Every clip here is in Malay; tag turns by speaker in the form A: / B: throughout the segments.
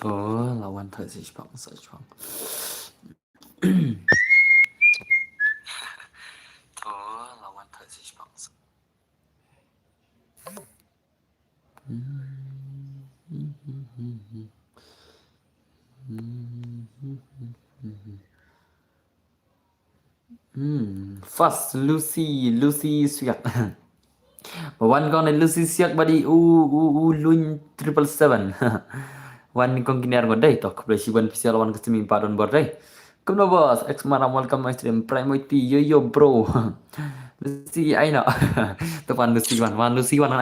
A: lawan 30 bangsa Jepang. lawan 30 bangsa. Fast Lucy siak. Wan kong na Lucy siak badi luny 777. Wan kong kinar ngodai tok Presiban official wan kesimi padon bordai. Kumno bos, ex maram welcome my stream prime IT yo bro. Lucy ai no. Tepan Lucy wan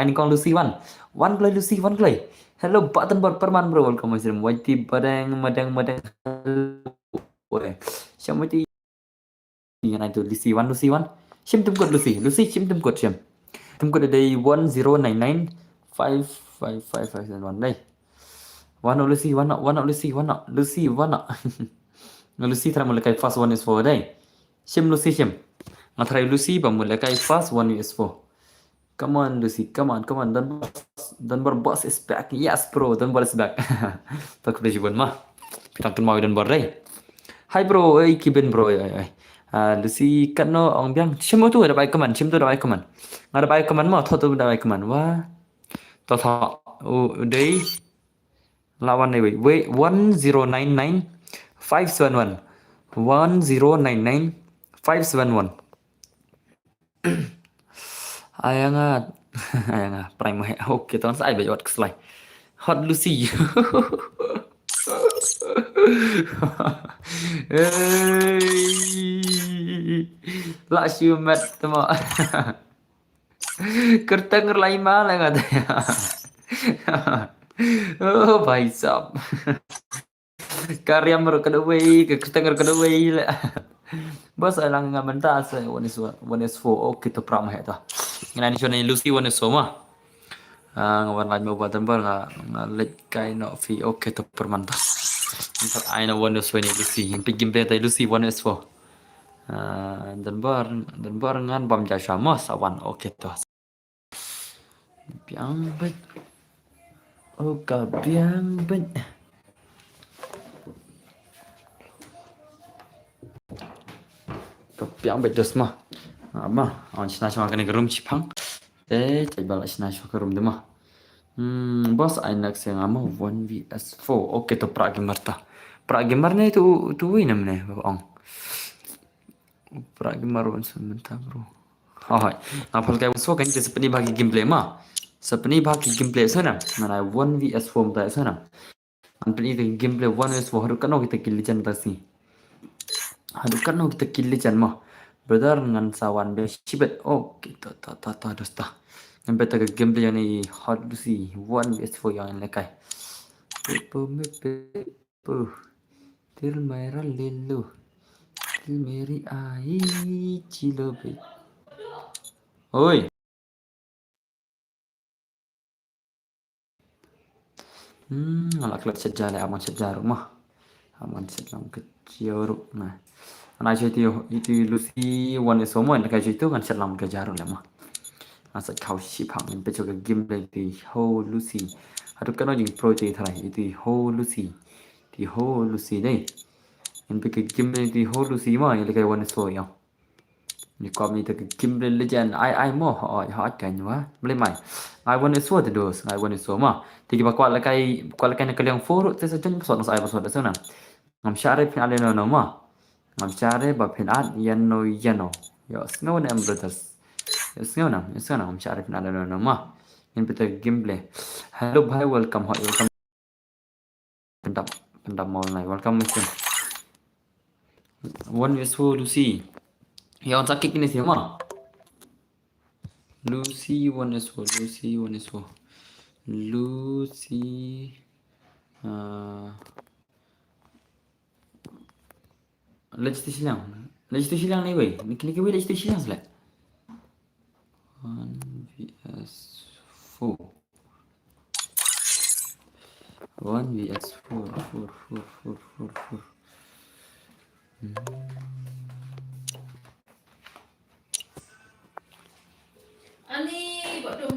A: ini kong Lucy wan. Wan play Lucy wan play. Hello button board perman bro welcome my stream YT badang madang. Oi. Siapa itu? Yang itu Lucy wan. Sim tum kod Lucy sim tum kod sim. Tum kod ada 1099555571 đây. One Lucy one Lucy. Lucy try mulai kai fast one is for đây. Sim Lucy sim. Try Lucy ba mulai kai fast one is for. Come on Lucy, come on. Dunbar boss is back. Yes bro, Dunbar is back. Tak boleh jibun mah. Pitang tun mau Dunbar đây. Hai bro, Kiben bro. Lucy kan no ong biang. Sim tu ada baik keman, Ngada baik keman mah, tu ada baik keman. Wah. Tho đây lawan này wait 1099571 1099571 ayanga prime oke tuan saya bejot keselai hot Lucy lah siumat temo kertenger lain malah katanya. Oh भाई साहब karya mereka kedua ketenger kedua lah bos alang ngamen ta sa one is four oke to pram heta ngani shone Lucy one is so mah ngawan lain mau buatan bar let kai no fi oke to permanta entar aina one is when Lucy pigim beta Lucy one is four dan bar ngan bam jasa mas awan oke to biang bet oh biang bet biang bet dos mah on sina cuma kena gerum cipang cai bala sina cuma gerum demah bos ainak saya ngama 1vs4 oke to pra gamer itu win namanya ong pra gamer sebentar bro ngapal kayak so kan seperti bagi gameplay mah sana mana 1vs4 mta sana ampli itu gameplay 1vs4 harus kan kita kilican tasi kita kilican mah brother ngan sawan be sibet kita ta dosta yang beta ke gameplay yang hot Lucy 1vs4 yang lekai pepe til mera lelu til meri ai cilobe oi alak sejarah aman sejarah mah aman sejarah kecil nah ana itu Lucy one is one kai itu kan selam ke jarum lah mah asa kau si pang pe cho ke gameplay di ho Lucy hadap kan jing project thai itu ho Lucy đây en pe ke gameplay di ho Lucy mah ile kai one is one yang ni kom ni ke gameplay legend ai mo ho kan wa boleh mai ai one is one dos ai one is one mah tiga kuat la kai nak yang for te sa jen pasal ai pasal sana ngam syarif ale no mah ngam syarif ba pin at yano yo snow na brothers snow na ngam syarif ale no mah in peta gameplay hello bhai welcome pendap mau nai welcome mission one is for Lucy yang sakit ini sih mah Lucy one is for Lucy Legislasi silang ni weh. Ni weh legislasi silang selak. 1vs4
B: Ani, buat dong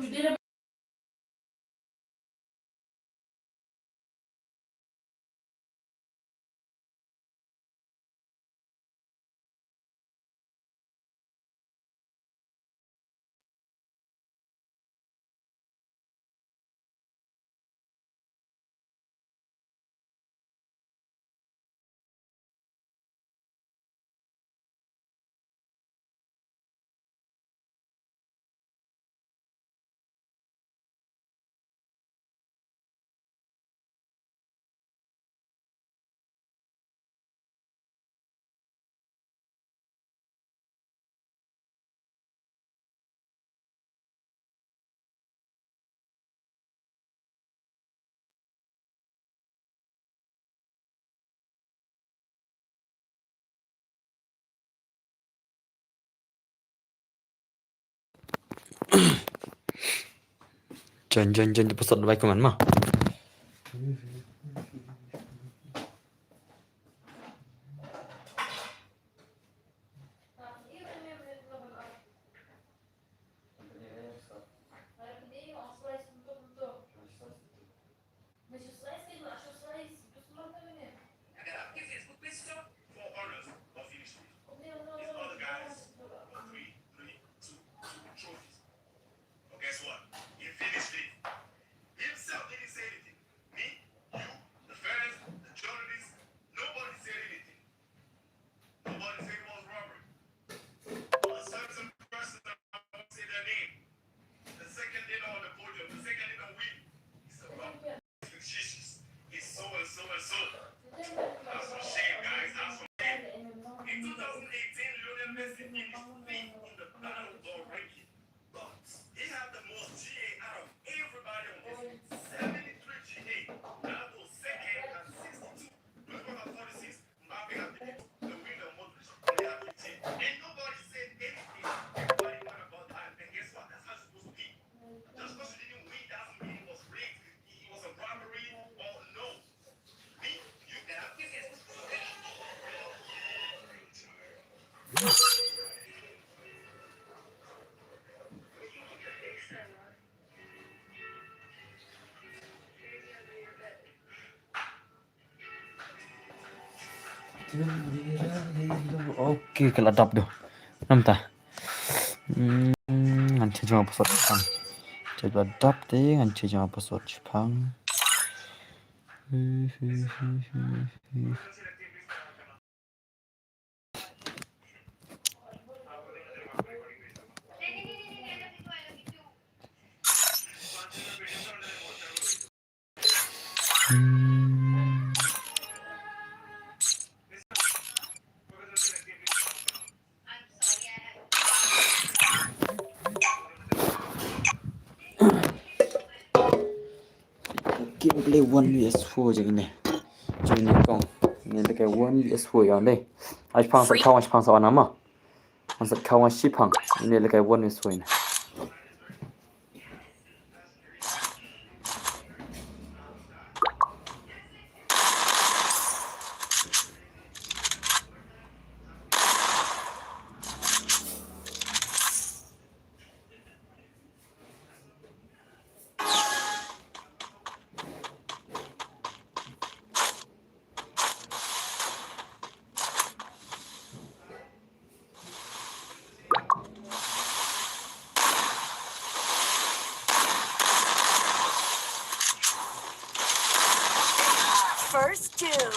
A: Jangan pesan baik ke mana mah. Oke, keladap tuh. Nampak. Nanti cuma password Jepang. Coba adapt deh, nanti cuma password Jepang. Gameplay 1vs4 je ni. Jadi ni kong. Ni dekat 1vs4 yang ni. Jepang set kawan Jepang sama nama. Set kawan Jepang. Ini dekat 1vs4 ni.
C: First Doom.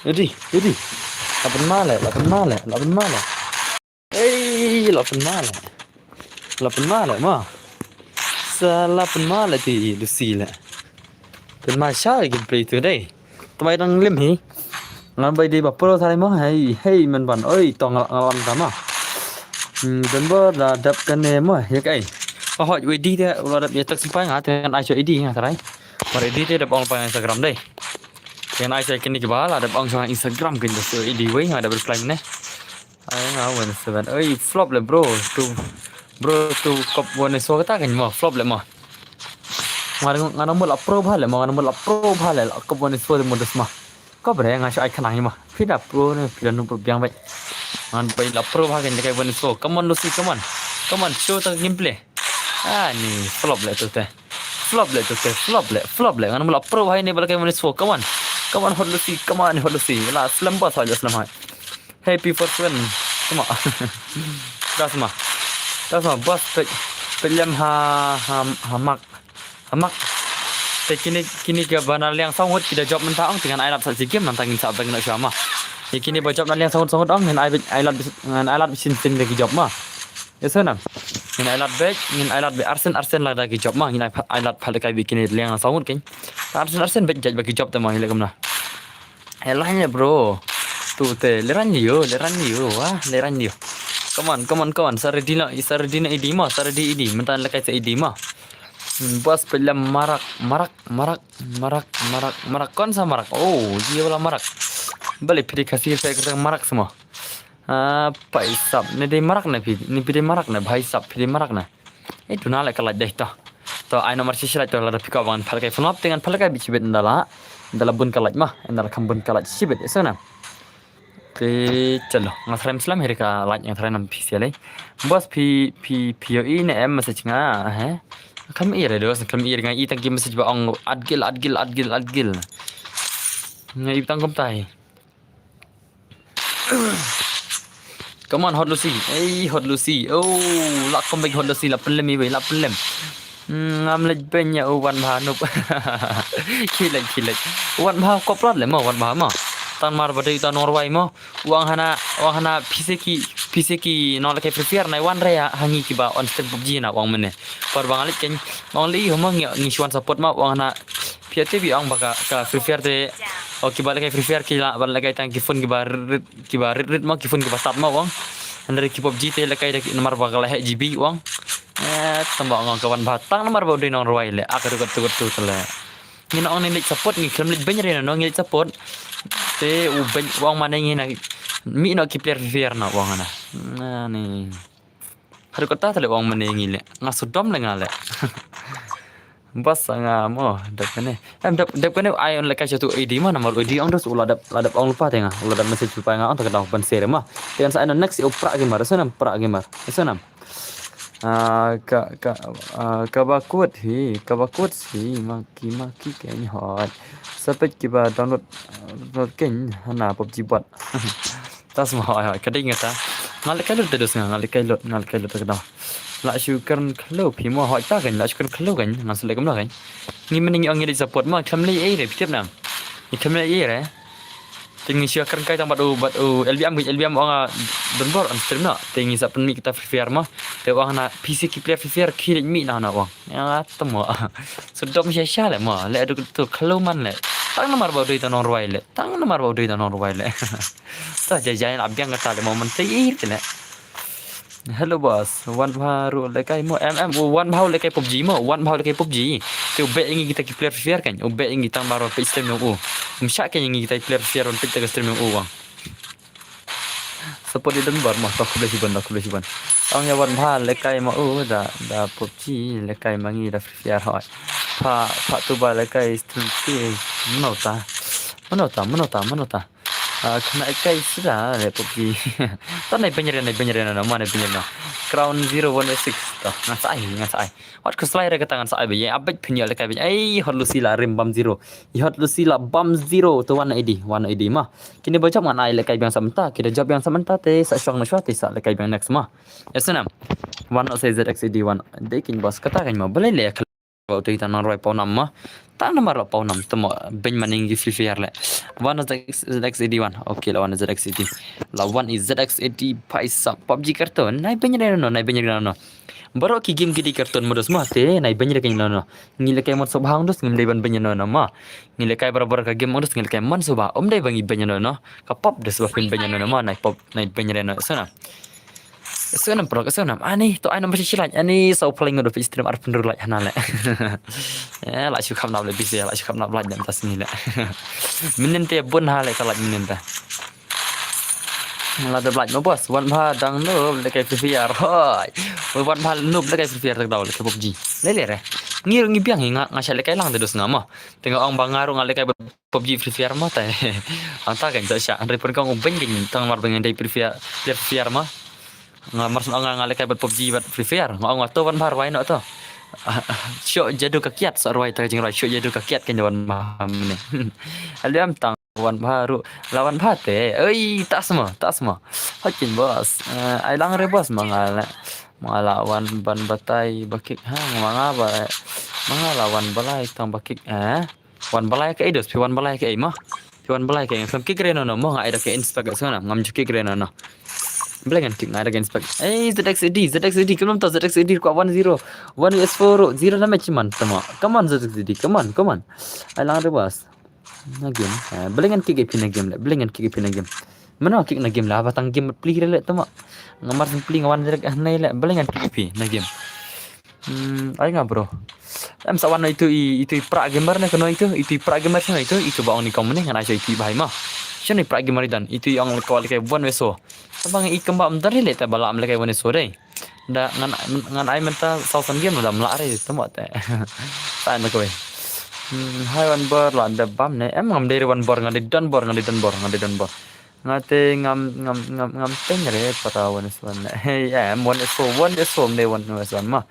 A: Jadi. 8 malah. 8 malah mah. 8 malah ti Lucy lah. เป็นมาชาgameplay tu đây. Tụi mày đang liếm hỉ? Ngan bay đi bapur thai mah hey men ban oi tong ngalon sama. Dan ber dap kan mah ya kai. Họ ID dia ulah dap dia tak simpan ngah dengan ai ID ngah tarai. Par ID dia dap on pa Instagram đây. Yang ai saya kini coba lah dap on sa Instagram kan so ID we ngah dap reply ne. Ai ngah wen seven oi flop lah bro. Tu Bro tu kop one so kata kan mo flop le mo. Ngana mo la pro bhale mo ngana mo la pro bhale la kop one so de mo des ma. Ko bre nga sho ai khanang ma. Phida pro ne phida nu pro biang bai. Ngan bai la pro bha kan kai one so. Come on Lucy, come on. Come on show the gameplay. Ni flop le tu te. Flop le. Ngana mo la pro bhai ne bal kai one so. Come on. Come on Hot Lucy, come on Hot Lucy. La slam boss aja slam hai. Happy for friend. Come on. Das ma. Bos penyam hamak te kini ke banal yang sangut kita job mentang dengan ai lap sat game nantangin sa bang nak syama ni kini bojop nal yang sangut ong dengan ai lap sin lagi job mah ya sana dengan ai lap arsen lah lagi job mah dengan ai lap phal kai bikin yang sangut kan arsen bet bagi job te mah ile kamna elahnya bro tu te leran yo wah leran yo. Come on. Saradina idima, saradi idi. Mentan lekai sa idima. Bos pelam marak. Kon sa marak. Oh, dia wala marak. Balik pilih kasih saya kata marak semua. Paisap. Ni dia marak na pilih. Ni pilih marak na. Paisap pilih marak na. Itu nalai kalau dah dah. To ai nomor sisi lagi tu lada pika bangan palakai phonop dengan palakai bicibet ndala bun kalat mah ndala kambun kalat sibet sana. चलो ngасrem slam herika like yang terakhir officially bos POE ne em message nga he kam ire dos kam ire nga itang ki message ba ong adgil nga itang kom tai come on Hot Lucy Hot Lucy oh la kom baik Hot Lucy la pelem i la pelem ngam lej benya wan bha nup kilat wan bha koplat le mo wan bha mo tan mar badai tan Norway mo uang hana piseki no lekai prepare nai wan rea hangi ki ba on step PUBG na uang mene par bangalit ken uang li homo ngi shwan support ma uang hana piate bi uang baka ka prepare te o ki ba lekai prepare ki la ban lekai tang ki phone ki ba rit ma ki phone ki ba tat ma uang andre ki PUBG te lekai dak nomor ba kala GB uang tambah uang kawan batang nomor ba dei Norway le akar tu tele ngina on ni support ngi klemlit benyere no ngi support te uang mana ingin nak mi nak kipler vier nak uang ana ni hari kota tele uang mana ingin le ngasudom le ngale bas nga mo dap kene ai on lekai satu ID mana nomor ID on dos ladap on lupa tengah ladap message lupa nga on tak tahu ban share mah dengan saya next opera gamer sana kabakut sih maki kayaknya hot sampai kita download kan hana PUBG bot tas mau kadang ngata ngalikai lot terkena la syukur kalau pimo hot ta kan la syukur kalau kan ngasle kam kan ni mending ang ngiri support ma khamli ai re pitep nam ni khamli ai re tingi syukur kai tang batu LBM ang donbor on stream na tingi sa pen mi kita fair ma te wang na PC ki play fair ki mi na wang ya temo sedom sya le ma le tu kalau man le tang nomor bau dei ta Norway le ta jajan abyang kata le moment tai le hello boss one baru lekai mo one baru lekai PUBG tu bet ingi kita ki player fair kan bet ingi tang baru pe stream yang msyak kan ingi kita player fair on kita stream yang wang support di Denver mah tak boleh siban ang ya one baru lekai mo da PUBG lekai mangi da fair hot pa tu ba lekai stream menota kena ikai sudah le PUBG tan nai penyeran na mana penyeran crown 016 toh ngasai hot ku slide ke tangan sai be abet penyal kai be hot Lucy la rim bam 0 hot Lucy la bam 0 tu warna ID mah kini bocap mana ai le kai bang samenta kita job yang samenta te sa strong na shot sa le kai bang next mah ya sana one say ZXD one dekin bos kata kan mah boleh le kalau tu kita Norway pau nama tak nomor pau nam temo ben maning gi fier le one ZX81 okay lawan ZX80 lawan ZX80 paisa PUBG karton nai benyere no baru ki game gidi karton modus mah te nai benyere kan no ngile kai mod sobhang dus ngile ban benyere no mah ngile kai barabar ka game modus ngile kai man soba dai bangi benyere no ka pop des ba pin benyere no mah nai pop nai benyere no sana Senam ani to ai nomor sisi ani so playing udah stream ar pendur lagi hanale ya la syukam na lebih ya la syukam na belanja tas ni la minen te bun hale kalat minen ta la da belanja bos wan ba dang no le kai VR hoi Wan phal noob la kai Free Fire tak daw le ke PUBG. Le re. Ngir ngi biang nga syale kai lang terus ngama. Tengok ang bangaru ngale kai PUBG Free Fire mah ta. Ang ta kan ta sya andre per kang ubeng ding tang mar bengen dai Free Fire mah. Nga mars ngale kai PUBG bat Free Fire. Nga to wan phar wai no to. Syok jadu kakiat sarwai ta jing rai syok jadu kakiat kan wan maham ni. Aliam tang wan baru lawan phate tak semua hakin bos ai lang re bos mangala wan ban batai bakik manga lawan balai tang bakik wan balai ke idos wan balai ke mah wan balai ke sam kik reno no mo ngai da ke inspect sana ngam kik reno no belengan kik ngai da ke inspect ZXD kelum to ZXD ko 10 1 S4 0 damage man tama come on ZXD come on ai lang re bos na game belengan kick na game la belengan kick na game mana kick na game la batang game play le tama ngamar play ngawan direk nai la belengan kick na game ai nga bro am sawan itu pra gamer na kono itu pra gamer sana itu ba oni kom ni ngana itu bahai mah sini pra gamer dan itu yang kawal kai one weso tabang ikamba am dari le ta bala am le kai one weso dai da ngan ai menta sausan game la mla re tama ta ta na kowe hai wan bor la da bam ne ngam dari wan bor ngadi dan bor ngate ngam teng re para wan swan hey wan so ne wan swan ma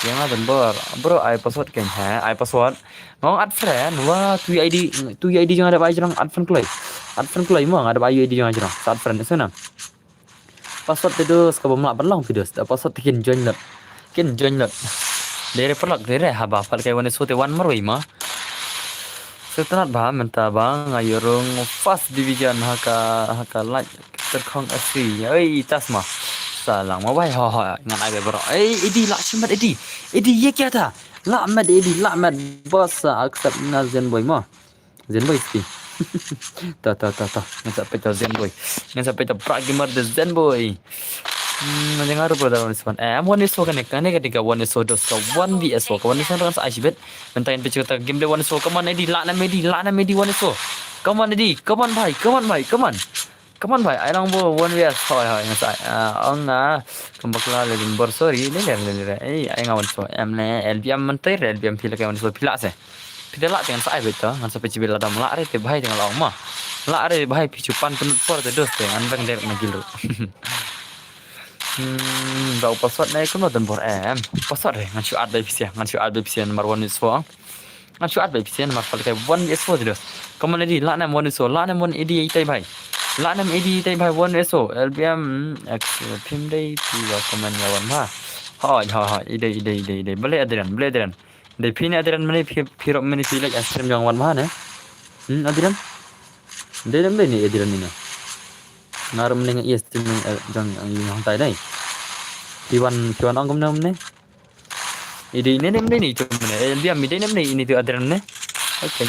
A: yang ada bro ai password kan ai password ngong ad friend wa tu id jangan ada bai jang ad friend klai mo ada bai id jangan jang ad friend sana password itu sekaba mak berlang video da password kin join lot dari perlak dari haba fal kai wan so te wan maroi ma setelah menta bang ayorong first division haka like terkong asri tas mah salang mau bai ha ngan ai bro edi la chimat edi ye kya tha la mat bos accept na zen boy ski ta ngan sampai to zen boy ngan sampai to pra gamer the zen boy jangan lupa dalam respon one is kan ketika one is dos ka 1vs ka one is kan asibet mentain pecerita game one is come on edi la na medi one is come on edi come on bhai ai lang bo 1vs hai ngasai anga kembakla le bor sorry le ai ngawan so em le lbm mentai lbm phila ka one is phila se phila dengan sai beto ngan sampai cibela dam la re te bhai dengan la ma la re bhai pichupan penut por te dos te an bang der na gilu Bau password này cũng là tần bor password này ngan chuat bai pisia nomor 1 is for ngan chuat bai pisia nomor pal kai 1 is for terus kamu lagi la nam 1 is for la nam 1 edi tai bai 1 is for lbm x phim dai pi wa comment ya wan ma ha ide boleh adiran dai pin adiran mani phiro mani pi like stream jang wan ma ne adiran dai nam dai ni adiran ni ngarum ning yes tin jang yang tai dai piwan ong kom nam ne idi ne nem ni tu ne dia mi dai nem ni ini tu adran ne okay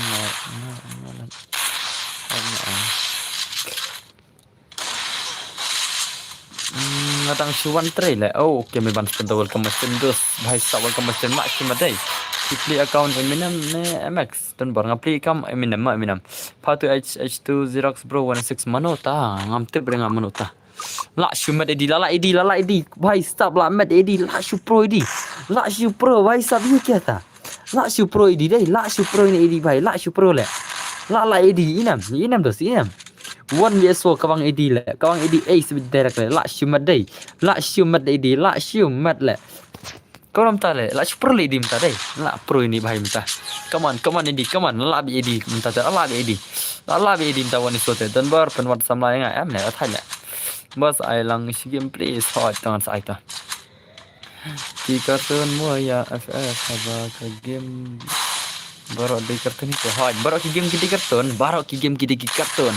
A: ngatang suwan tray la okay me ban spendol kam spendos bhai sawal kam spen mak ki madai Play account Eminem ne MX dan bar ngapli kam Eminem patu H2 Xerox bro 16 manota ngam tip dengan manota la shumat edi bhai stop la mat edi la shu pro bhai sab ye kya tha la shu pro edi dai la shu pro ni edi bhai la shu pro le la edi inam dos inam one yeso kawang edi ace direct le la shumat dai la shumat edi la shumat le kau nam tale la super le dim ta dai la pro ini bhai minta come on edi la bi edi minta ta la bi edi minta wani sote dan bar penwat samla nga am ne athai le bas ai lang si game play hot tangan sai ta di kartun mo ya ff haba ke game baru di kartun itu hot baru ki game kidi kartun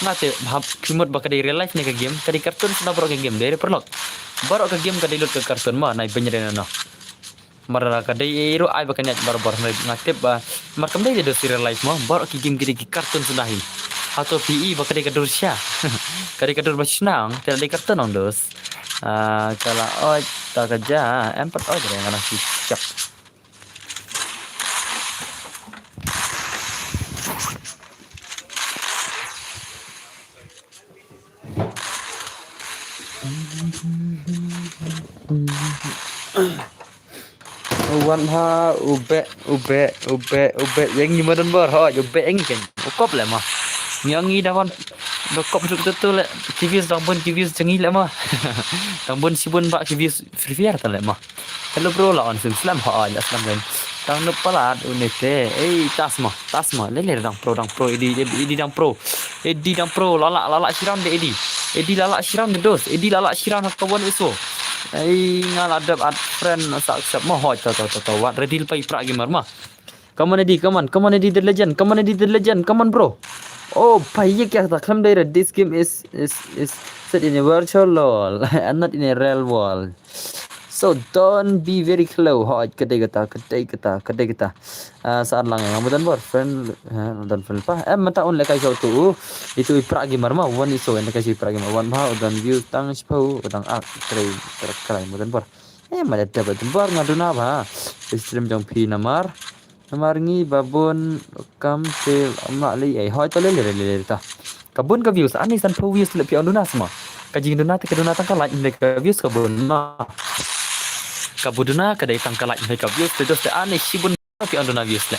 A: ngate hab kimot baka di real life ne ke game kadi kartun sudah baru ke game dari perlok baru ke game kadi load ke kartun mah naik benyere no marara kadai ero ai bakanya bar ngatip ba markam dai do real life mah baru ki game kidi kartun sudahi atau PE bakal dikadur sya kadikadur basnang tidak dikartun on dos kalau tak kerja empat yang kena siap Wan ha ube yang ni madan bar ha ube yang kan ukop le mah nyangi dawan ukop betul le TV dang bun TV cengi le mah dang bun sibun ba TV free fire ta le mah hello bro la on Islam ha ya Islam kan dang nu palat unete tasma le dang pro edi dang pro lala siram de edi lala siram de dos edi lala siram kawan iso ai ngal adab ad friend sak mah hoj ta wat redil pai pra gamer mah come on Eddie the legend come on bro oh bhai kya tha kham dai this game is set in a virtual world and not in a real world so don't be very close hoj kedai kata saat lang yang mudan bor friend dan friend pa mata on lekai jauh tu itu pra gamer mah one iso en lekai pra gamer one ba dan view tang spau dan ak krai mudan bor mada dapat bor ngaduna ba stream jong pi namar ngi babon kam til ama li ai hoj to le ta kabun ka views ani san po views le pi onduna semua kaji onduna te keduna tang kalai le ka views kabun ma kabuduna kadai tang kalai le ka views te dos te ani sibun pi onduna views le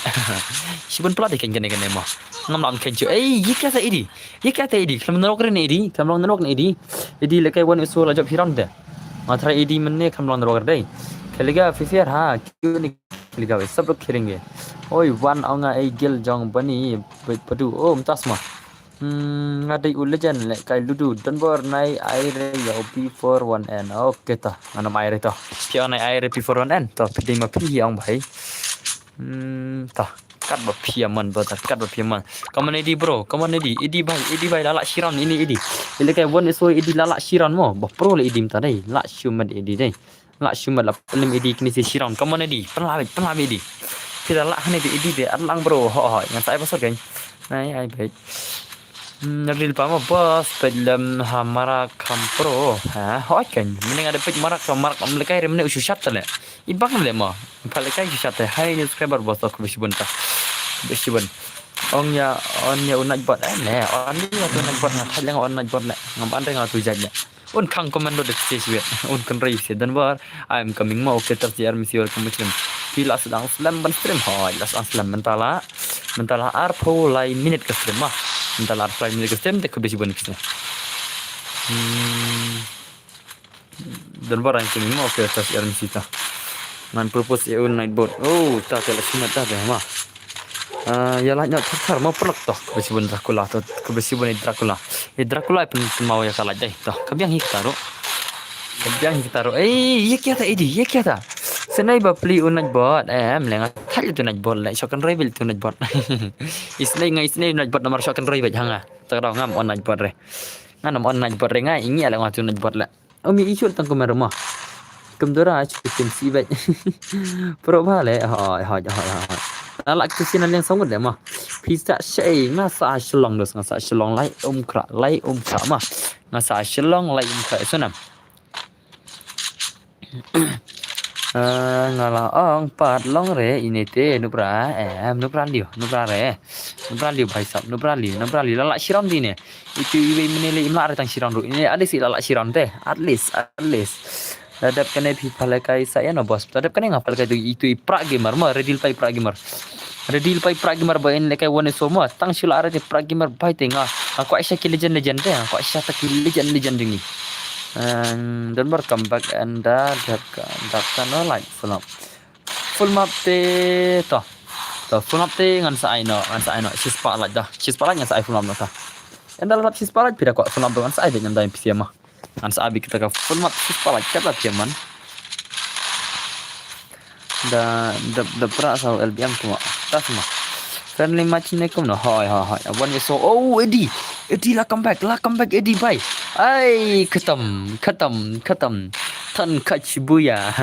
A: sibun pula de ken mah ngam lam ken chu ye kya ta edi kam nok ren edi le kai wan isu la job hiram de मात्रा edi मन्ने खमलों रोगर दे खेलेगा फिफियर हाँ क्यों नहीं खेलेगा वे सब लोग खेलेंगे ओए वन आऊँगा एक गिल जोंग बनी पटू ओ मतासमा ada ulejan le kai ludu dan bor nai aire ya before 1n oke ta anam aire to pia nai aire before 1n to pidi ma pi yang bhai ta kat ba pia man ba ta kat ba pia man come on edi bhai lala shiran ini edi ile kai one so edi lala shiran mo ba pro le edi mta dai la shumad edi dai la shumad la pelim edi kini si shiran come on edi penla edi tidak la hane edi de atlang bro ho yang sai pasal kan nai ai bhai Nabil pama bos pelam hamara kampro ha hoi kan mending ada pej marak amlekai remne usushat tale ibang le ma palekai usushat hai subscriber bos aku besibun onnya unaj bot ne onni unaj bot na thalang unaj bot le ngam ande nga tu janya un khang commando de stage un kan rai se dan war I am coming ma okay tar tiar misior muslim pila sedang slam ban stream hoi las aslam mentala arpo lai minute ke stream mah mentala arpo lai minute ke stream de ku besibun kisne dan war I am coming ma okay tar tiar misita man propose e un night bot oh ta la sunat ta de ma ya lah nyat thar mau pelak toh besibun Dracula pun mau ya kalah deh toh kabyang hitaro ye kya ta senai ba pli unaj bot lenga thal tu unaj bot le shokan rebel tu unaj bot isnai unaj bot nomor shokan rebel hanga tarau ngam unaj bot re nganam unaj bot re ngai ingi ala ngatu unaj bot le omi isul tang kamera rumah kemdora chicken si bai pro ba le ha Alak kesian yang sangat deh mah. Pizza shay ngasa shelong dos ngasa shelong lai kra mah. Ngasa shelong lai kra sunam. Ngala ong pat long re ini te nupra nupra liu bhai sab nupra liu lala shiram di ne. Itu iwe menele imla retang shiram ru. Ini ada si lala shiram teh. At least. Dadap kene pi palakai saya no bos. Dadap kene ngapal kai itu pra gamer mah redil pai pra gamer bain lekai one semua tang sila ara pra gamer bai tenga aku aisyah ki legend deh aku aisyah tak legend dingi dan bar comeback anda dakkan no like full map te to full map te ngan sa aino sispa like dah sispa ngan sa full map no ta anda lap sispa like pira ko full map ngan sa nyam dai pc mah ngan sa abi kita ka full map sispa like kata piaman da pra sao LBM cuma tas mah friendly match ni kum no hoi one so oh Eddie lah comeback Eddie bhai ai khatam tan kach buya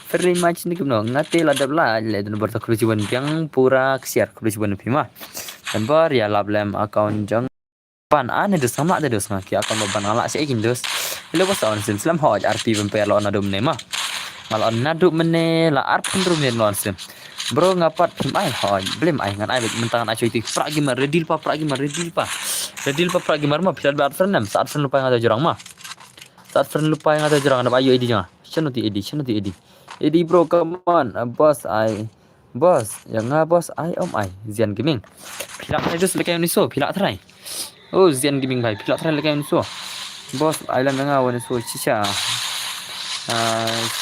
A: friendly match ni kum no ngate la dabla le dan bar tak rujuan yang pura share rujuan phima dan bar ya lablem account jang pan ane dos sama ada dos ngaki akan ban ala se ikin dos lo pas on Islam hoj RP vampire lo nadum ne mah mal on nadu mene la art pun men lo Islam bro ngapat tim ai hoj blem ai ngan ai mentangan acu itu pra gamer redil pa pra gamer mah bila bar senam saat sen lupa yang ada jurang mah saat sen lupa yang ada jurang ada ayu edi jangan senuti edi Eddie bro, come on. Boss, yang boss, ai. Zian Gaming. Pilak try dus lekai uniso, pilak try. Oh, Zian Gaming bhai, pilak try lekai uniso. Boss, island nga uniso chicha.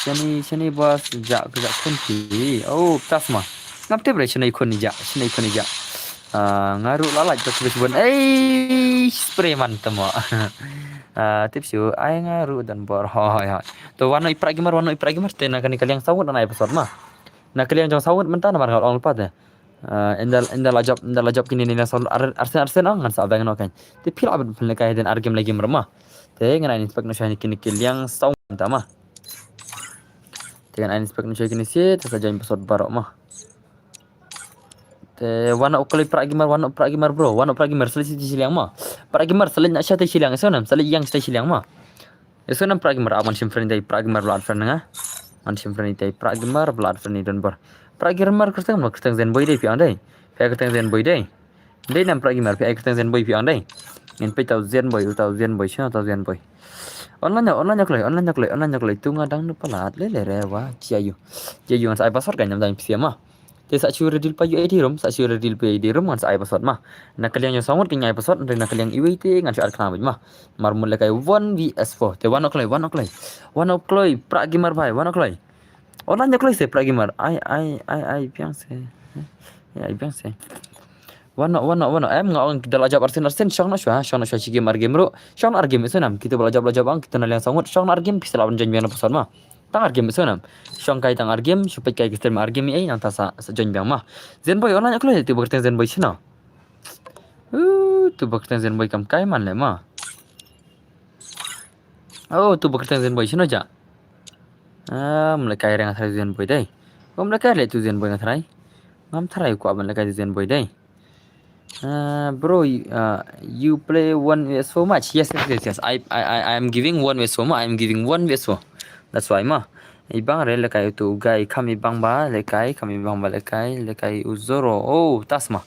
A: Shani boss, jak kunti. Oh, tasma. Ngap te bre shani kun ja. Ngaru lalai tak sebut. Spray mantap mo. Tips you, ai ngaru dan bor hoy. To wano ipra gimar te nak kalian sawut na episode mah. Nak kalian jangan sawut mentah na margal on lupa deh. Endal lajab kini ni sawut arsen ngan sa bang no kan. Te pil abad pil kai den argem lagi mermah. Te ngana inspect no shani kini kalian sawut mentah mah. Te ngana inspect no shani kini sih saja episode barok mah. Wano uklay pra gimar bro, wano pra gimar sali silang mah. Pra gimar sali nak syate silang sonam, sali yang stay silang mah. Sonam pra gimar aman simfren dai pra gimar blood friend nga. Man simfren dai pra gimar blood friend don bar. Pra gimar kertang zen boy dai pi andai. Pi kertang zen boy dai. Dai nam pra gimar pi kertang zen boy pi andai. In pi tau zen boy sha tau zen boy. Online nyaklay tu ngadang nu palat le rewa ciayu. Ciayu ngan sai password kan nyam dai pi mah. Te sak syure dil pa ID rom, sak syure dil pa ID rom ngan sa password mah. Nak kalian yang sangut kenya password nak kalian iwi te ngan syar kana mah. Mar mul kai 1vs4. Te one o'clock. One o'clock pra gimar bhai, one o'clock. Online nyaklay se pra gimar. Ai piang se. Ai piang se. One em ngau kita lajab arsen syang na syah ci game game ro. Syang game senam kita belajar bang kita nalian sangut syang game bisa lawan janjian password mah. Tang game senam. Syang kai tang game supaya kai kita game ai yang tasa sejon biang mah. Zenboy online aku le tu berteng Zenboy sina. Tu berteng Zenboy kam kai man le mah. Oh, tu berteng Zenboy sina ja. Mulai kai reng athai Zenboy dai. Mulai kai le tu Zenboy athai. Ngam tharai ku aban le kai Zenboy dai. Bro, you play 1vs4 match? Yes. I am giving 1vs4 mah. I am giving 1vs4. That's why mah. Ibang re lekai tu gai kami bang ba lekai uzoro. Oh, tasma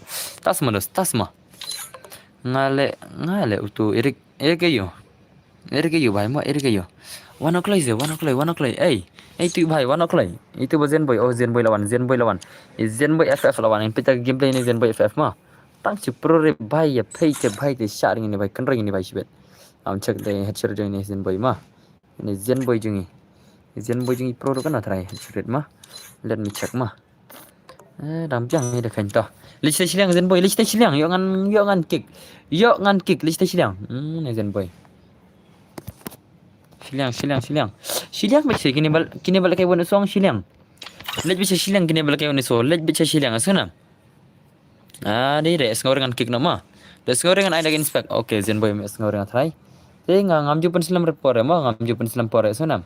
A: ngale utu erik yo bhai mo erik yo. One o'clock. Tu bhai one o'clock. Itu Zenboy. Oh, Zenboy lawan. Zenboy FF lawan. Yang pita gameplay ni Zenboy FF mah. Tang si pro re bhai ya pay te sharing ni bhai kenring ni bhai sibet. Am check deh headshot jeng ni Zenboy mah. Ini Zenboy jengi pro kan atrai headshot mah. Let me check mah. Ramjang ni dah kan toh. List silang Zenboy, yo ngan kick. List silang. Ni Zenboy. Silang bisa kini balik kai wona song silang. Let bisa silang kini balik kai wona so. Let bisa silang asana. Ni deh sengorengan kick nama. Des sengorengan ai lagi inspect. Okay, Zenboy mes sengorengan try. Ngamju pen silam report mah, ngamju pen silam pore sunam.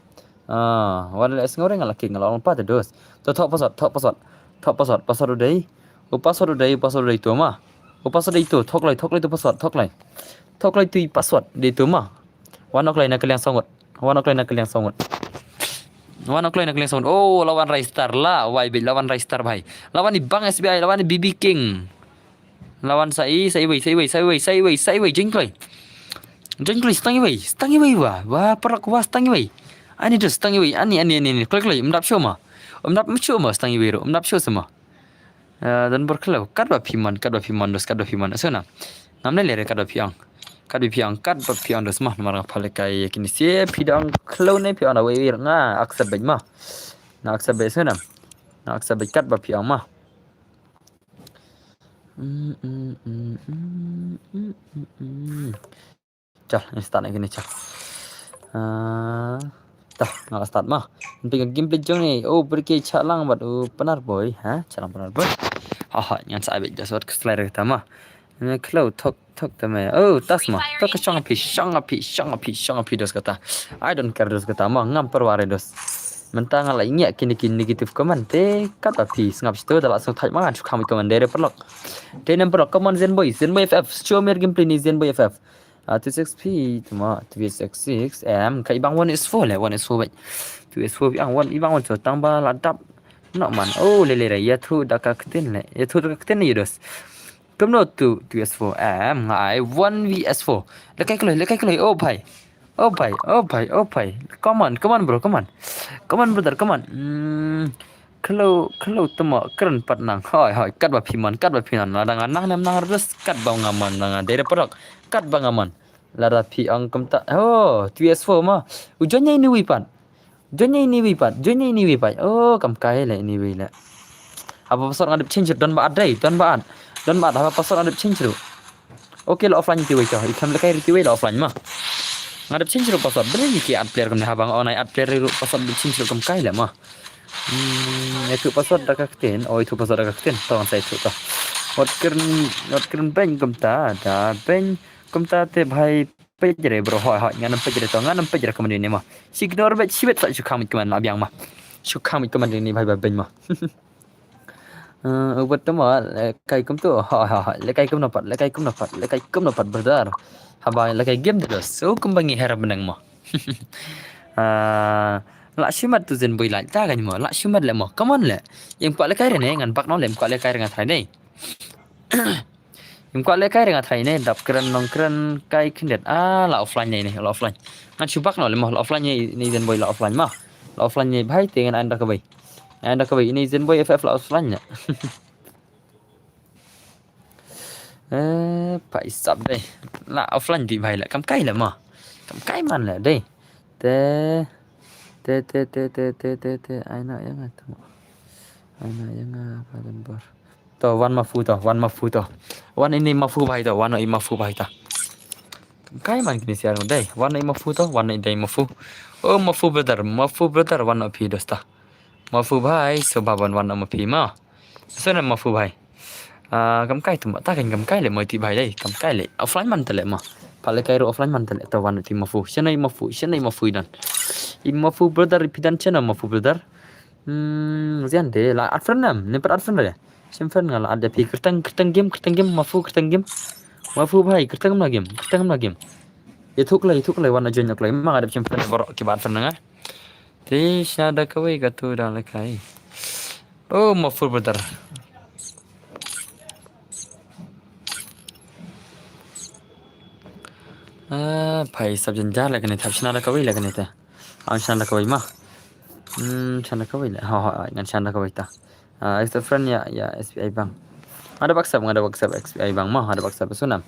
A: Wala sengorengan laki ngalong pa dos. To top password. Password dai. Password dai tu mah. Password itu thok lai tu password, thok lai tu password di tu mah. One o'clock nak kalian sangut. Oh, lawan Raystar lah. YB lawan Raystar bhai. Lawan ni Bang SBI, lawan ni BB King. Lawan sai wei jengklai stangi wei wah perak wah stangi wei ani tu stangi wei ani klik mendap show mah stangi wei mendap show semua dan berkelau kad ba piman sana namne lere kad ba piang dos mah marang phale kai kini se pidang klau ne piang wei nga accept mah na accept sana na accept kad ba piang mah. Cah, start lagi ni cah. Dah, nak start mah. Nanti gameplay jong ni. Oh, pergi calang buat penar boy, calang penar boy. Yang saya ambil jasad ke slide kita mah. Kalau tok tamai. Oh, tas mah. Tok syang api dos kata. I don't care dos kata mah ngam perware dos. Mentang ala inyak kini negatif komen te kata pi ngap situ dah langsung type mangan kami komen dari perlok. Tenem perlok komen Zenboy FF show me gameplay ni Zenboy FF. 26p cuma 266 kai bang 1s4 lah 1s4 baik. 2s4 yang 1 ibang 1 tambah ladap nak man. Oh lele ya tu dak keten le. Ya tu dak keten ni dos. Kemno tu 2s4 ngai 1vs4. Lekai kelai oh bhai. Oh bhai, oh bhai, oh bhai. Come on bro, come on. Come on brother, come on. Kalau temo keren pat nang. Hoi, kat ba piman, kat ba pinan. Ladang nang nam nang res kat ba ngaman nang dere podok. Kat ba ngaman. Lara pi ang kamta. Oh, 2S4 mah. Ujonnya ini wipan. Jonnya ini wipan. Oh, kam kai le ini wi le. Apa pasal ngadep change don ba adai, don ba apa pasal ngadep change tu. Oke lo offline ti wi ka. Ikam le kai ti wi lo offline mah. Ngadep change ru pasal beri ki ad player kam habang onai ad player ru pasal change ru kam kai le mah. Itu pasal dah kakten. Oh, itu pasal dah kakten. Tahu saya itu tak. Wat keren pen kam ta. Da pen kam ta te bhai pejre bro. Hoi nganam pejre kemudian ni mah. Signor bet sibet tak suka mit keman abiang mah. Suka mit keman ni bhai ben mah. Ubat tu mah kai kam tu. Le kai kam dapat brother. Habai le kai game terus. So kumbangi harap menang mah. Lak simat tu zen boy lak ta kan mo lak simat le mo come on le yang kwak le kai re ne ngan bak no lem kwak le kai dengan thai ne yang kwak le kai dengan thai ne dap keren nong keren kai kindet la offline ne la offline ngan chubak no le mo la offline ni zen boy la offline ma la offline ni bhai te ngan anda ka bai ini zen boy ff la offline nya pak isap deh la offline di bhai la kam kai le mo kam kai man le deh te aina yang atau aina yang apa lembar to wan mafu to wan ini mafu bhai to wan ini mafu bhai ta kai man kini siar dai wan ini mafu to wan ini dai mafu oh mafu brother wan api dosta mafu bhai so baban wan api ma so na mafu bhai kam kai tu ta kan kam kai le moi ti bhai dai kam kai le offline man tele ma pale kai ro offline man tele to wan ti mafu shenai mafu dan Imafu brother pidan channel mafu brother. Zian deh lah ad friend nam, nempat ad friend deh. Sim friend ngala ada pi kertang game mafu kertang game. Mafu bhai kertang game. Itu kelai warna join kelai memang ada sim friend borok ki ad friend ngah. Tish ada kawai gatu dah lekai. Oh mafu brother. Bhai sab janjar lagi ni thapsna ada kawai lagi ni ta. Chanda kawai mah. Chanda kawai lah. Ngan chanda kawai ta. Itu friend ya SPI bang. Ada WhatsApp SPI bang mah ada WhatsApp sunam.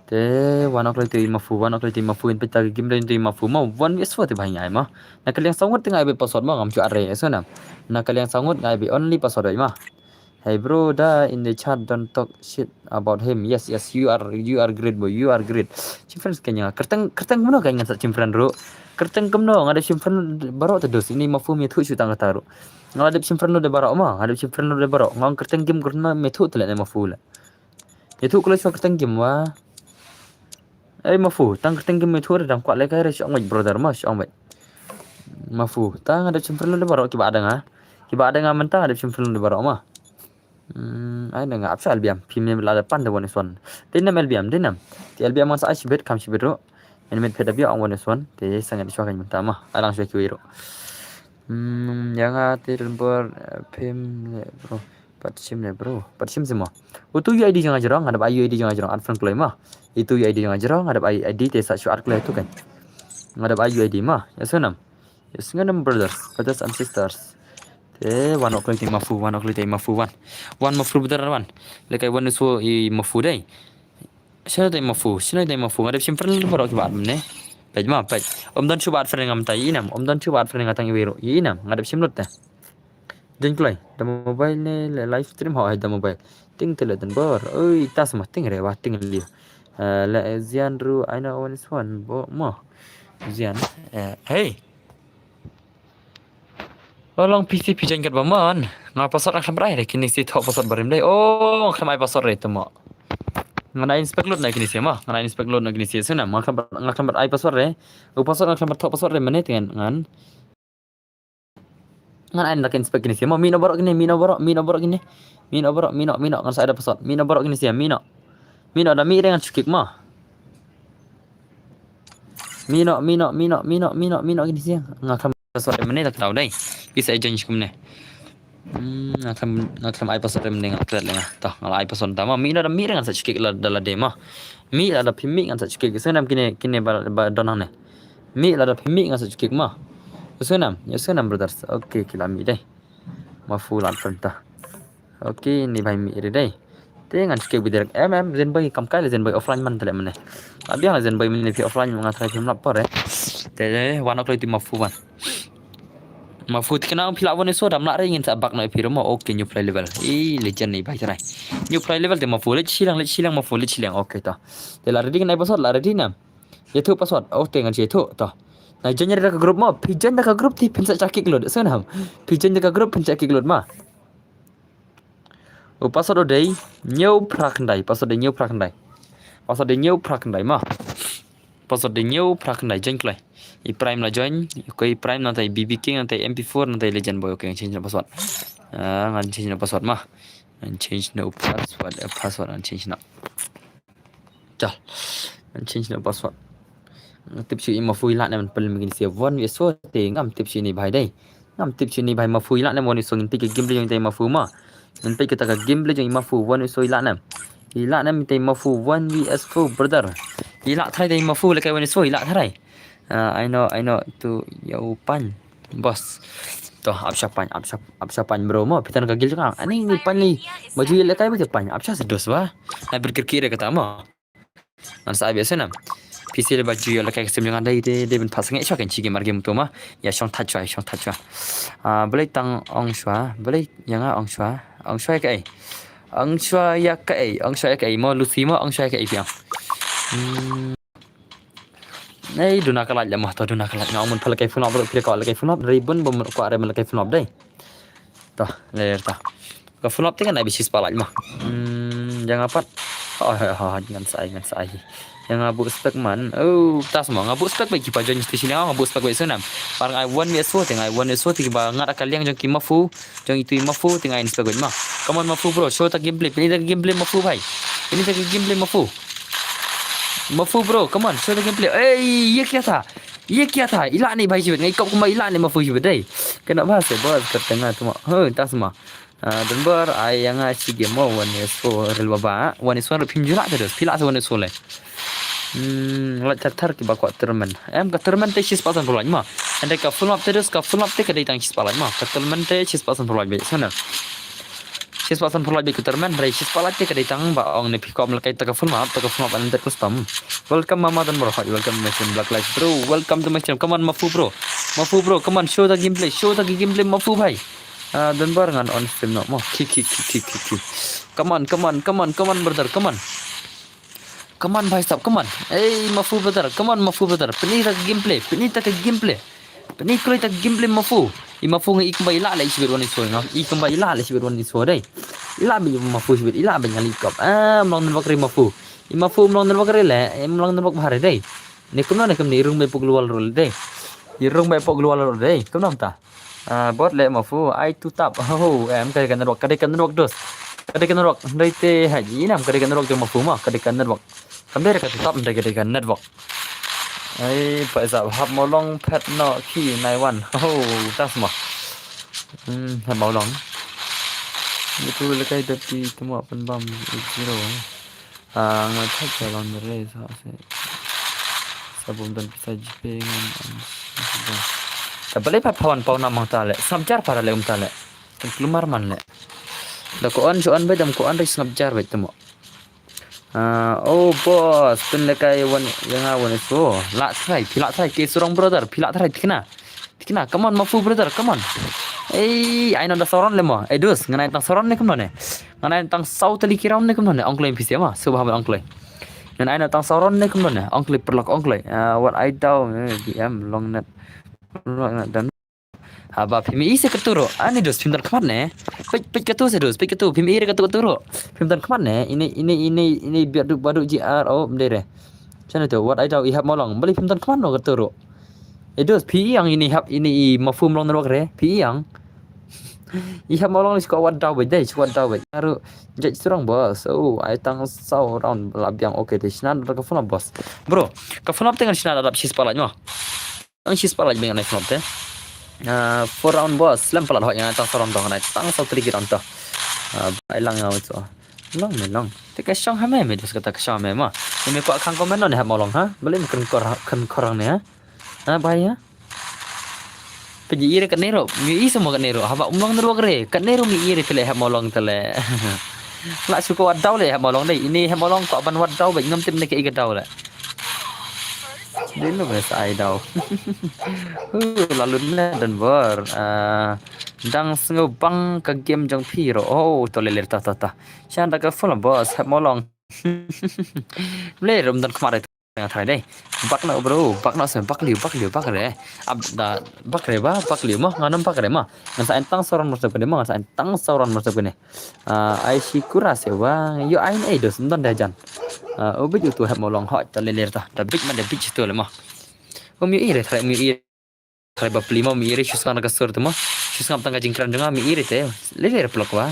A: Te wanok lai tu mafu in peta game lain tu mafu mah wan bias tu bhai ngai mah. Nak kalian sangut tengah be password mah ngam chu are sunam. Nak kalian sangut ngai be only password mah. Hey bro, in the chat don't talk shit about him. Yes, you are great boy. You are great. Cimfran kayaknya kertang mana kayaknya tak cimfran bro. Kertang kemno ada cimfran barok terus. Ini mafu methu chu tang taru. Ada cimfran lo de barok mah. Ada cimfran lo de barok. Ngang kertang game kerna methu tele mafu la. Itu kalau so kertang game wah. Mafu tang kertang game methu dang kwak le kai re syong brother mah syong bai. Mafu tang ada cimfran lo de barok kiba ada ngah mentang ada cimfran lo de barok mah. Ai nang apsa albiam pimne la pan de one son dinam albiam dinam ti albiam mas ashibet kam shibero en met peda bia one son te sangat shwa kan mutama alang shwa kiwiro yang ate lembar pim le bro patsim semua utu id jangan jerong ada id jangan jerong adfan klai mah itu id jangan jerong ada id te sa shwa klai tu kan ada id mah ya sunam brothers and sisters one o'clock mafu one mafu betul wan lekai one so i mafu dai sino dai mafu ngadep simpan lu baru kibat mene pej ma pej om dan chubat friend ngam tai inam om dan chubat friend ngatang iwero inam ngadep simlut ta den klai da mobile ne live stream ho da mobile ting tele dan bor oi tas ma ting re wa ting li la zian ru aina one one bo mo zian hey Long PC pijan kat baman. Ngapa pasal nak berai kini si thok pasal barim dai. Oh, khamai pasal re tu mo. Ngana inspect load nak kini si mah. Ngana inspect load nak kini si sana. Ngakam ai pasal re. U pasal ngakam thok pasal re mana dengan ngan ai nak inspect kini si mah. Mino borok kini. Ngan saya ada pasal. Mino borok kini si mino. Mino ada mi dengan cukik mah. Mino kini si ngakam pasal re mana tak tahu dai. Bisa janji kumne. Ngakam ai pasal re mana ngakret lenga. Tah ngal ai pasal tama mi ada mi dengan sa cukik la dala dema. mi là phim mi ngan sa chukik senam kine ba donang ne mi là phim mi ngan sa chukik ma senam brothers okay kila mi dai mafu lan fanta okay ni bai mi re dai te ngan chukik bidak em zen bai kam kai le zen bai offline man tale mane abiang la zen bai mi fi offline ngan sa film lap pore te wan ok ti mafu wan mafu tikna phila woni so dam la re ngin sa bak na phi mo okay new play level legend ni bai trai new play level te mafu le chilang mafu le chilang okay ta te la ready nai password la ready na ye thu password okay ngan che thu ta na jen ra ka group ma pijen da ka group ti pin sa chakik lod senam pijen da ka group pin chakik lod ma o password dei new prakndai password dei new prakndai ma password dei new prakndai jen klai I prime la join ko I prime nanti BB King nanti MP4 nanti legend boy okay change na password ngan change na password mah and change no password and change na chal and change no password tip chi ma fui la ne man pel mingin sia von we so te ngam tip chi ni bai dai ngam tip chi ni bai ma fui la ne mon so ngin tik game le jong tai ma fu ma ngin tik ta ka game le jong ma fu von we so la ne ila ne tai ma fu 1 vs 4 brother ila thai dai ma fu le kai wan so ila thai I know tu yau pan bos toh apsha pan bro mo pitan kagil juga ani ni pan ni baju le kai ba pan apsha sedos ba na berkir-kir kata mo nan sa biasa nam PC le baju le kai kesem jangan dai de ben pasang esok kan cigi margem tu ma ya shong touch boleh tang ong shwa boleh yang ong shwa kai ong shwa ya kai mo lucy mo ong shwa kai piang Nei duna kalat lemah to duna kalat ngau mun palakai funop ro pile ko lakai funop ribbon bom ko are malakai funop dai to ler ta ka funop te kan ai bisis palat mah jangan apa jangan sai yang ngabu spek man tas mo ngabu spek bagi pajon station yang ngabu spek bagi senam parang I one we so teng I one so tiba ngat akal yang jong kimafu jong itu mafu teng ai spek bagi mah come on mafu bro show ta gameplay ini ta gameplay mafu bhai ini ta gameplay mafu bro come on show the gameplay ये क्या था इला नहीं भाई जीवित नहीं कब कुमा इला नहीं mafu जीवित deh kena bahas bos ketengah tu mah tas mah dan ber ai yang si game mo one so real baba one so pim jula terus pila so one so le la tatar ki bakwa termen em ka termen te 6% perlahan mah anda ka full up terus ka full up te ka datang 6% mah ka termen te 6% perlahan be sana 6% perlahan be ka termen rai 6% te ka datang ba ong ne pick up la kai ta ka full up anda custom welcome mama dan bro welcome to my black lives bro welcome to my channel come on mafu bro come on show the gameplay mafu bhai dan barengan on stream no mo kick come on brother come on bhai stop come on mafu brother come on mafu brother peni ta gameplay mafu mafu ngi ikumbai la lai sibir wani so ngam ikumbai la lai sibir wani so dai ila bi mafu sibir ila ben ngali kop mlong nan bakri mafu mlong nan bakri le mlong nan bak bahare dai ni kumna ne kum ni rung be puk lual rul dai rung be puk lual rul dai kumna ta bot le mafu ai tu tap em kai kan rok dos kadai kan rok dai te haji nam kadai kan rok jo mafu ma kadai kan rok kamera ka tu tap kadai kan rok ai phải giả hấp máu long pet nọ khi này one tas mà hấp máu long itu lekai tapi semua penbam zero ngatak jalan mereka sabun dan bisa jipengan tak boleh papawan pau nama tale samjar para le tale kelumar man le da ko on bedam ko on ris ngabjar bet temo bos pen lekai wan yang awan itu la try pila try ke surang brother pila try tikna come on mafu brother come on ai non da soron le mo dus nganai tang soron ne kum ne nganai tang sau tali kiram ne kum ne onklai pisi ma subah onklai nganai na tang soron ne kum ne onklai perlak onklai what I tahu DM long net dan haba pimi ise keturo ani dos pintar kemar ne pik ketu se dos pik ketu pimi ire keturo pintar kemar ne ini biar badu GR mdere chana tu what I tahu ihap molong beli pintar kemar no keturo dos pi yang ini hap ini mafum long nerok re pi yang ihap molong ni suka wat tahu bedai suka tahu bedai aru jadi surang bos I tang sau round labiang okay deh sinan ka phone bos bro ka phone tengah sinan adap sis palanya ang sis palanya dengan phone teh 4 round bos lem palat ho yang tang soron dong nai tang sau tri kiram to ai lang ngau cho long me long te ka shong ha me dus kata ka shong me ma me ko khang komen no ne ha molong ha beli me kan korang ne ha bai ha pe ji ire kan nero mi i semua kan nero ha ba umlong nero kre kan nero mi ire tele ha molong tele la suko wat dau le ha molong dai ini ha molong ko ban wat dau ba ngam tim ne ke i dau le đến lúc này sai đâu lalu dan ber dang sengo bang ke game jang piro oh to leler ta sian da ka full boss molong le rom dan kemarin tengah thai dai bak na bro bak na sem bak liu bak re ab da bak re ba bak liu mah nganam bak re mah ngan sa entang soran mosep ne mah sa entang soran mosep ne ai sikura sewa yo ain dos dan dajan ubik itu hab molong hot ta leler ta da big man da big tu le mah mi ire thai mi ire thai ba plima mi ire shus kana ka sur tu mah shus ngam tanga jingkran janga mi ire te leler plok wa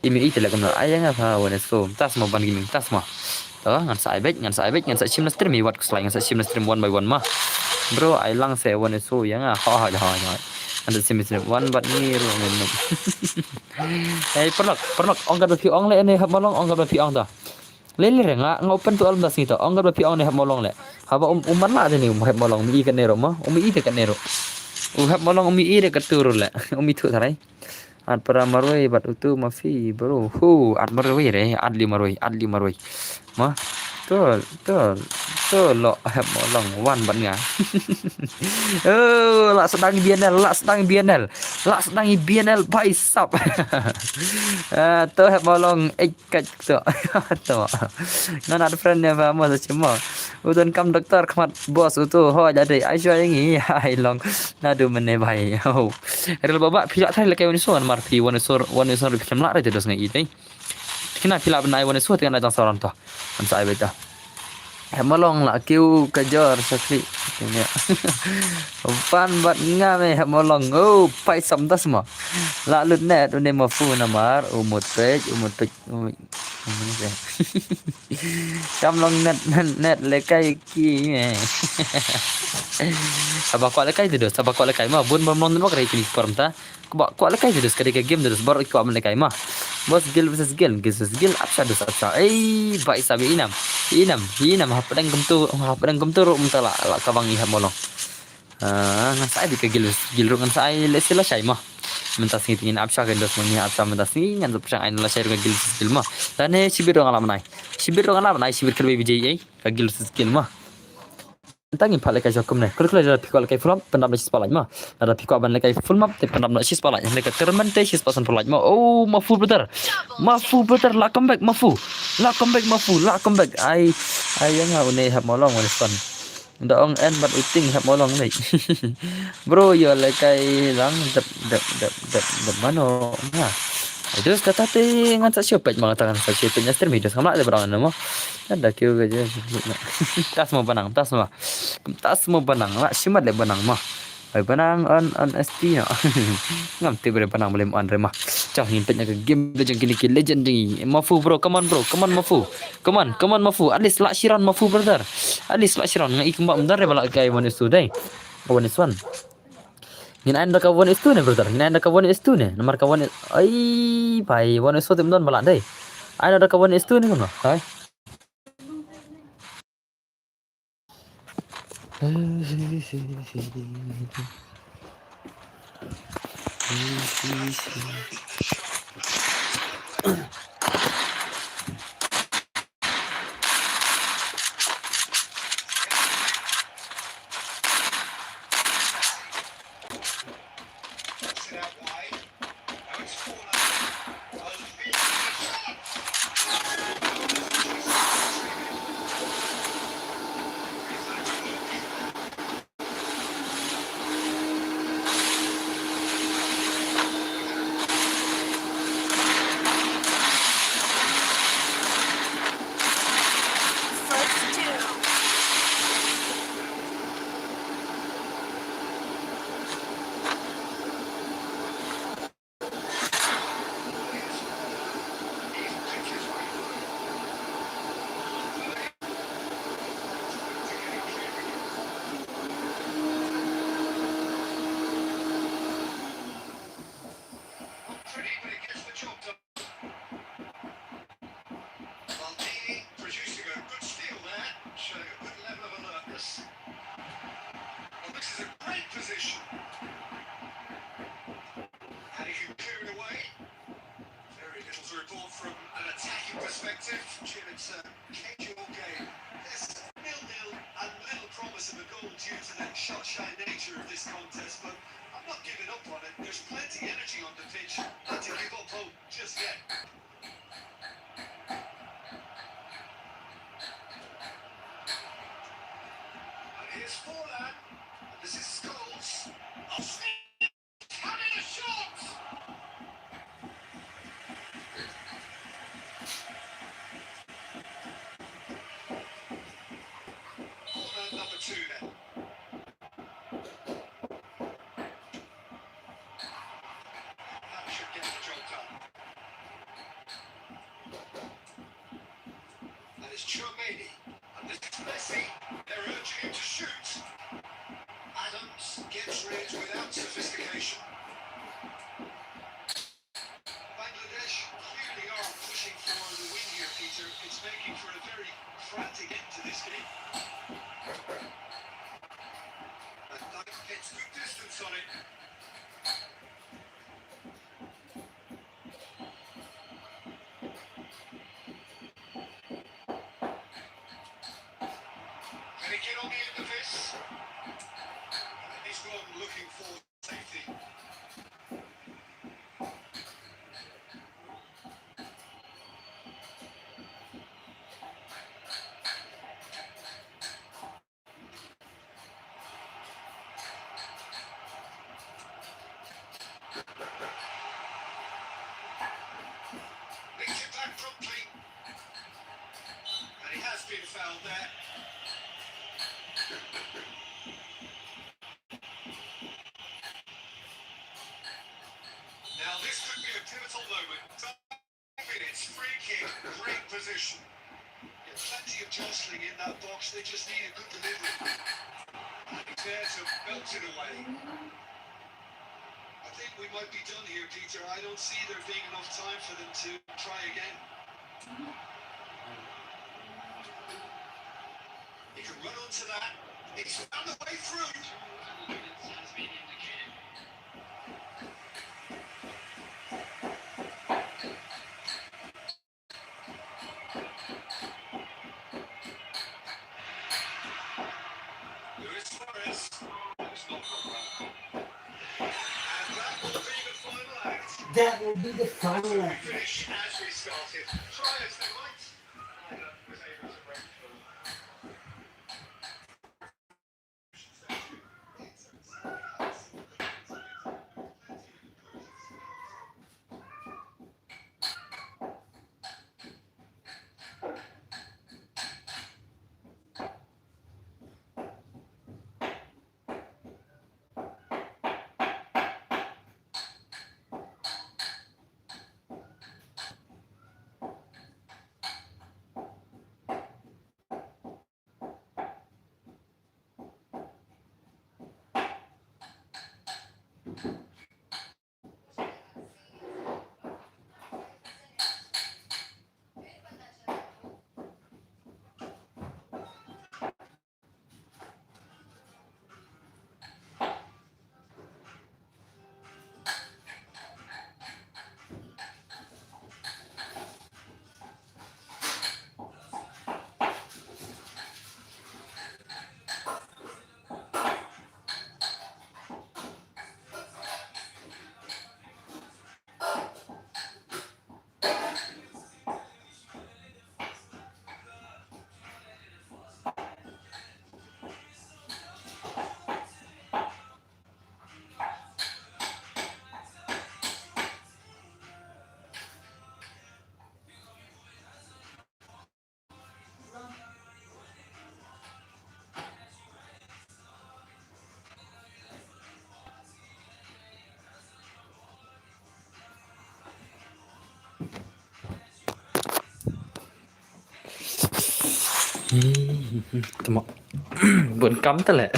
A: imi ite la kamna ayanga pa wona so tas mo ban gaming tas mo to ngan sai bek ngan sa chim na stream mi wat slide ngan sa chim na stream one by one mah bro ai lang se wona so yanga ha anda sim stream one but ni ro men ai perlok ong ga pi ong le ne hab molong ong ga pi ong ta le nga ngopen tu alam das ni to ong ga pi ong ne hab molong le haba man la de ni hab molong mi kan nero mah mi ite kan nero hab molong mi ire ka turu le mi tu tharai at para marwai bat utu mafi bro at marwai re adli marwai ma to lo hab molong wan ban nga la sedang BNL bai sap to hab molong ikat to nan ada friend ne ba mo sa chimo udon kam doktor khamat bos utu ho jadi ai shwa ngi ai long na du mene bai ho rel baba phila thai la kai woni so mar phi woni so ri phim la re dos ngai dai kina phila banai woni so te na jang soran to an sai beta molong la kêu kejar sakri ini pan bat ngame molong pai samta semua la lut net une mafu namar umut pej kam long net lekai ki aba ko lekai tu dos aba ko lekai ma bun bom non kare klik permta ko lekai tu dos kare game tu dos baru ko am lekai ma bos gil versus gil apsa bai sabi inam hapadang gemtur umtala la kabang iha molong ngan sai di gil ru ngan sai le sila sai mah mentas ngitingin apsa kan dos mani apsa mentas ni ngan apsa ain la sai gil mah tane sibir ngalam nai sibir kelbe bijai ka gil gil mah tangi pale ka jokum ne kul da pikol kai fulam pendam na sipalaj ma ada pikol ban kai full map te pendam na sipalaj ne ka termen te sipasan pulaj ma mafu beter la comeback mafu ai yang une hab molong won son nda ong en bat uting hab molong nei bro yo le kai lang dep mano na terus kata te ngan sa siopet mengatakan sa siopet nya stream itu sama ada berang nama ada kêu gaje tas mau banang la simat le banang mah ai banang on ST no ngam te bre banang boleh on re mah cah hintet nya ke game legend kini legendary mafu bro come on mafu come on mafu at least la shiran mafu brother at least la shiran ngai kembak mendar re balak kai one is today one is one Ngin anda kawan itu ne brother, nomor kawan ai bai one is tim don balak dai. Ada kawan itu ne kono, hai.
D: shot-shy nature of this contest, but I'm not giving up on it. There's plenty energy on the pitch. Not to give up hope just yet. And here's Forlan. This is Scholes. Oh, Smith! Having a shot! Forlan number 2 then. That should get the job done. And it's Chouameni. And this is Messi. They're urging him to shoot. Adams gets rid without sophistication. Bangladesh clearly are pushing for the win here, Peter. It's making for a very frantic end to this game. And that gets good distance on it. Can he get on the end of this? And he's gone looking for safety. Makes it back promptly. And he has been fouled there. Now this could be a pivotal moment. 5 minutes, free kick, great position. Yeah, plenty of jostling in that box. They just need a good delivery. And he's there to belt it away. I think we might be done here, Peter. I don't see there being enough time for them to try again. He can run onto that. He's found the way through. Has been indicated. Luis Suarez has not got round. And that will be the final act.
E: That will be the final
D: So we
E: act.
D: finish as we started. Try as they might. Neither was able to break through.
A: Tụi mọi vẫn cấm tới lệ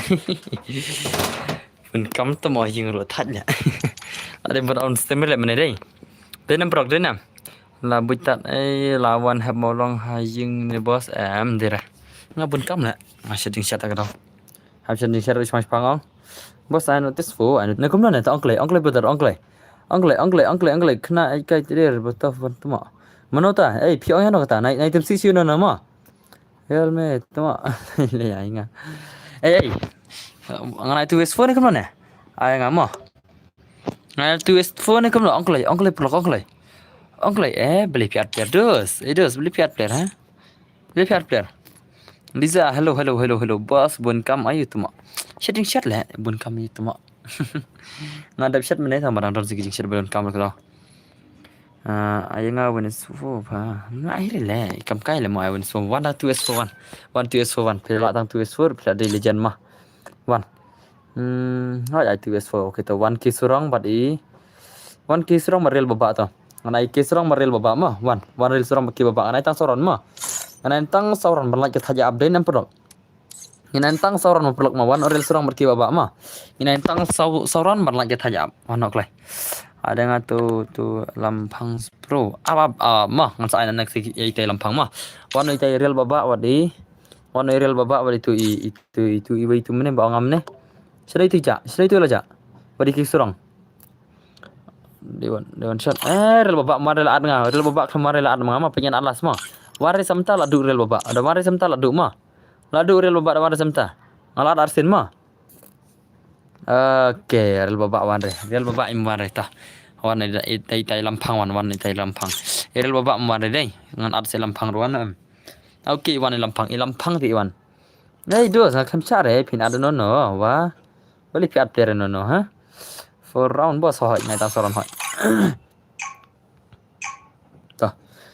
A: vẫn cấm tụi mọi dừng rồi thắt nhỉ ada beron stemmer lại mình đây tới năm prog đấy nè là bụi tạt ấy là one have more long hai dừng ne boss em đi ra ngã vẫn cấm lại mà sẽ dừng sát cái đâu have sẽ dừng sát rồi mà pang boss I notice for I nó cũng nói này tao oncle betul oncle kena ai kai dia betul tụi mọi mana ta pio yang nak kata naik tim sisi na nama helmet tụi mọi lấy ai nga Nganai tu phone ni kemana? Ai ngamo. Nganai tu phone ni kemana? Onklai pelok onklai. Onklai beli piat dus. Dus beli piat ha. Beli piat. Liza, hello. Bos bun kam ayu tu mak. Shitting shot lah bun kam ayu tu mak. Ngadap shot mana sama orang orang sikit shot bun kam kalau. Ayo ngawen sufu pa. Ngai lah. Kam kai lah mau awen sufu. 1 2 S for 1. 1 2 S for 1. Pelak tang 2 S for pelak dari legend mah. 1. Hai 2 S for. Okay tu 1 ki surang bat i. 1 ki surang maril babak tu. Ngai ki surang maril babak mah. 1 ril surang ki babak. Ngai tang soron mah. Ngai tang soron berlak kita haja update nam perok. Ngai tang soron perlak mah 1 ril surang berki babak mah. Ngai tang soron berlak kita haja. Manok lai. Ada ngatu tu Lampang Pro. Mah ngan sai nak si ai tai Lampang mah. Wan ai tai real babak wadi. Wan ai real babak wadi tu itu mene ba ngam ne. Sedai tu la ja. Wadi ki surang. Dewan shot. Real babak marel ad nga. Real babak kemarin ad mah penyan alas mah. Wari samta ladu real babak. Ada mari samta ladu mah. Ladu real babak ada mari samta. Ngalat arsin mah. Okay, real babak wan re. Real babak im wan re ta. Wan ai tai Lampang wan ai tai Lampang. Real babak wan re dai. Ngan ad se Lampang ruan. Okay, wan ai Lampang ti wan. Nei do sa kam cha re pin ad no wa. Bali pi ad player no ha. For round boss hoi ngai ta soron hoi.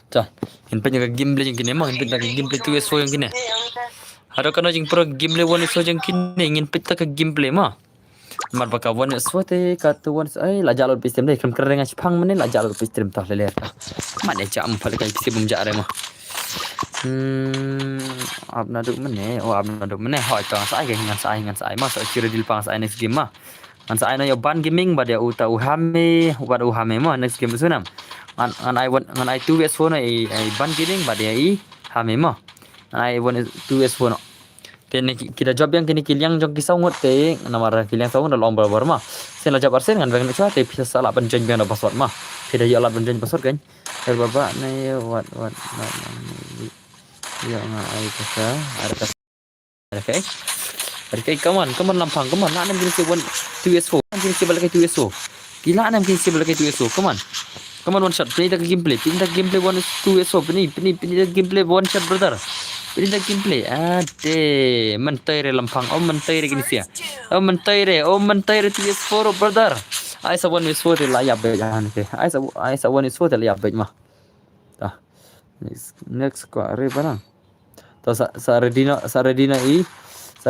A: Ta. In penjaga gameplay yang kini mah in penjaga gameplay tu so yang kini. Ada kana jing pro gameplay wan so yang kini ingin pita ke gameplay mah. Mar baka wan swate ka tu wan ai la jalur pistem dai kram keren ngach mene la jalur pistem tah le ta. Ma de jam phal kai pistem bum ja re mah. Abna duk mene hoi ta sai ke ngan sai mah so kira dil pang sai next game mah. Ngan sai na yo ban gaming ba dia uta uhame mah next game sunam. Ngan ai 2S phone ai ban gaming ba dia I hame mah. Ai 2S phone. Kini kita job yang kini kiliang jong kisau ngot te namara kiliang sau na long bar mah. Sen la job arsen ngan bang cha te bisa salah penjen bang na password mah. Tidak ya alat penjen password kan. El baba na what ya ngai kasa ada kasa. Okay, come on Lampang, come on. Nak nam kini si 2S4. Nam kini si balik 2S4. Gila nam kini si balik 2S4. Come on one shot. Pindah ke gameplay 2S4. Pindah gameplay one shot brother. Pindah gameplay. Ade, mentai re Lampang. Mentai re kini sia. Mentai re 2S4 brother. Ai sa 1S4 te layap be jahan ke. Ai sa 1S4 te layap be mah. Tah. Next ko are barang. To sa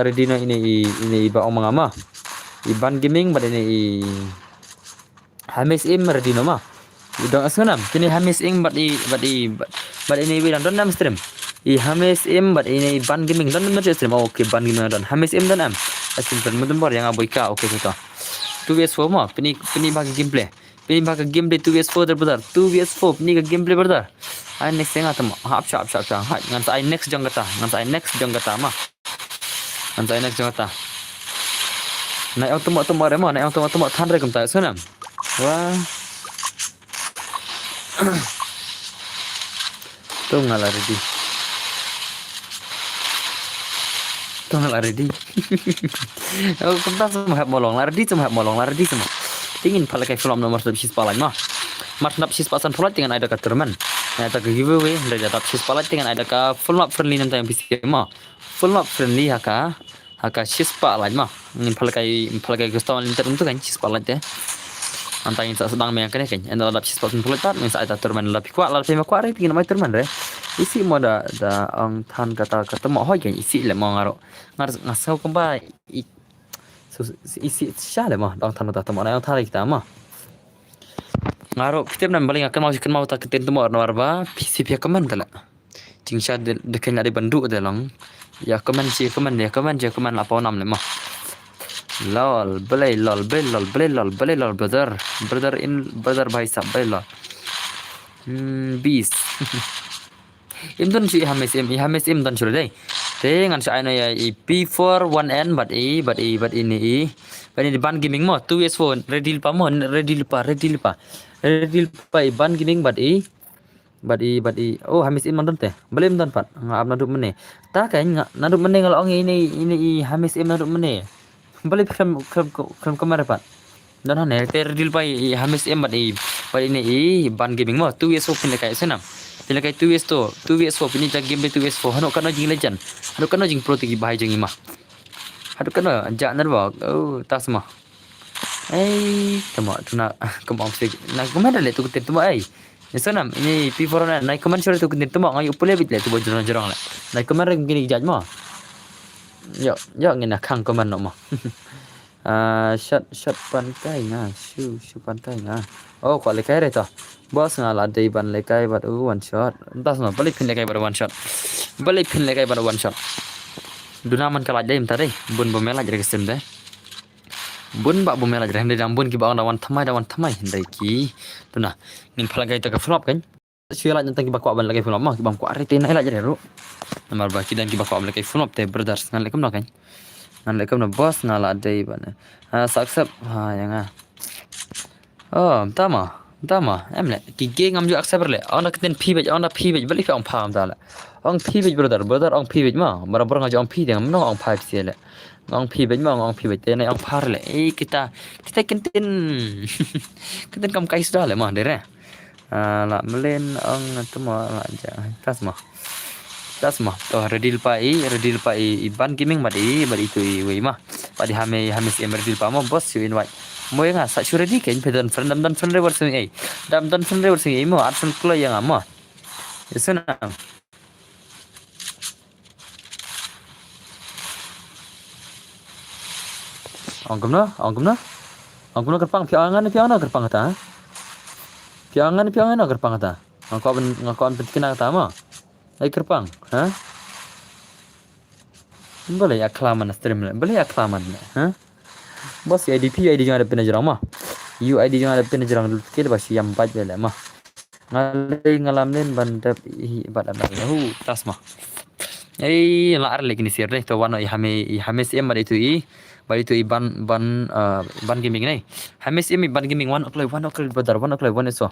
A: redina ini ba omang ama. Iban gaming bad ini Hamis im redino mah. Udang asanam. Kini Hamis im bad ini bilang don nam stream. Hamis im bad ini ban gaming don nam stream. Okay ban gaming don. Hamis im don am. Asin don mudun bor yang aboy ka okay kita. 2S4 mah. Pini bagi gameplay. Pini bagi gameplay 2S4 brother. 2S4 pini ke gameplay brother. Ai next yang atama. Hap shap. Hai ngan sai next jong kata mah. Antai nak jota. Naik automat remah, naik automat than re kum ta sunam. Wah. Tu ngala ready. Oh, kumta semua molong lardi semua. Tingin pala kai film nomor 10 palai mah. Mar nap 10 pasan pula dengan ada katerman. Ada ke giveaway, ada dapat 10 palai dengan ada ka full map friendly nanti yang bisa mah. Full map friendly haka shispa lain mah ngin phalkai gustawan lintar untuk kan shispa lain teh antang in sedang me kan kan anda lap shispa sun phulat men sa ta turman lap kwa lap tema kwa re pingin mai turman re isi mo da ang than kata mo hoi kan isi le mo ngaro ngasau kemba isi sha le mo dang than ta mo na than kita mah ngaro kita nan baling akan mau ta keten mo arba pc pia kaman tala cingsha de kan ada bandu de lang ya komen apa nam le mah lol belai brother bhai sab belai lol beast imdon si hamis im dan sudah deh dengan si aina ya P4 1N but ini ban gaming mah 2S4 ready pa ban gaming but oh hamis im nonton teh belum nonton pat ngap naduk mene ta kan naduk mene kalau ini hamis im naduk mene balik film kemarin pak dan hane deal pai hamis embat pai ini ban gaming mo 2 years of pin kai senam pin kai 2 years to 2 years of ini jag game 2 years for hano kana jing legend hano kana jing pro tigi bahai jing ima hado kana ja nar ba tas ma tama tuna kamang sig na kumada le tu kutin tuma senam ini P4 na naik kaman sure tu kutin tuma ngai upule bit le tu bojorang le naik kaman reng gini jaj ma yo ngina khang kaman no ma shot pantai nga shoe pantai nga kok lekai re to bos nga la dei ban lekai bat one shot tas no balik pin lekai bar one shot duna man kala dai mtare bun bo mela jere kesem de bun ba bo mela jere hande dam bun ki ba wan thamai hindai ki duna ngin phala gai ta ka flop kan sila nyantang ki ba ko ban lekai flop ma ki bam ko arete na ila jere ru namar ba ki dan ki ba ko ban lekai flop te brothers ngan lekum no kan ngan lekum no bos ngala dei ban saksep yang tama emle ki ge ngam ju accept le ona keten phi bej bali fa on pham dala ong phi bej brother ong phi bej ma barabar nga ong phi deng no ong pha se le ong phi bej te ne ong phar le kita keten kam kai sudah le ma dere la melen ong tama la ja tas ma to redil pai ban gaming badi tu wi ma badi hamis emeril pa ma bos you invite mo yang sa sure di ken pedan friend dan friend rever sing mo arsan klo yang ama isena angkumna kerpang piangan kerpang ta piangan kerpang ta ngakon penting ta ma ai kerpang boleh ya klaman stream boleh ya klaman bos IDP ID jangan ada pin jerang mah ID jangan ada pin jerang kira basi yang 4 bela mah ngalamlen bandap ibadat tas mah la ar lagi ni sir deh to wano hamis em itu ban gaming ni hamis em ban gaming one so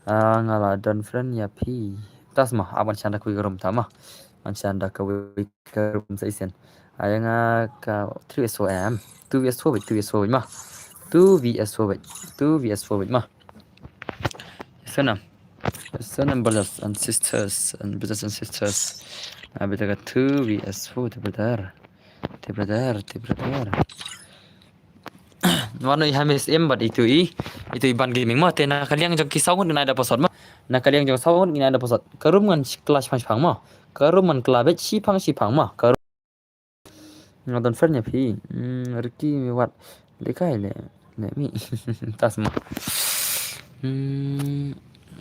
A: ngala dan friend ya pi tas mah aban chanda kui garum tama an chanda ka wi garum saisen ayanga ka 3SOM 2vs4 mah 2vs4 mah senam brothers and sisters beta ka 2vs4 te brother wano hamis em bat itu ban gaming mah tena kaliang jong kisau ngan ada posot mah na kaliang jong sau ngan ada posot karum ngan kelas phang mah karum man klabet si phang mah karum ngadon friend ya pi Ricky mi wat lekai le mi tas mah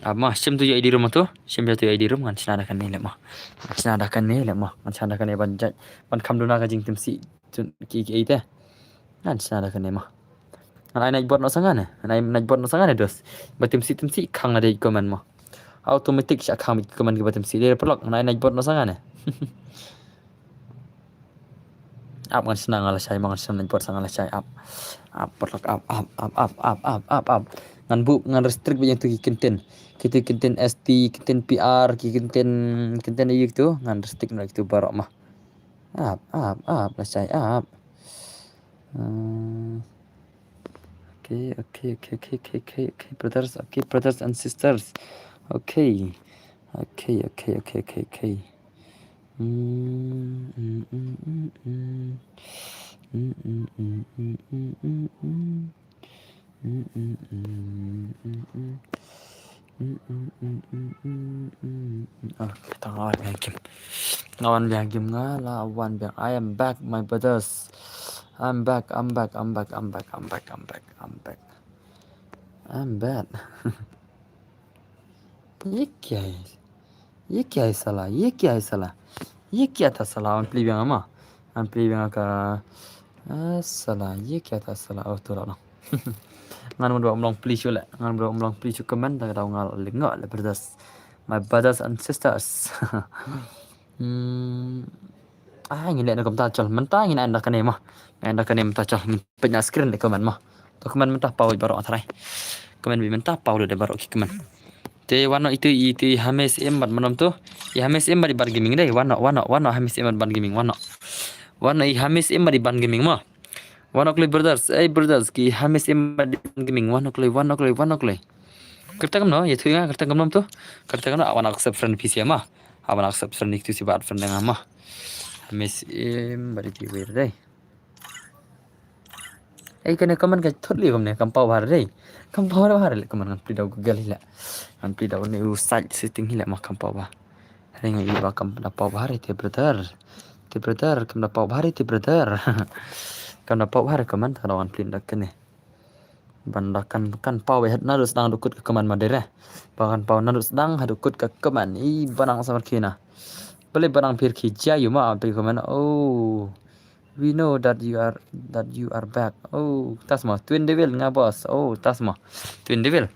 A: amma sim tu ID room tu sim tu ID room ngan chana kan ni le mah ngan chana kan ban jaj ban kamduna ka jing tim si ki te ngan chana kan ni mah anai naik bot no sangan dos batim si khang ada komen mah automatic sya khang komen ke batim si le pelok anai naik bot no sangan up ngan senang ala syai mangan senang bot sangan ala syai up pelok up ngan restrict yang tu kenten ST kenten PR kenten ayuk tu ngan restrict nak tu barok mah up la syai up okay brothers and sisters okay kita ngawan biang I am back my brothers I'm back ये क्या है साला ये क्या था साला I'm playing का साला ये क्या था साला तो ला ngan mo long please yo le ngan bro long please comment ta daw ngal linga le brothers my brothers and sisters ngile na kom ta chal man ta ngina anda kane mah anda kane mta chal penya screen le comment mah to comment mta pau baro atrai comment bi mta pau de baro ki comment te wano itu hamis em bat manom tu hamis em bat bar gaming deh wano hamis em bat ban gaming wano hamis em bat ban gaming mah Wanokli brothers, brothers ki Hamis Imad Gaming, Wanokli. Kerta kam no, ya tu kerta kam nom tu. Kerta kam no awan accept friend PC mah. Awan accept friend itu si bad friend dengan mah. Hamis Imad di wer dai. Kena comment ka thotli kam ne kam pau har dai. Kam pau har le kam kan pidau Google hila. Kan pidau ne site setting hila mah kam pau ba. Ring iba kam na pau har te brother. Te brother kam na pau har te brother. Kam na pau har kaman tarawan plin dak ne. Bandakan kan pau we na sedang dukut ke kaman madere. Bahkan pau na sedang hadukut ke kaman I banang samar kina. Boleh banang pir ki jayu ma pe kaman. Oh. We know that you are back. Oh, tasma Twin Devil nga boss. Oh, tasma Twin Devil.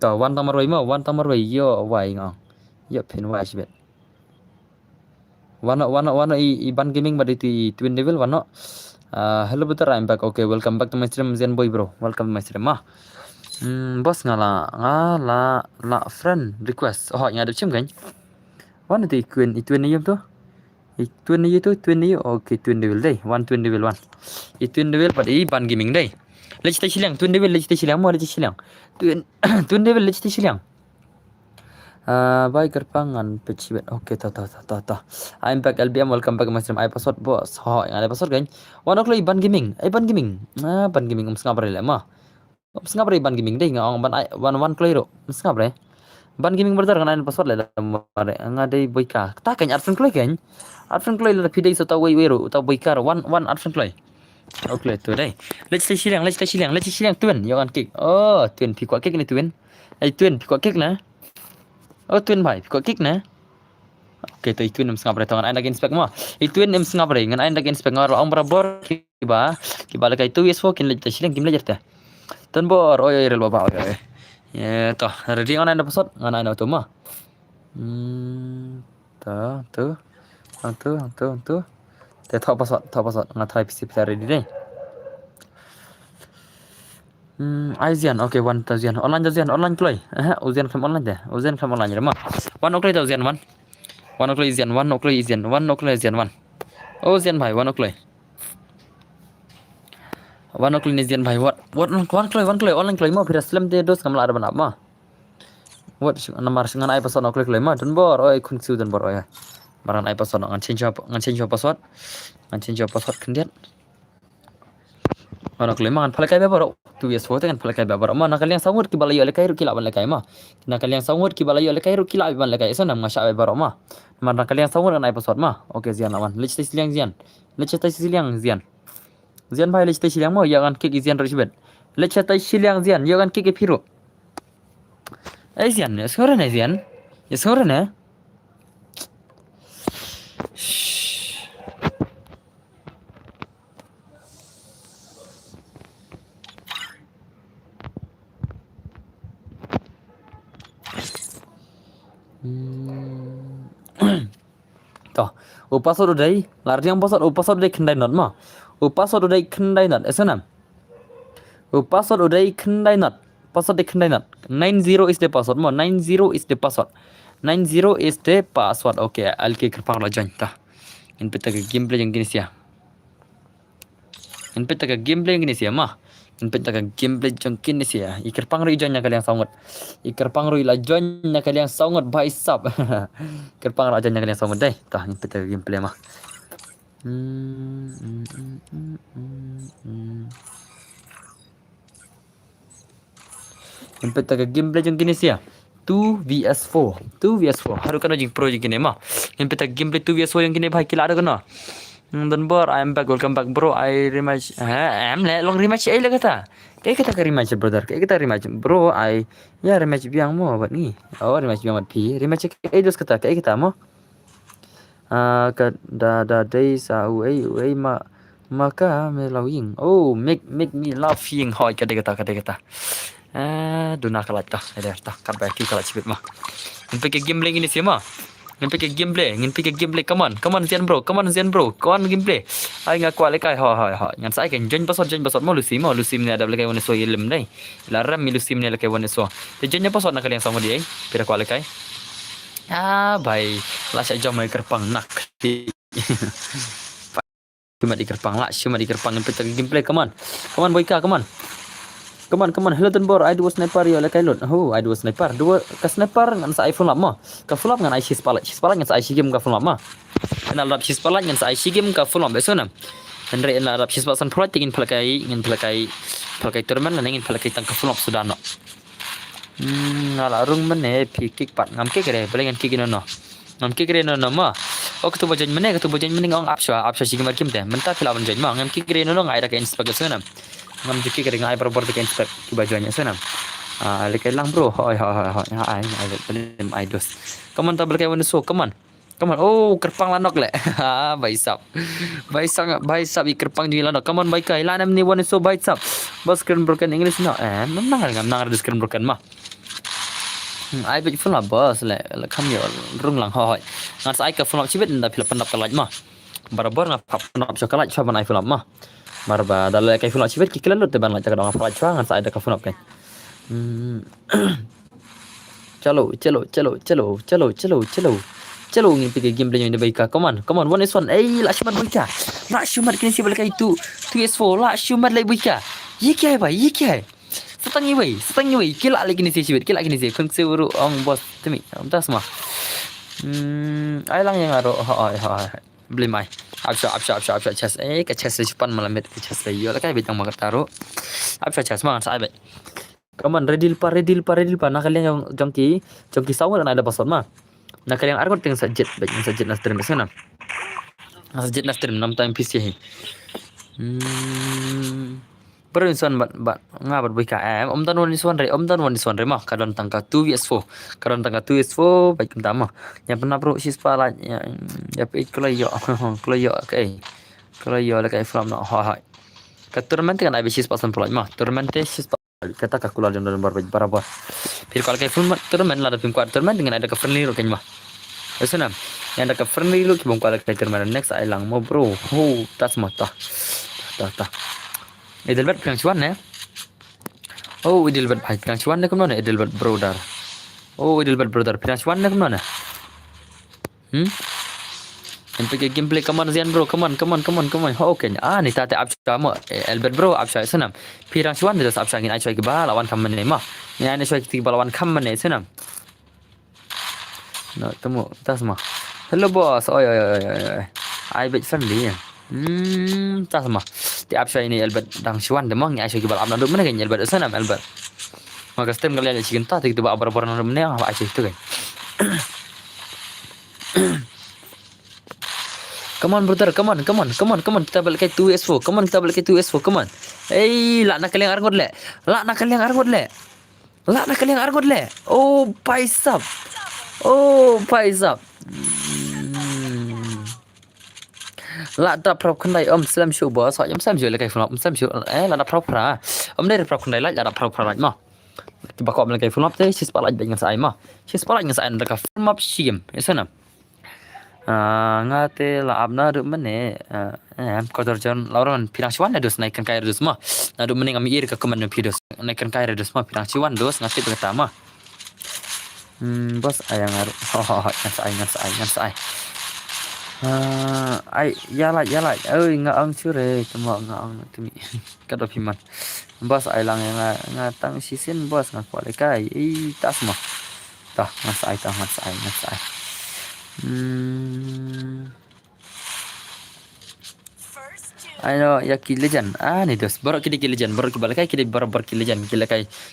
A: To one tamar wai yo wai nga. Yo pen wai shibet. Wano I ban gaming but it Twin Devil wano. Hello brother, I'm back. Okay, welcome back to my stream Zen boy bro. Welcome to my stream mah. Boss ngala friend request. Oh, yang ada cim kan? Wano tu Twin ni tu? Twin ni okay Twin Devil day. One Twin Devil one. Twin Devil pada ban gaming day. Let's stay silang Twin Devil let's stay silang mo let's silang. Twin Devil let's stay silang. Bye kerpangan pecibet. Okay ta. I'm back LBM, welcome back my stream. I password boss. Yang ada password kan? One o'clock ban gaming. Ban gaming. Ban gaming ngapre le mah. Ngapre ban gaming day ngong ban one klero. Ngapre. Ban gaming brother kan ada password le mare. Ngadai boika. Ta kan adfriend kloi kan? Adfriend kloi la pidai so ta wero ta boikar one adfriend kloi. Okay tu dai. Let's stay silang twin. Jangan kick. Oh, twin pi kwa kick ni twin. Twin pi kwa kick na. Oh twin bhai, kok kick na? Okay, tu twin em sengap tangan anda inspect mah. Twin em sengap ngan anda inspect ngar om berabor kiba lakai tu yes4 kin lejta silang kim lejerta. Tan bor oi rel baba oi. Ya toh, ready ngan anda pasot ngan anda tu mah. Tu. Te thau pasot ngan try PC ready deh. Aizian, okay, 1000 online kloy. Uzian kam online deh. Uzian kam online mah. One o'clock Uzian one. One o'clock Izian. Oh Zian bhai, one o'clock. One o'clock Izian bhai. What one kloy online kloy mah. Phir aslam de dos kam lar banap mah. What namar singan ai password o'clock kloy mah. Dan bor oi kun siu dan bor oi. Baran ai password ngan change password. Ngan change password kendian. One o'clock mah kan phalai bor. Tu yes foto kan phalai bor. Mah nakal yang sangut ki balayo lekai ru kila ban lekai mah. Nakal yang sangut ki balayo lekai ru kila ban lekai. Sana ngasha bor mah. Mana kalian sahur kan episode mah. Oke Zian lawan. Let's stay silang Zian. Zian bhai let's stay silang mo ya kan kick Zian resibet. Let's stay silang Zian ya kan kick piro. Zian, sekarang ni Zian. Ya sekarang ni. Toh, password udah larjang password udah kendai not mah. Password udah kendai not. Esanam. Password udah kendai not. Password udah kendai not. 90 is the password mah. 90 is the password. 90 is the password. Okay, I'll kick kerpang la join tah. In peta ke gameplay yang gini sia. In peta ke gameplay yang gini sia mah. In peta ke gameplay yang gini sia. Iker pang ri joinnya kalian sangat. Iker pang ri la joinnya kalian sangat bhai sab. Iker pang la joinnya kalian sangat deh. Tah in peta ke gameplay mah. In peta ke gameplay yang gini sia. 2vs4 haru kana jing pro jing mah in peta gameplay 2vs4 yang gini bhai kila ada kana dan bor I am back, welcome back bro. I rematch am le long rematch ai kata kayak kita ke rematch brother kayak kita rematch bro. I ya rematch biang mo buat ni rematch biang mat pi rematch kayak dos kata kayak kita mo ka da day sa uai maka me lawing make me laughing hoi kata Duna kalat dah, ada kan bagi kalat cipit mah. Ngin pakai gameplay ini sih mah. Ngin pakai gameplay. Come on Zian bro. Come on gameplay. Ai ngak kuat lekai ha. Ngan sai kan join password mau Lucy ni ada lekai wane so ilm dai. Laram mi Lucy ni lekai wane so. Te join password nak kalian sama dia pira kuat lekai. Bhai, la sai jom mai kerpang nak. Syumat di Kerpang lah, Syumat di Kerpang yang pecah gameplay. Come on Boyka, come on. Hello Bor, I dua sniper ya lekai lot. Oh, I dua sniper. Dua ke sniper ngan sa iPhone lama. Ka full up ngan IC Spalat ngan sa IC game ka full lama. Kenal rap IC Spalat ngan sa IC game ka full up besona. Henry en rap IC Spalat san pro tingin pelakai turman lan ingin pelakai tang ka full up sudah no. Ala rung mene pi kick pat ngam kick re paling kick no. Ngam kick re no ma. Oh ketu bajan mene ngong apsha sigim kim te. Menta filawan jan ma ngam kick re no ngai da ka inspect besona. Ngam jiki kering ngai proper ke inspect ki bajuannya sana. Lekai lang bro. Hoi. Ai pelim idos. Come on tabel kai wani so. Come on. Oh, Kerpang lanok le. Baisap i Kerpang di lanok. Come on Baika. Ilanam ni wani so baisap. Bas screen broken English no. Ngam nang ada screen broken mah. Ai bet phun lah bos le kham yo rung lang hoi. Ngat sai ka phun up chibet nda phila pandap kalaj mah. Barabar ngap pandap cho kalaj chaban ai phun up mah. Marba dalam kai phun up chibet ki kelalot te ban la cakap dong kalaj ngat sai da ka phun up kan. Chalo ngin pergi game plan yang baik. Come on, 1-1. La Shumat baika. La Shumat kini siapa lagi itu? 2S4 la Shumat lagi baika. Ye क्या है? Setang ye wei. Kila lagi ni siapa? Kung seuru ong bos temi. Tas mah. Ai lang yang aro. Beli mai. Absha chas. Ke chas depan malam ke chas yo. La kai bitang magat taro. Absha chas mah sai bet. Come on, ready pa. Nak kalian jongki sawal dan ada password mah. Nak kalian argot dengan sajet nas stream sana. Sajet nas stream 6 time PC hi. Baru insan bat ngabat BKM. Om tan wani suan re mah kadon tangka 2vs4. Baik kentam mah. Yang pernah bro sispa lah ya pe kulayo kai. Kulayo la kai from no ha. Ka tournament kan abi sispa san pulai mah. Tournament sispa kata ka kula dan barabar. फिर kalau kayak full tournament lah dapat kuat tournament dengan ada ke friendly lo kayaknya mah. Esok yang ada ke friendly lo kibong kalau kayak tournament next ay lang mo bro. Tas mah tah. Edelbert piang cuan ya. Edelbert baik piang cuan deh kemana Edelbert brother. Edelbert brother piang cuan deh kemana? Yang pergi gameplay kaman Zian bro, kaman. Oke. Ni tate absha mo Albert bro absha senam. Pirang cuan dia absha ngin ai cuai ke lawan kaman ni mah. Ni ane cuai ke lawan kaman ni senam. No temu tas mah. Hello boss. Oi. Ai bet friendly ya. Tas mah. Ti absha ini Albert dang cuan demang ni ai cuai ke lawan nadu mana kan Albert senam Albert. Maka stem kalian cikin ta tu abar-abar nadu mana apa ai cuai tu kan. Come on brother, come on. Kita balik ke 2S4. Come on. Lak nak kalian argot le. Oh, paisap. Lak dah prop kendai om slam show bos. Om slam show le kai phun slam show. Lak dah prop pra. Om dah prop kendai lak dah prop pra mah. Tiba kau le kai phun up te sis palaj dengan sai mah. Sis palaj dengan sai dah phun up shim. Esana. Ngate la abna du mene kodor jon lauron pirang ciwan dos naikkan kair dos mah nadu mending ami ir ke kemen pidos naikkan kair dos mah pirang ciwan dos ngate pertama bos ayang aru ngasai ai yala ngaang cure cuma ngaang tumi kado piman bos ai lang ngatang sisin bos ngakuale kai tas mah tah ngasai Ayo ya Legend. Ni dos. Baru kini Legend. Baru kibalakai kini barabar Legend.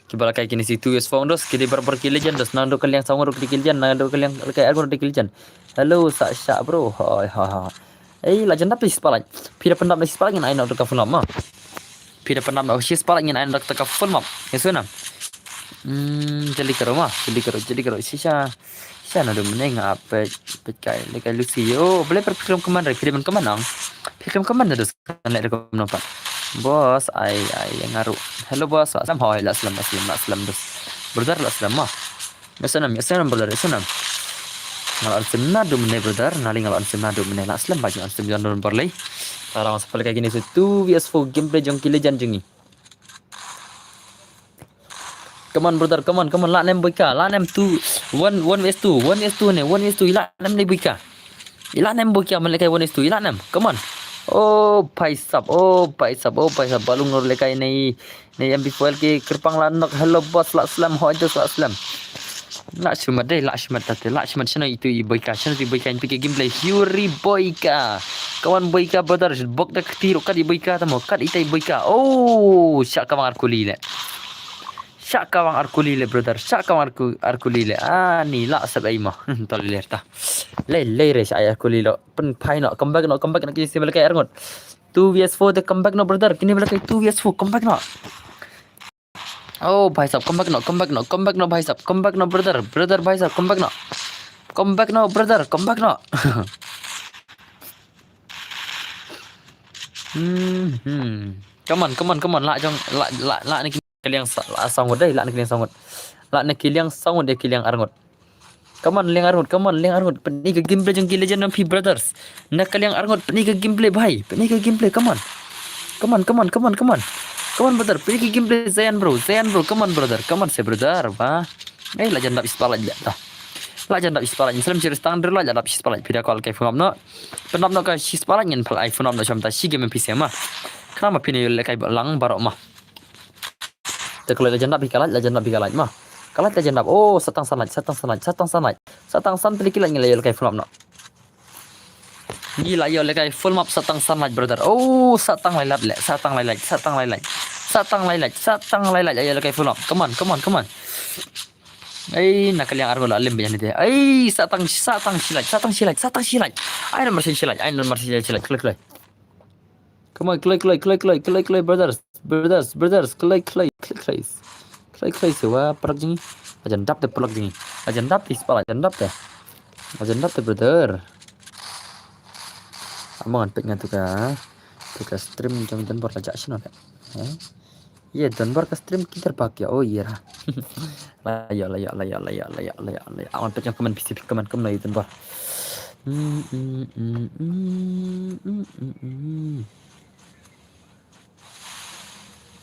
A: Kibalakai kini si 2S Founders. Kini barabar Legend. Dos nando kalian sama ro Legend. Nando kalian kai argo Legend. Hello Sasha bro. Hai. Legend tapi sepalak. Pira pendam nasi sepalak ngin aina ka phone map. Pira pendam nasi sepalak ngin aina ka phone map. Yesuna. Jadi karo sisa. Sana ada meneng apa pekai lekai Lucio boleh perpikiran kemana Pikiran kemana tu kan lek rekom nampak bos ai yang ngaruh hello bos asam hoi la aslam dus brother la aslam mah mesanam brother mesanam ngalan senado meneh brother naling ngalan senado meneh la aslam baju aslam jangan berlei tarang sepele kayak gini tu VS4 gameplay jongki Legend jengi. Come on brother, come on. La nem boika, la nem tu 1vs2 ila nem le boika. Ila nem boika melekai 1vs2 ila nem. Come on. भाई साहब balung nur lekai nei MP4 ki kerpang lanok hello boss la slam ho jo la slam la shumat chana itu boyka chana di boyka NPK gameplay Fury boyka kawan boyka brother bok dak tiro kad di boyka tamo kad itai boyka syak kawang arkulile brother syak kawang arkulile ni la sabai mah tol lerta lei res ay arkulilo pen pai no comeback no kini sebel kai arngot 2vs4 the comeback no brother kini bela kai 2vs4 comeback no भाई साहब comeback no भाई साहब comeback no brother भाई साहब comeback no brother comeback no come on la ni kiliang sangot dai la ni kiliang sangot dai kiliang arngot come on liang arngot peni ke gameplay jeng legend of brothers nak kaliang arngot peni ke gameplay bhai peni ke gameplay come on brother peni ke gameplay Zayan bro come on brother say brother ba la janda ispala dah la janda ispala Islam ciri standar la janda ispala video call kai phone no penam no ka ispala nyen pal iPhone no chamta si game PC ma kenapa pini le kai lang barok mah teklo la janda bikalat mah kalat la janda satang san tadi kilat ngilay kai phone no gila yo le kai full map satang sunlight brother satang lailat ayo le kai full map come on nak kalian argo la lim bayan dia satang silai ai nomor silai klik come on klik brothers klik sewa perak jing ajan dap deh brother amang anpek nga tuka stream jang dan bor lajak sino kan iya dan bor ka stream kita pakai iya layak awan pek yang komen PC komen lagi dan bor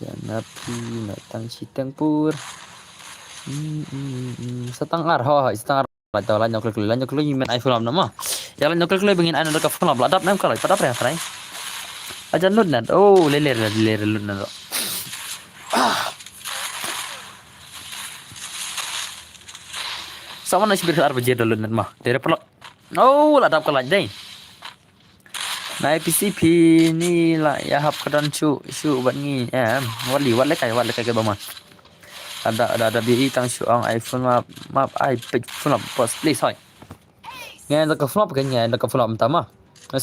A: ya napi natang sitang pur setang lanyok main iPhone nama ya lanyok bengin anu dekat phone ladap nem kalau pada apa ya ajan lud nat leler lud nat sama nasi berkhar berjaya lud nat mah dari pelak ladap kalau deh nah PCP ni lah ya hap kedan cu buat ni wali kai ke bawah ada BI tang suang iPhone map iPad phone post please hoy nghe nó có flop cái nghe nó có flop tama ya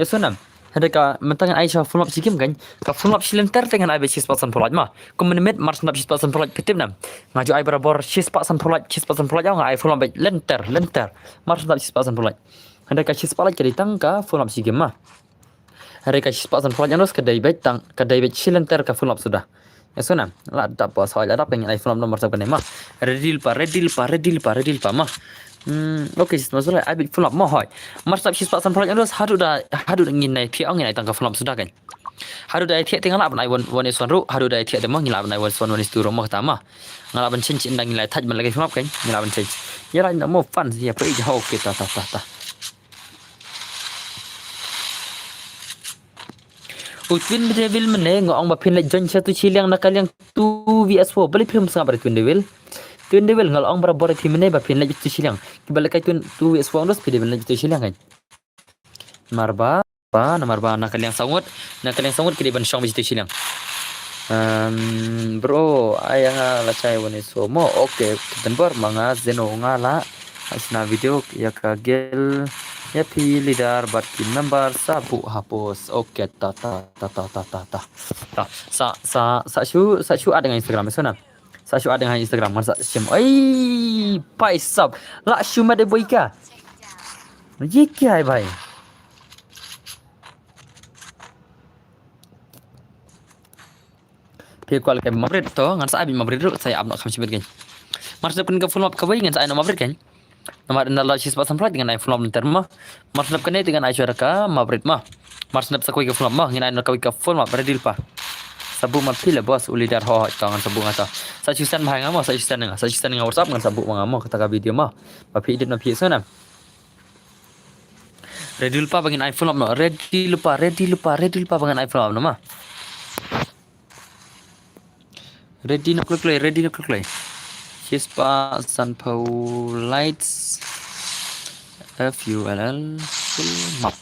A: sunam ada ka mentangan Aisyah flop sikim kan ka flop silinter dengan iPad 6% polat mah kemenet mars 6% polat ketip nam ngaju ai barabor 6% polat yang iPhone lenter mars 6% polat ada ka 6 polat jadi tangka flop sikim mah ada ka 6% polat yang harus kedai bet silinter ka flop sudah ya sunam la dapat soal ada pengen iPhone nomor satu kan mah redil pa mah oke masalah abit flop mah hoy marsab 6% polat yang harus hadu dah ngin nai thiang ngai tangka flop sudah kan hadu dah thiak tinggal apa nai 1s1 ru hadu dah thiak demah ngilap nai 1s2 rumah tama ngalaban cincin dan ngilai taj lagi flop kan ngalaban cincin ya lah mau fun sih apa ijau kita ta Twin Devil menengok orang bapin lek John satu ciliang nakal yang 2vs4 balik film sangat Twin Devil kalau orang berabor tim ni bapin lek satu ciliang kibalik kai 2vs4 terus Devil lek satu ciliang kan marba nakal yang sangut kini ban syong satu ciliang bro ayah la cai wani somo oke tempor manga zeno ngala asna video ya kagel ya pilih dar batin member sabu hapus oke ta sa shu ada dengan Instagram sana sa shu ada dengan Instagram masa sim paisap la shu made boika ye kya hai bhai Pekal ke mabrit to ngan sa abi mabrit saya abno kham sibet kan marsap kan ka full up ka bai ngan sa no mabrit kan nomor anda sih pasang plat dengan iPhone terma marsnap kene dengan Aisyah ka mabrit mah marsnap sakoi ka phone mah ngina no ka phone mah redil pa sabu mah pila bos uli dar ho tangan sabu ngata sa chusan bhai ngamo sa chusan nga WhatsApp ngan sabu ngamo kata ka video mah papi edit na pi sana Ready lupa bangin iPhone up no. Ready lupa bangin iPhone up no mah. Ready no klik play. Chispa Sanpo lights FULL full map.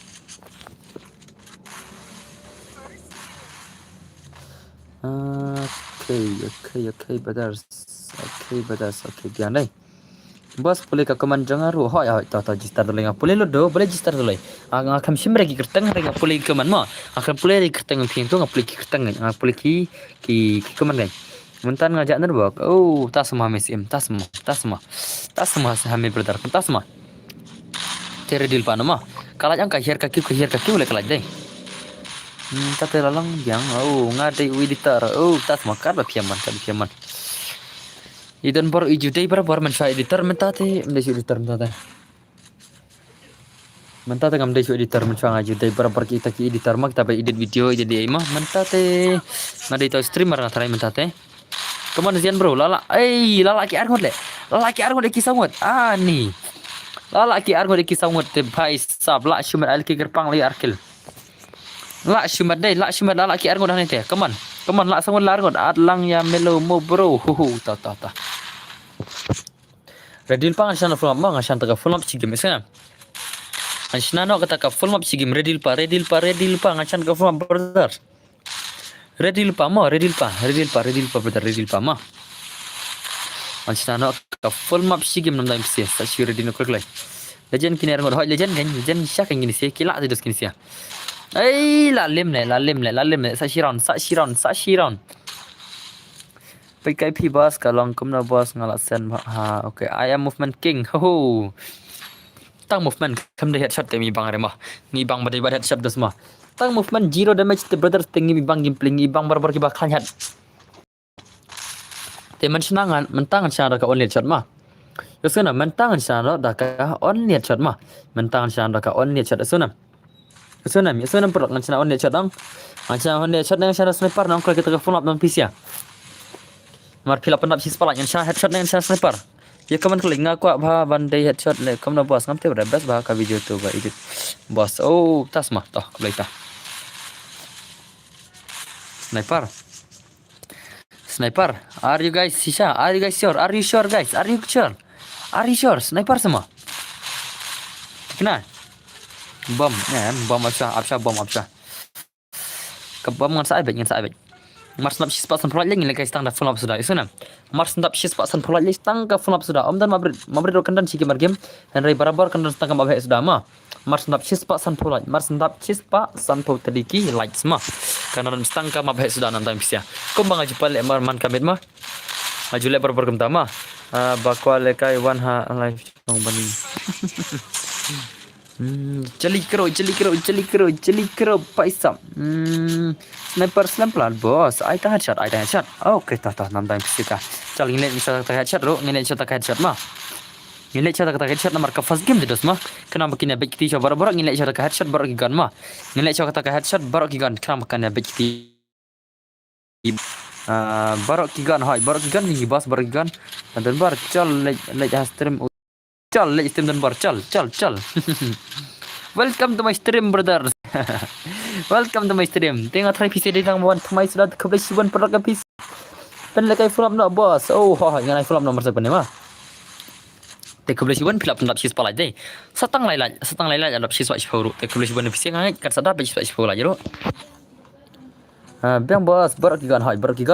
A: Okay, brothers. Okay, biar deh. Bos boleh ke keman jangan ru hoi tahu register dulu ngah boleh lo do boleh register dulu akan simre ki kerteng hari ngah boleh keman ma akan boleh di kerteng piang tu ngah boleh ki kerteng ngah boleh ki keman kan mentan ngajak nerbak oh tas semua mesim tas semua sahami brother tas semua tere dil pa nama kalau yang kahir kaki boleh kelaj deh tak terlalang yang oh ngadai editor oh tas semua kan piaman Idan baru ijudai baru mensa editor mentate editor mentate ngam dai editor mensa ngajudai baru kita ki editor mak tapi edit video jadi mah mentate ngadai to streamer ngatai mentate kemana zian bro lala ki arngot kisangot ni lala ki arngot kisangot te bhai sab la shumat al ki gerpang li arkil la shumat lala ki arngot hane te kemana la sangot la arngot adlang ya melo mo bro ta Redil pa ngasyan full up ngasyan taga full up sigim isa. Ngasyan no kata ka full up sigim redil pa ngasyan ka full up brother. Redil pa brother redil pa ma. Ngasyan no ka full up sigim nam daim sia sa shi redil no klek. Legend kini arngot hoi legend sya kan gini sia kila terus gini sia. Lalim le sa shiron. PKP boss kalong kumna boss ngalasan ha okay I am movement king ho tang movement kam deh headshot mi bang remah ni bang badai headshot dos mah tang movement zero damage the brothers tinggi mi bang gimpling mi bang barbar ki bakal hat te mensenangan mentangan syara ka only headshot mah yosuna mentangan syara da ka only headshot mah mentangan syara ka only headshot yosuna perok ngan only headshot dong ngan only headshot nang syara sniper nang kalau kita ke full up nang PC ya Mar pila pendap sis palak yang syah headshot yang syah sniper. Ya kaman klik ngaku bah bandai headshot le kamna bos ngamte best bah ka video tu ba edit. Bos oh tas mah toh kulai ta. Sniper. Are you guys sure? Are you sure guys? Are you sure? Sniper semua. Kena. Bom absha. Ke bom ngan sa abet. Mars nap shis pasan prolat lagi lekai stang da full up sudah isuna Mars nap shis pasan prolat lagi stang ka full up sudah dan mabrid rokan dan siki margem Henry barabar kan dan stang ka mabhe sudah ma Mars nap shis pasan prolat tadiki light semua karena dan stang ka mabhe sudah nanti bisa kumbang aja pale man kamit ma aju le barabar kemtama bakwa lekai one ha live tong bani Jeli kero paisa sniper plan bos I tang headshot okay tah nam dang pisika chal ngile misal ta headshot ro ngile shot ta headshot ma ngile shot ta headshot namar ka first game dos ma kenapa kini baik ti coba baru ngile shot ta headshot baru gigan ma ngile shot ta headshot baru gigan kenapa kan baik ti baru gigan ni bos baru gigan dan bar chal le stream Chal dan bar chal. Welcome to my stream brothers. Welcome to my stream. Tengok try PC dia tang wan thamai sudah keblesiban produk PC. Pen lekai full up nak bos. Oh ngan full up nomor siapa ni mah. Te keblesiban pila pendap sis palai deh. Setang lailat ada sis watch power. Te keblesiban PC ngai kat sadar be sis watch power aja ro. Bang bos baru kigan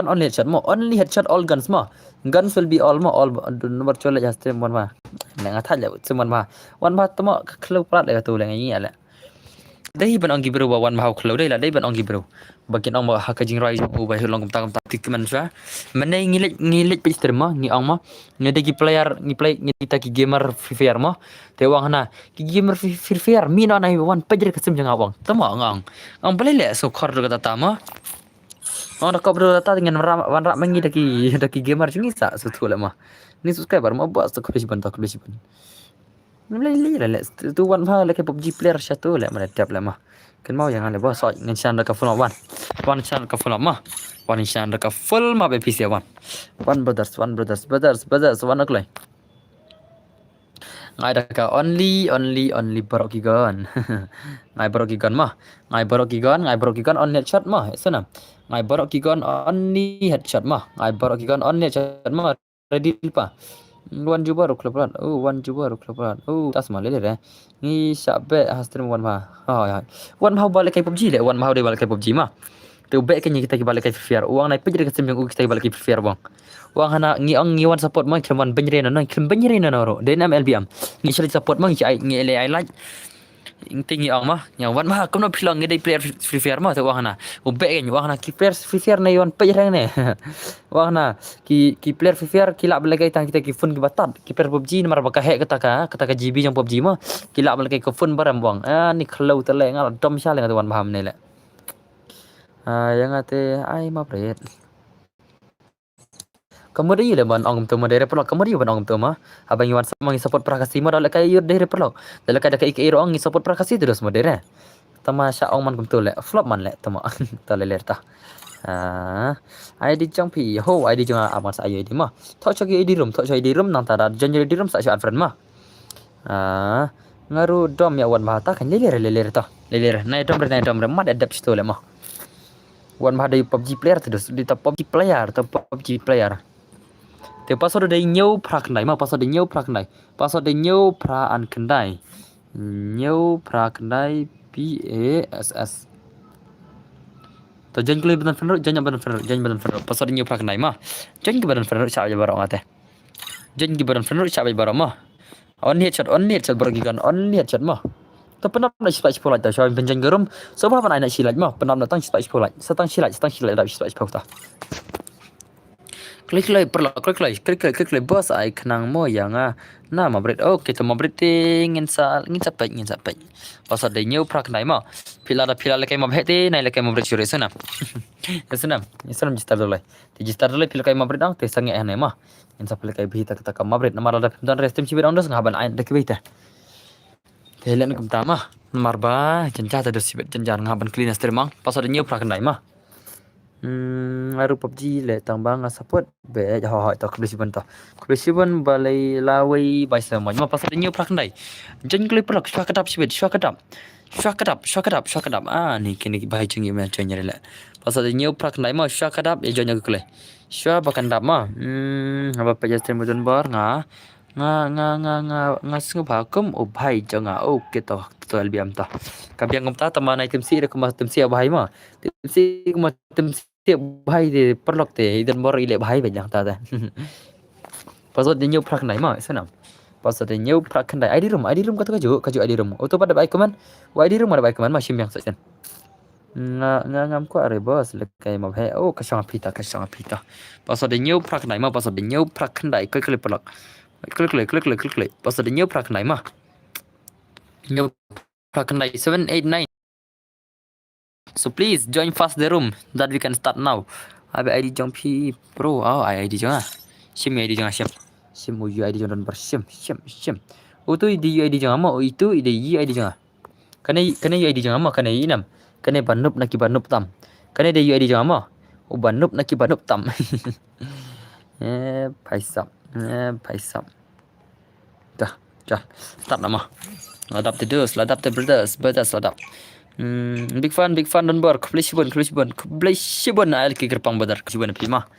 A: only headshot all guns mah. Guns will be all nomor colet just one mah. Nang atat le cuman mah. One mah temo kelu plat le tu le ngai ala. Dai ban ongi bro one mah kelu dai la dai ban ongi bro. Bagian ong mah hakajing rai ubah long kam tik man sa. Menai ngilit pe stream mah ngi ong mah. Ngi player ngi kita ki gamer Free Fire mah. Te wang hana ki gamer Free Fire mi na one pajer kesem jang awang. Temo ngang. Ong boleh le so khor kata tama. Oh nak bro data dengan wan rak mengi daki gamer cungi sa sutu lah mah. Ni subscriber mah buat tu keblesiban. Ni le tu wan mah lek PUBG player satu le mana tiap lah mah. Kan mau jangan le bos ngan channel ka full wan. Wan channel ka full mah. Wan channel ka full mah be PC wan. One brothers wan aklai. ngai dah ka only borok gigon ngai borok gigon mah ngai borok gigon on headshot mah sana ngai borok gigon only headshot mah ngai borok gigon on headshot mah ready pa wan juba ro klubran wan juba ro klubran tas mah lele ni sabe hastrim wan mah wan mah balik kai PUBG le wan mah de balik kai PUBG mah tu baik kan kita balik kai Free Fire uang naik pejir kesim yang kita balik kai Free Fire bang uang hana ngi wan support mang keman benjrena no kem benjrena no ro denam LBM ngi sali support mang ngi le ai like tinggi ang mah yang wan mah kum no pilang ngi player Free Fire mah tu uang hana baik kan uang hana ki player Free Fire na yon pejir ne uang hana ki player Free Fire kila balik kai tang kita ki phone ki batat ki player PUBG ni mar bakah hack kata GB yang PUBG mah kila balik kai ke phone baram buang ni khlau tele ngal dom sale ngat wan paham ne le yang ate ai ma pret kamari le ban ong tu modere pelok kamari ban ong tu mah abang iwan mang support prakasi mo dal kai yur dere pelok dal kai kai iro ong support prakasi terus modere tama sha ong man kum tu le flop man le tama ta le lerta ID jang pi ho ID jang amat sa ID mah tho cho ID room nang ta da janjir ID room sa sha friend mah ngaru dom ya wan bahata kan le ta le nai dom mat adapt sto le mah wan mah dari PUBG player terus di top PUBG player te pasal ada nyau prak nai mah pasal ada nyau pra an kendai nyau pra kendai PASS to jan kle badan friend pasal ada nyau pra kendai mah jan ke badan friend sa ja barang ate jan ke badan friend sa ja barang mah on headshot bergi kan on headshot mah to penam nak spike polat ta shawin penjan gerum sebab apa nak silat mah penam datang spike polat setang silat dah spike polat klik bos ai kenang mo yang na mabrit kita mabrit ngin sapek pasal de nyau prak nai ma pila kai mabhete nai kai mabrit sure sana senam jistar dole pila kai mabrit ang te sange ane ma in sapel kai bihita kata mabrit namar ada dan restim cibir ondos ngaban ain de kebita Helen kum tama marba jenja ta dosibet jenjar ngaban clean streamang pasal de nyau prak nai ma aru PUBG le tambang support be ha ta kebesiban balai lawai bai sama ma pasal de nyau prak nai jen kle prak shwa kadap ni kini bai chingi me chenya le pasal de nyau prak nai ma shwa kadap e jonya kle shwa bakan dap ma apa peja stream don bar nga sungu bakum bai jonga kita to LBM ta kabiang kumta tamana tim si re kuma tim si bai ma tim si bai de perlok te dan bor ile bai be jang ta pasal de nyau prak nai ma sanam pasal de nyau prak kandai ID room kata kaju ID room auto pada bai kaman ID room ada bai kaman ma sim yang sajen ngam ko are bos lekai ma bhai kasang pita pasal de nyau prak nai ma pasal de nyau prak kandai klik perlok klik pasal de nyau prak nai ma nyau prak kandai 789 so please join fast the room that we can start now abe ID jong pi pro ID jong sim ID jong sim uyu ID jong ber sim tu di ID jong ma itu ide ID jong kana ID jong ma kana inam kana banup tam kana de ID jong ma banup tam paisap dah start nama ladap the brothers ladap big fan don bor keblisibun air ki gerpang badar keblisibun pima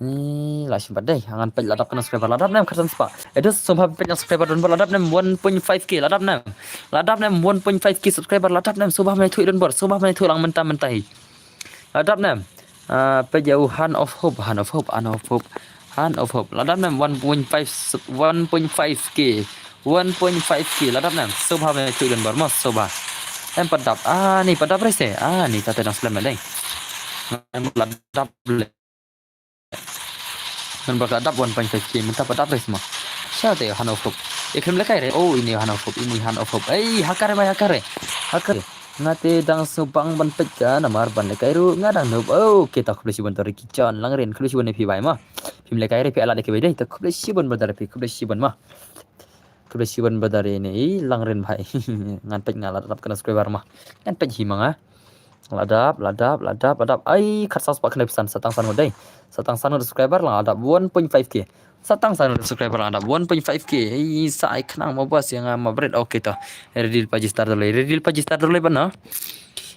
A: lah simpat deh angan pej ladap kena subscriber ladap nem kertan spa itu sobat pej subscriber don bor ladap nem 1.5k ladap nem 1.5k subscriber ladap nem sobat mai thui don bor sobat mai thui lang mentah-mentahi ladap nem pej Han of Hope ladap nem 1.5k ladap nem sobat mai thui don bor mas sobat padap ni padap rese ni tata nang slam leng ladap le nan ladap 1.5k minta padap res mah syate Han of Hope ikhlam lekai re ini Han of Hope hakare ngate dang subang ban pecca namar ban lekai ru ngadang nub kita khlesi ban tori kichan langren khlesi ban pi bai mah pim lekai re pi ala lekai dei ta khlesi ban badar pi khlesi ban mah kebesiban badar ini langren bhai ngan pej ngalat rap kena subscriber mah ngan pej himanga Ladap. Ai, kat sas pak kena pesan satang sanu dai. Satang sanu subscriber lang adap 1.5k. Satang sanu subscriber lang adap 1.5k. Ai, sai kenang mau bos yang ma bread okay to. Ready register dulu bana.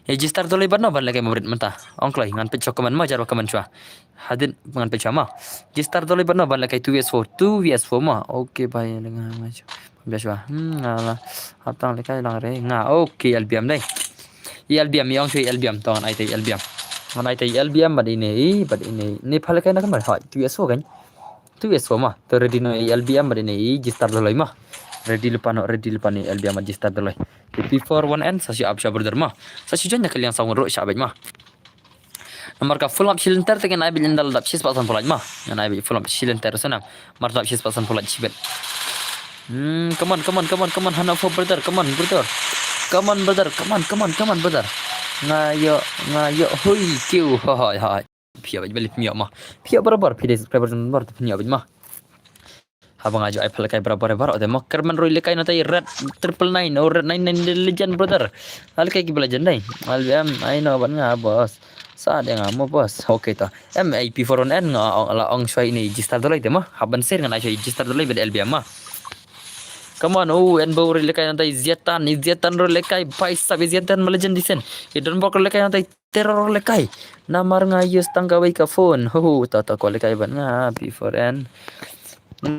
A: Register dulu bana ban lagi ma bread mentah. Onklai ngan pe chokaman ma jar kaman chua. Hadin ngan pe chama. Register dulu bana ban lagi 2vs4 ma. Okay bhai lenga ma chua. Biasa. Ala. Hatang lekai lang re. Nga okay albiam dai. LBM yang shui LBM tong ai tai LBM ngan ai tai LBM bad ini ni phale kai na kan ha tu eso kan tu eso ma to ready no LBM bad ini gistar dolai ma ready lupa ni LBM gistar dolai P4 1N sa si absha brother ma sa si janya kalian sang ro shabaj ma nomor ka full up silinter tekan ai bilin dal dap sis pasan pulaj ma ngan ai full up silinter sana mar dap sis pasan pulaj sibet come on hana for brother come on brother ngayo hui kiu hai pia balik mia mah pia barabar pia subscriber nomor pia mah habang aja apple kai barabar ode makker man roi lekai natai red 999 or red 99 legend brother hal kai gibla jandai albm I know ban nga bos sa de nga mo bos okay ta MAP4 n nga la ong shoi ni register dolai te mah haban share nga shoi register dolai bed LBM mah Come on, en bau lekai nanti ziatan ro lekai paisa ziatan melejen disen. Idon bok lekai nanti teror lekai. Namar ngayus tangga wai ka phone. Tata ko lekai ban nga P4N.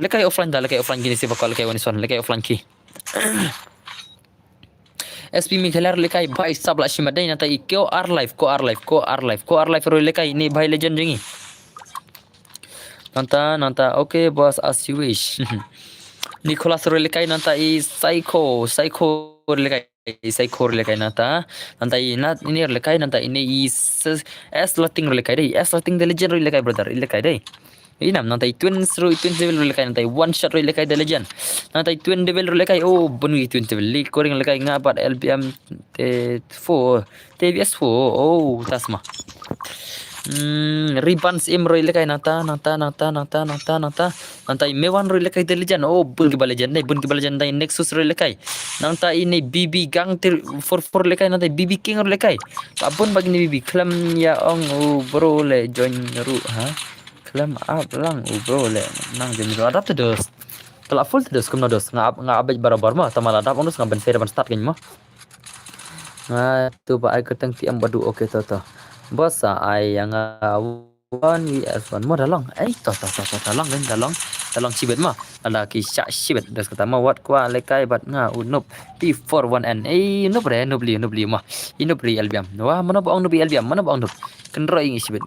A: Lekai offline gini sih bakal lekai wanison lekai offline ki. SP mi khalar lekai paisa bla shimadai nanti ko R live ro lekai ni bhai legend jingi. Nanta okay boss as you wish. Nicholas Rolekai nanta I psycho lekai nanta I not ini lekai nanta ini is lating lekai dai lating the legend lekai brother lekai dai inam nanta twins devil lekai nanta one shot lekai the legend nanta twin devil lekai bonu twin devil koring lekai ngabat LBM 4 TVS4 tasma Ribans imroi lekai nanta mewan roi lekai legend bun ke legend dai nexus roi lekai nanta ini BB gang 44 lekai nanta BB king roi lekai abun bagi ni BB klam ya ong bro le join ru klam up lang bro le nang jemi adap terus telak full terus kemna dos ngap abaj barabar mah tamal adap onus ngaben fair ban start kan mah tu ba ai keteng tiam badu okay to bos ai yang 1vs1 mo dalong to dalong sibet mah ala ki syak sibet das kata ma wat kwa lekai bat nga unup P4 1N nubli mah inubli LBM wah mana ba ong nubli LBM mana ba ong nup kenro ing sibet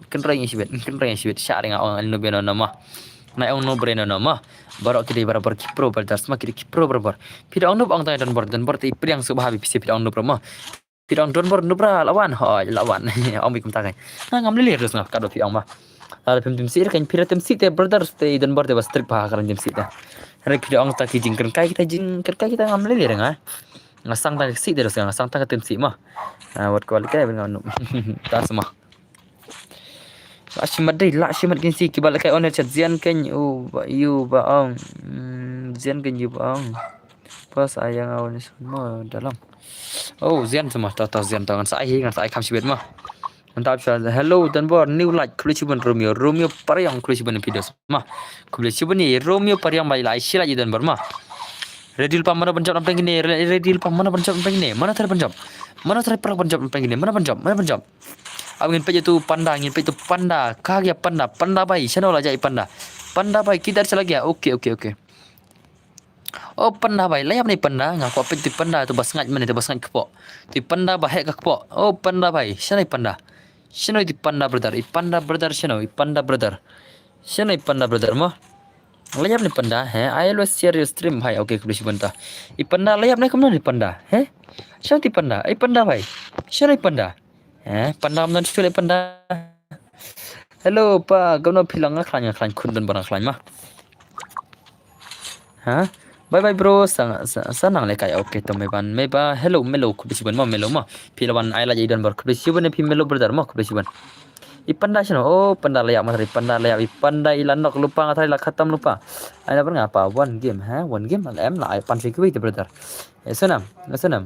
A: syak dengan ong nubli no mah na ong nubli no mah barok kidi barabar kipro baldas ma kidi kipro barabar pida ong nup ong dan bor ti priang subhabi pisi pida ong nup mah Pirang don bor nubra lawan om bikum takai ngam lili terus ngap kado piang mah ala pim sir kan pira tim sik te brother stay don bor te bas trip pa karan tim sik ta rek pira ong ta ki jingker kai kita ngam lili renga ngasang ta sik terus ngasang ta tim sik mah wat ko kai ngam ta semah Ashimad gin si kibal kai oner chat zian kan you ba ong zian kan you ba ong pas ayang awan semua dalam Zian semua tahu Zian tangan saya kam sibet mah mantap saja hello dan bor new like kulichiban Romeo pariyang kulichiban videos mah kulichiban ni Romeo pariyang bai lai sila dan bor mah redil pam mana pencap nampang ini redil pam mana pencap nampang ini mana ter pencap nampang ini mana pencap abangin pe tu panda kagya panda bai channel aja panda bai kita lagi ya oke panda bai layap ni panda ngaku apa ti panda tu bas ngat mana tu bas ngat kepo ti panda bahek ke kepo panda bai shanai panda ti panda brother shanai panda brother mah layap ni panda I always share your stream hai okay kubisi banta panda layap ni kemana ni panda shanai panda panda bai shanai panda panda amnan sule panda hello pa gamno philang ngaklan khundon bana khlan mah bye bro sanang lekai okay to meba hello melo kubisiban ma melo ma pilawan ai la jaidan bar kubisiban pi melo brother ma kubisiban ipanda sino panda layak matri panda layak ipanda ilanok lupa ngatari la khatam lupa ai na ngapa one game em la ai pan fiki brother senam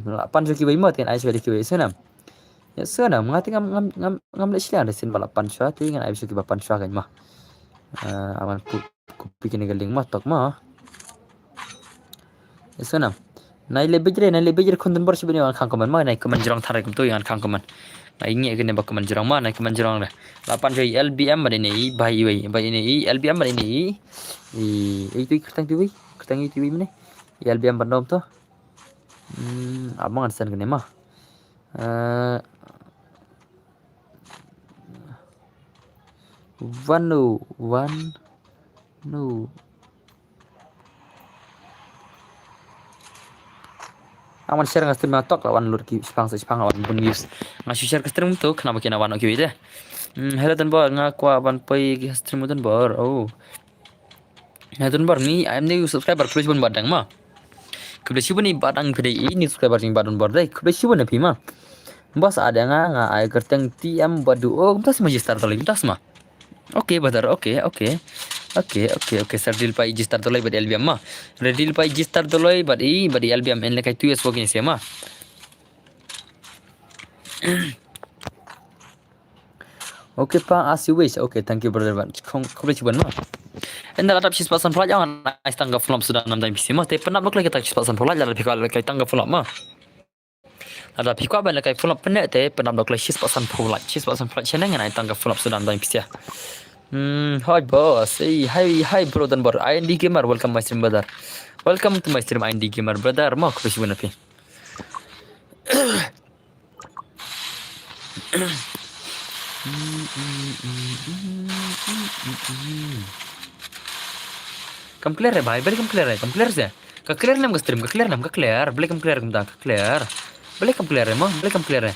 A: la pan fiki bai ma tin ai sele ki senam Ya sana mengati ngam le sila sin balapan syah ti ngan ai bisu ki bapan syah kan mah. Aman ku bikin galing mah tok mah. Ya sana. Nai le bejre khundun bor sibini an khang kaman mah nai kaman jerang tharai kum tu yang khang kaman. Nai nge gene bak kaman jerang mah nai kaman jerang le. Lapan syah LBM bade ni bai ini LBM bade ni. Itu kertang tu bai. Kertang itu bai mana? LBM bandom tu. Abang san gene mah. One no. Aman share ngasih matok lawan lur ki Jepang lawan pun news. Ngasih share ke stream tu kenapa kena wan oke deh. Hello tan bor ngaku aban pai ki stream tan bor. Oh. Hello tan bor ni am ni subscriber plus pun badang mah. Kuda si ni badang pede ini subscriber sing badun bor dai. Kuda si na pi mah. Bos ada nga ai kerteng tiam badu. Oh, tas ma start tali tas mah. Oke, badar. Oke. Sardil pai start tolai bad LBM mah. Redil pai start tolai bad LBM en lekai tu es wogin se mah. Oke pa as you wish. Oke, thank you brother. Kau cuba mah. Enda ladap sis pasan pula jangan ais tangga flop sudah 6 time bisi mah. Tapi pernah nak lagi tak sis pasan pula ladap pikal lekai tangga flop mah. Ladap pikal ban lekai flop penek te pernah nak lagi sis pasan pula channel ngan ais tangga flop sudah 6 time bisi ya. Hi boss. Hey, hi bro dan bro. IND gamer, welcome my stream brother. Welcome to my stream IND gamer brother. Mau kau cuba napi. Kam clear है भाई बड़ी कम clear से का clear नाम का stream का clear बड़े कम clear कम बड़े कम clear है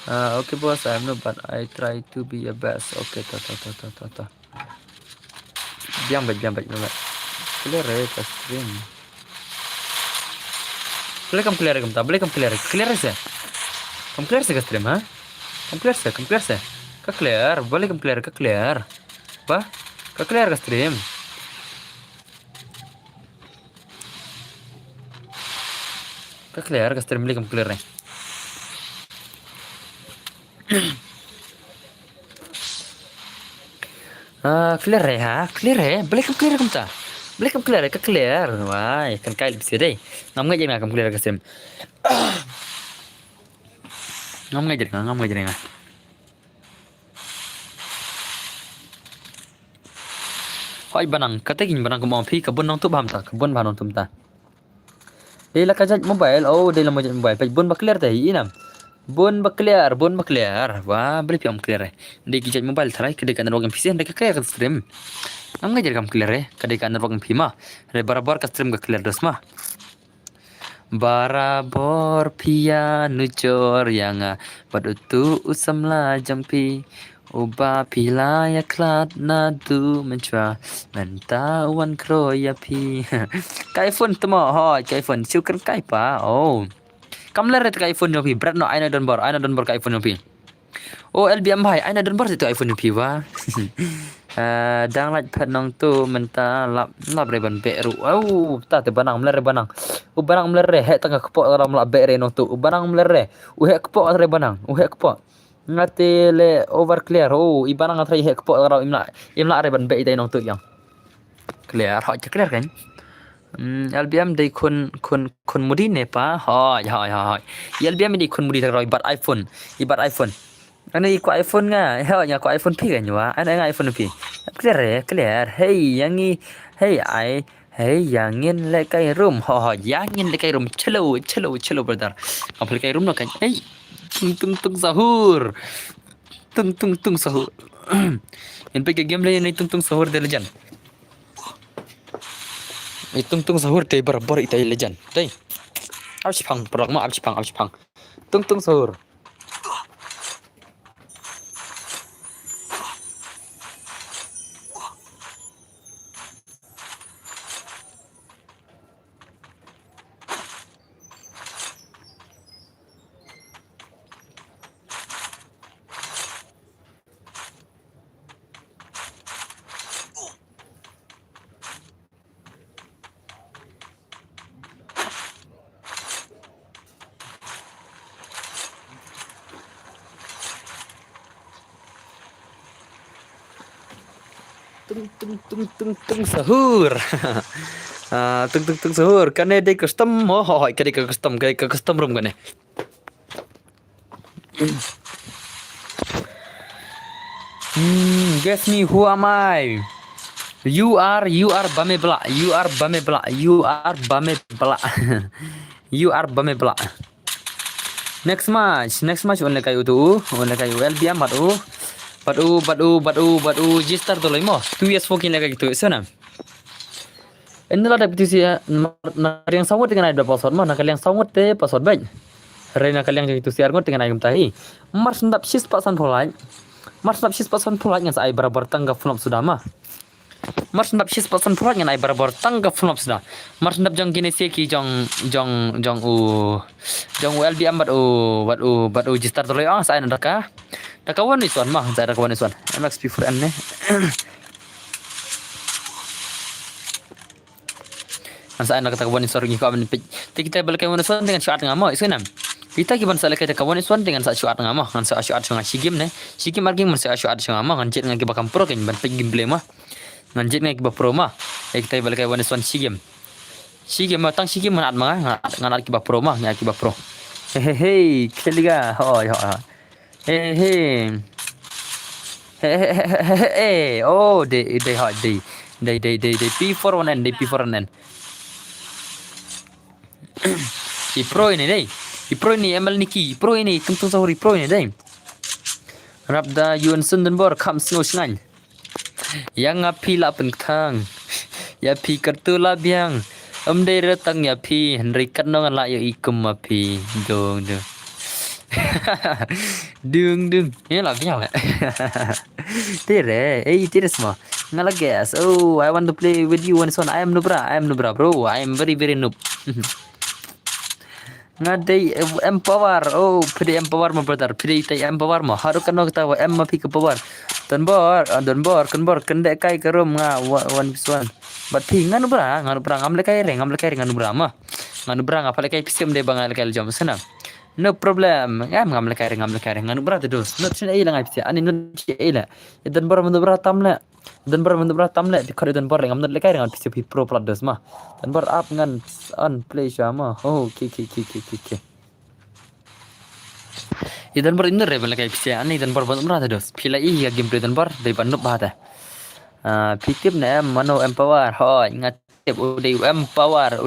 A: okay boss I'm no but I try to be your best okay ta diam baik clear है का stream बड़े कम clear से कम clear से का stream हाँ कम clear से का clear बड़े कम clear ba का clear का stream का clear का stream beli clear nih clear है beli clear ka clear wah kan kail bisa deh ngam ngajar ngam clear ka stream ngam ngajar ngam hoi banang kata gini banang kemau pi kebun nong tu paham tak kebun bahan nong ta dia lah kajat mobile oh dia lah mobile pej bun clear teh inam bun clear wah beli piam clear dia kijat mobile tharai kedai kan rogan pisi dia clear ka stream ngam ngajar kam clear kedai kan rogan pima re barabar ka stream ka clear dos mah barabor pia nucor yang padutu usamla jampi uba pila ya klat nadu menchua mentawan kroya pi kai phone temo ho kai phone siu kan kai pa oh kam leret kai phone pi berat no aina don bor kai phone pi oh LBM hai aina don bor itu iPhone pi wa dang lat phat nong tu menta lap re ban be ru oh ta te banang mler banang u banang mler he tangga kepok ram lap be re nong tu u banang mler re u he kepok re banang u he kepok ngate le over clear oh ibanang athai he kepok ram imla re ban be dai nong tu yang clear ho clear kan LBM dai kun mudi ne pa ho LBM di kun mudi tak roi bat iPhone ana ikut iPhone nga nya ko iPhone pi kan wa ana nga iPhone pi clear hey yangi hey yangin le kai room yangin le kai room chalo brother apel kai room no kan hey tung sahur tung sahur in pe game le ni tung sahur de legend tung sahur te barabar itai legend dai absipang produk ma absipang tung sahur tung sahur. Tung sahur. Kan ada custom. Oh, kan ada custom room kan. Guess me, who am I? You are Bame Bla. You are Bame Bla. You are Bame Bla. You are Bame Bla. Next match only kayu tu, only kayu LBM batu register tu lagi mo. 2 years fucking lagi tu, sana. Ini lah dapat sih nak yang sangat dengan ada password mah, nak yang sangat deh password baik. Rena kalian yang itu siar ngot dengan ayam tahi. Mars ndap 6% polai. Mars ndap 6% polai yang saya berabar tangga full sudah mah. Mars ndap 6% polai yang saya berabar tangga full sudah. Mars ndap jang gini seki jang LBM batu register tu lagi. Saya nak dah kawan ni suan mah, saya dah kawan ni suan. MXP4N ni. Saya nak kata kawan ni suan ngikau ni. Kita balik kawan ni suan dengan syarat ngama, iskenam. Kita kiban salah kita kawan ni suan dengan syarat ngama, dengan syarat dengan sigim ni. Sigim marking man syarat ngama, ngan jet dengan kibakam pro kan ban pegim blame mah. Ngan jet dengan kibak pro mah. Kita balik kawan ni suan sigim. Sigim matang sigim manat mah, ngan kibak pro mah, ngan kibak pro. Hehehe, keliga. Hoi. Hey. Oh, they P4 and Pro ini deh. Pro ini ML Niki. Pro ini tentu sahuri Pro ini deh. Rabda Yuan Sundenborg kam snusngan. Yang api la pentang. Ya pi kertula biang. Dei retang ya pi Henry kanongan la ya ikum api. Dong. Dung. Ini lah biang. Tidak semua. Ngala guys. Oh, I want to play with you one son. I am nubra, bro. I am very noob. Ngadai empower. Oh, pidi empower ma brother. Pidi tai empower ma. Haru kan kita wa em ma pi ke power. Don bor kendek kai ke room nga one plus one. But pi nganu bra ngamle kai nganu bra ma. Nganu bra ngapale kai pisem de bangal kai jam sana. No problem. Ngamle kai nganu bra te dos. Not sina ila ngai pisi. Ani not ila. Dan bor mendu bra tamle. Dikare dan bor ngam le kai ngan pisi pro plat dos ma. Dan bor up ngan on play sama. Oh, ki. Dan bor inner level kai pisi. Ani dan bor mendu bra te dos. Pila iya gameplay dan bor dai ban nup bahata. Pitip na mano empower. Hoi ngat udah empower.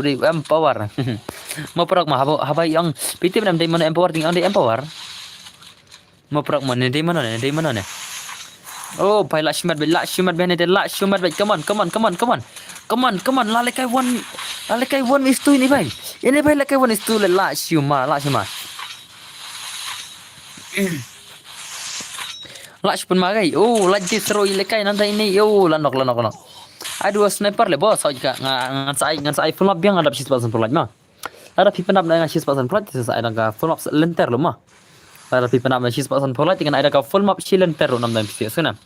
A: Mau perak mah haba yang pitip nam dai mano empower ting dai empower. Mau perak mana dai mano ne. Oh, pai la shimat bene de la shimat bai. Come on. Lalekai one is two ini bai. Ini bai lalekai one is two la shimat. Lash pun magai. Oh, lagi seru ilekai nanti ini. Yo, lanok. Aduh, sniper le bos. Ngan sai full up yang ada 6% pelat mah. Ada pipa nak dengan 6% pelat saya ada full up lenter lo mah. Ada pipa nak dengan 6% pelat dengan ada full up lenter lo nam dan pisi sana.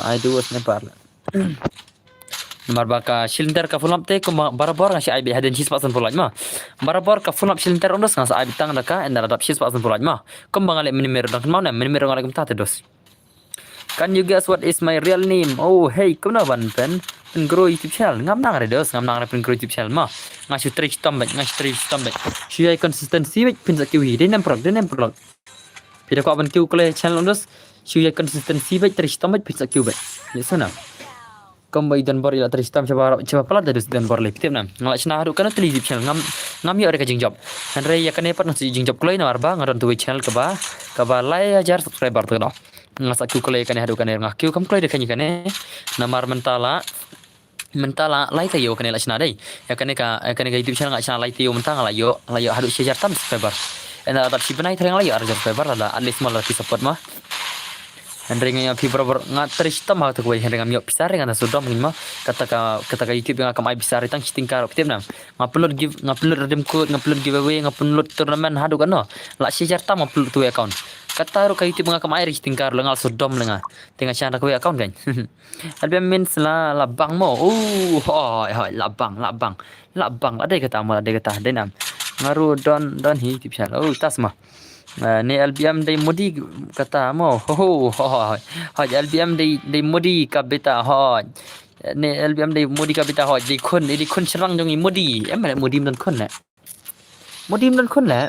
A: Aduh, sniper. Nomor baka lenter ka full up te ko barabar ngasih ai haden 6% pelat mah. Barabar ka full up lenter ondos ngasih ai tang daka enda ada 6% pelat mah. Kembangale minimer dak mana minimer ngalak mta te dos. Can you guess what is my real name? Oh, hey, kena ban pen grow YouTube channel. Ngam nang ada pen grow YouTube channel mah. Ngasih trich tambah. Shui consistency baik pin sak kiwi. Dia nem prog. Pida ko ban kiw kole channel ondos. Shui consistency baik trich tambah pin sak kiwi. Ya sana. Kambai dan bor ila trich tam coba pelat ada dan bor le pitip nam. Ngalak china hadu kana teli YouTube channel ngam ya reka jingjop. Dan re ya kana pat nasi jingjop kole na arba ngaron tu channel ka ba like ajar subscriber tu dah. Ngasak ku kole kane hadu kane ngakiu kam kole dekani kane namar mentala like tayo kane la china dai ya kane ka YouTube channel ngak china like tayo mentang la yo hadu share tam subscriber ena atat si benai threng la yo arjar subscriber la at least mal ki support mah hendring nya pi borober ngat trish tam ha tu ko hendring am yo pisar ngana sudam ngima kata YouTube yang akam ai pisar tang tingkar optim nam ngupload redeem code ngupload giveaway ngupload tournament hadu kan no la share tam upload tu account kata ro kai ti mga kamay tingkar lengal sodom lenga tinga siya ko account kan albiam means la labang mo hoi labang ada kata denam ngaru don hi tip channel tas mah Ni LBM dei modi kata mo ho hoj LBM dei modi ka beta hoj ni LBM dei modi ka beta hoj di kun serang jong i modi em la modi dan kun la modi dan kun la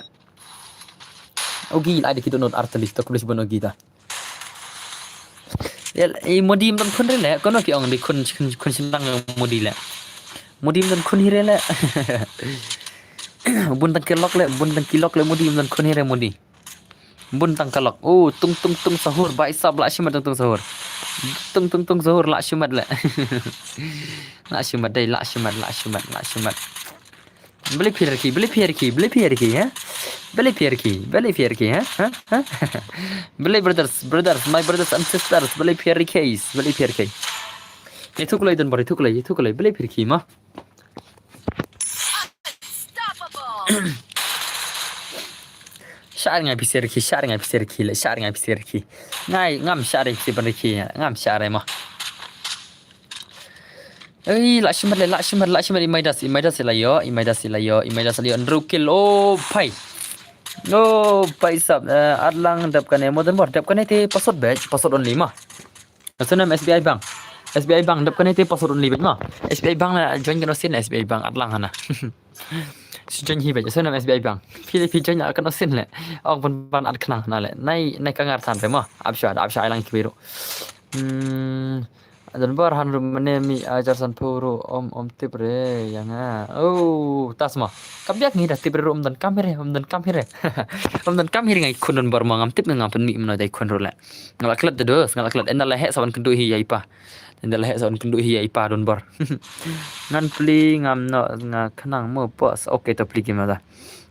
A: ogi la de kita not artilis to kulis bon ogi ta i modi dan kun la kono ki ong di kun serang modi la modi dan kun hire la bun tan kilok le modi dan kun hire modi bun tang kalok tung sahur ba isab la shimat tung sahur tung sahur la shimat la la shimat dai la shimat beli phir ki ha beli phir ki ha beli brothers my brothers and sisters beli phir ki ni thuklai dan bari thuklai beli phir ki ma
C: Unstoppable.
A: Syar ngai pisir ki ngai ngam syar ki berki ngam syar mah la shimat imaidas la yo nrukil pai sab adlang dap kan modern board dap kan te password only mah senam SBI bank dap kan te password only mah SBI bank la join kan osin SBI bank adlang hana join hi ba senam SBI bank phi join kan osin le ong ban ad khnang na le nai kangar tan pe mah absha lang kibiru dan bar han mane mi ajar san puru om tibre yang tasma kabyak ni da tibre dan kamere om dan kamere ngai kunun bar mangam tip ngam penmi mena dai kun rola ngala klat de dos ngala klat endal he sawan kendu hi yai pa don bar ngan pli ngam no nga khnang mo pos okay to pli gimana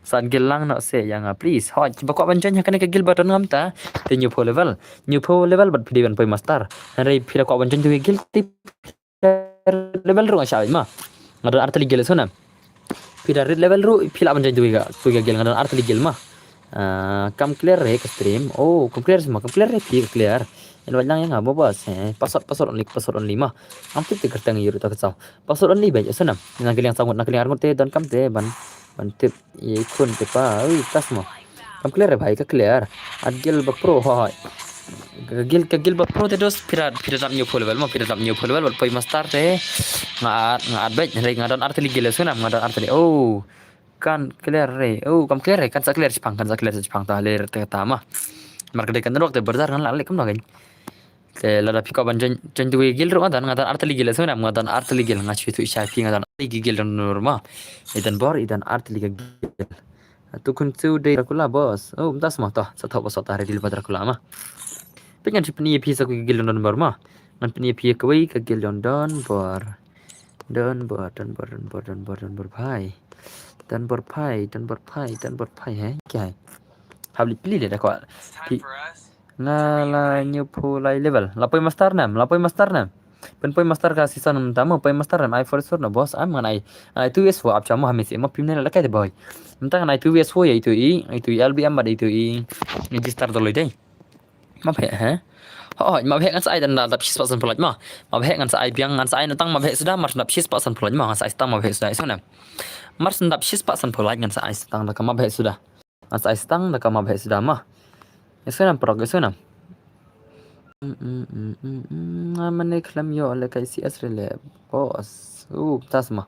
A: san gelang no se yang please hoj bakwa banjan kan ke gil baton ngam ta te new po level bat pdi ban poi master rei phira kwa banjan tu gil tip level ru asha ma ngadon artali gil sona phira red level ru phila banjan tu gil ngadon artali gil ma kam clear re ke stream kam clear re clear en walang yang abo bos password only ma am tip kertang yuru ta kau password only ba sona nang gil yang sangut nak clear ngote don kam te ban tip ye kun te pa tas mo kam clear bhai ka clear adgil ba pro hoy gil ba pro te dos pira dam new level bal poi master te ngat bet re ngadon artili gil sunam ngadon artili kan clear re kam clear re kan sa clear Jepang ta le te ta ma marka de kan rok te berdar kan le kam no gan te la da pika ban jen tu gil ro ngadon artili gil sunam ngadon artili gil ngachi tu isha pi ngadon gil normal idan artili gil tu kun tu de rakula bos tas ma ta sa tho bos ta re dil badra kula ma pengen sipni pi sa ku gil non bar ma man pni pi ka wei ka gil don bor bhai dan bor phai hai kya hai habli pli le da ko na la new po lai level la poi master nam pen poi master ka season tama poi master nam I for sure no boss am ngai 2s for apcha mo hamis mo pimne la kai de boy mta ngai 2s for ye itu LBM ba itu register do loi dei ma phe ha ma phe ngan sai dan da 10% plot ma phe ngan sai biang ngan sai no tang ma phe sudah mar nap 10% plot ma sai tang ma phe sudah isona mar sendap 10% plot ngan sai tang da ma phe sudah sai tang da ma phe sudah ma isona progress isona mane klam yo le kai CS rele boss tasma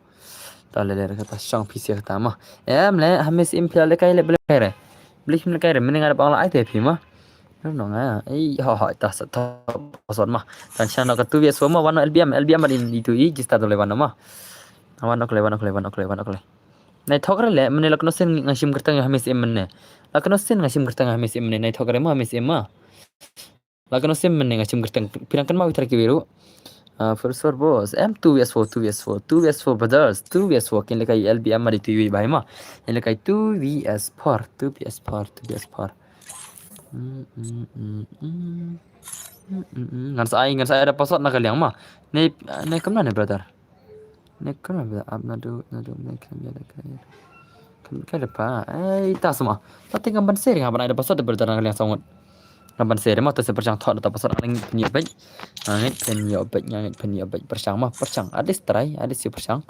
A: tale le kata shang PC kata ma le hamis impia le kai le ble kai re mene ngar bang la ai te phi ma no nga tas ta pasod ma tan chana ka tu vi so ma wan LBM din itu jista dole wan ma wan ok le nai thokre le mene lakno sen ngashim kertang hamis em mene lakno sen ngashim kertang hamis em mene nai thokre ma hamis em ma lakno sem mene ngashim kertang pirangkan ma withar ki biru for sure boss M2vs4 brothers 2vs4 kin lekai LBM mari TV bhai ma lekai 2vs4 ngan sai ada password nak liang ma ne kam na ne brother ne kam na apna do ne kam ya kan pa tas ma pati ngam ban share ngam ada password brother nak liang sangot ngam share ma to se perchang thot ta password ang ni bai ngit pen yo bai perchang adis try adis si perchang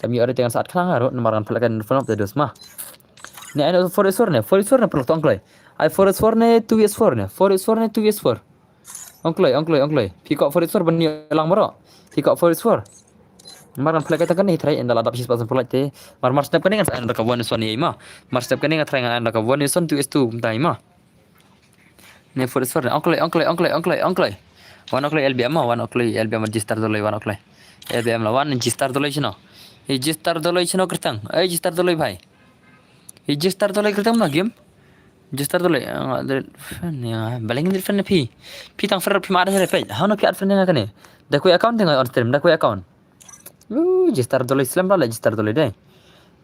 A: kami ada dengan saat klang aro namaran pelakan phone of the dos ma ne ana for sure ne pelotong klai I 4s4 ne 2s4 ne 4s4 ne 2s4 onkloi pi kok 4s4 bani lang maro pi kok 4s4 maran play kata kan ni try endal adap sis pasan play te mar step kan ngan anda ka 1s1 ni ma mar step kan ngan try ngan anda ka 1s1 2s2 mtai ma ne 4s4 onkloi wan oklay LBM ma wan oklay LBM register doloi wan oklay LBM la wan register doloi chino register doloi chino kertang register doloi bhai register doloi kertang na game register doloi baling dir fan pi tang fer pi ma ada pe hano pi ad fan nga kane da koi account nga on stream da koi account register doloi slam la register doloi dai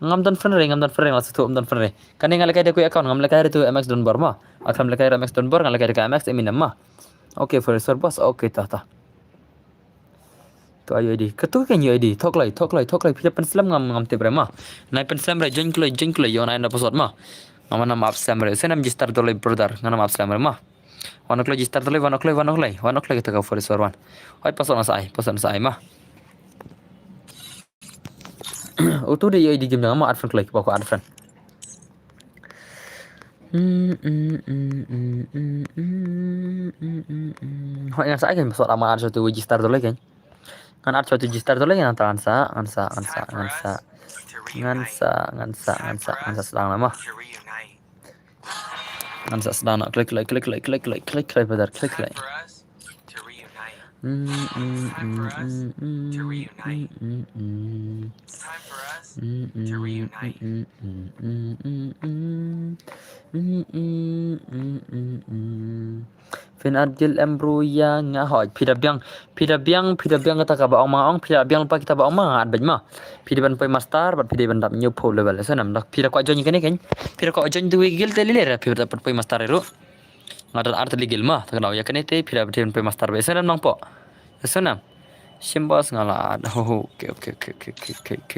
A: ngam dan fan la situ dan fan re kane nga lekai da koi account ngam lekai tu MX don barma akram lekai MX don bar nga lekai ka MX eminam ma oke for bos oke ta to ayo ID ketu kan yo ID thok lai pila pen slam ngam te brema nai pen slam re join kloi yo nai na password ma ngam nam app slam re senam register doloi brother ngam app slam re ma wan okloi register doloi wan okloi kita ka for wan oi password na sai ma auto de yo ID game ngam add friend kloi ba ko add friend Hoi yang saya kan password ama add satu register doloi kan kan add satu register doloi kan ansa sedang nama ansa sedang nak klik brother klik Fin adil embru yang ngahoj pida biang kata ka ba ong pida biang pa kita ba ong ma ad bajma pida ban poi master bat pida ban dap nyu pho level sanam dak pida ko join kan pida ko join tu gil te lile ra pida pat poi master ro ngadar art ligil ma tak daw ya kan te pida bat poi master be sanam nang po sanam simbos ngala oke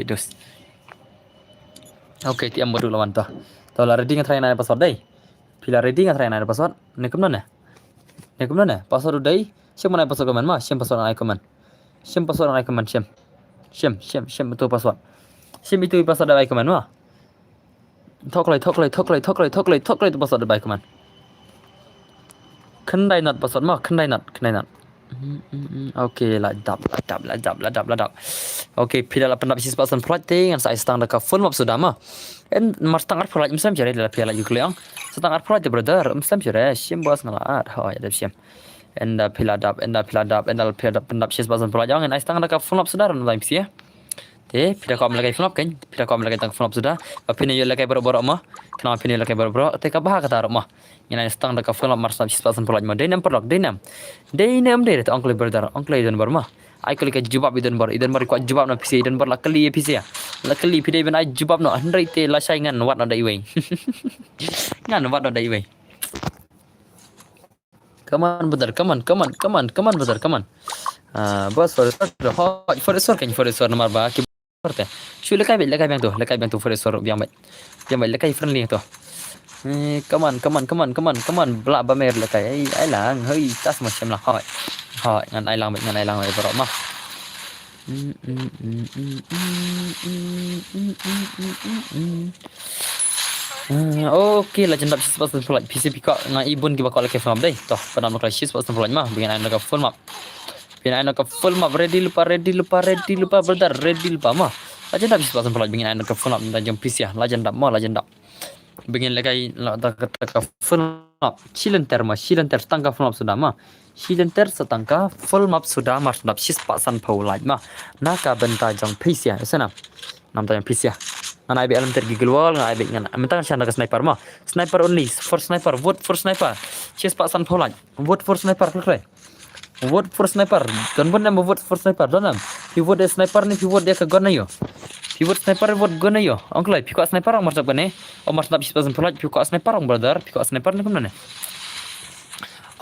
A: dos oke ti ambo lawan to la ready ngatrai na password dai pila ready ngatrai na password ne kumna password dai sim mana password kaman ma sim password ai kaman sim itu password sim itu password ai kaman ma thoklai tu password ai kaman khandai not password ma khandai not oke ladap oke pila la pendap sis password plot te ngan sai stang da full map sudah ma en mar stang ar plot misam jare la pila yukleang stang ar plot brother misam jare sim bos ngala ar ha ya sim enda pila dap pendap sis password plot jangan ai stang da full map sudah ran lain sia te pila ko am lagai full map kan pila ko am lagai tang full map sudah apine yo lagai boro ma kenapa apine lagai boro te ka bah kata ma ina stang da full map mar sis password plot ma denam perlok denam de oncle brother oncle idan barma ai kali ka jubab idan bar ko jubab na pisi idan bar la kali pisi ya la kali pide ben ai jubab no handrai te la sai ngan wat no dai wei ngan wat no dai wei come on brother bos for sure nomor ba ki porte shu lekai bang tu for sure yang baik lekai friendly tu come on bla ba mer lekai ai lang hơi tas macam lah hỏi ngan ai lang vậy bro ma oke la jendap sis pas full PC pika nga ibun ki bakal ke from dai toh panam ka sis pas full ma bikin ai ka full map ready lupa brother ready lupa ma la jendap sis pas full bikin ai ka full map dan jam PC ya la jendap begin lekai la ka full map silenter setangka full map sudah ma silenter setangka full map sudah mar dap sis pasan pau light ma naka benta jang PC ya sana nam ta jang PC ya ana IB alam tergigil wal nga IB ngana mentang sana ka sniper ma sniper only for sniper vote for sniper sis pasan pau light vote for sniper klik vote for sniper don bon nam vote for sniper donam pivot de sniper ni pivot dia ka gon yo pivot sniper vote gon yo onklai piko sniper ang marsap bane o marsap sis pasan pau light piko sniper ang brother piko sniper ni kumna ne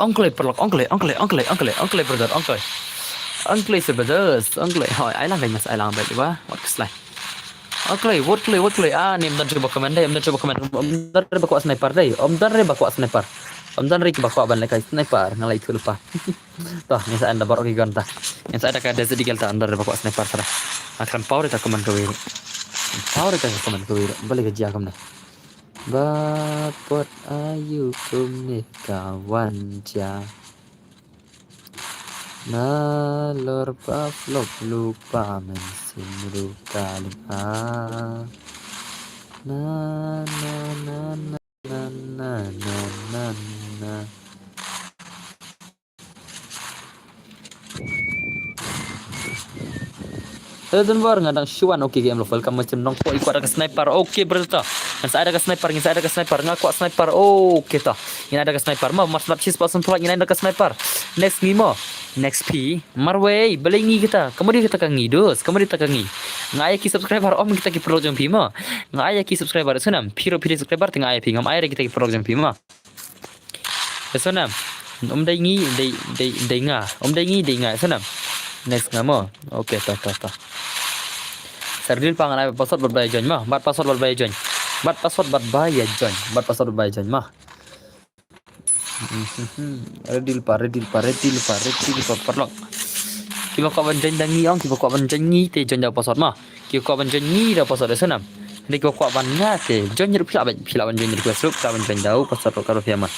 A: onklai perlok onklai brother onklai sebeders onklai hoi ai lang mas ai lang baik ba wat slide onklai vote klai nim dan coba komen dai om dan re bakwa sniper dai om dan re bakwa ban lekai sniper ngalai itu lupa toh ni sa anda barok gigan ta yang saya ada sedikit ta anda re bakwa sniper sara akan power ta komen ke wiri balik ke jia kam na Bapot ayu kumnih kawan ja. Nalor pavlov lupa mensin luka lima. Na na na na na na na na na. Dan baru ngadang syuan oke game level kamu cenderung kok ikut ada ke sniper oke berita dan saya ada ke sniper ngaku sniper oke tah ini ada ke sniper mau mas lapis pasan pula ini ada ke sniper next ngimo next p marway belingi kita kemudian kita kangi dos kemudian kita kangi ngaya ki subscriber om kita ki program pima ngaya ki subscriber sunam piro subscriber tengah ayah pingam ayah kita ki program pima sunam om daingi dainga om daingi dainga sunam next ngamo oke tah Serdil pangan ay password berbahaya join mah bat password berbahaya join mah redil pa perlok kiba ko ban join dangi ong kiba ko ban join ni te join da password mah kiba ko ban join ni da password senam ni kiba ko ban nga te join rup pila ban join request rup ka ban join dau password ko karo fiama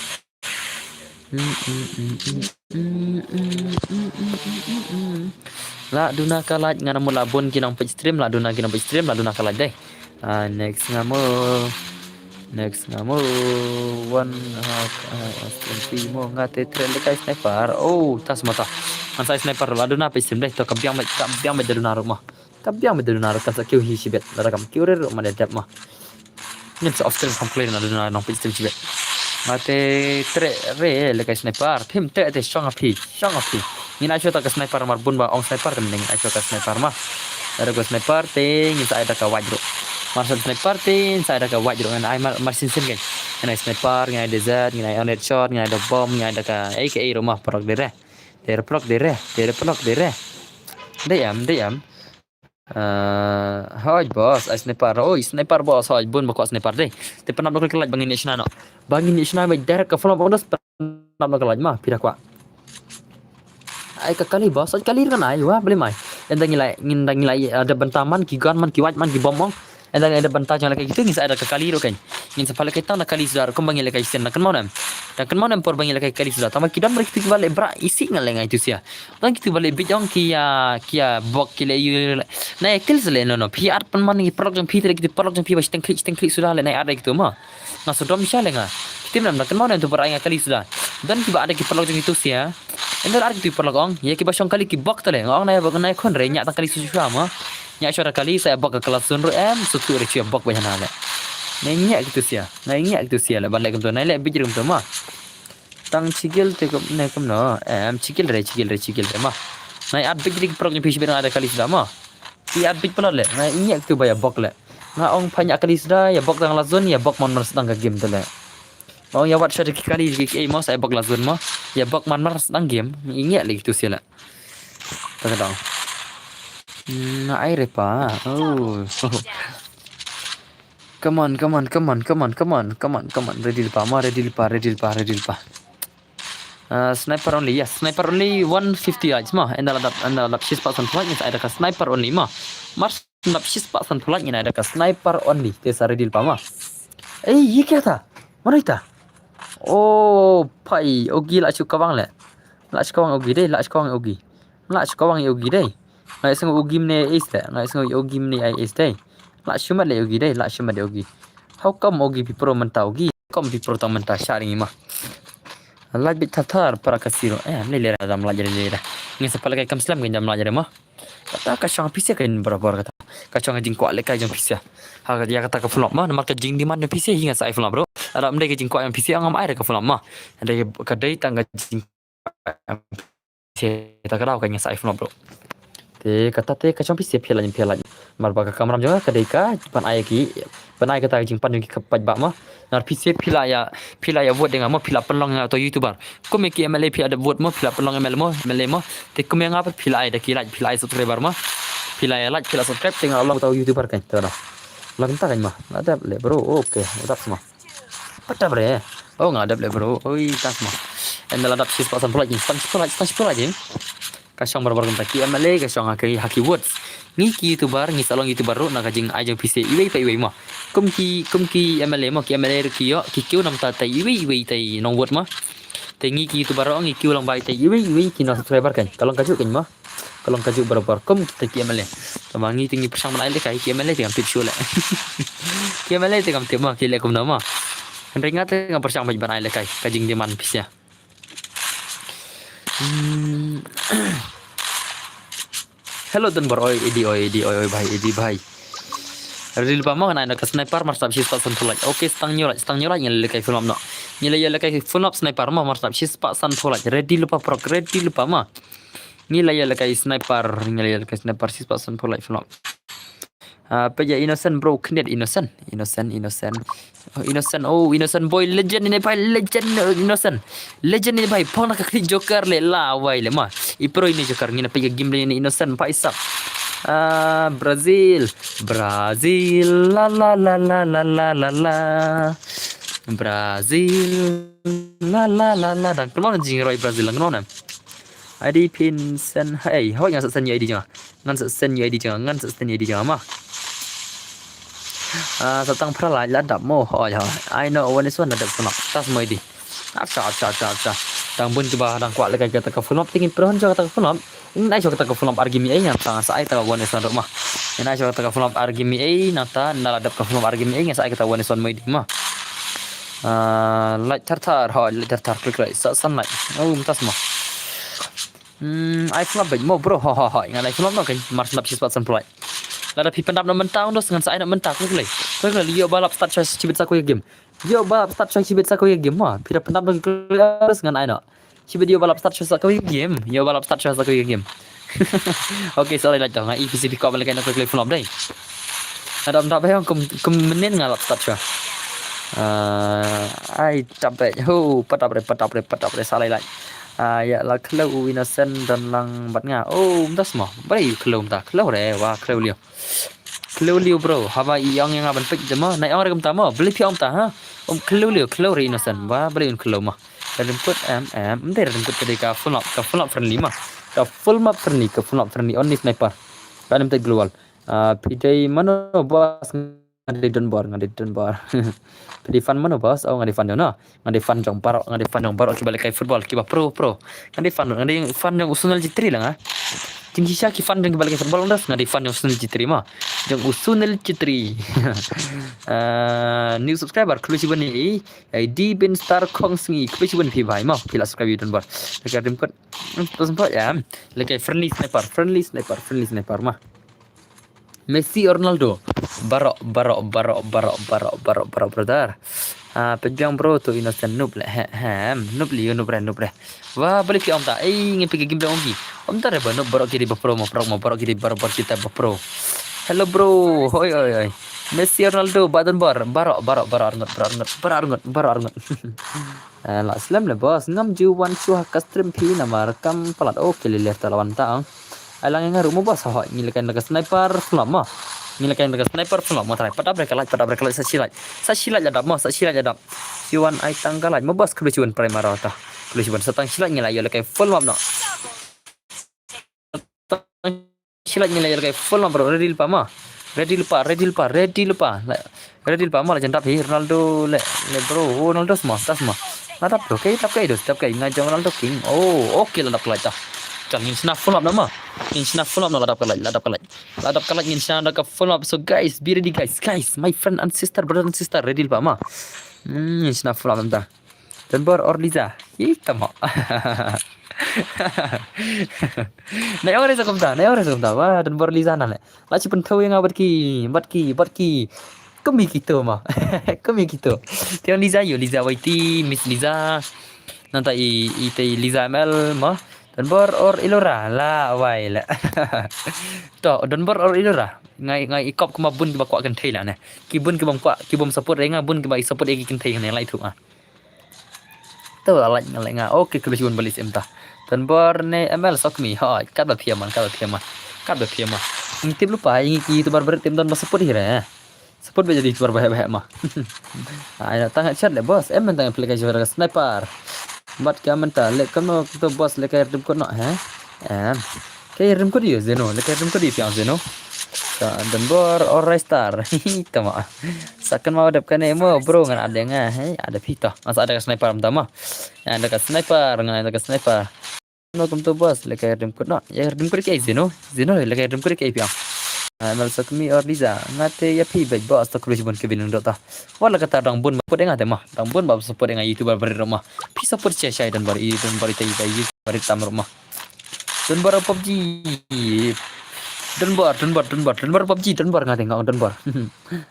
A: La duna kalat ngana mula bon kinang page stream la duna kalat deh. Next ngamo one stream mo ngate trend kai sniper. Oh, tas mata. An sai sniper la duna page stream deh to kabyang me duna rumah. Kabyang me duna ka sa kyu hi sibet la kam kyu re ma de mah. Ni sa off stream complain la duna nang page stream sibet. Mate tre re le kai sniper phim te shong api ni na chota ka sniper mar bun ba ong sniper kan ning ai chota sniper mah ada ka sniper te ni sa ada ka wajro marsal sniper te sa ada ka wajro kan ai mar sin kan ni sniper ni ada z ni ada shot ni ada bom ni ada ka AKA rumah prok de re deyam hoj bos sniper sniper bos hoj bun bakwa sniper deh te penam lokal kelaj bangin isna no bangin isna me direct ka follow bonus penam lokal kelaj mah pira kwa ai ka kali bos kali kan ai wah boleh mai endang ngilai ada bentaman ki gun man ki waj man ki bomong endang ada bentang yang kayak gitu ngisa ada ke kali ro kan ngin sepala kita na kali sudah kembang ile kai sen kan mau nam por bangile kai kali sudah tama kidan mereka tu balik bra isi ngaleng itu sia dan kita balik bijong kia bok kile yu na ekil sele no PR pan man ni project pi tere kita project pi bas tengklik sudah le na ada gitu mah na sudah misal nga kita nam kan mau nam tu berai kali sudah dan kiba ada ki project itu sia endar ada tu project ya kiba syong kali ki bok tele ngong na kon re nya ta kali sudah mah nya syara kali saya bok ke kelas sunru sutu re cia bok banyak nale nanya gitu sia le balik kem tu nai le bijir kem tu mah tang cigil te kem ne kem no cigil re mah nai ad bijir program pi ada kali sudah mah ti ad bij pelot le nai nya gitu baya bok le na ong banyak kali sudah ya bok tang lazun ya bok mon tang ke game tu le oh ya wat syara kali mau saya bok lazun mah ya bok man tang game nya le gitu sia la tak tahu na air pa oh come on ready pa sniper only yes sniper only 150 aja mah anda lap 6% pula ni ada ka sniper only mah mars lap 6% pula ni ada ka sniper only desa ready pa mah ye kya tha mana ita oh pai ogi la chu kawang le la chu kawang ogi deh ngai sang ogi mne is deh la shumat le ogi deh how come ogi pi pro menta ogi kom pi pro tang menta sharing mah la bit tatar para kasiro le dam la jere ngi sepala kai kam slam ngi jam la jere mah kata ka syang pisia kan berapa kata ka syang jing ko le kai jam pisia ha dia kata ka flop mah marka jing di man pisia hinga sai flop bro ada mde ke jing ko yang pisia ngam air ka flop mah ada ka dai tangga jing ta ka dau ka ngi sai flop bro te kata te ka syang pisia phela marba ka kamram jo ka dai ka pan ai kata jing pan ki kapaj ba mah nar pisia phila ya vote dengan mo phila penlong atau youtuber ko me ki MLA phi ada vote mo phila penlong MLA mo te ko me ngapa phila ai da ki phila ai subscriber mah phila subscribe tengah Allah tahu youtuber kan tahu lah bentar kan mah ada le bro oke udah semua pada bre oh nggak ada le bro oi tas mah endal ada sih pasan pula aja kasyang barbar kan taki MLA kasyang haki words ni ki youtuber ni salong youtuber ro na kajing aja PC iwe mah kumki MLA mo ki MLA ki yo ki kiu nam ta tai wi tai nong wot mo tai ngi ki tu baro ngi kiu lang bai tai wi ki no subscriber kan kalong kaju kan mo kalong kaju baro kum kita ki MLA tamangi tinggi persang mana le kai ki MLA tengam tip shule ki MLA tengam tip mo ki le kum nama ringat tengam persang bai banai le kai kajing di man pisya hello dan bar oi edi bhai Real pa mo kana na sniper mar sab shis pa san thulai okay stang nyola nyel le kai film no nyel le kai film sniper mo mar sab shis pa san thulai ready lupa ma nyel le kai sniper shis pa san thulai film pe ya innocent bro knet innocent boy legend ini pai legend legend ini pai pon ka joker le la wai le ma I pro ini joker ngina pe game le ini innocent pai sak Brazil la Brazil la dan kelon jing roi Brazil lang non ID pin sen hey ho yang sen ID jangan ngan sen ID jangan mah satang pera la dap mo ho ya I know one is one dap senap tas mo ID cha dang bun coba dang kuat le kai kata ka fulop tingin perhon jo kata ka fulop nai jo kata ka fulop argimi ai yang tang sai ta one is one rumah nai jo kata ka fulop argimi ai nata nala dap ka fulop argimi ai sai kata one is one mo ID mah light tar klik right sunlight oh tas mo I flop mo bro ho ngan I flop no kan mar snap si spot sunlight lada pi pendap no mentang dos ngan sai nak mentak klik yo balap start choice cibit sa ko game yo balap start choice cibit sa ko game mah pi pendap no klik ngan ai no cibit yo balap start choice sa ko game okay sorry lah jangan IPCP ko balik nak klik flop dai ada mentap yang kum menin ngalap start choice ai capek patap salai lai ya la klau innocent dan lang bat nga oh das mo bari klau re wa klau liu bro haba yang aban pik jama nai ong rekam ta mo beli pi om ta ha klau re innocent wa bari un klau ma dalam kod der dalam kod kedeka full up friendly ma ka full map friendly on sniper dalam tag global pidai mano bos ngadi don bar di fan mana bos ngadi fan jong parok ki balik kai football ki ba pro ngadi fan jong usunal jitri lah ting sisa ki fan jong balik kai football ndas ngadi fan jong usunal jitri ma jong usunal jitri new subscriber klusi bani ID bin star kong singi klusi bani pi bhai ma pila subscribe don bar dekat dim kot to sempat ya lekai friendly sniper ma Messi or Ronaldo barok brother pejuang bro tu innocent noob le noob le wah balik om ta ingin pergi game ongi om ta reba noob barok kiri pro kiri barok kita pro hello bro hoi Messi or Ronaldo badan barok la slam le bos ngam juwan suha kastrim pi namar kam palat oke le lawan ta alang yang rumah bos ho ngilakan dekat sniper flop mah try pada mereka like sachilat jadap siwan ai tanggalat mo bos kelucuan primar ta kelucuan setang silat ngilai yo kai full map no silat ngilai yo kai full map bro ready lupa mah la jandap hi Ronaldo le bro Ronaldo semua tas mah nadap do kai tap kai ngajong Ronaldo king oh okay la dap lai ta Ingin snap full up nama. Ladap kalat ingin snap full up. So guys, be ready guys, my friend and sister, brother and sister, ready pak ma. Snap full up entah. Dan bar or Liza, kita ma. Nai orang sekomta, wah dan bar Liza nale. Laci pentau yang bat ki. Kami kita ma. Tiang Liza YT, Miss Liza. Nanti Liza ML ma. Dan bor or ilora la wai la to dan bor or ilora ngai ikop kuma bun ba kwa kan thai la ne ki bun ki bom kwa ki bom support renga bun ki ba support egi kan thai ne lai thu to la nga okay ke bun balis emta dan bor ne ML sokmi ha kat ba phiaman ngitip lupa ingi ki tu bar tim don ba support hira support be jadi tu bar bah ma ai tang chat le bos em tang application sniper bat ka menta le kono to bos le kai rim kono ha kai rim ko dia zeno le kai rim ko dia piang zeno dan bor or star. Tama. Sakan mau dapkan emo bro ngan ada nga. Ada pita. Masa ada sniper tama. Ada ka sniper ngan ada ka sniper. No kum to bos lekay rim kut no. Ya rim kut kay zino. Zino lekay rim kut kay piang. Mal sakmi or liza ngate ya pi baj bos to kruj bon kebin dota. Wala kata dang bun ma ngate mah. Dang bun bab support dengan youtuber bari rumah. Pi support cia dan bari tai bari tam rumah. Dan bar PUBG. Dan bar PUBG dan bar ngate ngau dan bar.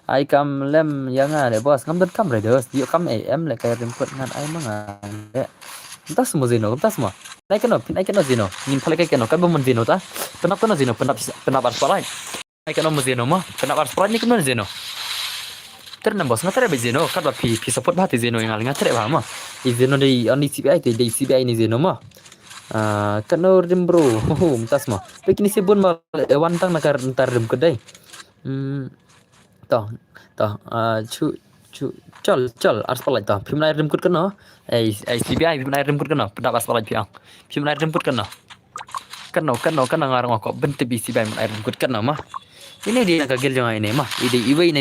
A: Ai kam lem yang ada bos ngam dan kam redos. Yuk kam AM lekay rim kut ngan ai mangan. Entah semua zino, entah semua. Naik kena zino. Ngin pala kay keno kan bomon zino ta. Penap zino, penap arspalai. Naik kena zino mah, penap arspalai ni kena zino. Ternam bos ngatere be zino, kan ba pi support bahati zino yang ngatere ba mah. I zino dei on CPI te dei CPI ni zino mah. Kena rim bro. Entah semua. Begini si bun mal wantang nakar entar rim kedai. Toh. Chal arspalai ta. Pimnai rim kut kena. CBI pimnai rim kut kena. Pendak arspalai piang. Pimnai rim kut kena. Kena ngarang kok bente bi CBI pimnai rim kut kena mah. Ini dia nak gel jangan ini mah. Iwe ini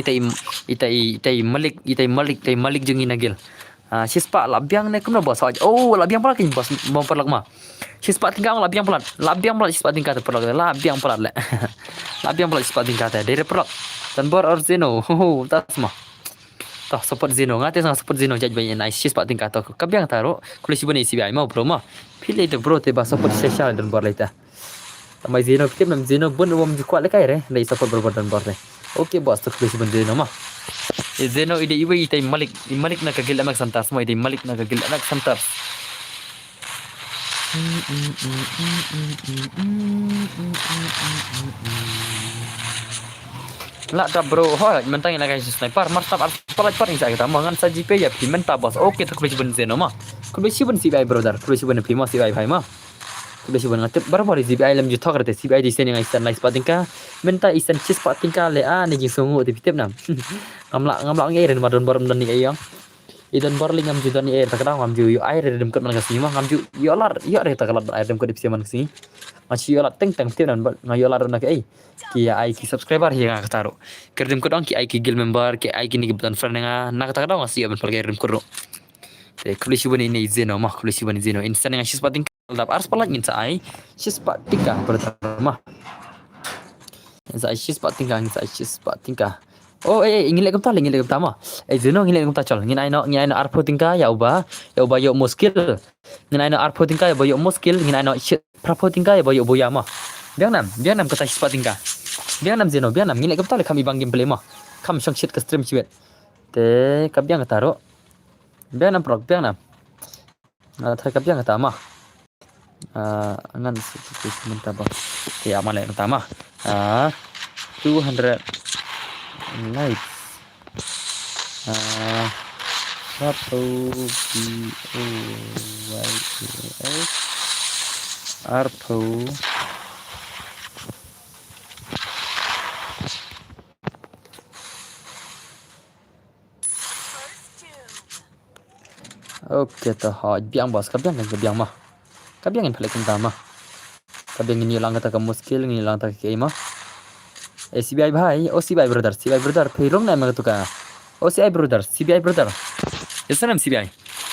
A: itai malik jangan nagel. Sispa labiang ne kena bos aja. Oh labiang pula kin bos bom perlak mah. Sispa tinggal labiang pula sispa tinggal perlak labiang pula le. Labiang pula sispa tinggal dari perlak. Dan bor orzino. Tas mah. Toh support zino ngate sang support zino jadi banyak nice sispa tinggal toh. Kabiang taruh kulis bani CBI mau bro mah. Pilih de bro te ba support special dan bor laita. Tambah zino kita nam zino bun wam kuat lekay re. Dari support bor dan bor re. Oke bos tu kulis bani zino mah. Zeno ide iwe itai malik na kagil anak santas mo ide malik na kagil anak santas. La da bro ho mentang ina guys sniper martab palat paring sa kita mangan sa GP ya pimenta bos. Oke tu kulis ben Zeno mah. Kulis ben CBI brother, kulis ben pima CBI bhai mah. Kulis ben ngatip barabar CBI lam juta karte CBI di sini ngai stand nice patingka. Menta isan cis patingka le ni jing sungu ti pitip nam. Ngamlak ngai ren madon barom dan ni ayang. Idan borling ngam judan ni air takada ngam ju yo air dem kat man kasini mah ngam ju yo lar yo re takala air dem kat dipsi man kasini. Masih yo lar teng pitip nan ngayo lar nak ai. Ki ai ki subscriber hi ngak taru. Kerdem kat ki ai ki gil member ki ai ki ni kebutan friend nga nak takada masih yo ben pergi rem kuro. Te kulisi bani ni zeno mah kulisi bani zeno instan nga sis pating dap ars palat ngin sa ai sis patika pertama. Sa sis patingka. Oh ingin lek pertama. Zeno ingin lek chol. Ngin ai no arpo tingka ya uba yo muskil. Ngin ai no arpo tingka ya yo muskil, ngin ai no prapo tingka ya yo boya mah. Biang nam kata sis patingka. Biang nam Zeno, biang nam ngin lek kami bang gameplay mah. Kam shang shit ke stream ciwet. Te kabiang taro. Biang nam prok biang nam. Thai kabiang kata mah. Ngan sementara bang. Te amal lek pertama. 200 likes. Arpo Oke toh biang bos kabiang mah. Kabiang yang paling utama. Kabiang ini lang kata muskil ini lang kata ke mah. CBI bhai, CBI brother, pirong na mga tuka. CBI brother. Isa nam CBI.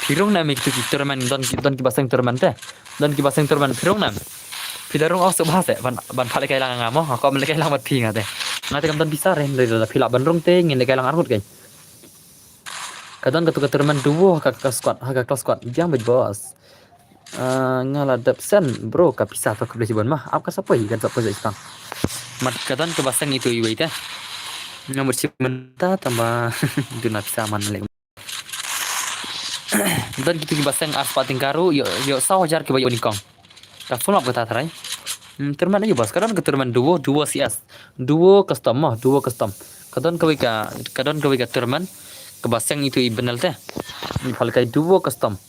A: Pirong na mga tuki turman don ki basang turman te. Don ki basang turman pirong nam. Pilarong aus bahasa ban pale kailangan ngamo, ako mele kailangan mat pinga te. Ngate kam don bisa rem le pila ban rong te ngin le kailangan armut kay. Kadon katuka turman duo haka squad. Biang bej bos. Ngala dapsen bro kapisa to kubli bon mah. Apa kasapoi kan sapoi istam. Mat kadang kebasang itu iwe ita. Nomor cimenta tambah itu nak saman lek. Dan gitu kebasang aspating karu yo sawajar ke bayo nikong. Ka full up kata tarai. Terman aja bos. Kadang keterman duo CS. Duo custom. Kadang kawika terman kebasang itu ibenal teh. Hal kai duo custom.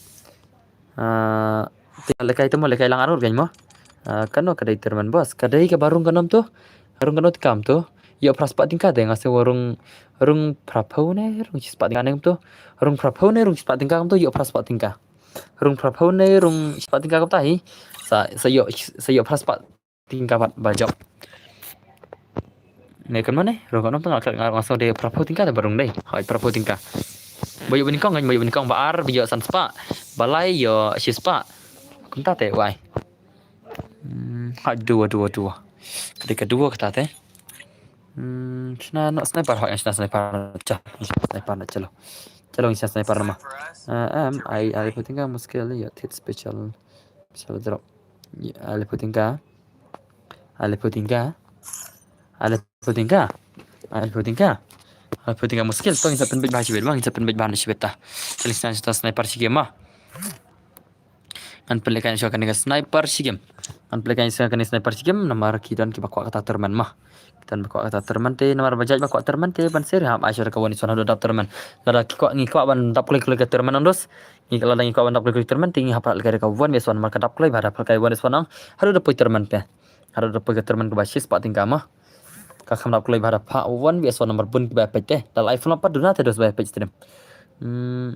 A: Lekai itu mau lekai lang arur kan mo. Kano kadai terman bos. Kadai ke barung kanom tuh. Harung kanot kam tu, yo praspat tingkat deh ngasih warung prapau ne, rung cispat tingkat nem tu, rung prapau ne, rung cispat tingkat kam tu yo praspat tingkat, rung prapau ne, rung cispat tingkat kam tahi, saya praspat tingkat bajak, Này kan mana? Rokok nong tengah ngasau de prapo tingkat barung deh. Hai prapo tingkat. Bayu benikong kan bayu benikong baar biyo san spa. Balai yo sispa. Kunta teh wai. Aduh. Ketika dua kata teh. Nak sniper hai sniper cah. Sniper nak calo. Calo insya sniper mah. I putting ka muskil ya hit special drop. I putting ka muskil to insya penbej bahasa bed bang insya penbej bahan sibet tah. Tulisan sniper si game mah. Kan pelekan isu akan dengan sniper si game. Kan pelekan isu akan sniper si game nomor kidan ki bakwa kata terman mah. Kitan bakwa kata terman te nomor bajaj bakwa terman te ban ser ham asyur kawan isu hadu dap terman. Lada kiko ngiko ban dap klik terman ondos. Ngiko lada ngiko ban dap klik terman tinggi hapal kare kawan besuan marka dap klik pada pakai wan isu hadu dap terman te. Hadu dap terman ke basis pak tingkah mah. Kakam dap klik pada pak wan besuan nomor bun ke bapet te. Dal iPhone apa duna te dos bapet stream.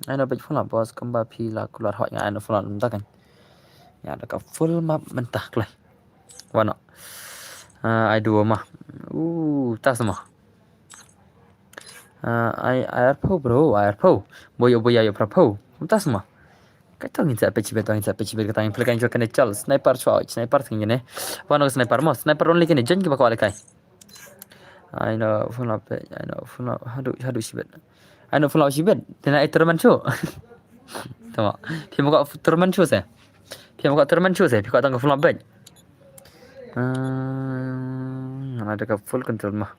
A: Ano page phone bos kamba pila keluar hot nga ano phone entah kan. Ya ada full map mentah kelai. Wano. I dua mah. Tas mah. Airpo bro, airpo. Boyo yo prapo. Tas mah. Kata ngin sa page kata ngin pelekan jo kena chal sniper tinggi ne. Wano sniper mah, sniper only kene jen ki bakwa lekai. I know full up. Hadu sibet. I know full up sibet. Tena terman show. Tama. Dia muka terman show saya. Dia muka terman show saya. Dia kata full up bed. Ada ke full control mah.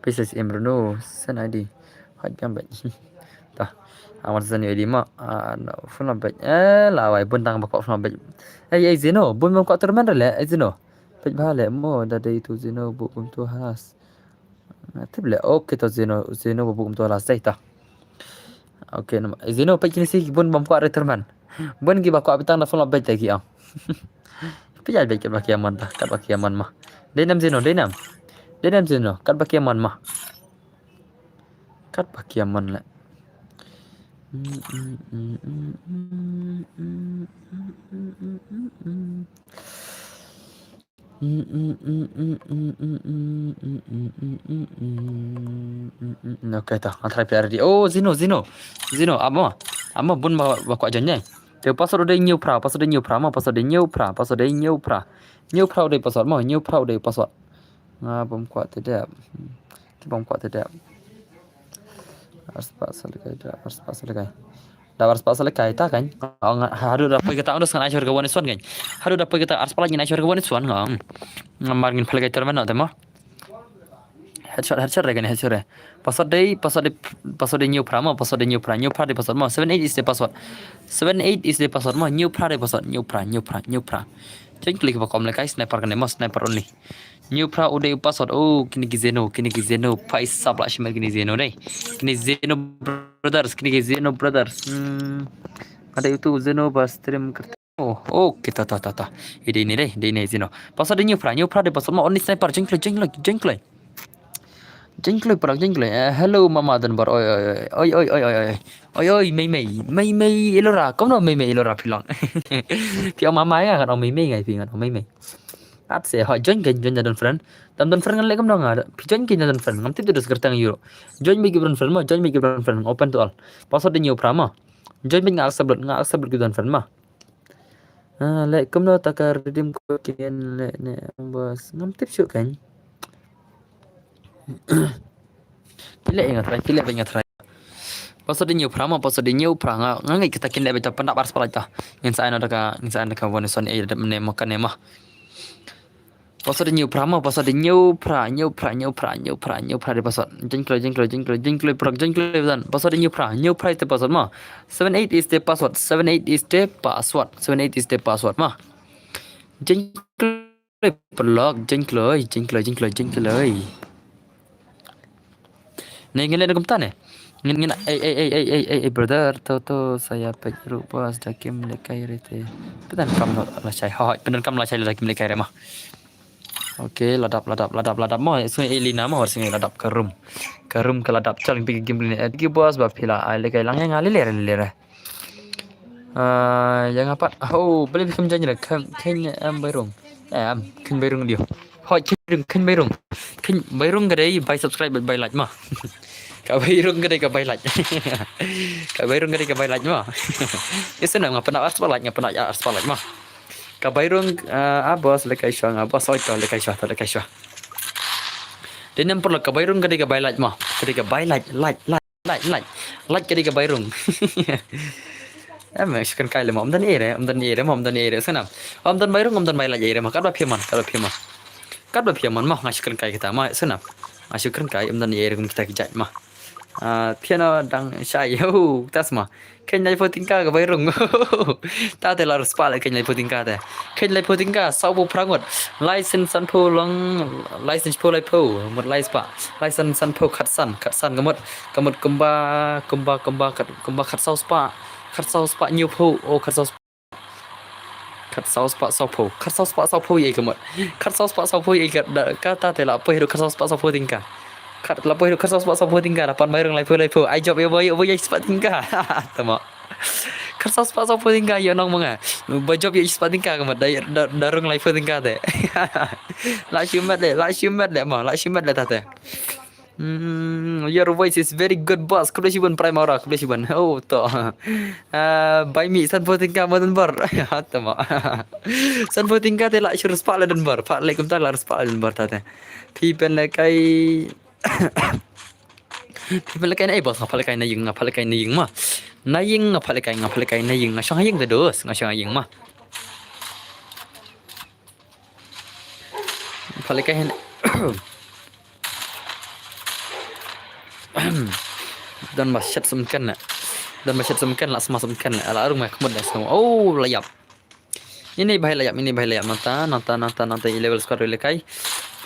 A: Pieces Bruno sen ID. Hot gambar. Tah. Amat sen ID mah. Full up bed. Lawai pun tang bakwa full up bed. Zeno, bun muka terman dah Zeno. Bed bahale mo dari itu Zeno bukum tu halas. Tibla okay to Zeno bukum tu halas tah. Okay, Zeno page ni sih bun bakwa terman. Bun gi bakwa bitang na full up bed lagi ah. Pijal bed kat baki aman tah, kat baki aman mah. Denam Zeno, Denam Zeno, kat baki aman mah. Kat baki aman lah. Okay tah, antara PRD. Oh, Zeno, ama bun bakwa janjai. Te password de new pra mah password de new pra de password mah new pra de password. Bom kuat tidak. Bom kuat tidak. Harus pasal kai. Dah harus pasal kai ta kan. Haru dapat kita urus kan asyur kawan iswan kan. Haru dapat kita harus pala asyur kawan iswan kan. Margin pala kai terman tak mah. Headshot kan headshot. Password de new pra mah password de new pra de password mah 78 is the password. 78 is the password mah new pra de password new pra. Jangan klik bakom lekai sniper kan mah sniper only. New pra udah password. Oh kini Zeno paisa pula shimmer kini Zeno deh. Kini Zeno brothers. Ada itu Zeno bas stream kerta. Oh kita ta. Ini Zeno. Password new pra de password mah only sniper jengklay. Hello mama dan bar oi Mei Ilora kau no Mei Ilora pilang. Piang mama ya kan Mei ngai pingan Mei. At se ha join dan friend. Dan friend kan lekam dong ada. Join dan friend. Ngam tip terus kertang euro. Join bagi friend mah join bagi friend open to all. Password new prama. Join bagi accept dan friend mah. Lekam no takar redeem code kian ne bos. Ngam tip syuk kan. Pilih ingat try. Password new pra ngai kita kin lebe tapan tak baras palata. Yang saya nak ka one son ada makan mah. Password new pra de password. Jengkloi dan. Password new pra is the password mah. 78 is the password mah. Jengkloi perlog jengkloi. Ngin ada kumtan ngin brother to saya pejru bos dakim lekai rete pedan kam la chai ha pedan kam la chai dakim lekai mah oke ladap mah sungai Elina mah sungai ladap kerum ke ladap caling pergi game ni pergi bos ba pila lekai lang yang lele yang apa boleh bikin janji lah kan berung kan berung dia hoi khen bay rung cái đấy bay subscribe bay like mà cả bay rung cái đấy cả bay like cả bay rung cái đấy cả bay like mà cái sen ngapa nak aspal like ngapa nak aspal like mà cả bay rung abos lekai syang abos soi ka lekai syah dan yang perlu ka bay rung cái đấy cả bay like mà cái đấy cả bay like cái đấy cả bay rung em kan kai le mom dan ere sana om dan bay rung om dan bay like ere mà cắt ba phiam man mah ngasih kan kai kita mah sana ngasih kan kai om dan ere kita kijat mah piano dang sai yo tas mah ken lai potingka ka bay rung ta te la spa la ken lai potingka sau bu prangot license san po long license po lai po một lai spa license san po khat san ka một kumba khat sau spa nhiều po o khat sau spa sau po ye ka một khat sau spa sau po ye ka ta te la po hidup khat sau spa sau po tingka kat la po hidup khat sau spa sau po tingka dapat bay rung lai po ai job yo boy spa tingka tama khat sau spa sau po tingka yo nong manga boy job yo spa tingka ka một darung lai po tingka te la shumat le ma la shumat le ta te your voice is very good boss kulesiban primara kulesiban oh to by me san po tingka mo dan bar tama san po tingka te la shur spa le dan bar pa le kum ta la spa le dan bar ta te phi pen le kai phi pen le kai nei boss ngapa le kai na ying ma na ying ngapa le kai na ying ngashang ying de dos ngashang ying ma ngapa le kai dan masyad semkan lah semua semkan ala arung mak mud semua oh layap ini bahaya layap nanta level squad le kai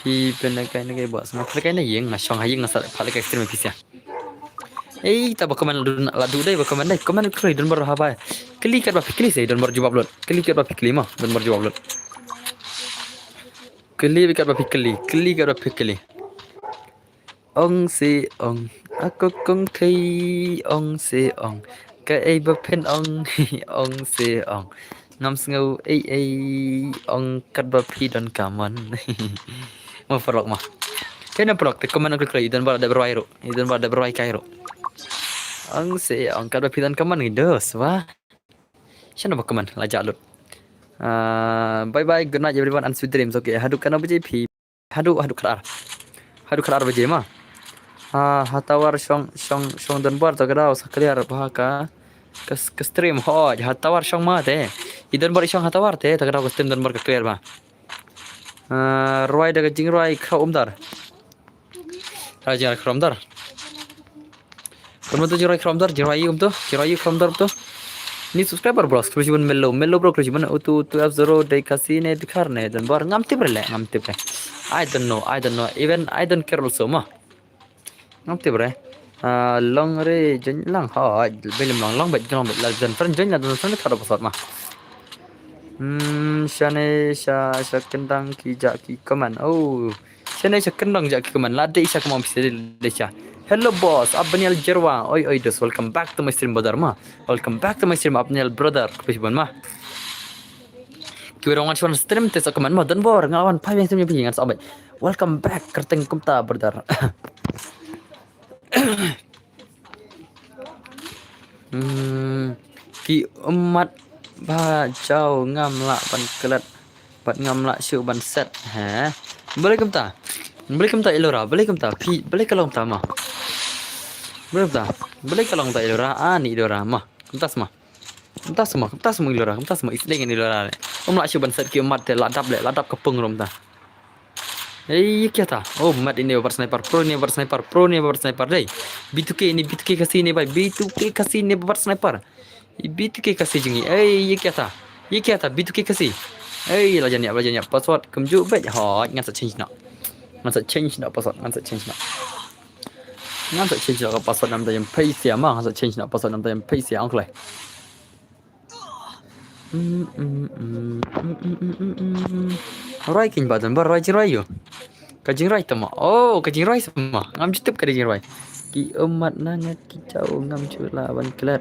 A: pi pen kai ne buat semua kai ne yeng ngashong hayeng ngasal pale kai extreme pisia ta bakaman ladu dai bakaman dai komen kri don bar haba kli kat ba fikli sai don bar jawab lot kli kat ba fikli ma don bar jawab lot kli kat ba fikli ông si ông aku kong thấy ông si ông cái ai bắp pen ông ông si ông ngắm ngâu ai ông cắt bắp phi don kaman mau frog mah kena frog te komen aku kali dan bar ada berwai kairo ông si ông cắt bắp phi don kaman ngidos wah siapa nak komen lajak lut bye bye good night everyone and sweet dreams okay haduk kana bjp haduk khar bje mah hatawar shong dan bar to kada sakliar bahaka ke stream ho hatawar shong ma te idan bar shong hatawar te takada ke stream dan bar ke clear ba roi daga jing roi kha umdar raja khromdar kamu tu jirai khromdar to ni subscriber bro subscription mello bro subscription tu f0 dai kasine dikarne dan bar ngamtip le I don't know even I don't care also ma ngamtip re long re jen lang ha belum long bet la dan friend jen la dan friend thara pasat ma shane sha kendang ki kaman oh shane sha kendang ja ki kaman la de sha kamam pise de sha hello boss abnial jerwa oi dos welcome back to my stream brother abnial brother kusiban ma kiwira wan stream te sa kaman ma dan bor ngawan pa yang stream pingan sabai welcome back kerteng kumta brother ki umat ba chau ngam la ban kelat bat ngam la shu ban set ha boleh kumta ilora boleh kumta pi boleh kalong ta ma boleh kalong ta ilora ani ilora ma kumta semua ilora kumta semua isdeng ilora la shu ban set ki umat te ladap kepung rom ta क्या था ओ मत ini over sniper pro deh B2K kasih ini भाई B2K kasih ini over sniper B2K kasih jengi ये क्या था B2K kasih lajannya password kemju bet hot ngan change nak password password nam dayam paste ya ma ngan change nak password nam dayam paste ya angklai Rai kin badan bar rai yo. Kajing rai tama. Oh, kajing rai sama. Ngam jutip kajing rai. Ki umat nangat ki jauh ngam chula ban klat.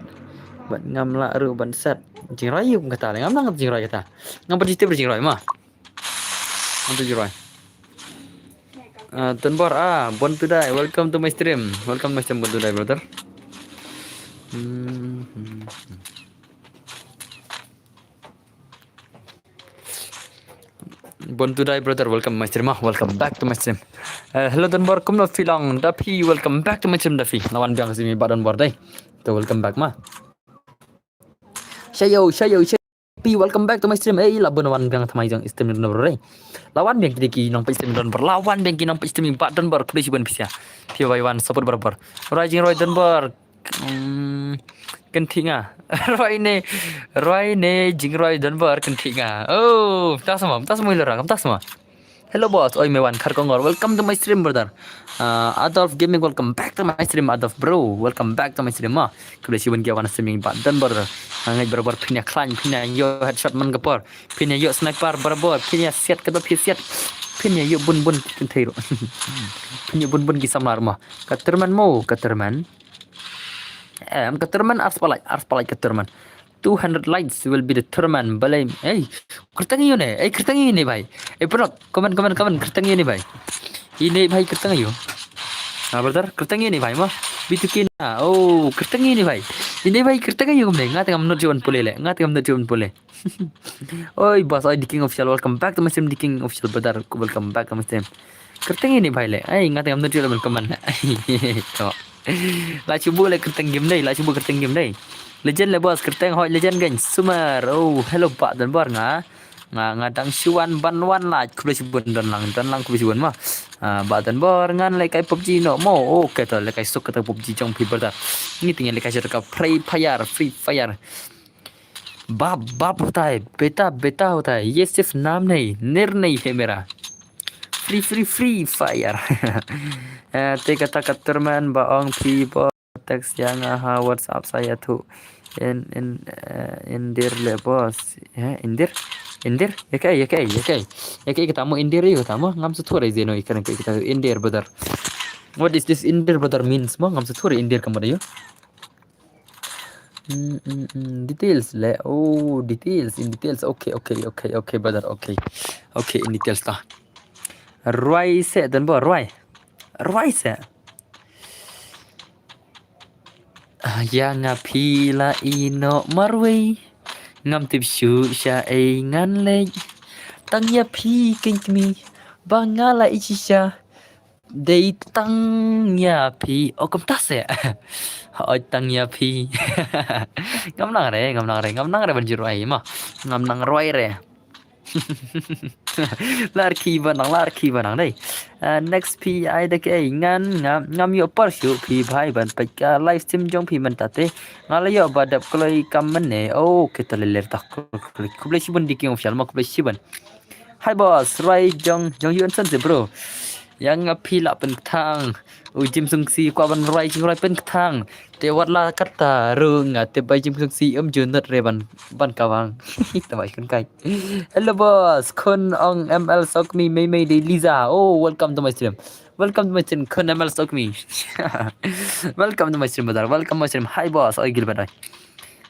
A: Ban ngam la ru ban sat. Jing rai yo kata ngam nangat jing rai kata. Ngam jutip jing rai mah. Ngam jing rai. Tunbor Bon Tudai, welcome to my stream. Welcome to my stream Bon Tudai, brother. Bon Tudai, brother, welcome to my stream. Welcome back to my stream. Hello Tunbor, kum no filang Dafi, welcome back to my stream Dafi. Lawan biang sini badan bor dai. To welcome back mah. Shayo, welcome back to my stream. Laban lawan biang thamai jang stream don bor dai. Lawan biang kiki nang pa stream don bor. Lawan biang kinang pa stream badan bor kudai siban pisia. Pio by one support bor. Rising Roy don bor. Kentinga. Roy ne jing Roy don bor kentinga. Oh, tas semua ilora, tas semua. Hello boss, oi mewan kharkongor. Welcome to my stream brother. Adolf Gaming, welcome back to my stream Adolf bro. Welcome back to my stream mah. Kudai siban kia wana streaming badan bor. Ngai bor pinya klan pinya yo headshot man gapor. Pinya yo sniper bor. Pinya set kedua set. Pinya yo bun kentero. Pinya bun kisamlar mah. Katerman mo katerman. Keturman ars palai keturman 200 likes will be the turman balai kertangi yo ne kertangi ni bhai pernah komen kertangi ni bhai ini bhai kertangi yo brother kertangi ni bhai mah bitukin oh kertangi ni bhai ini bhai kertangi yo ne ngat ngam nojon pole oi boss oi the king official welcome back to my stream the king official brother welcome back to my stream kertangi ni bhai le ngat ngam nojon welcome man lại cuba lại kerteng game đây, legend lah bos kerteng hot legend kan sumar oh hello pak dan bar ngadang siwan banwan lah kuda sibun dan lang kuda sibun mah pak dan bar ngan like PUBG no mo okay tu like sok kata PUBG jong people dah ini tinggal like cerita free fire बाप होता है बेटा होता है ये सिर्फ नाम नहीं है मेरा free fire te kata keturman baong people teks yang WhatsApp saya tuh indir le bos indir ya kai kita mau indir yuk kita mau ngam sutur aja no ikan kita indir brother. What is this indir brother means mau ngam sutur indir kamu yuk details le details okay brother okay in details lah Roy se dan bo Roy se yang pila ino marway ngam tip shu sha ngan le tang ya pi king mi bangala ichisha dei tang ya pi kom tas ya oi tang ya pi ngam nang re banjir Roy mah ngam nang Roy re larki banang đây next pi ai đây cái ngam yo persu pi bhai ban peka live stream jong pi man tate ngala yo badap kloi kamen ne kita leler tak kublai sibun diking official ma kublai sibun hi boss Roy jong yun san bro yang pi la pen thang jim sung si kwa ban Roy jing Roy pen thang te wat la kata rung te bai jim sung si junut re ban kawang tabai kun kai hello boss kun ong ML sok mi mei de Liza welcome to my stream kun ML sok mi welcome to my stream brother welcome my stream hi boss oi gil badai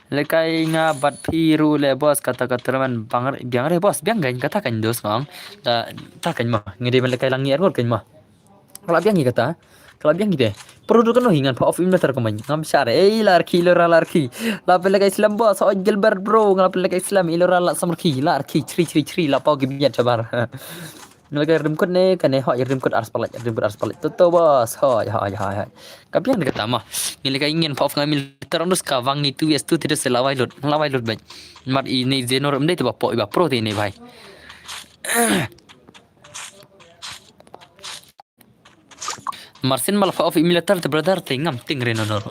A: lekai nga bat piru le boss kata man biang re boss biang gain kata kan dos ngong ta kan ma ngede man lekai langi argot kan ma kalau biang kata kalau biang gitu produk kan hingan off inventor kemana ngam syare larki la pelak Islam boss oi gilbert bro ngap pelak Islam ilora la samarki larki cri la pau gimiat sabar ngelakai rimkot ne kan ne hoi rimkot ars palat toto bos hoi kapian dekat mah ngelakai ingin off ngamil terus kawang itu yes tu tidak selawai lot baik mar ini zenor mde tu bapo iba pro ini bhai Marcin mal of militer te brother te ngam ting renonor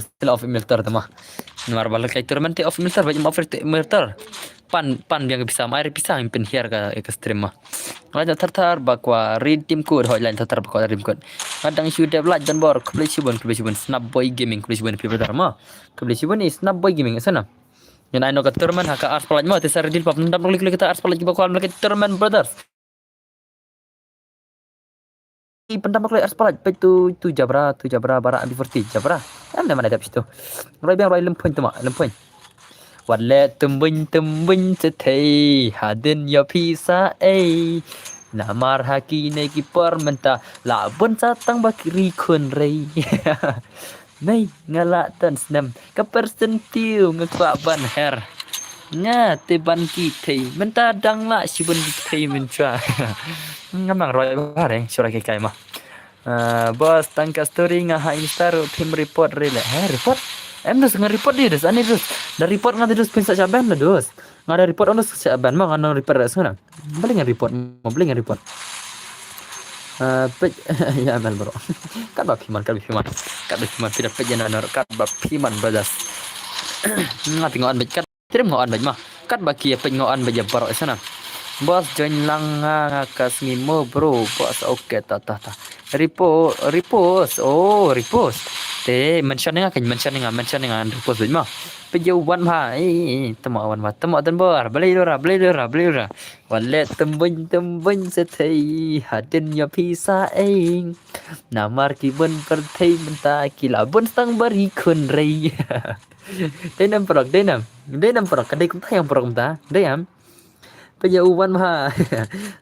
A: still of militer te mah nuar balak kai tournament of militer bagi offer te militer pan yang bisa main bisa impen hier ka ekstrem mah laja tartar bakwa read team code hoi lain tartar bakwa team code kadang isu develop dan bor kublai sibun snap boy gaming kublai sibun brother mah kublai sibun is snap boy gaming sana yang aino ka tournament haka ars palaj mah te sar deal pap ndam klik kita ars palaj bakwa mereka tournament brothers pendam kalau aspal baik tu jabra bara ambi jabra am mana ada situ Roy lempun tu mak lempun walle tembin setei hadin ya pisa Namar haki ne kiper menta la bun satang bakri kun rei. Nei ngala tan snam kaper sentiu ngakwa ban her. Nga te ban ki thei menta dang la si bun ki thei min cha. Ngamang roi ba reng sura ke kai ma. Bos tangka story nga ha instaro tim report rele. Report? Em dus nga report dia dus ane dus. Da report nga dus pensa saban la dus. Nga ada report onus saban ma nga report rasuna. Balik nga report, mau beli nga report. Ya amal bro. Kat ba piman tidak pejan nor kat ba piman badas. Nga tingoan bet kat tirim ngoan bet mah. Kat ba kia pengoan bet baro sana. Bos join lang kas ngimo bro. Bos oke ta. Repost. Oh, repost. Te mention nga repost bet mah. Pejawan mah temo awan mah temo dan bor beli dora wallet tembun setai hadin ya pisa namar kibun pertai menta kilabun stang bari kun rei denam perok kadai kum tayang perok menta deyam pejawan mah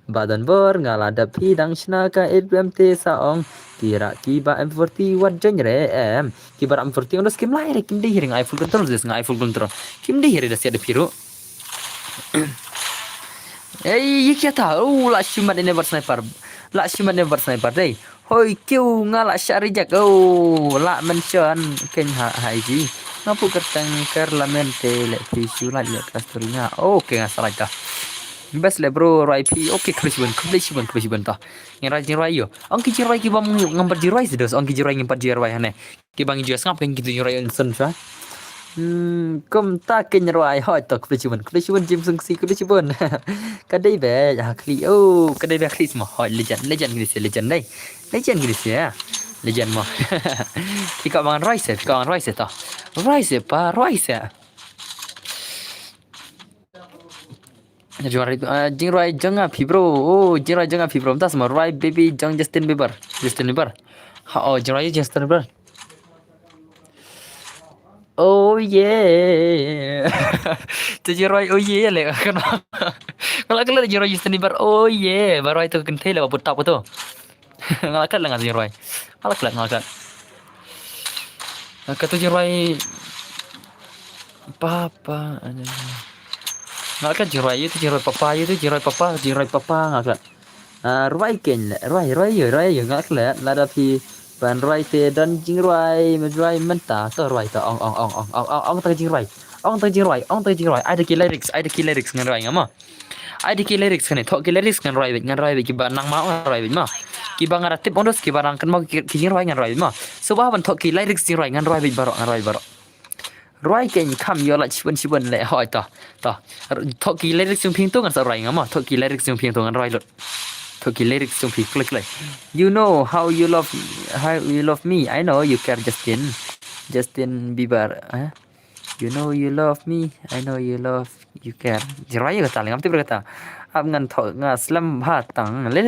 A: badan bor ngalada pidang snaka LBMT saong kira kiba M40 wajan re kibar M40 udah skim lahir kim dihir ngai full control des ngai full control kim dihir dah siada piru yiki tahu la shimat never sniper deh hoi kiu ngala syarijak la mention ken haiji ngapu kertangker lamente le visu la ya kasturnya oke ngasalah dah best le bro RIP oke kebesiban tah ngerai yo angki jirai ki bang ngambar jirai sedos angki jirai ngambar jirai hane ki bang jiras ngap kan gitu jirai insen sa kom ta ken jirai hoi to kebesiban jim sungsi kebesiban kadai be ya kli kadai be kli semua hoi legend gitu legend gitu ya legend mah pika bang rice tah rice juara itu jing Roy jang api bro entah sama Roy baby jang Justin Bieber jing Roy Justin Bieber oh yeah tu Roy oh yeah le kalau jing Roy Justin Bieber oh yeah baru itu kentai lah buat tu ngalakat lah jing Roy ngalakat kata jing Roy papa ngalakat jirai papa ngalakat Roy ken Roy ngalakat lada pi ban Roy te dan jing Roy menta to Roy to ong ta jing Roy ada ki lyrics ngan Roy ngama ada ki lyrics kan to ki lyrics ngan Roy ki ban nang ma Roy ma ki bang ara tip ondos ki barang kan mau ki jing Roy ngan Roy ma so ba ban to ki lyrics jing Roy ngan Roy baro Roy ken kam yo la chiban le hoi ta thoki lyrics yung phing tu ngan sa Roy ngama thoki lyrics yung phing tu ngan Roy lot thoki lyrics yung phing klik you know how you love me I know you care Justin Bieber you know you love me I know you care Roy kata ngam tu berkata ab ngan tho nga slam ha tang le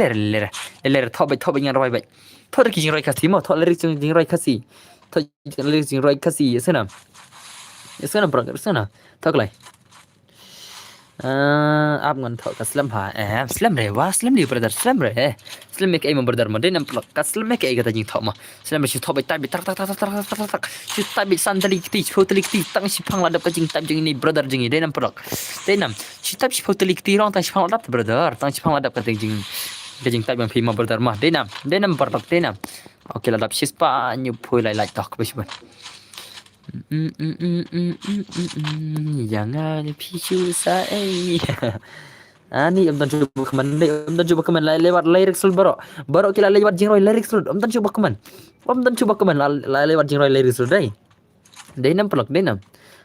A: tho bai ngan Roy bai tho ki jing Roy kasi mo tho lyrics yung jing Roy kasi sana thok lai आप ngân thọ ka slam ha slam re wa slam di brother slam me kai mo brother mo denam plak ka slam me kai ga ta jing thọ ma slam me shi thọ bai tai bi tak shi tai bi san tali ti photali ti tang shi phang la da ka jing tam jing ni brother jing denam plak denam shi tai shi photali ti rong tang shi phang la da brother tang shi phang la da ka jing tai bang phi mo brother ma denam plak denam okay la da shi spa nyu phoi lai tak ba shi jangan pisu saya ani om dan coba keman lewat lyrics dulu baru kita lewat jing Roy lyrics dulu om dan coba keman lewat jing Roy lyrics dulu dai nam pelak dai nam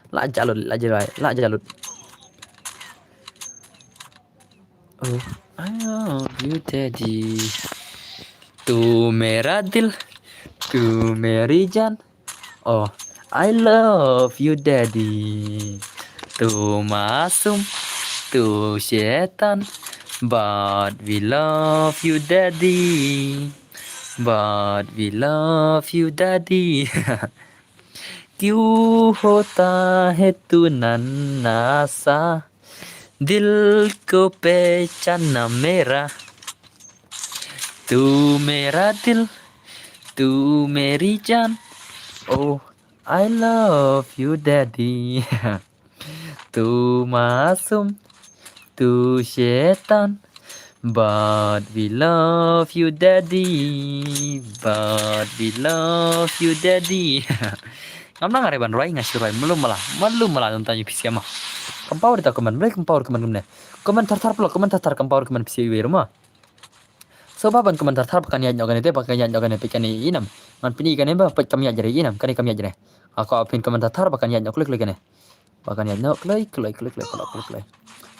A: la jalut oh I love you daddy tu mera dil tu meri jaan oh I love you daddy tu masum tu syaitan but we love you daddy क्यों होता है तू नन्हा सा दिल को पहचाना मेरा Tu mera dil, tu meri jaan. Oh, I love you, daddy. Tu masum, tu syaitan. But we love you, daddy. But we love you, daddy. Ngam nang areban roy ngasih roy melum malah nonton PC mah. Kempawar ta keman, break kempawar keman gumne. Keman tar pelok, keman tar kempawar keman PC wi rumah. Sobaban keman tar pakan ya nyogan itu pakan ya nyogan pikan inam. Man pini kan ba pat kami ajare inam, kan kami ajare. Aku apin keman tar pakan ya nyok klik kan. Pakan ya nyok klik.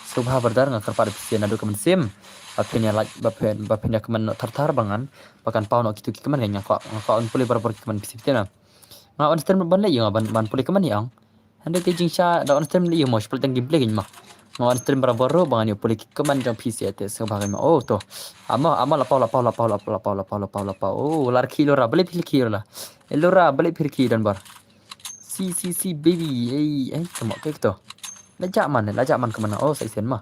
A: Subha berdar ngakar pada PC nado keman sim. Apin ya like bapen ya keman tar bangan, pakan pau nok kitu keman ya ngako on pulih berber keman PC tena. Nga on stream ban le yang ban pulih keman yang. Anda teaching sha da on stream le yang mau seperti gameplay kan mah. Nga on stream berber bangan ya pulih keman jang PC ate subha kan oh to. Ama lapau. Oh lar kilo ra beli pilih kilo lah. Elora beli pilih kilo dan bar. Si baby tembak ke gitu. Lajak man kemana? Oh saya sen mah.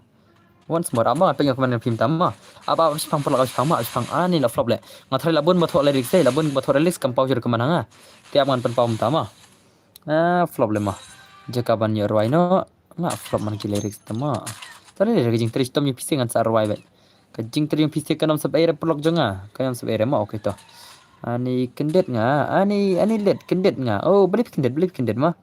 A: Once more ama pengen kemana film tama. Apa harus pang perlu harus pang ani la flop le. Ngathari labun bathok lyrics saya labun bathok lyrics kampau jur kemana nga. Tiap man pen paum tama. Flop le mah. Jaka ban yo roi no nga flop man ki lyrics tama. Tadi le jing tris tom ni pising an sa roi bet. Kajing teri yang pising kanam sabaira pelok jonga. Kanam sabaira mah okey to. Ani kendet nga. Ani let kendet nga. Oh beli kendet mah.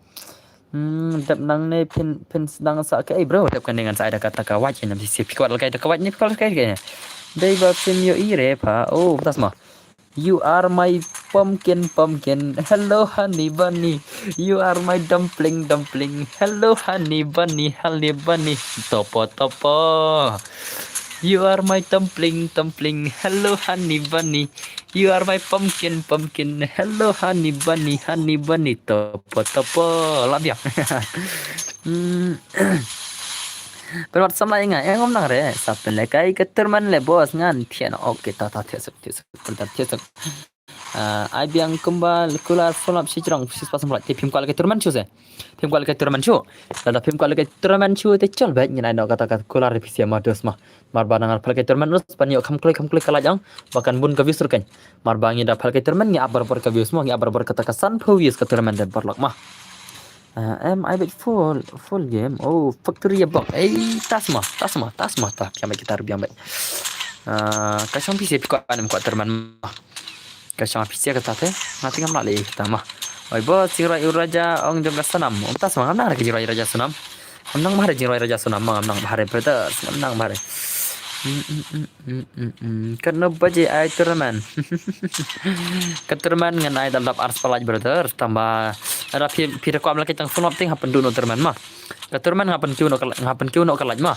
A: Dap nang ne pen sedang sa ke bro dap kan dengan saya ada kata kawat yang mesti pikir kalau kayak kawat ni kalau kayak dai ba pen yo ire pa oh tas mah you are my pumpkin hello honey bunny you are my dumpling hello honey bunny topo you are my dumpling hello honey bunny you are my pumpkin hello honey bunny topo labia Pero sama inga ngom nang re sapen le kai keterman le bos ngan thian oke ta thias ai biang kembal kula folap si jrong sis pasam plat phim kwal keterman chu se phim kwal keterman chu la phim kwal keterman chu te chol ba nyina no kata kula re pisia ma dos ma mar banangal phal keterman us panyo kham klik kala jang bakan bun ka visur kan mar bangi da phal keterman ngi abar kata kasan phawies keterman de barlak ma I bet full game. Oh, factory block. Tas mah. Tak kiam kita rubiang bet. Kasang PC pikot anam kuat terman mah. Kasang PC kata teh. Nanti ngam nak le kita mah. Oi bos jirai raja ong jong sanam. Tas mah ngam nak jirai raja sunam. Ngam nang bahare jirai raja sunam mah ngam nang bahare brothers. Ngam nang bahare. Karena baje ai terman. Keterman ngan ai dalam ars palaj brothers tambah ada pira ko amla kitang phone ting happen duno terman mah. Keterman ngapen kiu no kalaj mah.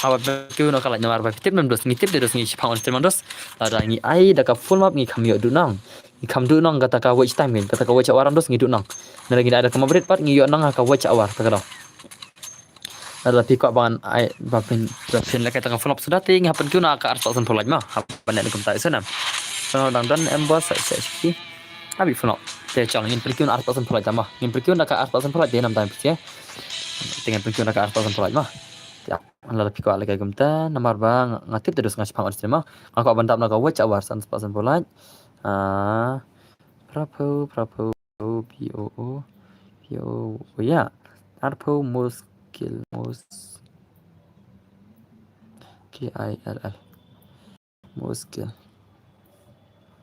A: Hawa kiu no kalaj mar ba tip mem dos ngitip dos ngi chipang terman dos. Ada ngi ai da ka full map ngi kamyo dunang. Ngi kam dunang kata ka watch time kata ka watch awaran dos ngi dunang. Nalagi ada ka mabrit pat ngi yo nang ka watch awar takalo. Ada pikok bangan ai bapin lek tengah flop sudah ting hapen kuna ka ars pasan polaj mah hapen nek kum ta sana so dan embos sa siki abi flop te chang ngin perkiun ars pasan polaj mah ngin perkiun ka ars pasan polaj de nam time ya dengan perkiun ka ars pasan polaj mah ya ala pikok lek kum ta namar bang ngatip terus ngasih pang ars mah aku bandap nak watch awar san pasan polaj prapo po ya arpo mus kill KILL muskil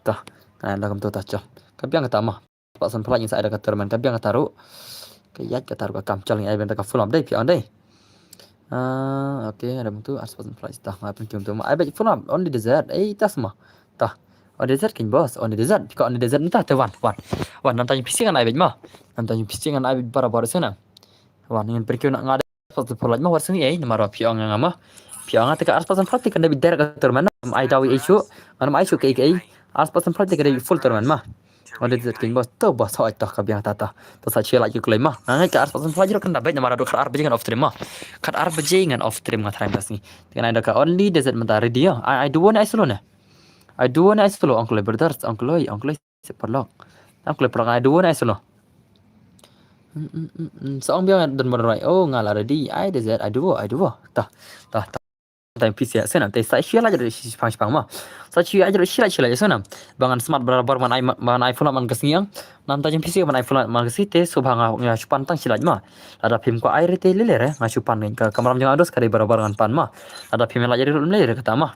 A: tah nah dalam tu tacho kabiang kata mah pasan pelaj yang saya ada kata man kabiang kata taruh kayat kata taruh kam caling ai ben ka full up dai pian dai okey ada bentuk ars pasan pelaj tah ngapen kium tu ai bet full up on the desert tas mah tah on the desert kin boss on the desert on the desert entah te wan nam tanya pisingan ai bet mah nam tanya pisingan ai bara sana wan ingin pergi nak ngada pasal polaj mah warsini namaro piang yang mah piang ate ka ars pasan praktik kan david der terman ai dawi isu manam ai su ke ars pasan praktik ada full terman mah ada zat king bos to bos hoi to ka biang tata to sa chela ju klei mah ngai ka ars pasan praktik kan david namaro kar ar bejingan off stream mah kar ar bejingan off stream ngatrai das ni dengan ada ka only desert mentari dia I do one isolone I do one isolo uncle brothers uncle seperlok uncle perang I do one isolo Seorang biang dan berai oh ngalah ready I desert I do tah time PC sana te sai shia la jadi pang ma sa chia aja shia sana bangan smart barabar man iPhone man kasngiang nam tajam PC man iPhone man kasite subhanga nga chupan tang shila ma ada phim ko air te lele nga chupan ka kamaram jang ados kare barabar ngan pan ma ada phim la jadi lele kata ma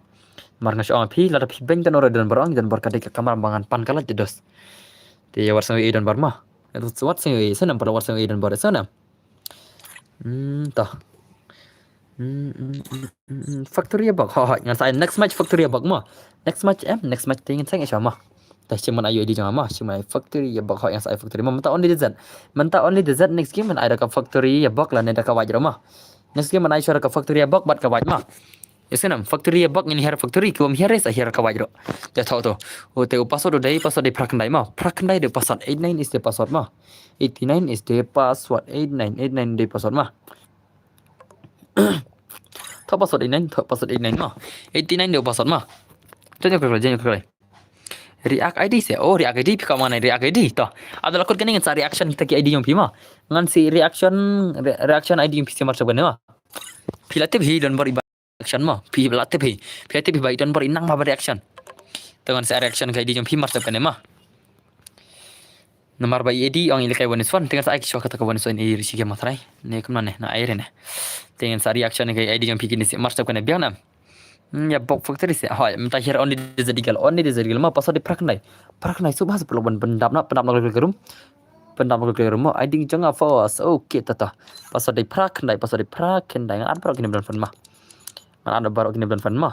A: mar nga shong pi la da phim ben kan ora dan barang dan barka de kamaram bangan pan kala jedos te warsan wi dan barma itu wat sing wi sana pada warsan wi dan bar sana tah factory bug ha ngan sai next match factory bug ma next match tingin sang ma dah cuman ayo di jangan ma cuma factory bug ha yang sai factory ma only the z next game man ada ka factory bug la ne da ka wajra ma next game man ai shara ka factory bug bat ka waj ma yesenam factory bug ini her factory ko here sa here ka wajro ja thau to o te password dai prakandai de password 89 is the password ma 89 is the password 89 the password ma thọ password 89 ma 89 điều password ma jangan kau React ID se React ID pika mana React ID toh adalah kod kening sa reaction kita ki ID yang pima ngan si reaction ID yang pisi marsa bane ma pilate bhi don bari reaction ma pilate bhi bai don bari nang ma reaction dengan sa reaction ka ID yang pima marsa bane ma nomor bai ID ang ilkai wanis fan dengan sa aiki kata ka wanis ini risi ke matrai ne kumane na air ne dengan sa reaction ka ID yang piki ni marsa bane biang nam ya bok factory se ha minta here only dizadigal ma pasal di praknai subhas peloban pendap nak gerum ma ID jangan force okay tata pasal di praknai ngan ad barok ni bulan fan ma ngan ada barok ni bulan fan ma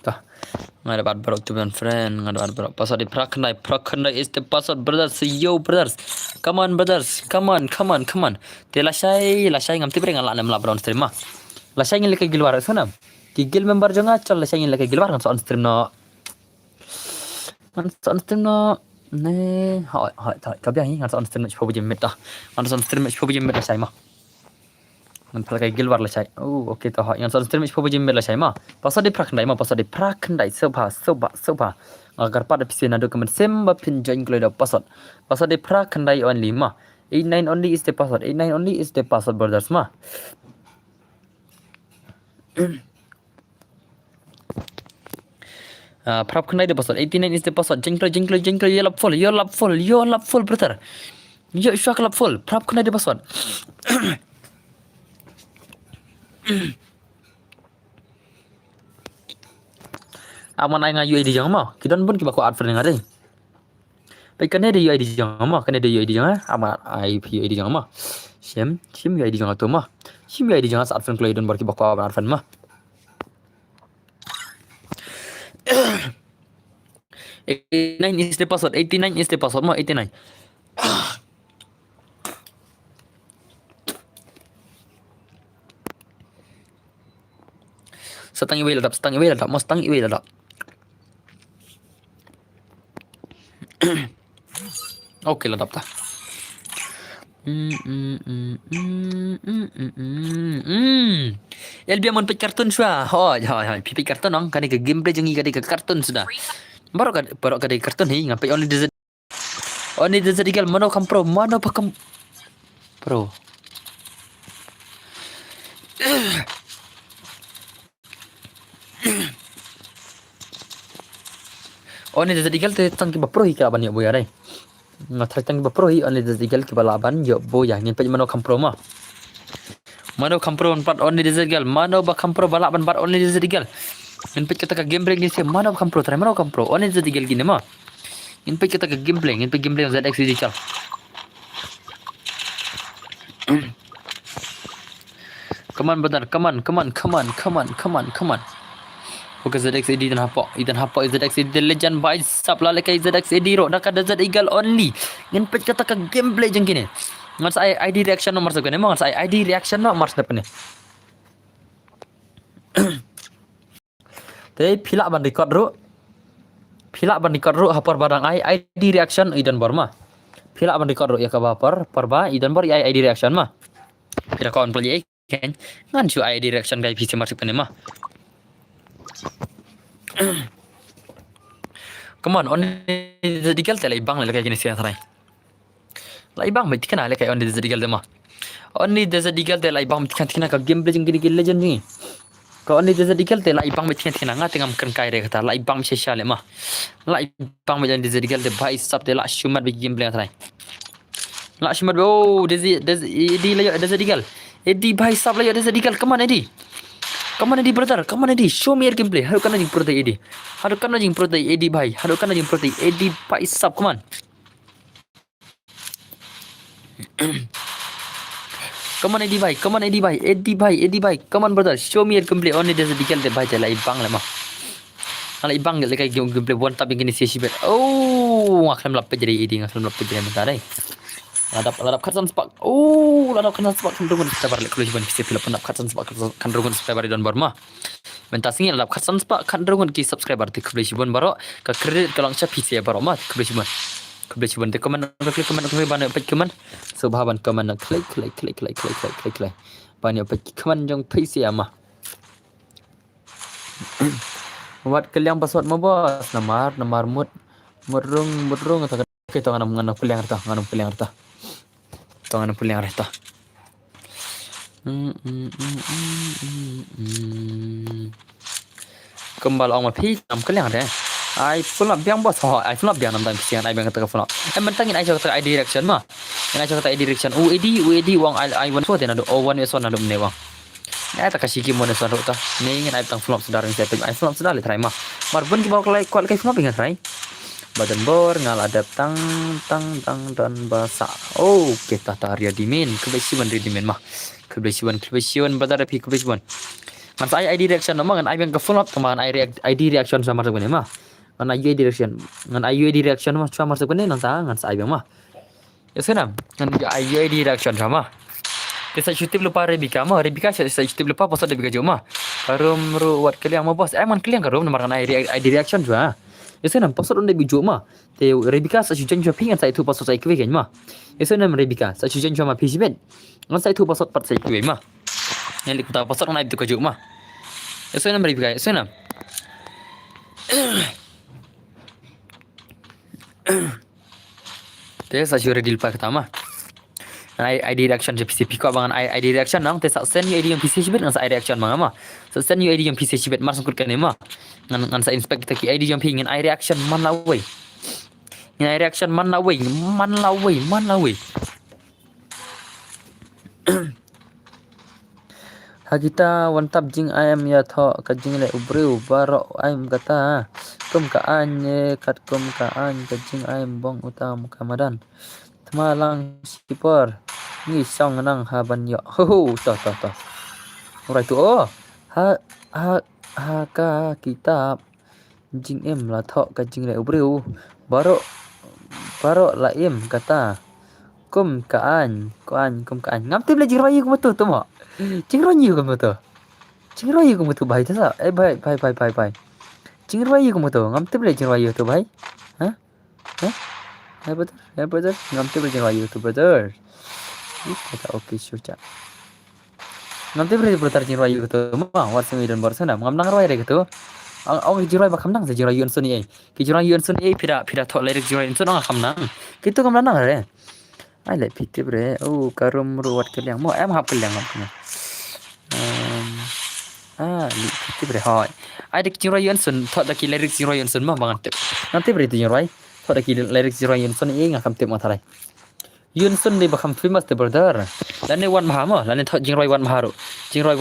A: tah ngada bad barok tu bulan friend ngada bad barok pasal di praknai is the password brothers yo brothers come on brothers come on te lasai ngam tibre ngal anam labron stream ma lasai ngil ke gilwar sana gil member jonga chal lasai ngil ke gilwar kan on stream no ne ha ka bia hi ngan on stream chobu jim meta on stream chobu jim meta sai ma man pala kai gilwar lasai okay to ha ngan on stream chobu jim meta lasai ma pasal di prakandai soba agar pada pisi nado kemen semba pinjoin kloida password di prakandai only ma 89 only is the password brothers ma prakandai the password 89 is the password jengklo you lap full brother you shock lap full prakandai the password aman ai nga UID jangan ma kidon pun kiba ko advert ngade pai kane de UID jangan ma ama IP UID jangan ma sim UID jangan to ma sim UID jangan saat advert klidon bar kiba ko advert ma 89 is the password ma 89 setang iwe ladap oke ladap ta Elbia mon pet kartun sudah pipi kartun nong kadi ke gameplay jengi kadi ke kartun sudah baru kadi kartun hi ngapai only digital mano pakam pro only digital te tang ki pro hi ka ban yo boya dai ngathak tang pro hi only digital ki balaban yo boya ngin pe mano kam pro ma mano kam pro on pat only digital mano ba kam pro balaban pat only digital ngin pe kita ka gameplay ni se mano kam pro only digital gini ma ngin pe kita ka gameplay ZX digital come on brother come on Oke ZX ID dan hapa ZX ID the legend by sapla lekai ZX ID ro dak ada Z eagle only ngin pet kata ka gameplay jeng kini ngan saya ID reaction nomor sekene ngan saya ID reaction nomor sekene tei phila ban record ro hapar barang ID reaction idan barma phila ban record ro ya ka bapar parba idan bar ID reaction ma phila ka on play kan ngan chu ID reaction kai PC mar sekene ma come on only digital tele bang le kayak gini sih antara La ibang mai tikana le kai on Desert Eagle dema. Oni Desert Eagle de la ibang tikana ka gameplay jing gini legend ni. Ka oni Desert Eagle de la ibang mai tikana nga tengam kan kai re kata la ibang se shale ma. La ibang mai Desert Eagle de bhai sab de la shumat bi gameplay atrai. La shumat oh Desert Eagle. Eddie bhai sab la Desert Eagle, come on Eddie. Come on Eddie brother, come on Eddie, show me your gameplay. How can I protect Eddie? How can I protect Eddie bhai? How can I protect Eddie bhai sab, come on. Come on Eddie bhai, come on Eddie bhai, come on brother, show me your gameplay. Only Desert Eagle de bhai jala ibang lama. Ala ibang le kai gameplay one tap yang ni sesi bet. Oh, ngaklam lap jadi Eddie, ngaklam lap jadi bentar dai. Ladap khatsan spak. Oh, ladap khatsan spak kan rungun subscriber le kluj ban kisi pila penap khatsan spak kan rungun subscriber don barma. Mentas ni ladap khatsan spak kan rungun ki subscriber ti kluj ban baro ka credit kalang cha PC baro ma kluj ban. Kluj ban te comment klik comment ban pe comment. So bahan comment klik. Ban pe comment jong PC ama. Wat kaliang password mo bos namar murung atau kita ngana kaliang harta. Tangan pulang reta. Kembal orang mapi nam kalian deh. Ai full up biang bos ho. Ai full up biang nam dan kesian ai biang kata full up. Mentangin ai kata ai direction mah. Ai kata ai direction. UAD wang ai one four nado. Oh one is one nado menewang. Ai tak kasih kimon es one rota. Ni ingin ai tang full up sedar saya ai full up sedar le try mah. Marbun ki bawa kuat kai full up ingat try. Badan bor ngal adap tang dan basa. Oh, kita taria dimin kebetulan dimin mah. Kebetulan badar api kebetulan. Man saya ID reaction nama ngan ai yang ke full up teman ID reaction sama masuk mah. Ngan ID reaction. Ngan ID reaction mah cuma masuk ngan ngan saya mah. Ya senam. Ngan ID reaction sama. Saya YouTube lupa Rebecca saya YouTube lupa pasal Rebecca cuma. Karum ruat kalian mau bos. Man kalian karum nomor ngan ID reaction juga. Eso nam pasal onde bijo ma te Rebecca sa chujan jwa pingan sai thu pasal sai kwe gen ma eso nam Rebecca sa chujan jwa ma pisiben ngan sai thu pasal pat sai kwe ma yang likuta pasal onai tu kajo ma eso nam Rebecca eso nam te sa jure dil pa kata ma ID reaction je PC pick up bangan ID reaction nang te sa send you ID yang PC sibet ngan sa ID reaction manga ma sa send you ID yang PC sibet mar sangkut kan ma ngan sa inspect kita ki ID yang pingin ID reaction man la way ngan ID reaction man la way Hagita one tap jing ayam ya tho ka jing le ubreu baro ayam kata kum ka anye kat kum ka an ka jing ayam bong utam kamadan Malang sipor ni song nang haban yo ho to ora tu oh ha ka kitab jing em la tho ka jing le ubreu baro la em kata kum ka an ngam tim le jing rayu kum tu mo jing rayu kum tu bai ta sa bai jing rayu kum tu ngam tim le jing rayu tu bai ha Ya brother, ngam tu berjing rayu tu brother. Kata okey syuca. Ngam tu berjing jing rayu tu mah wat semi dan barusan ngam nang rayu gitu. Ang jing rayu bakam nang jing rayu unsun ye. Ki jing rayu unsun ye pira thok lerek jing rayu unsun ang kham nang. Kitu ngam nang re. Ai le piti bre. Oh karum ruat kaliang mo em hap kaliang ngam. Li piti bre hoi. Ai dek jing rayu unsun thok dak lerek jing rayu unsun mah bangan tep. Nanti bre jing rayu Pada kini lirik Zero Yunsun ini ngakam tip matarai. Yunsun ni bakam famous the brother. Lani wan maha mo, lani thot Jingroi wan maha ru. Jingroi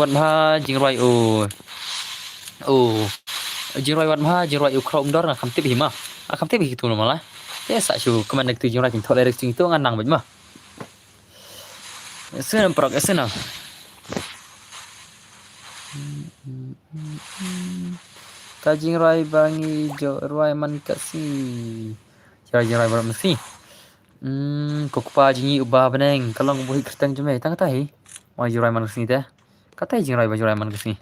A: Jingroi ukrom dor ngakam tip hima. Ngakam tip gitu malah. Ya sak syu keman tu Jingroi ting thot lirik sing tu nganang bajma. Senang prok senang. Kajing rai bangi jo rai man kasi. Jira bar mesti. Kokpa jingi ubah beneng kalong buhi kristang jume tang tahi. Wai jirai man kasi teh. Katai jirai man kasi.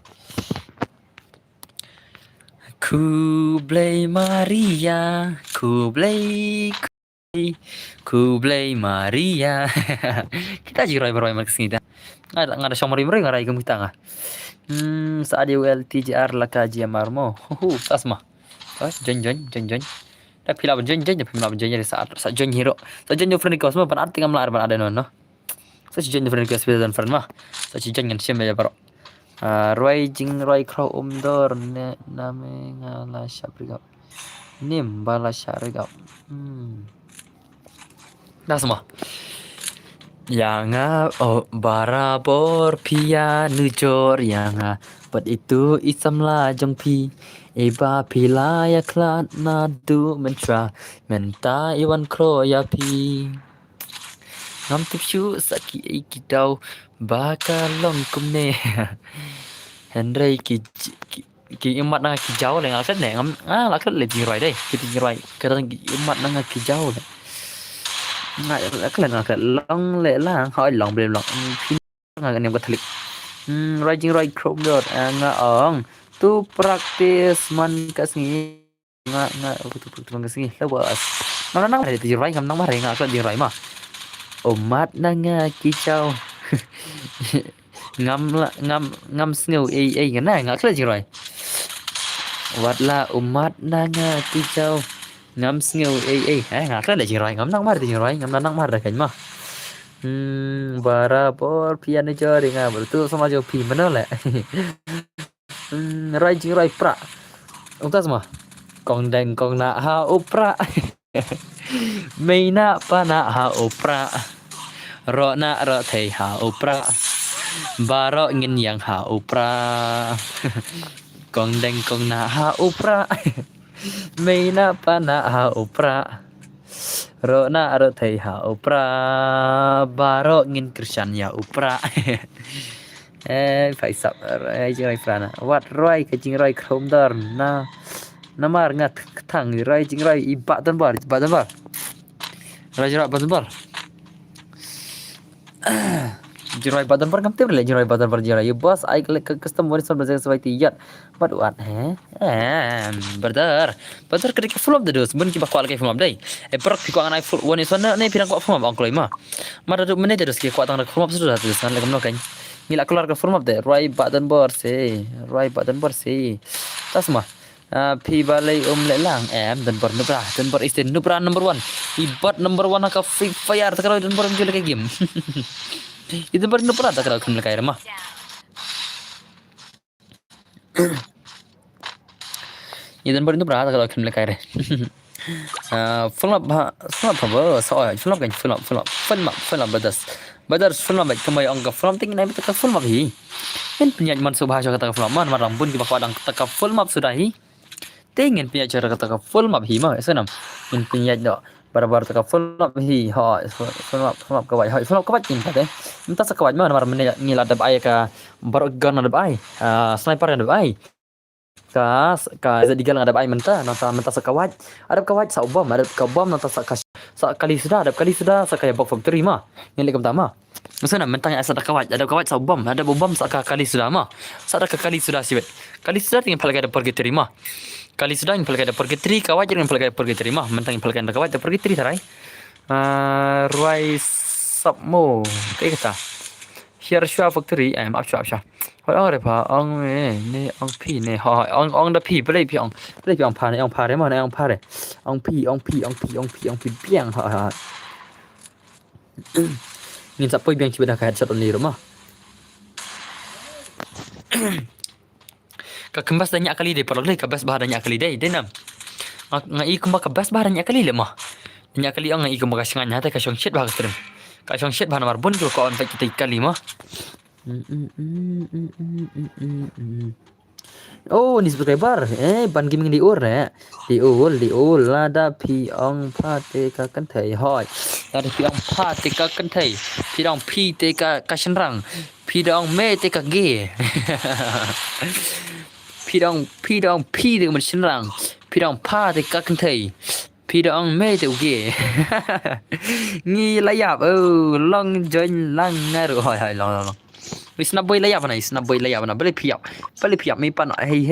A: Kublai Maria, Kublai Maria. Kita jirai man kasi teh. Ngada syomari meri ngarai gem kita ngah. Saat ULTJR laka ji amarmo. Tasma. Jon. Dah pila berjanji pila berjanji saat janji hero. Janji friend request mah pan arti ngam lar ban ada no. Janji friend request dan friend mah. Janji ngan siam ya bro. Roy jing Roy crow dor ne name ngala syabrigap. Nim bala syarigap. Dah semua. Yang barabor pia nujor yang but itu isamlah jong pi eba pila ya klan nadu mentra menta iwan kro ya pi ngam tipshu saki ikidau bakalong kumne Henry ki imat nang ki jauh le ngaklet ne ngam laklet le jiroi dei ki jiroi kadang imat nang ki jauh le ngaklet long le lang hỏi long bem long phi ngang nem katolik Roi chrome dot nga ong tu practice man kasngi nga tu kasngi lawas nang ada ti roi ngam nang mare nga kan roi mah umat nang kicau ngam sneu ngana nga kan roi watla umat nang kicau ngam sneu nga kan roi ngam nang mare ti roi ngam nang mare kan mah barabor piano jari nga betul sama jo pi mana le Roi pra untuk semua kong deng kong na ha opra mei na pa na ha opra ro na ro thei ha opra baro ngin yang ha opra kong deng kong na ha opra mei na pa na ha opra ro na ro thei ha opra baro ngin krishan ya opra phải sập Roi frana wat Roi cái jing Roi khom dar na namar ngat thang Roi jing Roi iba dan bar Roi badan bar Jiroi badan bar kamte le Jiroi badan bar Jiroi bos ai ke custom one son bazar sebagai tiyat but what brother ketika full of the dos bun ki bakwal ke full of day perk ki ko anai full one son ne pirang ko full of angkloi ma mara do menit dos ki ko tang full of sudah dos san le kamno kan ngila keluar ke full of day Roi badan bar se tas mah pi balai le lang dan bar isten nubra number 1 ibat number 1 ka free fire tak dan bar jule ke game itu bar nubra tak kalau kumle kaira mah itu bar nubra tak kalau kumle kaira full up apa full up badas full up kamai angka full up ting nai tak full up hi kan penyat man subhasha kata full up man rambun ki bakwadang tak full up sudah hi tengen punya cara kata full map hi mah senam in punya do barbar taka full map hi full map kawai full map kawai tin kate entah sakawai mah mar ngila dab ai ka bargan dab ai sniper dab ai ka zadigal dab ai menta sakawai ada kawai sa bom ada ka bom nanta kali sudah sakaya bok factory mah ngile kam tama senam mentang asa kawai ada kawai sa bom ada bom kali sudah mah kali sudah sibet kali sudah tinggal palagai ada pergi terima kali sudah yang pelgai pergi tri kawat yang pelgai pergi terima mentang pelgai kawat pergi tri tarai Roi sapmo kayak kata here shua factory maaf shua hoi repa ong ne ong pi ne ong da pi play pi ong pa ne ong pa re ma ne ong pa re ong pi piang ngin sapoi biang ciba dah kayak shot on ni rumah kembas banyak kali deh perlu kembas banyak kali deh denam ngai kembas banyak kali le mah banyak kali ngai kembas nganya ta ka shong shit bah terus ka shong shit bah namar bun ko on ta kita kali mah oh ni subscriber ban gaming di ur lada pi ong pa te ka kan thai hoi lada pi ong pa te ka kan thai pi dong pi te ka shenrang pi dong me te ka ge pi dong de man shenrang pi dong pa de ka kan thai pi dong me de ge ngi la yap long join lang ngai ro hoi long snap boy la yap na bale piap mi pan hey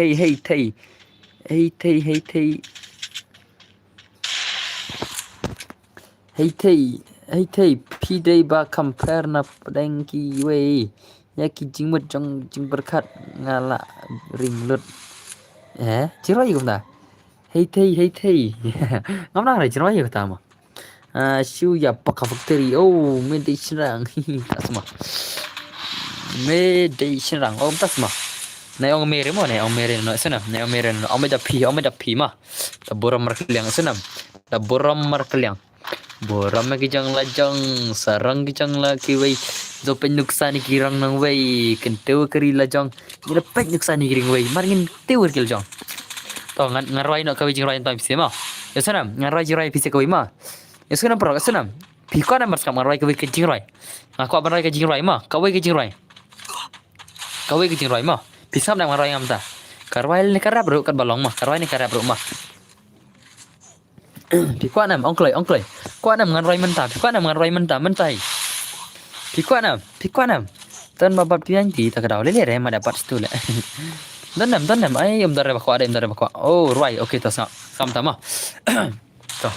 A: pi dei ba compare na dengki we ya ki jingmut jing berkat ngala ring lut Ciroi gum da Hey hey. Ngắm đang này chỉ nói gì ta mà. Siêu ya pakka factory. Oh, mede serang. Tak semua. Mede serang. Oh, tak semua. Này ông mê mà này ông mê nó xem này ông mê nó ông mới đập phi mà ta boram markeliang xem ta boram markeliang boram cái jang la jang sarang cái jang la ki wei do pen nuksan ki rang nang wei ken teu keri la jang ni la pen nuksan ki ring wei mar ngin teu kil jang to ngarai no ka wei jing rai tam sim ma ya sana ngarai jing rai pise ka wei ma ya sana pro sana pi ko na mar ska ngarai ka wei ke jing rai ngaku ban rai ke jing rai ma ka wei ke jing rai ma pisam nang marai ngam ta karwai ni karab bro kan balong mah karwai ni karab bro mah pi kwa nam ong klei kwa nam ngan roi mentah pi kwa nam ngan roi mentah mentai pi kwa nam tan babab pian ti ta kadau le re ma dapat stu le dan nam ai om dare bakwa oh right okay ta sam ta mah to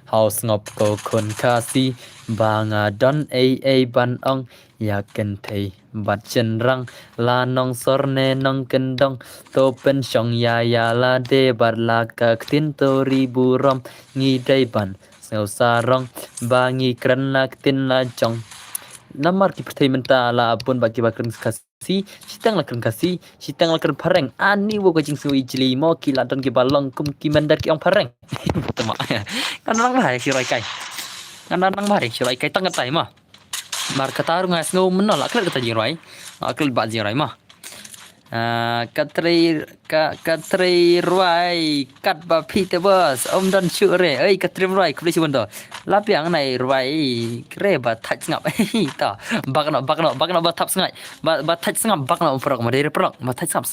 A: house ngop ko kon kasi banga don a ban ong ya ken thei bat chen rang la nong sorne nong kendong to pen song ya la de bar la ka tin to ribu rom ngi dai ban sel sarong ba ngi kran la tin la chong namar ki perthai menta la pun bagi bakren kasi sitang la kren kasi sitang la kren pareng ani wo gajing sui jili mo ki la don ki balong kum ki mandar ki ong pareng tama kan nang bahai si rai kai kan nang bahai si rai kai tang tai ma mar katar ngas ngau menol akal kata jing rai akal ba jing rai ma katri rai kat ba pite bos om don chu re ơi katri rai ku chi bondo la piang này rai re ba thach ngap ta bakno ba thap sngai ba thach ngap bakno prok ma de prok ma thach ngap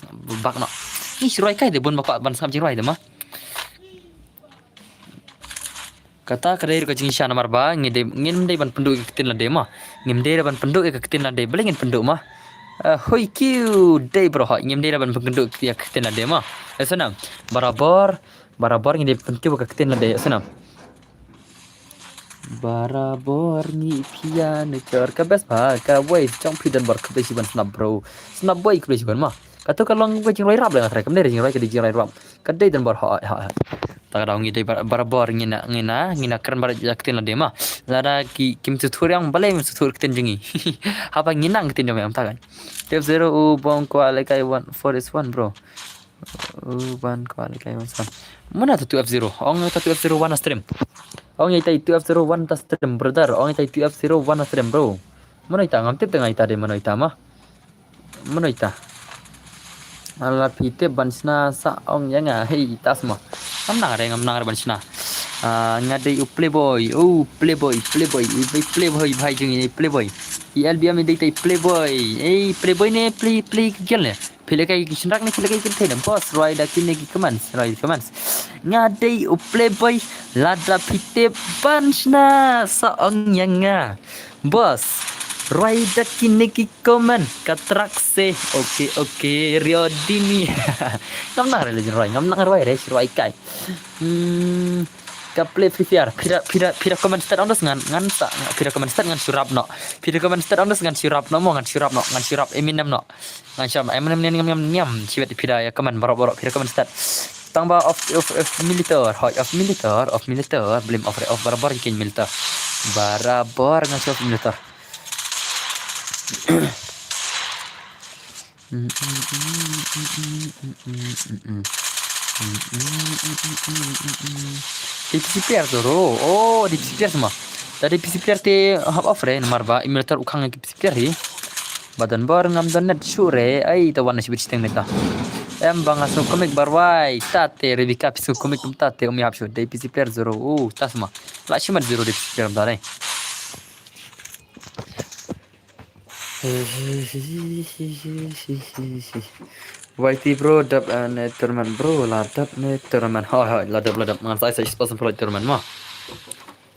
A: bakno ni rai kai de bon ba ban sam jing rai de ma kata karir ko jing shana marba ngin de ban penduk ketin la de ma ngim de ban penduk ke ketin la de belengin penduk ma hoi kiu de bro ha ngim de ban penduk ke ketin la de ma esana barabar ngin de penduk ke ketin la de esana barabar ni pian cer ka bes ba ka wei chong pidan bar ka besi ban snap bro snap boy ka besi ban ma kata kalong ko jing rai rap la tra kam de jing rai ke jing rai rap ka de dan bar ha ta dau ngi dei barabar ngina keren bar jaktin la dema lada ki kim tutur yang balai tutur kten jingi apa ngina kten jam am tagan tep 0 u bong ko alekai 1 4 is 1 bro u ban ko alekai 1 mana tu f0 ong tu f0 1 stream ong tai tu f0 1 ta stream brother ong tai tu f0 1 stream bro mana ita ngam tep tengah ita de mana ita mah mana ita ala pite bansna sa ong yang hei tas mah ngam nang re bansna ngade u playboy playboy bhai jing ni playboy elbm de tai playboy playboy ne play gel ne pile kai kisnak ne pile kai kin thai boss roi da kin ne ki commands ngade u playboy lada pite bansna sa ong yang boss Rai da kiniki komen katrak se oke Rio Dini ngam nang re rai ngam nang rai re rai kai ka play free fire pira komen start ondos ngan sa pira komen start ngan surap no pira komen start ondos ngan surap no mo ngan surap Eminem no ngan syam Eminem nyam ciwet pira ya komen borok pira komen start tangba of militer blame of barabar kin militer barabar ngan of militer di PCPR tuh di PCPR semua tadi PCPR te hap off re nomor ba imiliter ukang ke PCPR hi badan bar ngam dan net sure ai tawan sibit steng neta em bang asu komik barwai tate rebika pisu komik tate umi hap shu de PCPR 0 tas semua la shimat 0 di PCPR dare YT bro dap netterman bro ladap netterman ha ladap ngan saya sepasan flight terman mah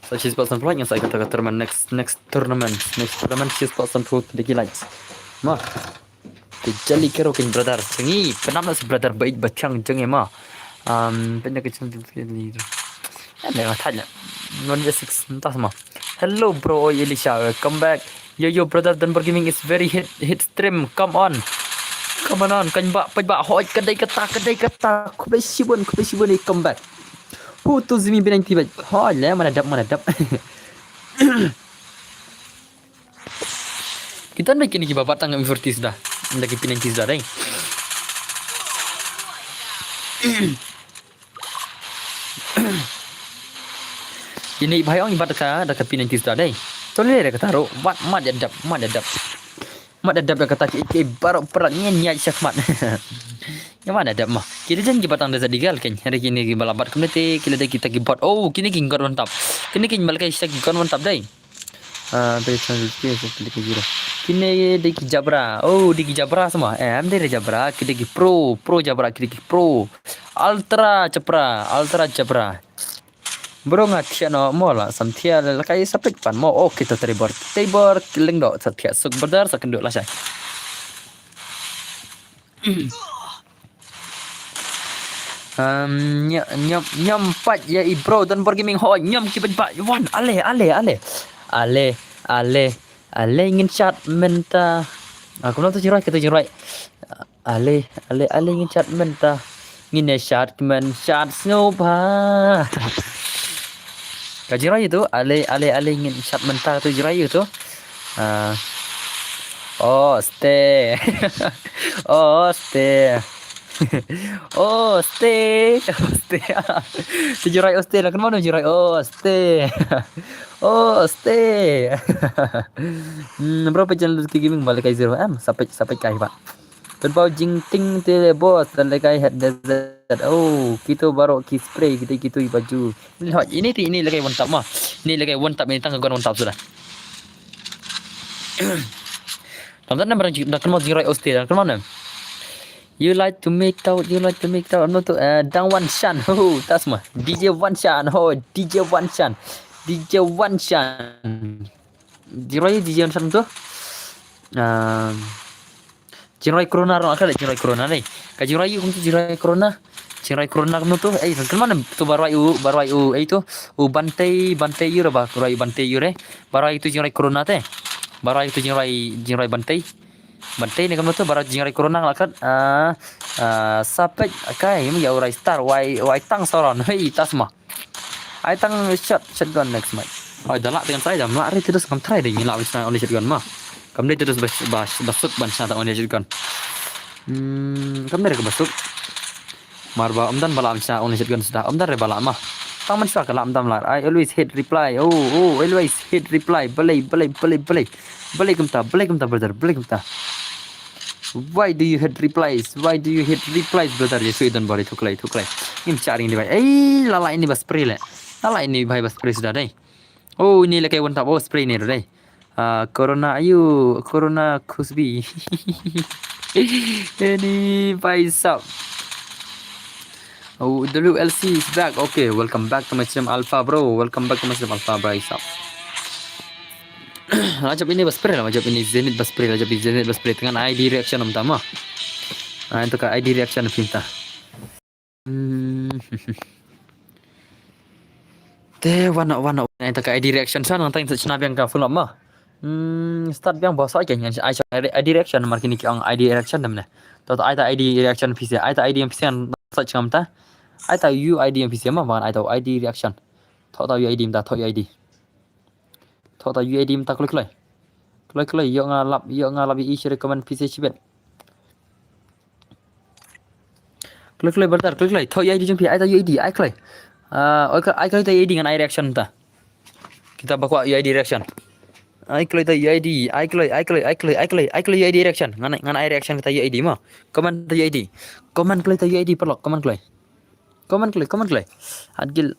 A: saya sepasan flight yang saya kata terman next tournament sepasan flight lagi lights mah jali kero kin brother sengi penamna brother baik bacang jeng mah penyakit cantik ini ada tanya non basics entah semua hello bro Elisha welcome back yo brother Denver Gaming is very hit stream come on Come on, kan ba hoi kedai kata. Kubesibun ni comeback. Tu zimi bilang tiba. Hoi lah mana dap. Kita nak kini babat tangga Vertis dah. Lagi pinantis dah deh. Ini bayang ibarat dekat pinantis dah deh. Tolong dia kata ro, mat dadap. Mat dadap dia kata ke barok perannya niat syakmat. Yang mana dadap mah? Kita jangan batang dah digal kan. Hari kini balabat community, kita gibat. Oh, kini king gon mantap. Kini king malkai syak gon mantap deh. Dari channel Facebook klik jira. Kini di Jabra. Oh, di Jabra semua. Am dari Jabra, kita di Pro Jabra, kita di Pro. Ultra Jabra. Bro ngat no mola samtia lakai sapit pan mo oh kita teribor killing do satia suk berdar sakenduk lah saya. Nyampat ya bro dan bergaming ho nyam kibat ba wan ale ingin chat menta aku nak tu jirai kita jirai ale ingin chat menta ngin chat men chat snoba kajirai itu ale ingin chat menta tu jirai itu stay stay jirai stay lah kan mana jirai stay berapa channel gaming balik kai 0M sampai kai pak berbau jingting tele bos dan lekai head desert kita baru ki spray kita baju ini lekai one tap mah ini lekai one tap ini tangga one tap sudah Tonton barang dah kenal jirai stay dah kenal You like to make out I'm not Dang Wan Shan tas mah DJ Wan Shan Jirai DJ Wan Shan tu Jirai Corona orang akal Jirai Corona ni Jirai untuk Jirai Corona kamu tu kan mana tu baru ayu itu bantai you bah bantai you baru itu Jirai Corona teh baru itu Jirai bantai ni kamu tu baru Jirai Corona lakat sampai kai ya urai star wai tang soron tas mah ai tang shotgun next match dalak dengan saya dah melari terus kamu try deh ngilak wisna oleh shotgun mah kamu dia terus basuk bansa tak oleh shotgun kamu dia basuk marba amdan bala amsa oleh shotgun sudah amdan re bala mah tang man syaka lam dam lar I always hit reply always hit reply balai kumta brother balai kumta why do you hit replies brother yesu dan bari tuklai ini cari ini bhai lala ini bas spray le lala ini bhai bas spray sudah deh ini lekai one tap spray ni deh corona kusbi ini bhai sab WLC is back okay welcome back to my channel Alpha bro bhai sab Ajab ini baspray lah, ajab ini Zenith baspray dengan ID reaction utama. Itu kan ID reaction pinta. Warna itu kan ID reaction sana nanti kita cenab yang full mah. Start yang bahasa aja yang ID reaction markin ni yang ID reaction namanya. Tahu ID reaction PC, ID yang PC yang search kamu ta. You ID yang PC mah, bukan ID reaction. Tahu you ID minta tahu ID. Tahu UID minta klik yo ngalap isi recommend PC cibet klik bentar tahu UID jumpi ai tahu UID ai klik tahu UID dengan I reaction ta kita bawa UID reaction ai klik tahu UID ai klik UID reaction ngan I reaction kita UID mah comment tahu UID comment klik tahu UID perlu comment klik adgil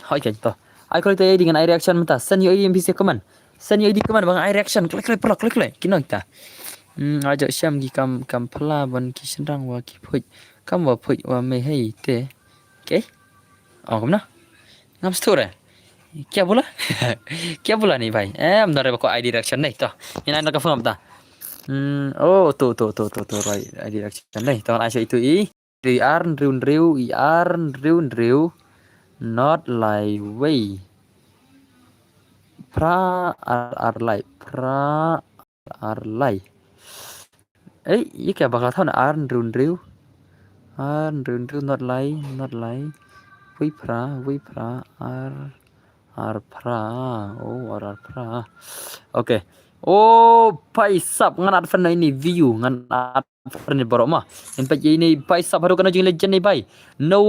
A: hai kan to I klik tahu UID dengan I reaction minta send UID yang bisa comment bang I reaction klik kino kita ajak syam gi kam pala ban ki senrang wa ki phoi kam wa phoi wa me hei te okay kamu na ngam store क्या बोला नहीं भाई अंदर को ID reaction नहीं तो ini nak phone apa tuh ID reaction नहीं तो asyik itu riu not like way pra arlai ये क्या बका था ना are run riu not lie we pra ar pra ar pra okay pai sap ngan advan ini view ngan advan ni borok mah impak ini pai sap baru kena jing legend ni bai no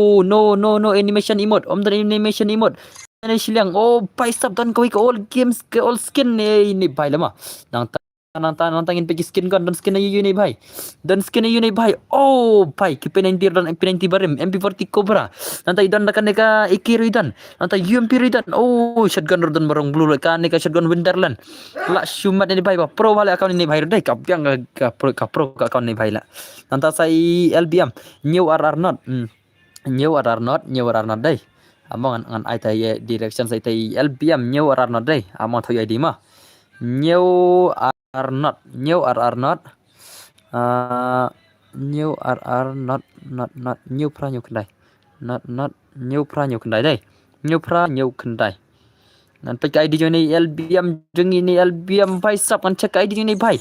A: animation emote dan animation emote ini silang pai sap dan kau ke all games ke all skin ni bai lama nantangin pergi skin kan dan skin ayu ni bai pai KP90 dan MP90 barim MP40 Cobra nanti dan akan neka AK Ridan nanti UMP Ridan shotgun Ridan barang blue kan neka shotgun Winterland la shumat ni bai pro wala account ni bai dai kapiang ka pro account ni bai la nanti sai LBM new RR not new RR not dai among an ai tai direction sai tai LBM new RR not dai among thoi ID mah new RR not new RR not new pra new kendai not new pra new kendai dai new pra new kendai nan pe ID ni LBM jeng ini LBM bai sap kan check ID ni bai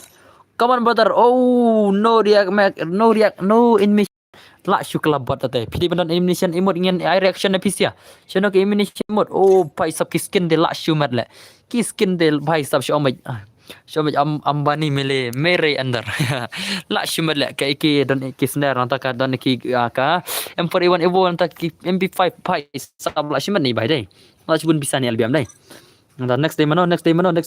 A: come on brother no react no animation la syukla bot tate pidi bandan animation emote ingin eye reaction na pisia chano ke animation emote bai sap ki skin de la shumat le ki skin de bai sap shomaj ambani mere andar la shumat le ke dan ki snare nanta ka dan ki ka M41 Evo nanta ki MP5 bai sap la shumat ni bai dai la chubun bisa ni LBM dai nanta next day mano 76633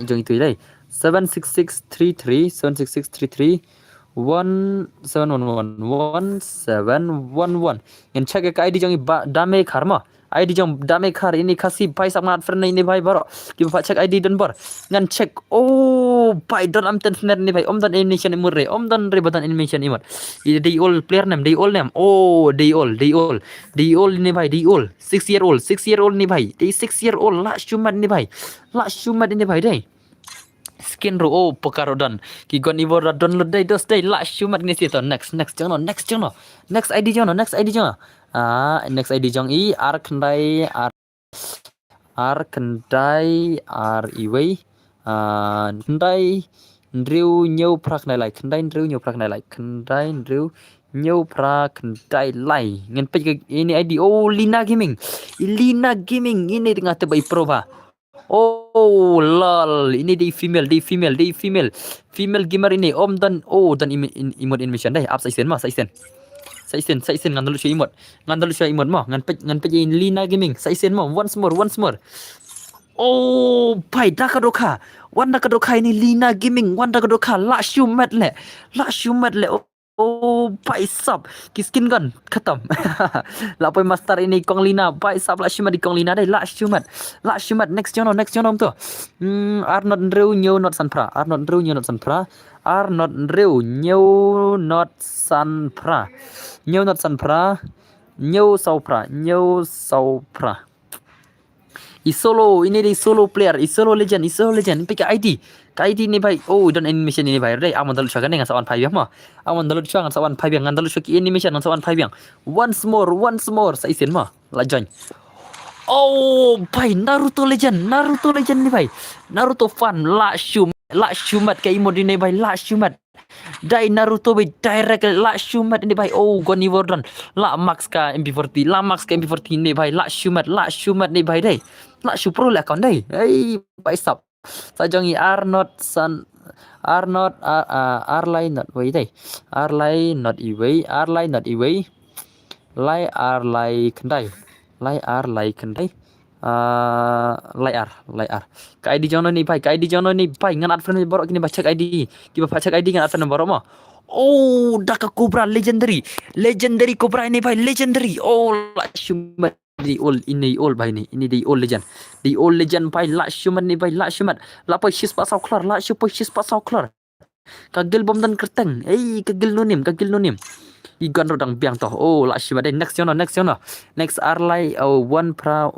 A: jeng itu dai 76633 1711 yang check ke ID jang dame karma ID jang dame kar ini kasih pai sama friend ini bai baro kita check ID dan bar ngan check pai don am ten ni bai dan animation imure dan ribatan animation imur they all player name they all name they all ini bai they all 6 year old ni bai they 6 year old la shumat ni bai dai skin ro pokarodan ki gon ivor download dai dos dai la shumat ni sito next jangan next ID jangan next ID jang ar kendai ar iwei kendai ndriu nyau prak nai lai kendai ndriu nyau prak kendai lai ngen pe ini ID Lina Gaming ini tengah tebai pro ba lol ini di female gamer ini dan emote animation dai up saisen ngan dalu emote mah ngan pe Lina Gaming saisen mah once more pai dakadoka ini Lina Gaming dakadoka la shumat le pai sap kiskin kan khatam la poi master ini kong Lina pai sap la shumat di kong Lina dai la shumat next jono tu Arnold Reu new not sanpra Arnold Reu new not sanpra new saupra Isolo ini di solo player Isolo legend pick ID ni bai dan animation ini bai dai aman dalu chakan dengan sawan paibiang mah aman dalu chakan sawan paibiang ngan dalu chaki animation ngan sawan paibiang once more saisen mah la join bai Naruto legend ni bai Naruto fan la shumat ke emote ni bai la shumat dai Naruto bai direct la shumat ni bai goni wardan la max ka MP40 ni bai la shumat ni bai dai la supro la kon dai bai sap sajangi R line not way dai R line not iway lai R lai kendai lai R ka ID jono ni bai ngan advan borok kini baca ID ngan advan borok mah daka Cobra legendary Cobra ini bai legendary la shumat di all bai ni ini di all legend bai la shumat ni bai la shumat la poi shis pasau klar kagel bom dan kerteng kagel nonim igan rodang biang toh la shumat next jono next arlai one pra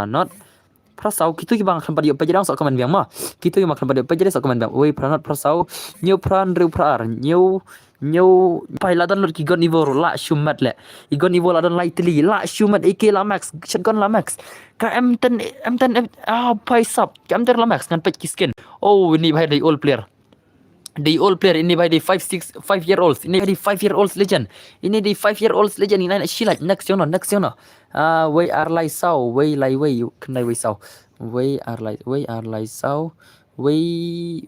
A: not prasau kitu ki bang kan pada pejadang sok komen biang mah kitu ki makan pada pejadang sok komen biang pra not prasau new pran reu pra new nhiều phải là đơn luật kỳ gon niveau lại shumat lệ gon niveau là đơn lightly lại shumat ek la max shotgun la max ka em ten phải sub em ten la max ngan pech skin ini bhai the old player ini bhai the 5 year olds ini the 5 year olds legend ini the 5 year olds legend ini nak shilat next jono we are lai sau we lai we kenai we sau we are lai sau we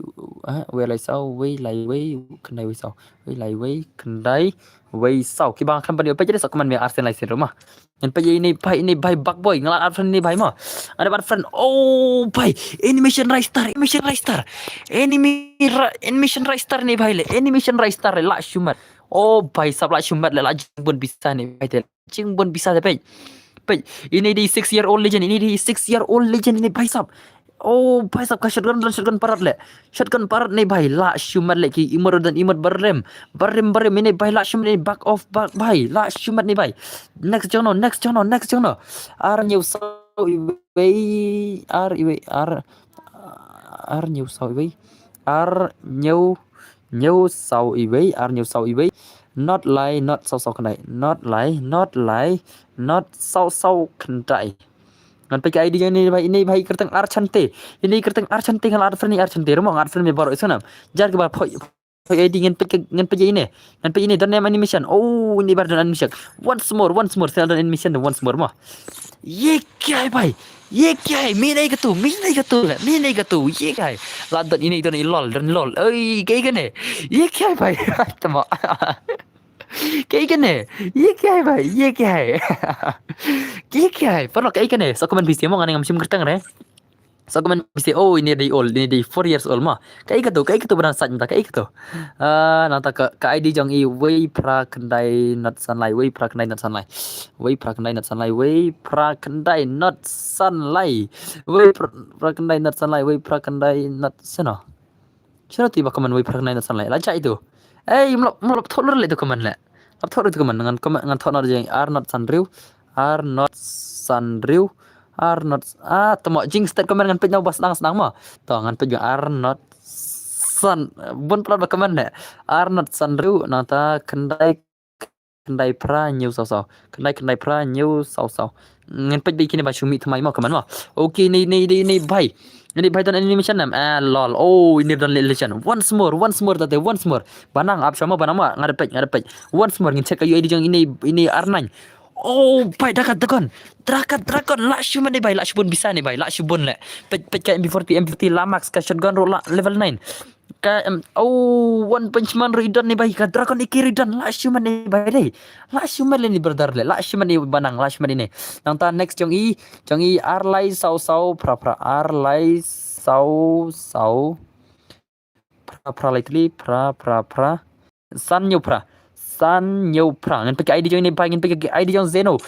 A: lai sau we lai we kenai we sau we lai we kendai we sau ki bang kan pada apa jadi sok man me Arsenal sin rumah dan pa ini bhai bug boy ngalat Arsenal ni bhai mah ada bad friend bhai animation rise star ni bhai le animation rise star la shumat bhai sab la shumat la jing pun bisa ni bhai te jing pun bisa te pe ini di 6 year old legend ini bhai sab bhai sab ka shotgun parat ni bhai la shumat le ki imod barrem ini bhai la shumat ni back off back bhai la shumat ni bhai next jono ar new sau iwei ar new sau iwei not lie not sau kendai not sau kendai ngan pe ID ini bhai kerteng ar chante ngan ar chante rumah ar friend me baro isanam jar ke ba phoi ID ngan pe ini dan name animation ini bar dan animation once more sel dan animation once more mah ये क्या है मेरे का तू ये क्या है Laden ini lol kayak gini ये क्या है भाई तमा kayak gini ये क्या है भाई ये क्या है pernah kayak gini so komen bisa mau ngane ngam kertang re so komen bisa ini di 4 years old mah kayak gitu benar saja minta kayak gitu nanta ke ID jong i wei pra kendai not sunlight wei pra kendai not sunlight wei pra kendai not sunlight wei pra kendai not sana tiba komen wei pra kendai not sunlight lancar itu melop thot le itu komen le lop thot itu komen ngan thot jeng are not sunriu temo jing stat komen ngan pejau bas sedang mah to ngan pejau are not sun bon plat komen le are not sunriu nata kendai pra new sau kendai pra new sau ngan pej bikin ba shumi thamai mah komen mah okay ni bhai dan animation nam lol ini dan legend once more banang up sama banang mah ngadepej once more ngin check ayu ID jang ini R9 bhai dragon la shuman ni bhai la shubun bisa ni bhai la shubun le pej ka MP40 la max ka shotgun roll level 9 ka one punch man ridan ni bhai ka dragon ikiridan la shuman ni bhai dei la shuman le ni brother le la shuman ni banang la shuman ni nang ta next jong i ar lai sau pra ar lai sau pra lightly pra san new pra ngan pakai ID jong ini bhai ngan pakai ID jong Zeno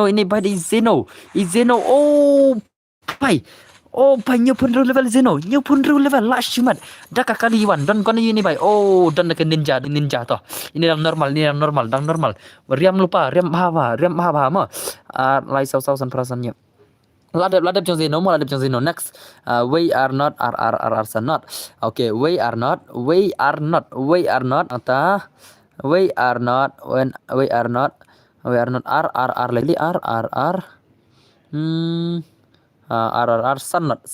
A: ini bhai di Zeno bhai new pun level Zeno la shumat dah kali wan dan kon ini bhai dan ke ninja toh ini yang normal riam haba mah lai sau san perasannya ladap jong Zeno next we are not san not okay we are not ata we are not r lagi r sanat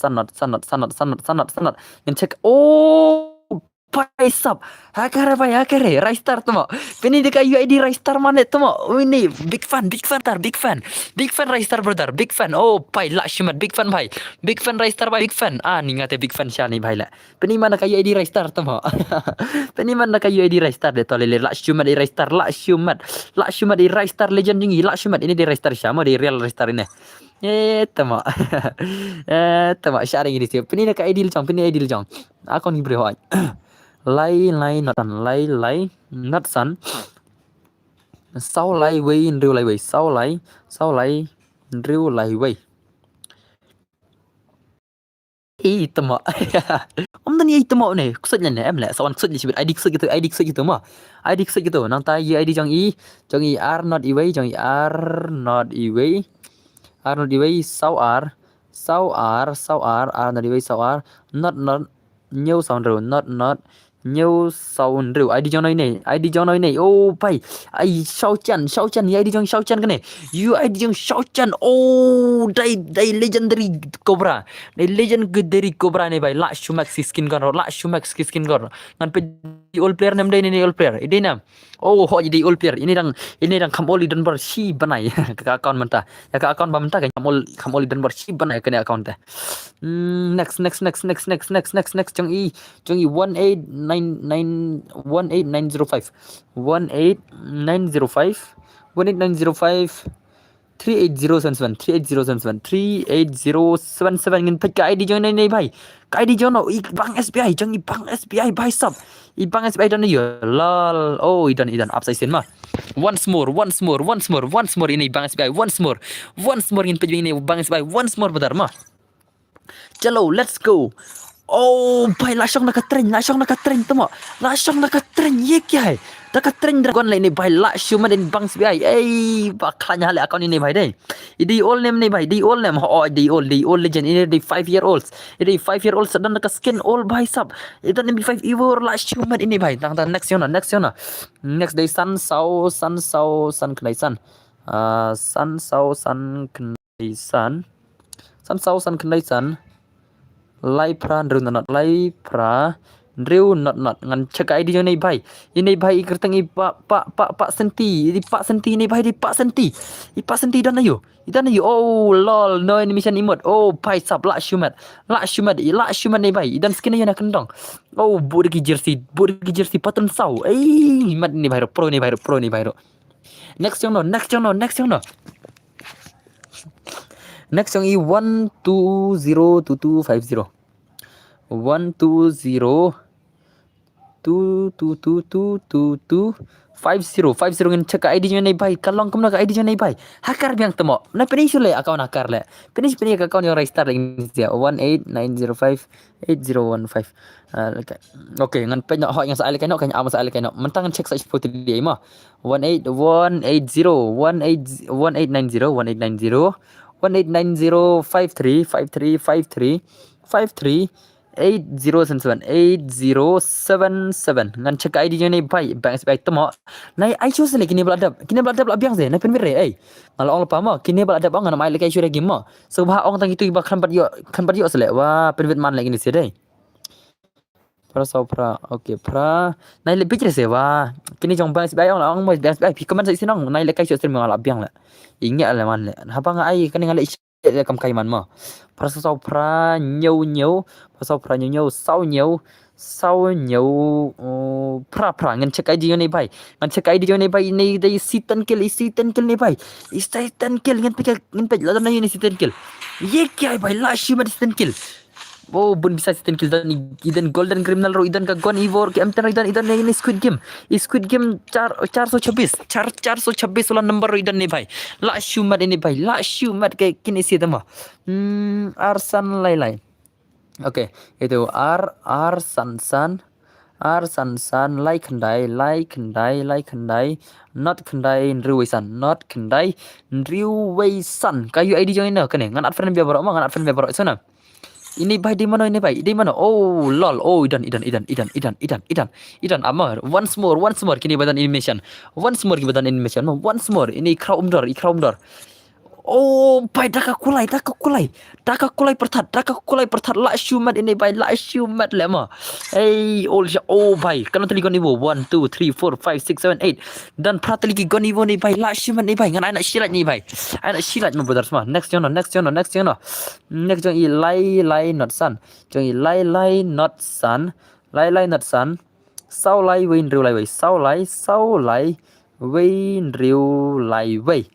A: and check paisap hakare rise star temo pini deka UID rise star mana temo ini big fan rise star brother big fan pai la shumat big fan rise star bhai big fan ni ngate big fan shani bhai la pini mana ka UID rise star temo pini mana ka UID rise star de tolele la shumat rise star rise star legend jingi la shumat ini di rise star sama di real rise star ini temo sharing ini siap pini ka ID jong akon ni bro lai not sun sau lai wei riu lai wei sau lai riu lai wei temo dan temo ne kusutnya ne em le sawan kusut ni ID kusut gitu mah ID kusut gitu nang ta ID jong i r not i wei sau r not i wei sau r not new sound ro not nhiều sau rượu ID cho nói này ô bay ai sau chân ID trong sau chân cái này you ID trong sau chân ô đây legendary cobra đây legendary cobra này bay lại shumax skin con lại shumax skin con ngan pe old player nam đây ini old player ini nam oh họ jadi old player ini đang kamoli dan bersih banai ke account mentah ya ke account mentah kan kamoli dan bersih banai ke account teh next trong i 18905 3807 ngin pet ka ID join này भाई ka ID join no bang SBI trong i bang SBI भाई सब i bang SBI dan yo lol oh idan upside sen mah once more ini bang SBI once more ngin pet ini bang SBI once more benar mah chalo let's go oh भाई langsung nak trend temo langsung nak trend ye क्या है tak trend dragon lain ni भाई langsung main bang SBI bakalnya hal account ini भाई deh di all name ni भाई di all name oh di all legend ini di 5-year-olds ini 5-year-olds dan nak skin all भाई सब itu ni 5 evo langsung main ini भाई tang next day sun kedai sun Laipra Drew not ngan cek ID jo nei bhai ini bhai kerteng i pak senti di pak senti ni bhai di pak senti dan ayo oh lol no animation emote oh bhai sab la shumat ni bhai dan skin ni nak kendong oh burgi jersey patun sau mat ni bhai pro ni bhai next yang no next yang i 1202250 120222250 ngin cek ID nya nei bhai kalong kemna ka ID nya nei bhai hakar biang temo na peni sule account hakar le peni ka account yang register ini dia 189058015 okay ngan pe ho yang sa ale kaino kan ama sa ale kaino mentang cek sa seperti dia mah 18890 8077 ngan cek ID nya ni bhai bank SBI temo nai ai choose le kini beladap la biang ze nai pen mere malah ong lepa ma kini beladap ong ngan mai le kai sure game ma so bah ong tang itu ba kan bat yo sele wa pen man le kini se dei pra okay pra nai le picture se wa kini jong bank SBI ong mo bank SBI comment sa sinong nai le kai sure stream la biang la ingat le man le hapa nga ai kan ngale le kam kai man ma pra nhiều pra ngân check ID này bay ini dari sitan kill ni bay sitan kill ngân pe la na ini sitan kill ye kya bay la shi ma sitan kill oh bun bisa sitan kill dan idan golden criminal ro idan ka gon ivor ke amten idan ini squid game 426 वाला नंबर रो इdan ni bay la shumat ini bay la shumat ke kini si tama arsan lai okay itu R san like kendai not kendai riwesan kayu ID join na kene ngan adfriend biar borok sana ini bay di mana oh lol oh idan amar once more kini badan animation once more ini ikram door oh bay dah kulai pertat la shumat ini bay la shumat lema oh bay kan tali gonivo 1 2 3 4 5 6 7 8 dan pratali ki gonivo ni bay la shumat ni bay ngan anak silat ni bay anak silat mo brother semua next jono i lai not sun jong i lai not sun sau lai win riu lai wei sau lai win riu lai wei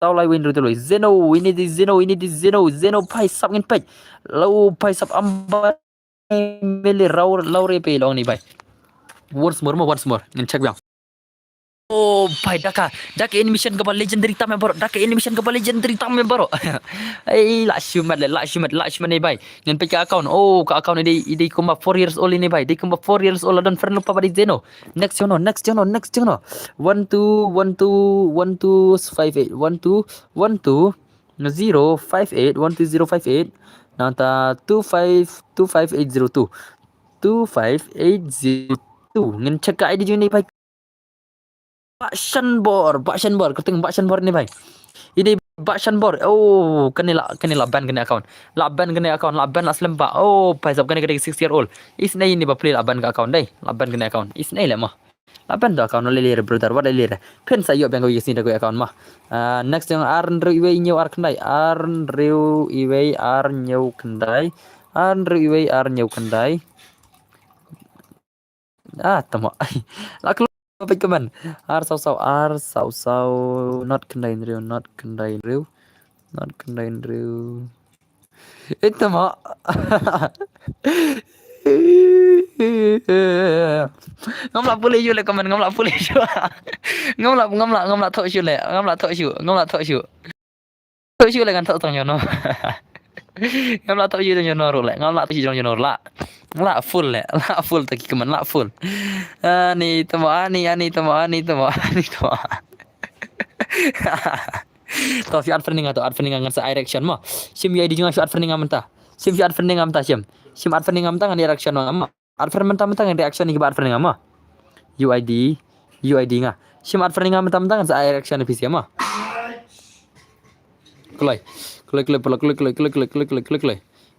A: sau lai win riu lai zeno ini di zeno pai sap ngin pej lau pai sap amba mele raure pe long ni bai once more ngin check bang oh pai daka animation ka legendary tam baro la shumat ni bai ngin pej ka account ini kumba 4 years old ini bai kumba 4 years old dan friend lupa pada zeno next jono 12058 12058 nanta 2580 2580 ngin check ID je ni bhai Pak Shanbor kau tengok Pak Shanbor ni bhai ini Pak Shanbor kena ban kena account la ban aslam ba bhai sab kena 6 year old isnai ni ba play la ban ka account dai la ban kena account isnai le mah la ban da account le le brother wa le le pen sa yo bang ko yesni da ko account mah next yang arn riwe nyau ar kendai tamo la kelu apa kaman ar sau not kendai riu itu mah ngam la pulih le kaman ngam la pulih ngam la thok shu le kan thok tong no ngam la thok shu tong no ro le ngam la thok shu tong no la full tak kaman la full ani tamo Kau fi adverning atau adverning ngan sa direction mo sim ya di juga fi adverning amta sim adverning ngan direction amma adverning mentah ngan reaction ni ba adverning amma UID nga sim adverning mentah ngan sa direction ni pisi amma klik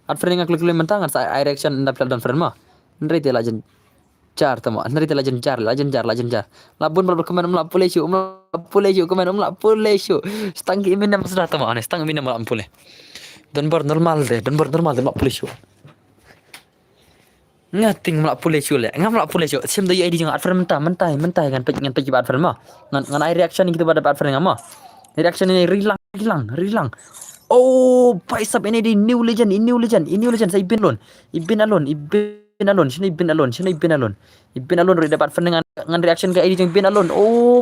A: adverning klik mentah ngan sa direction nda dan friend mo ndri te lajen jar tamo ndri te lajen jar labun bal kemen la pulih syu kemen la pulih syu stang imin nam sudah tamo ane stang imin nam pulih dan bar normal de la pulih syu ngating la pulih syu le ngam la pulih syu sim da ID jang adver mentah kan pej ba adver mo ngan ai reaction gitu pada adver ngam reaction ini rilang paisap ini di new legend saya ibin alon sini ibin alon ri dapat dengan reaction ke ID jeng ibin alon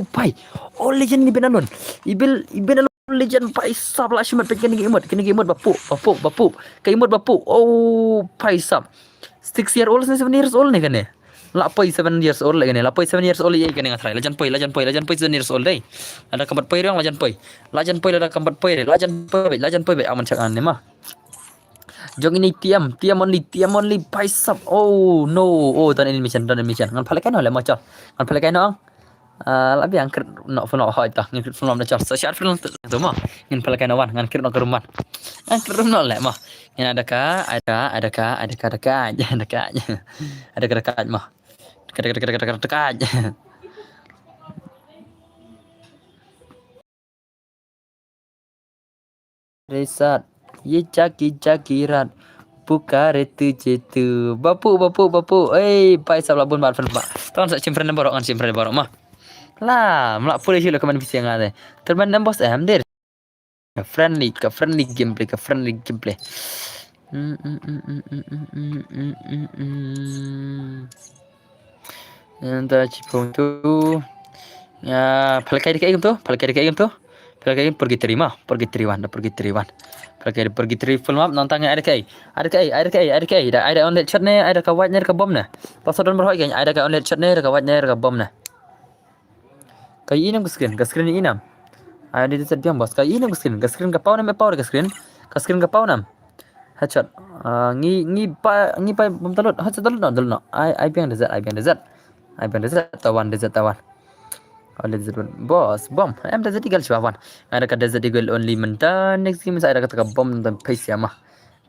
A: pai legend ni ibin alon legend paisap lah cuma pengen kena emot bapu ke emot bapu paisap 6 year old 7 years old ni kan ya la pai 7 years old lagi ni la pai 7 years old ye kan ngatrai lajan pai 7 years old dai ada kampat pai riang lajan pai ada kampat pai lajan pai aman cak an ni mah jong ini tiam only paisap dan animation ngan palakan ole macha ngan palakan no labi angker no fono hoi ta ngan fono na char sa shar film tu mah ngan palakan wan ngan kir no keruman kerum no le mah ngan adaka mah dekat Resat ye cakiran pukare tu bapu paisap labun bar fan ba ton sa simfren borok mah lah melak pulih sila kaman bisi ngade terban dan bos der friendly gameplay Anta cipung tu ya pergi terima pergi full map nonton ada kai ada online chat ni ada kawatnya ada bom na pasal don berhoi ada kai online chat ni ada kawatnya ada bom na kai inam ke screen inam ada di sediam bos kai inam ke screen ke pau nam power ke screen ke pau nam headshot ngi pa bom talut headshot talut no I biang desert tawan oleh desert bos bom am desert eagle siapa ada ka desert eagle only mentan next game saya ada kata bom dan pace ya mah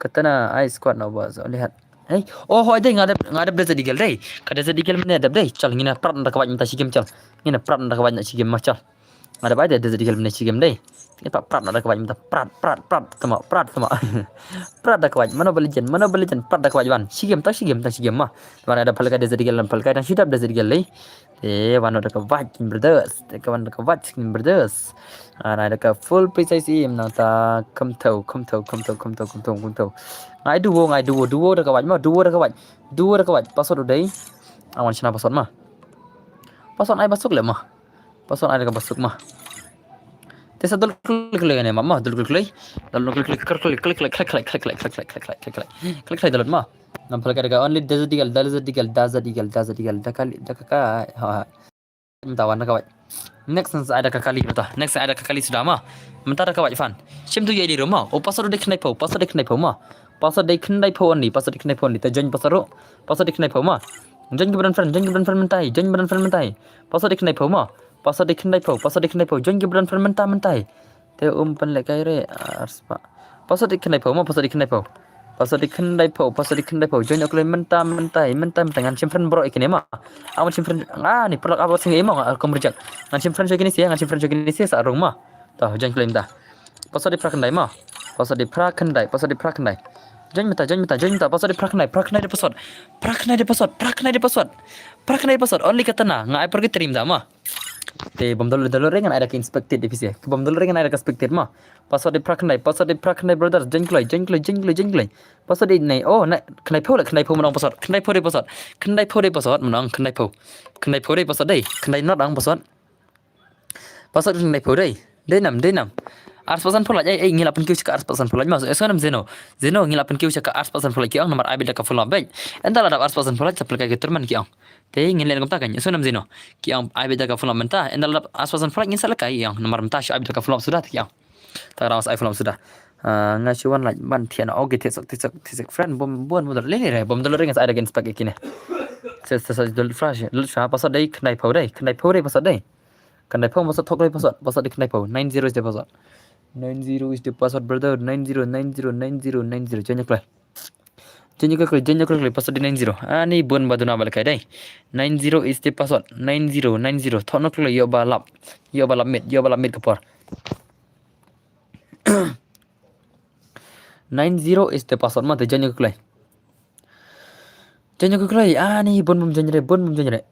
A: katana I squad no bos lihat hoi deh ngadep desert eagle deh ka desert eagle mana ada deh cal ngina prat ndak kawat minta sigem cal ngina prat ndak kawat nak sigem mah cal ada ba deh desert eagle mana sigem deh ini pak prat ndak kawat minta prat sama prat ndak kawat mana belijen prat ndak kawat wan sigem mah mana ada palka desert eagle dan palka dan shidap desert eagle deh wano ada kawat brothers ada ka full precise aim nata kamtau ngai duo ada kawat mah duo ada kawat pasod udai awan sina pasod ai basuk le mah pasod ai ada basuk mah tesa dul klik ne mah dul klik dalat mah nampal ka only desert eagle dakaka tawan kawat next ada kakali sudah mah mentara kawat fan sim tu ye di rumah pasal de knai pau mah pasal day kendai phone ni te join pasaro pasal day kendai phone ma join ke badan friend mentai join badan friend mentai pasal day kendai phone ma pasal day kendai phone join ke badan friend mentai te pan le kai re arspa pasal day kendai phone ma pasal day kendai phone join aku le mentai ngan friend bro ikene ma awan friend ni produk apa sing emo aku merjak ngan friend join ini sia sa rong ma tah join klaim dah pasal day prakandai ma pasal day prakandai join minta pasal dia praknai dia password only kata na ngai pergi terima mah te bom dulu ringan ada ke inspected di sini bom dulu ringan ada ke inspected mah password dia praknai brother join klai password dia nai oh nai kenai po menang password kenai po dia password menang kenai po dia password deh kenai not ang password kenai po deh denam Arspasan pula ai ngilapan kiu cakap arspasan pula mas esanam zeno ngilapan kiu cakap arspasan pula kiang nomor ai beda ka pula baik entah ada arspasan pula sapel kai terman kiang te ngilen ngam takan esanam zeno kiang ai beda ka pula mentah entah ada arspasan pula ngin salah kai yang nomor mentah ai beda ka pula sudah kiang tak rawas ai pula sudah ngacuan lagi ban tiana oge tisek friend bom modal lele re bom dolor ngas ada gen spek kini sesa dol flash pasal dai knai pau dai pasal dai knai pau masuk thok dai pasal dai knai pau 90 is the password 90 is the password brother 90 jangan klik password di 90 ani bun baduna balakai dai 90 is the password 90 thono klik yo balap mid kapor 90 is the password mah jangan klik ani bun janjre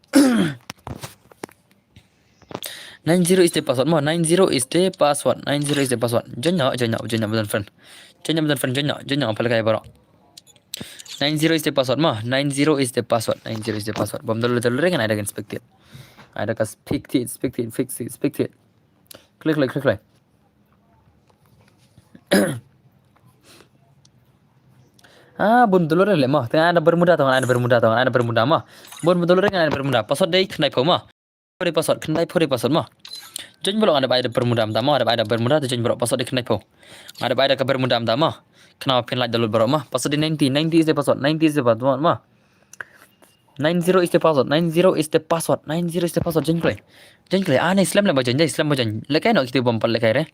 A: 90 is the password mo 90 is the password jangan betul friend jangan apa lagi bro 90 is the password mo 90 is the password bom dulu kan ada kan expected fix it klik bun dulu le mah tengah ada bermuda mah bun dulu kan ada bermuda password dai knai pau mah password mah join belum ada bayar bermuda mah ada bayar bermuda tu join belum password di knai pau ada bayar ke bermuda mah kenapa pin like dulu belum mah password di 90 is the password mah 90 is the password join klay Islam le bajan lekai nak kita bom lekai re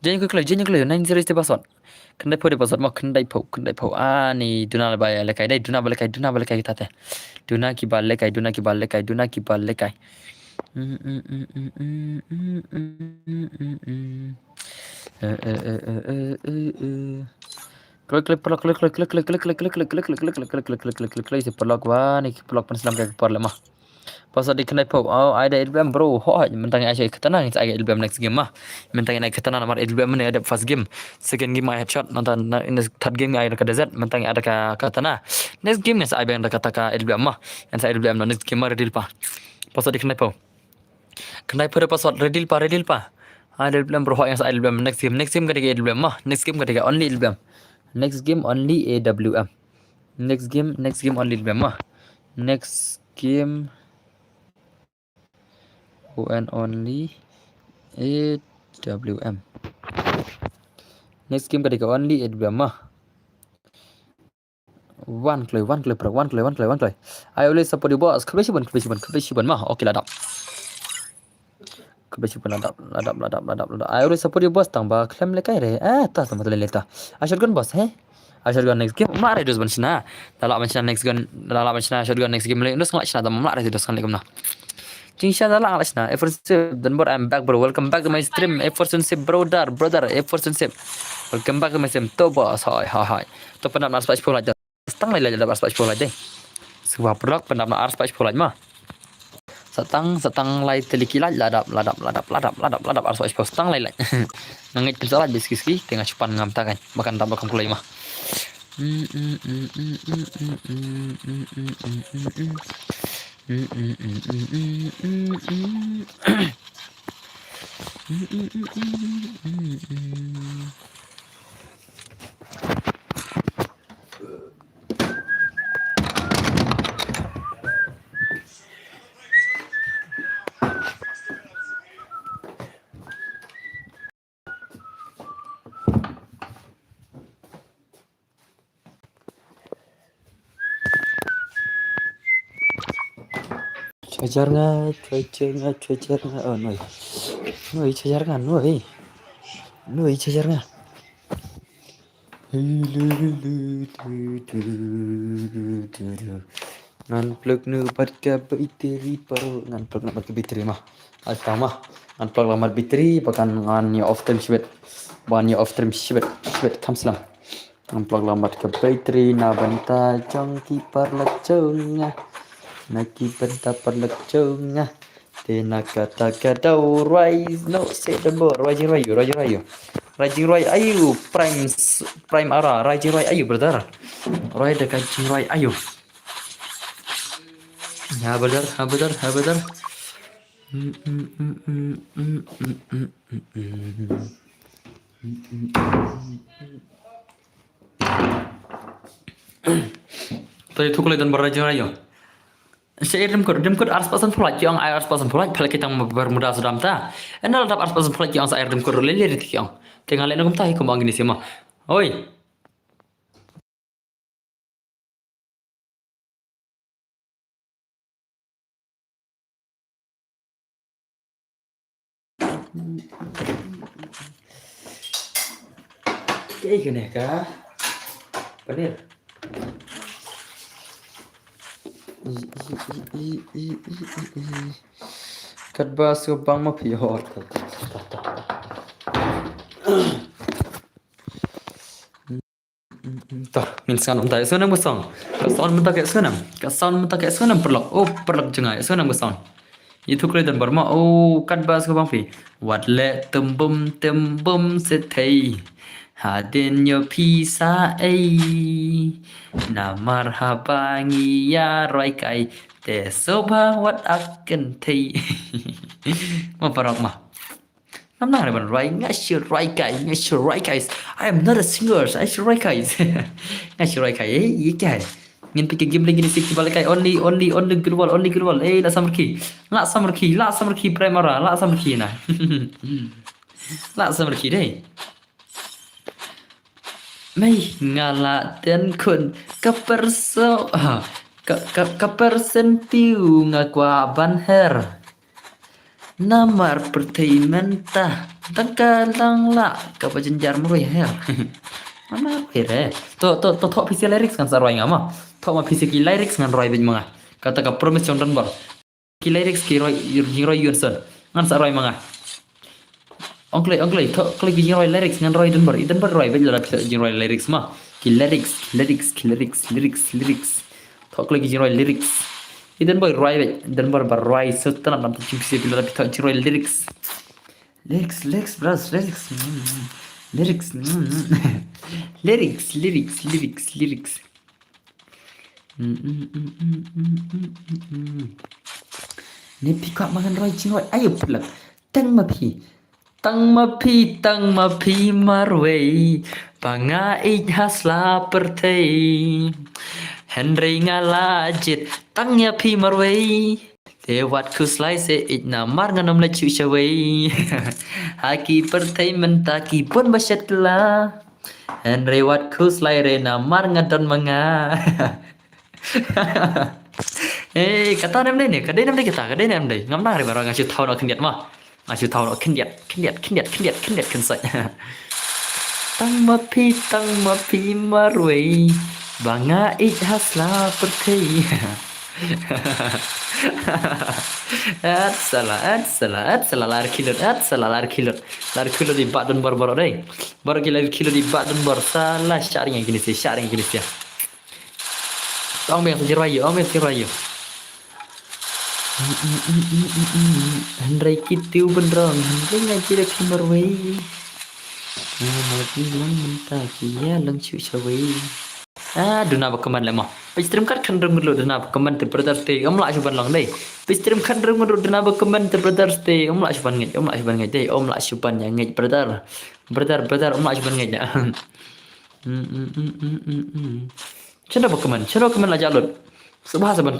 A: join klay 90 is the password kendai po password mah kendai po ni duna bayar lekai dai duna balekai kita teh duna ki bal lekai klik pelak wah ni pelak penselam ke kepala mah pasal di kenai pop ada LBM bro mentang aja ketenang saya LBM next game mah mentang naik ketenang nomor LBM ni ada first game second game headshot nonton in third game ada ke desert mentang ada ke ketana next game ni saya ada kata ke LBM mah yang saya LBM next game ready pa pasal di kenai pop password ready pa ada LBM bro yang saya LBM next game ketika LBM mah next game ketika only LBM next game only AWM next game only LBM mah next game and only AWM next game ketika only AWM mah one clay I always support you boss kebetulan mah oke ladap ladap I always support you boss tambah klaim lekai re tak tambah leleta shotgun boss shotgun next game mare dos bansna dalak bansna next gun shotgun next game le dos ngalak shna tambah mare dos kan lekumna Insya Allah alasna effortship dan bro I'm back bro welcome back to my stream effortship brother effortship welcome back to my stream to boss hai to penam ars 40 aja setang lai dapat ars 40 aja sebuah produk penam ars 40 mah setang lai telikilat ladap ars 40 setang lai nangit pensalah biski tengah cepat ngam takan bahkan tambah kulai mah Ajar nga, cuacar nga, oh noi cajar nga, noi cajar nga. Ngan plug nu bat ka bateri paru ngan plug nak bat ka bateri mah. Altama ngan plug lamar bateri pakan ngan ya off time shibet. Ban ya off time shibet kamslam. Ngan plug lamar ka bateri na banta jang ki parlacung. Naki banta parlacung. Tena kata kadau rise no say the board Rajin Roy ayu prime ara Rajin Roy ayu brother Roy dekat Rajin Roy ayu ha brother tadi tu kalau dan Rajin Roy saya demkut arspasan pulak yang arspasan pulak kalau kita bermuda sedam ta enal dap arspasan pulak yang saya demkut lelir yang tengah lain aku tahu kembang ini sih mah oi kayak gini kah bener kat basu bang ma phi hot tah min san unta sunam busong kasan menta kayak sunam perlok jengai sunam busong itu kali dan berma kat basu bang phi wat le tembum setai hadin yo pisa na marhabangi ya roi kai te soba wat akan thei ma parok ma I'm not even right. Ngasih right guys. I am not a singer. I should right guys. Ngasih right guys. Iya kai. Ngin pikir game lagi ni sikit balik kai. Only global. La samarki primera. La samarki na. La samarki deh. Mai ngala dan kun kepersentiu ngakwa banher. Namar pertaimenta takalang la kapajenjar muroi her. Mana pere? To PC lyrics kan saroi ngama. To ma PC ki lyrics ngan roi bin manga. Kata ka promise chondran bar. Ki lyrics ki roi Yunson. Ngan saroi manga. Ongle to klik ki roi lyrics ngan roi den bar roi bin la roi lyrics ma. Ki lyrics. To klik ki roi lyrics. Idan boy Roy dan bar Roy setelah nanti bisa bila tapi tak Roy lyrics bros lyrics ni pikak makan Roy Roy ayo pelak tang mapi marway pangai hasla pertei Henry ngalajit tangnya pi marway lewat ku slice itna mar nganom la chu shaway haki pertai mentaki pun basyat kela Henry wat ku slice na mar ngadon manga kata nem ni kadai nem dai ngam na re barang asyut thau no khendiat ma asyut thau no khendiat khensai tang mapi marway banga hasla pertei at salah lar kilot di badun bor deh baru lar kilot di badun bor salah sharing gini sih ya tong beng sejerayu Andrei kitiu benerang Andrei ngaji lagi marway mati lang mentaki ya lang cu cawai duna bakaman lemah. Pistrim kan kandung dulu duna bakaman terberedar stay. Lak syuban lang deh. Pistrim kandung dulu duna bakaman terberedar stay. Lak syuban ngej deh. Lak syuban yang ngej beredar. Lak syuban ngej dah. Cina bakaman lah jalur. Sebahaban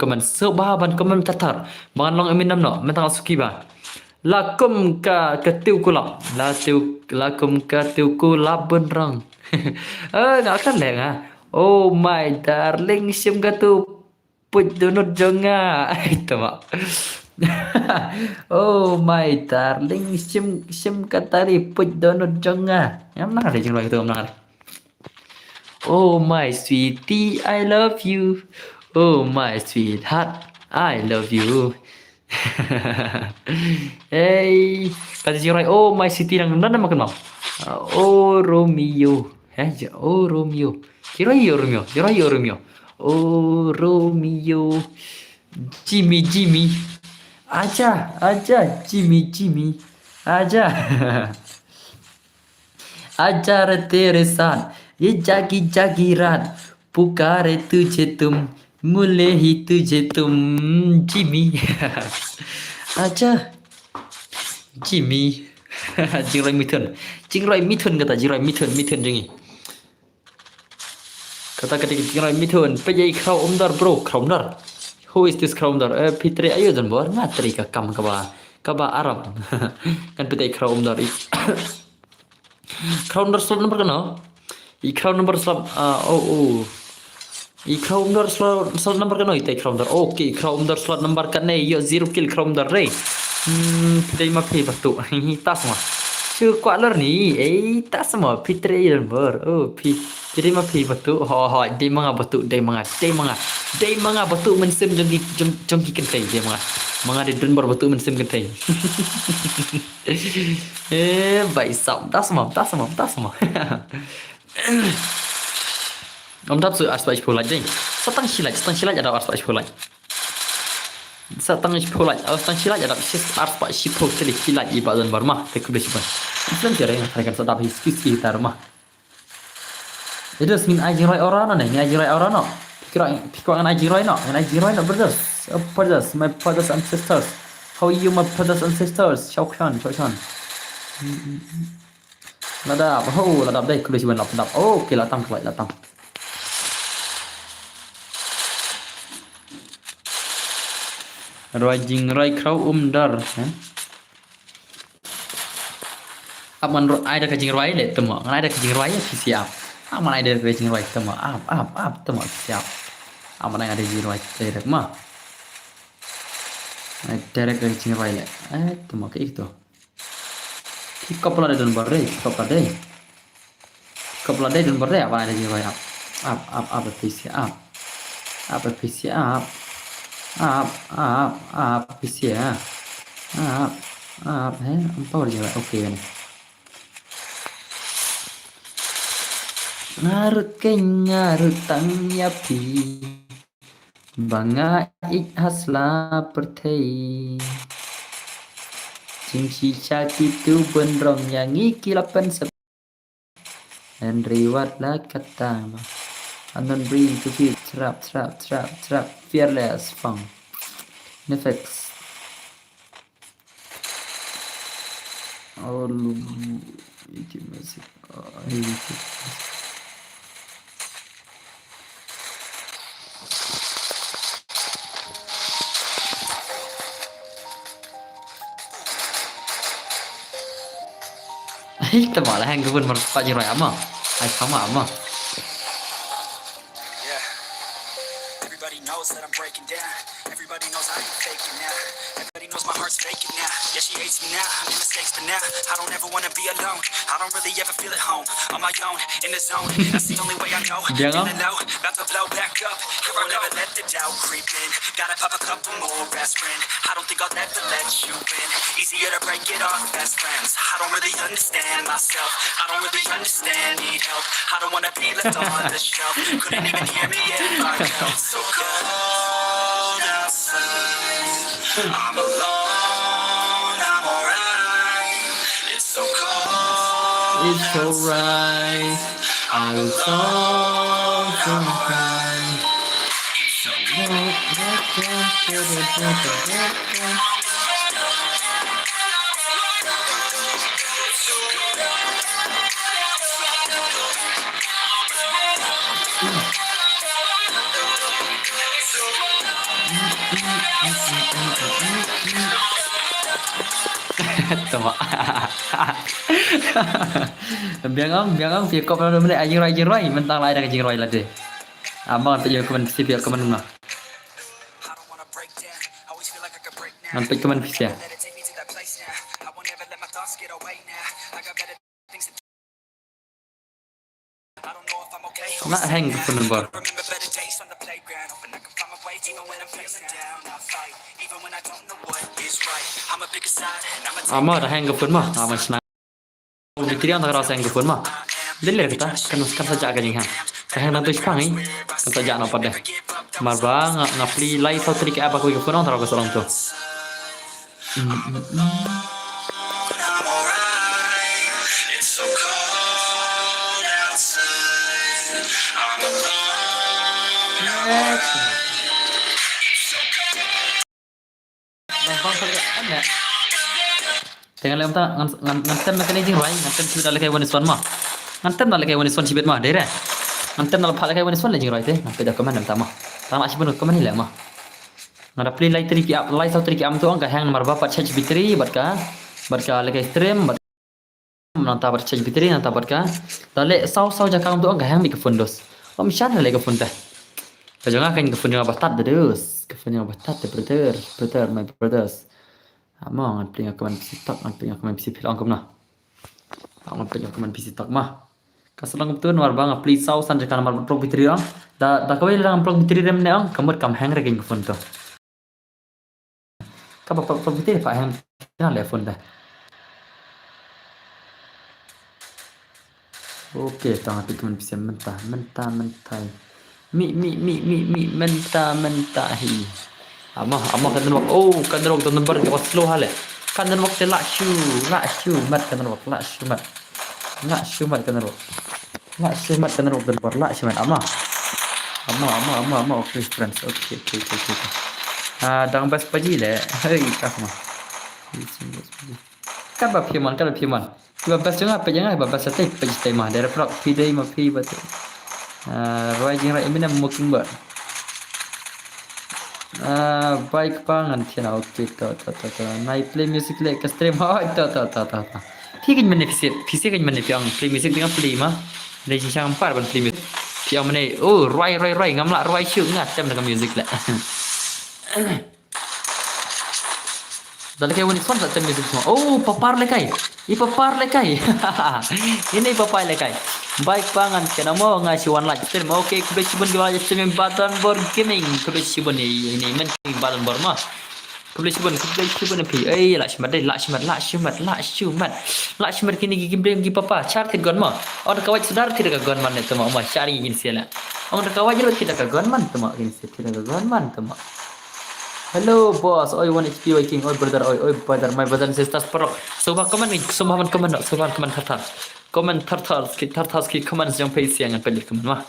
A: kaman tatar. Bangan long amin namno. Mentang suki ba. Lakum ka ketiu kulap. Lakum ka ketiu kulap benerang. Nggak akan leh. Oh my darling sim gatu put donut jonga. Itu mak. Oh my darling, sim katari put donut jonga. Yang mana ada jeng itu menang. Oh my sweetie, I love you. Oh my sweetheart, I love you. Hey, kata Jirai, oh my sweetie yang mana makan mau? Oh Romeo, oh Romeo. Jirai yo Romeo, Jirai yo Romeo. Oh Romeo, Jimmy, aja, Jimmy, aja. आजा रे तेरे साथ ये जागी जागी रात पुकारे तुझे तुम मुले ही तुझे तुम जिमी आजा Jimmy Jingrai Mitun kata Jingrai Mitun jengi kata Jingrai Mitun pejai kau omdar bro kraumdar who is this kraumdar Fitri ayo dan bor ngatri ka kam kaba Arab kan pejai kraumdar Crown number slot number kena. Crown number slot crown number slot number kena itu crown number. Okay, crown number slot number kena yo 0 kill crown number re. Kita ima pay batu. Tas semua. Cu kualer ni. Tas semua Fitri number. Oh, Fitri ima pay batu. Ho, day mga batu mensem jongki kentai dia mga di number batu mensem kentai. Vậy sống tas semua. Om tap su aspek pulai ding. Setang silat ada aspek pulai. Setang silat ada aspek sipol tadi silat ibadan barmah tekuk desipan. Islam kira yang mereka sedap hiskis kita rumah. Itu min ajirai orang ni ajirai orang no. Pikiran ajirai no brothers, my brothers and sisters. How are you my brothers and sisters? Shaukshan. Ladap đây, cứ lên ladap. Ok, ladam. Rồi jingrai krau umdar. Aman ai ada jingrai le temo. Ai ada jingrai ya siap. Aman ai ada jingrai temo. Ap temo siap. Aman ai ada jingrai direct mah. Direct dari jingrai le. Temo ke itu. Couple ada dan berde, couple ada dan berde apa ada juga up PC up PC up apa juga oke nih ngarut tangnya pi banga ik hasla pertei Cimsi caki tu benrong yang ikilapan sep dan riwatlah kata anon bring to feel trap fearless fun Nefex lu itu masih itu Kita malah yang kebun Pak Jirai ama. Ai sama ama.
E: Yeah. Everybody knows that I'm breaking down. Everybody knows I ain't faking now. Everybody knows my heart's faking now. Yeah, she hates me now. I made mistakes, but now I don't ever wanna be alone. I don't really ever feel at home. On my own, in the zone. That's the only way I know.
A: Jangan.
E: Feeling low, about to blow back up. Here I'll never let the doubt creep in. Gotta pop a couple more aspirin. I don't think I'll ever let you in. Easier to break it off best friends. I don't really understand myself. I don't really understand, need help. I don't wanna be left on the shelf. Couldn't even hear me if I felt so cold outside. I'm alone, I'm alright. It's so cold.
A: It's alright. I will talk from cry. Tama. Biang om việc cọp nó mới lại anh roi mentang lại đang roi là gì. Mà bây giờ mình sẽ việc mình mà. Sampai ke mana bisa?
E: Let it take me to that place now. I won't ever let my thoughts get away now. I got better things to do. I don't know if I'm okay or
A: Nak hang ke phone number.
E: remember better days on the playground. Hoping I can find my way even when I'm feeling down. I fight even when I don't know what is right. I'ma pick a side and I'ma take
A: Ama dah hang ke phone mah. Ama senang. Di kiri antara rasa hang ke phone mah. Dilihat kita kan saja agak hang. Hang nanti sepang ni. Kan saja nak pada. Marba ngapli lai sau trik apa ko ke phone antara ko seorang tu.
E: I'm alright. It's so cold outside. I'm alone.
A: Bang kalau ada. Tengah lem tak ngantem nak ni jing rai, ngantem sibit ala kai wani swan mah. Ngantem ala kai wani swan sibit mah, dere. Ngantem ala phala kai wani swan la jing rai teh, ngape dah komen nam tamah. Tama sibun komen ni lah mah. Ngada play lai trik up, lai sau trik am tu ang ka hang nomor berapa charge bitri berka ala kai stream berka nanta ber charge bitri nanta berka. Dale sau jaka am tu ang ka hang mikrofon dos. Om shan la mikrofon teh. Kajonga kan mikrofon yang batat deus. Mikrofon yang batat brother, my brothers. Ama ngan pling aku man pisitak ngan pling aku man pisipil angkum nah. Ngan pling aku man pisitak mah. Kasalang betul war bang apli sau san jaka nomor prog bitri ang. Da kawai lang prog bitri rem ne ang kamut kam hang regeng phone tu. Ka prog bitri pa hang na le phone dah. Okey, tang api kuman bisa mentah. Mi mentah. Ama kan wak kan wak tu number ke slow hale. Kan wak te la shu mat kan wak la shu mat kan wak. La shu mat kan wak number la shu mat ama okay friends okay. Dang bas paji le. Hei kah mah. Kan bab piman. Tiba bas jangan apa jangan bab bas teh paji teh mah dari prok pidai mah pi bat. Roi jing rai mina mungkin bar. Baik banget channel okay to naik play music le ke stream to ठीक है मैंने फिसे kan मैंने piang play music dengan play mah dari siang 4 ban play music piang mana oh roi ngam la roi syuk ngat tem dengan music la dalam kayak wani son tak tem music semua oh papar lekai ini papar lekai baik banget kena mau ngasih one like stream oke kudu cibun gila stream Badan Bor Gaming kudu cibun ini men Badan Bor mah kudu cibun pi la shimat kini gigi blame gi papa char ke gon mah or kawaj sudar tidak ke gon man itu mah cari gini sila or kawaj lo tidak ke gon man tu mah gini tidak ke gon man tu mah hello boss oi one HP oi king oi brother my brother and sisters pro soba komen tartar komen jangan pay siang apa komen mah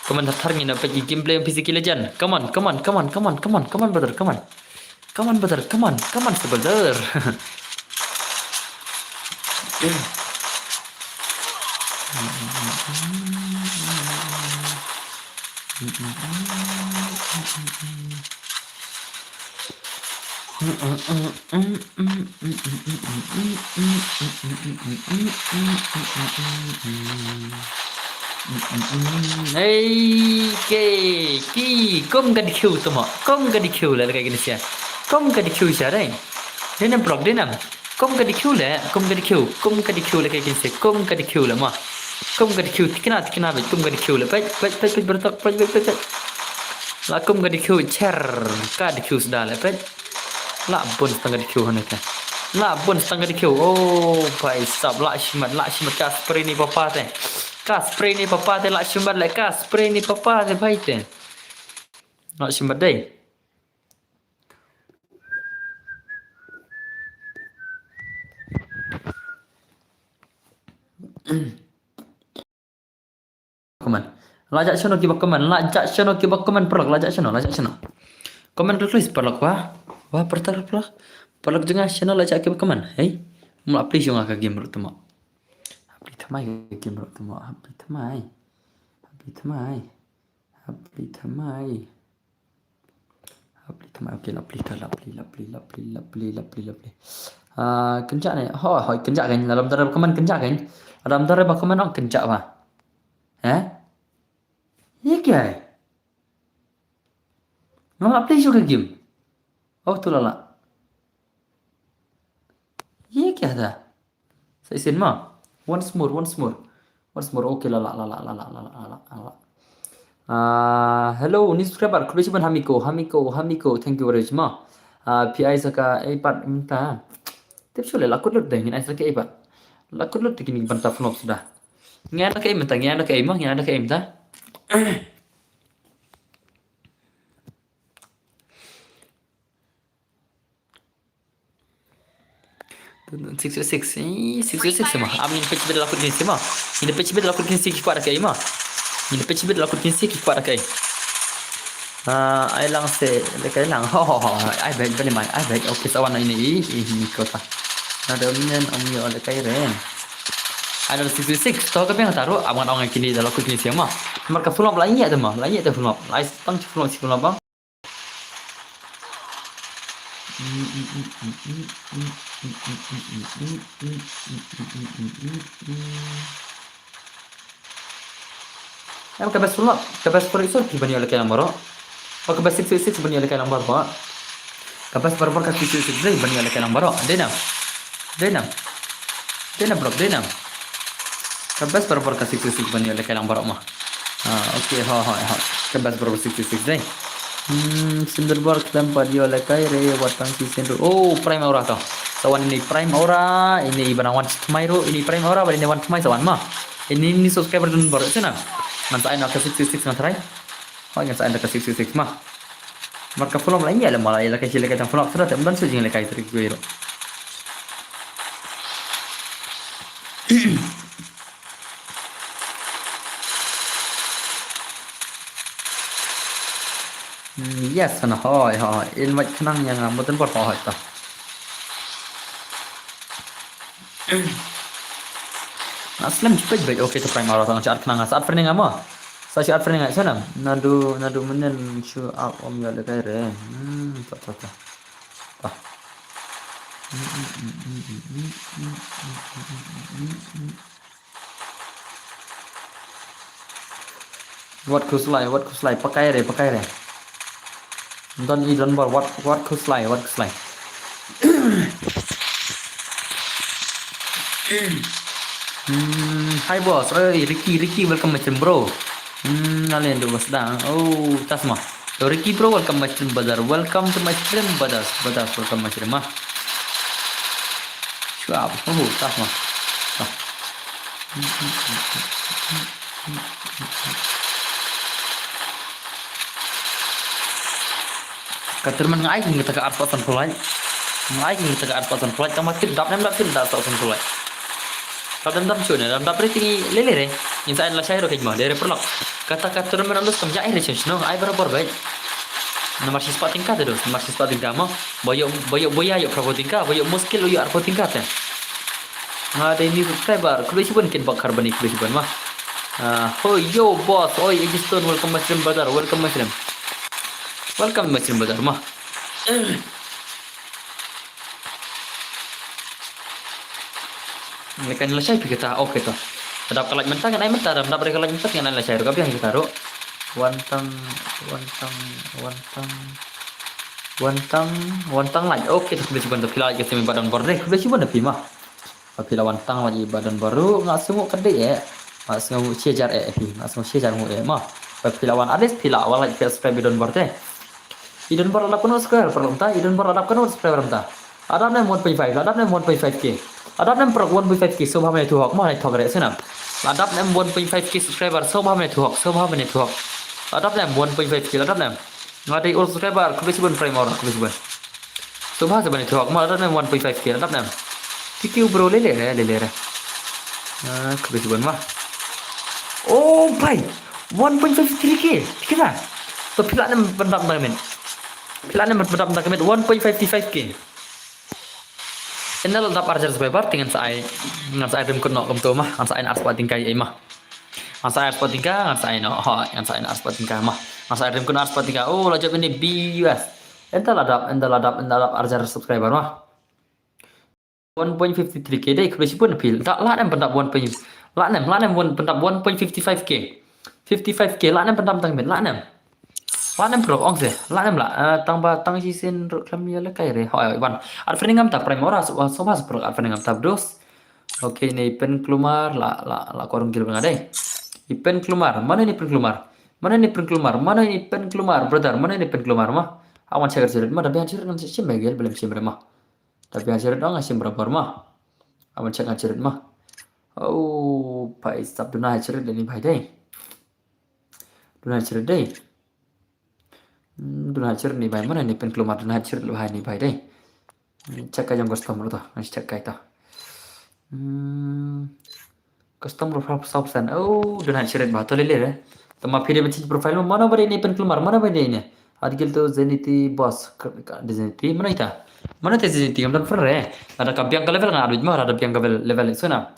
A: komen tartar ni nak pergi gameplay yang PC Legend come on brother come on brother Hey, kom gadi kiu tuma, kom gadi kiu lah kayak gini sih. Kom gadi kiu sih ada. Dia blog dia nam. Kom gadi kiu lah kayak gini sih. Kom gadi kiu lah mah. Kom gadi kiu tikna bet. Kom gadi kiu lah. Pet bertak pet. Lah kom gadi kiu cer, gadi kiu sudah lah pet. Lah bun setengah di kiu hendak. Oh, baik sab lah shimat kas spray ni papa teh. Lah shimat lah kas spray ni papa teh baik teh. Lah shimat deh. Komen. Lajak sono ki bak komen perlak lajak sono. Komen tulis perlak wah perlak jengah channel lajak ki bak komen. Hei, mula please yung ka game ro tuma. Habli thamai game ro tuma. Habli thamai. Okay, lapli. Kencak ni. Hoi kencak kan dalam darab komen kencak kan. Dalam darab komen orang kencak bah. Ye क्या है? Mama please juga game. Oh tu lala. kya dah. Saya isin mah. Once more. Okay lah. Hello, ni subscriber. Kulishi ban Hamiko. Thank you very much mah. PI saka iPad minta. Tip sule lakut lut deh. Ngin ai saka iPad. Lakut lut kini bantap flop sudah. Ngin ada ke minta. 666 mah. Amin pitch bed lakut kinsi mah. Ini pitch bed lakut kinsi ki kuat kai mah. Ini pitch bed lakut kinsi ki kuat kai. Ai lang se lekai lang. Ai baik bani mai. Ai baik okey sawan ini kota. Ada minen om yo lekai ren. Ada 666 tahu ke yang taruh abang orang kini dalam lakut kinsi mah. Mereka full up lain ya tu mah. Lain ya tu full up. Lain tang full up bang. Em kabas full up, kabas for iso kibani oleh kailang baro. Oh kabas 666 bani oleh kailang baro. Kabas barbar ka 666 bani oleh kailang baro. Denam. Bro, denam. Kabas barbar ka 666 bani oleh kailang baro mah. Okey, ha. Kabas barbar 666 deh. Sunderberg tempat dia lekai re watang season. Oh, prime aura to. Sawan ini prime aura, ini barang wan mairo, ini prime aura, ini wan mai sawan mah. Ini subscriber dun baru sana. Nanti saya nak 666 nak try. Yang saya nak 666 mah. Marka follow lain ya lah malah lekai sila kita follow sudah dan sujing lekai trik gue. Yes, sana hoi. Invite kenang yang mboten pot hoi ta. Aslam cepet baik okey tu prime aura tang chat kenang saat friending ama. Sa chat friending ai sana. Nadu menen show up om ya le kai re. Ta. What kuslai pakai re. Don't bor what kuslai. Hi boss, Ricky welcome macam bro. Nalen tu bos dah. Oh, tas mah. So Ricky bro welcome macam bazar. Welcome to my stream badas welcome macam mah. Siap. Oh, tas mah. Katerman ngai kita ke arpasan pulai. Kamu tidak arpasan pulai. Kadang cuy, dalam dapur tinggi lele re. Insan lah saya rokai mah dari perlak. Kata termen andus kamja air sih, no, air berapa baik. Nomor sispa tingkat tu, nomor sispa tingkat mah. Boya yuk prabu tingkat, boya muskil yuk arpo tingkat ya. Ada ini subscriber, kulis pun kin bakar bani kulis pun mah. Yo boss, Ejiston welcome Muslim Badar, welcome Muslim Badar mah. Lekan lasai kita okey tu. Sedap kalaj mentah kan ai mentah, sedap beri kalaj mentah kan ai lasai ro kapi yang kita ro. Wantang laj. Okey tu kulis pun tu pilai ke semi badan baru deh. Kulis pun pi mah. Pila wantang lagi badan baru ngak semua kedai ngak semua sejar ngak semua sejar mu mah. Pila wan ades pila awal laj subscribe badan baru deh. Idon baru lapun subscriber perlu entah, idon baru lapun subscriber entah. Ada nem 1.5, ada nem 1.5k. Ada nem pro 1.5k so bhamne tu hok mah thok re senam. Ada nem 1.5k subscriber so bhamne tu hok. Ada nem 1.5k ada nem. Ngadi ur subscriber kulis pun prime orang kulis pun. So bhamne tu hok mah ada nem 1.5k ada nem. Tikiu bro lele re. Kulis pun mah. Oh bhai 1.53k. Kita. So pila nem pendam men. Pila nem pendam 1.55k. Ini tetap archer subscriber dengan saya rim kunok kem mah, dengan saya ars patingkai mah. Dengan saya ars patingkai, dengan saya dengan saya ars patingkai mah. Dengan saya rim kun ars patingkai. Oh, lajab ini BUS. Entar ladap archer subscriber mah. 1.53k deh, kulis pun pil. Tak lah nem pendap 1.55k. 55k lah nem pendap tang men lah nem. Wanem bro ong se. Lanem la tang sisin klam ya le kai re. Hoi wan. Arfeningam ta primora so pas bro arfeningam ta bros. Oke ini pen keluar la korong gil ngadai. Ipen keluar. Mana ini pen keluar? Mana ini pen keluar? Mana ini pen keluar? Brother, mana ini pen keluar mah? Awan cerit mah tapi cerit kan sim megel belum sim mah. Tapi cerit dong sim berapa mah. Awan cerit mah. Oh, pai stop dunai cerit ini pai deh. Dunai cerit deh. Dunai cerit ni pai mana ini pen keluar dunai cerit lu hai ni pai deh. Cek aja custom lu tuh. Nanti cek kai tuh. Custom profile option. Oh, dunai cerit batul lele. Tama फिर बच्चे प्रोफाइल में mana bade ini pen keluar mana bade ini artikel tuh Zenity boss di Zenity mana itu mana tuh Zenity kamu pernah ya ada kapiang ke level nggak ada cuma ada kapiang ke level itu na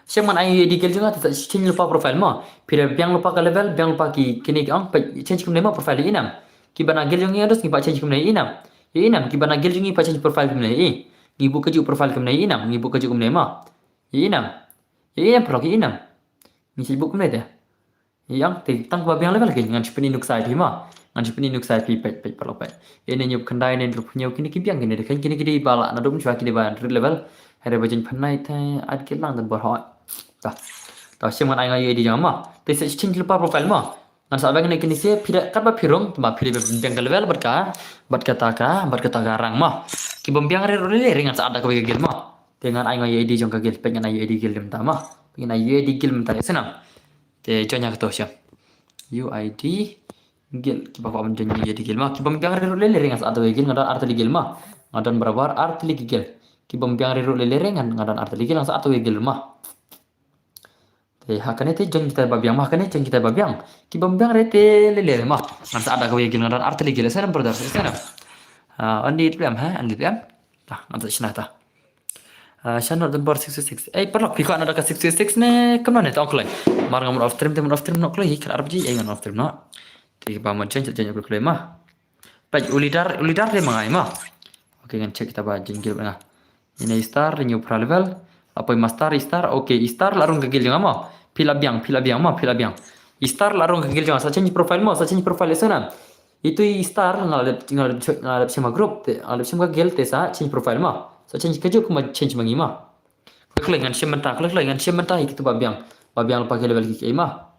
A: siapa mana ini artikel juga tuh change lupa profile mah फिर biang lupa ke level biang lupa ki kini ang change kemana mah profile ini nam kibana gel juga harus ngipa change kemana ini nam ini nam kibana gel juga ngipa change profile kemana ini ngibu keju profile kemana ini nam ngibu keju kemana mah ini nam perlu ini nam Misi buku mana dia? Yang tentang babiang level ke ngan cipeni nuk sai mah ngan cipeni nuk sai pet perlu pet ini nyup kendai ini drup nyup kini kibiang kini deh kini kini bala na dum cua kini bayan level ada bajen penai teh ad kilang dan berhot dah siapa mana yang di jam mah teh change lupa profile mah ngan sahabat kini sih tidak kan bapirong tempat pilih babiang ke level berkata garang mah kibom biang rere ngan saat ada kebagi gil mah dengan aing yang di jong kagil pengen aing di gil dem tamah pengen aing di gil mentari senang te contohnya ketua siap UID gil kiba ko am jonyi di gil mah kiba biang rere lele ngan saat ada gil ngadan arti di gil mah ngadan berapa arti di gil kiba biang rere lele ngadan arti di gil ngan saat ada gil mah te hakane te jong kita babiang mah hakane jong kita babiang kiba biang rete lele mah ngan saat ada gil ngadan arti di gil senang berdar senang andi itu andi itu tah ngan sih ta channel number 666 perlu piko ada ke 666 ne kemana nih tongklay mar ngamur off stream nok lagi kan arab ji ngan off stream no ti ba mon change aku klay mah baik ulidar le mangai mah oke kan cek kita ba jingil bana ini star new pro level apa master star oke star larung kegil jangan mah pila biang star larung kegil jangan sa change profile sana itu star ngalap sama grup ngalap sama gel tesa change profile mah so change keju kuma change mangi mah klik dengan shementa itu babiang pakai level ki mah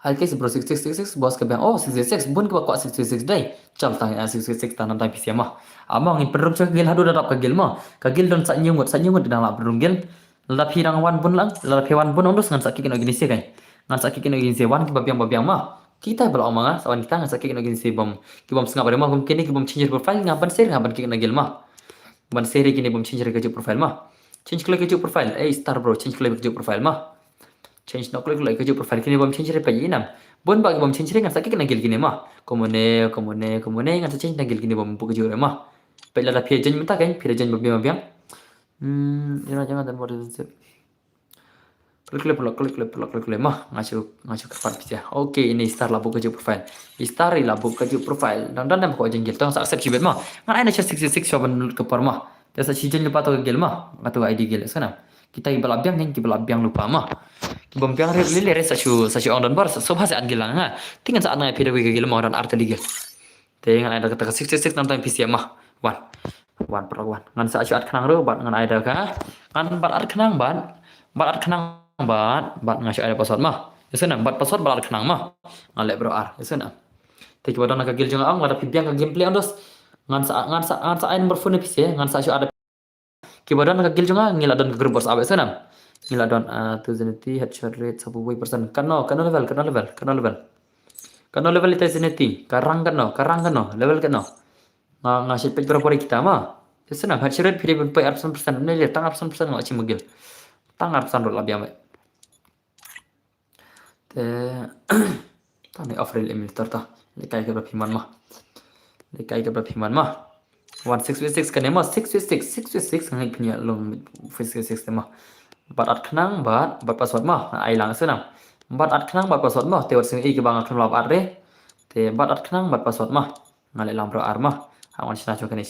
A: alke si bro 666 bos ke bang oh 666 bun ke kwa 666 dai chal ta 666 tanam ta pisia mah amang in perrum cek gel hadu dadap ke gel mah ka gel don sa nyungut dinang la perrum gel la pirang wan bun lang la wan bun ondus ngan sakit kena gini se kai ngan sakit kena gini se wan ke babiang mah kita bela omang sawan kita ngan sakit kena gini se bom ki bom sengap mah bom kini ki bom change profile ngapan ser ngapan ki kena gel mah ban seri kini bom change keju profile mah change klik keju profile star bro change klik keju profile mah change no klik keju profile kini bom change pa inam bon bagi bom change ngan sakit kena gel kini mah komune ngan change ngan gel kini bom bu keju mah pela la pie jen minta kan pie jen babiang jangan dan model klik mah ngacu kapan bisa oke ini star labu keju profile star labu keju profile dan kau jenggel tong accept kibet mah ngan aina 66 coba ke par mah desa si jen lupa to gel mah atau ID gel sana kita ibalabiang lupa mah kibom biang lele resa su on dan bar so bahasa angelang ha tinggal saat ngai pede gel mah dan arti gel dengan ada kata 66 nonton PC mah wan ngan saat syuat kenang ro bat ngan ada ka ngan bat kenang bat ngasih ada password mah yesena bat password bat kenang mah ngalek bro yesena teki badan ka gil jeung ang ada pipiang ka gameplay ondos ngan sa ain berfune PC ngan sa ada ki badan ka gil jeung ang ngiladon ke grup bos abe yesena ngiladon to zenity headshot rate 10% kano level itu zenity karang kano level kano ngasih page berapa kita mah yesena headshot rate pire 100% ne le tang 100% ngak ci megil tang 100% lebih ame tani April emulator ta lekai ke berapa mah 16v6 kan emang 6v6 ngai punya long 6v6 mah bat kenang bat password mah ai lang senang bat kenang bat password mah tewat sing ke bangat kan lab are te bat kenang bat password mah ngale lang bro mah awan sina chok kene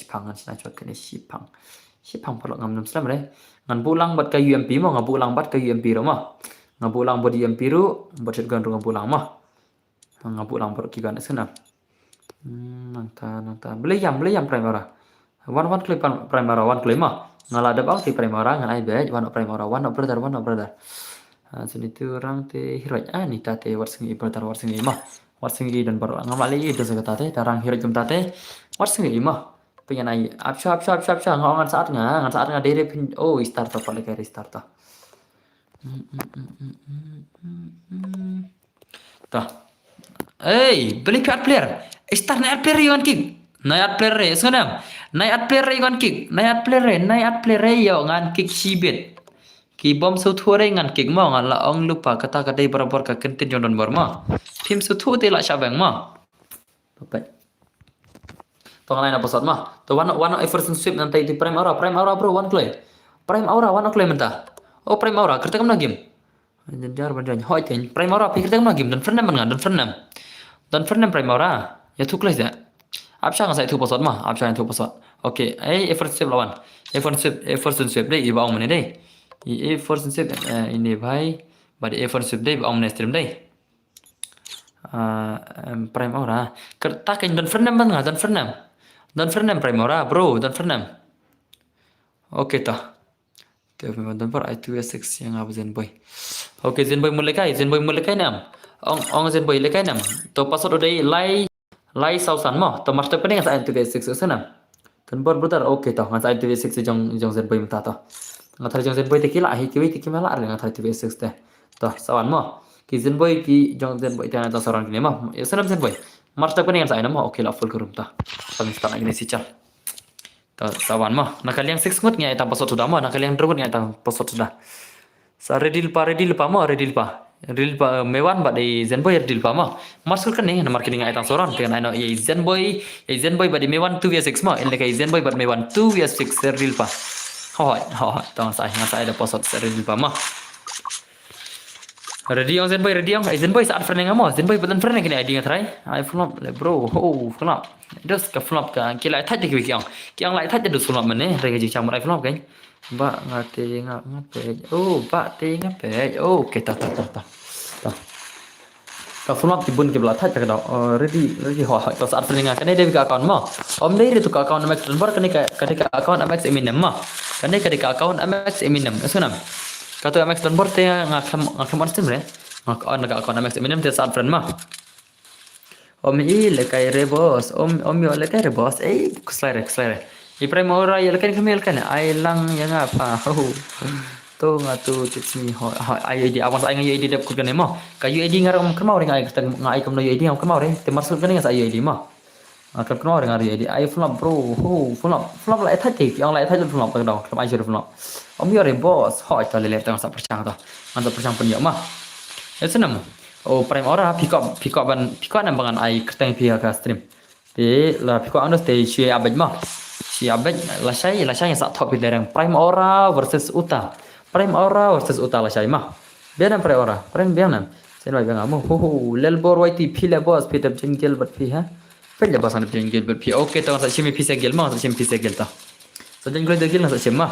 A: sipang perlu ngam selam re ngan pulang bat ka UMP mah ngabulang bat ka UMP ro mah ngabulang body UMP ro bat shotgun ro ngabulang mah ngabuk lang perut kigan senam nang ta beli yam prime ora wan klip prime ora wan klip mah ngala ada bang ti prime ora ngan ai be wan prime ora wan brother sini tu orang te hiraj ani tate warsingi brother warsingi mah warsingi dan baru ngamali itu seketate darang hiraj tum tate warsingi mah pengen ai apsha ngan saat nga dere pin oh start apa lagi restart ta tah beli piat player start na player yon kick na player re senam na player re yon kick na player re yo ngan kick sibet ki bom su thua re ngan kick ma ngan la ong lupa kata kadai barabar ka kentin jondon bor ma tim su thu te la shabang ma bapak tong lain apa sot mah to one Everson sweep nanti di prime aura bro one clay prime aura one clay mentah oh prime aura kerja kam game jar badan hoi ten prime aura pikir kam game dan fernam ngan dan fernam prime aura ya tu clay ya apsha ngan sai tu pasot mah apsha yang tu pasot oke Everson sweep lawan Everson sweep deh iba ong mana deh Everson sweep ini bhai bade Everson sweep deh ong mana stream deh prime aura kerta kan dan fernam bang dan fernam prime aura bro dan fernam oke tah Tiap dan par itu S6 yang apa Zenboy oke Zenboy mulai kai nam ong Zenboy lekai nam to pasot udah lai sausan mo to master pening sa itu S6 sana kan bor brother oke tah ngan sa itu S6 jong Zenboy mata tah ngathar jong Zenboy te kila hi kiwi mala ar ngathar itu S6 teh tah sawan mo ki Zenboy ki jong Zenboy te ta saran kini mo ya sanam Zenboy master pening sa ina mo oke la full kurum tah kami start lagi ni si cal sawan mah nakaliang 6 ngut ngai ta pasot sudah mah nakaliang drogon ngai ta pasot sudah sa redil pa mewan ba di Zenboy redil pa mah masul kan ni na marketing ngai ta soran dengan aino ye Zenboy ba di mewan 2v6 mah ele kai Zenboy ba mewan 2v6 redil pa hoi tong sai ngai ada pasot redil pa mah Rediong Zenboy saat friend ngamo Zenboy betul friend kini ID ngatrai I flop le bro flop dos ka flop ka kila thaj ki kiang lai thaj dus flop mane rega ji cham rai flop kan ba ngate ngape ba te ngape kita ta ka flop ti bun ke bla thaj ka da ready ho to saat friend ngak kene devi ka account mo om dei tu ka account max number kene ka account max eminem ma kene ka account max eminem sunam kata MX dan bor te ngakam stream re ngak akon MX eminem te saat friend mah om le kai re boss om yo le kai re boss kuslare i prime ora ya le kai kamel kan ai lang yang apa to ngatu titsmi ho ai di awas ai ngai di dep ku kan mo ka UID ngaram kemau ring ai ngai kam no UID ngam kemau re te maksud kan ngai sa UID mah akan kemau ring UID ai flop bro flop lại thách thì yang lại thách flop từ đầu ai chưa flop om yo re boss hoi ta lele tang sa percang to mantap percang pun ya mah ya senam prime ora pikok nam bangan ai keteng pia ka stream de la pikok ando stay chia abaj mah chia abaj la sai yang sa top derang prime ora versus uta la sai mah bianam prime bianam sen bai bangamu lel bor wai ti phile boss pitap jengel bat phi ha pele boss an jengel bat phi oke tang sa chimi phi segel mah sa chimi phi segel ta sa jengel de gel na sa chima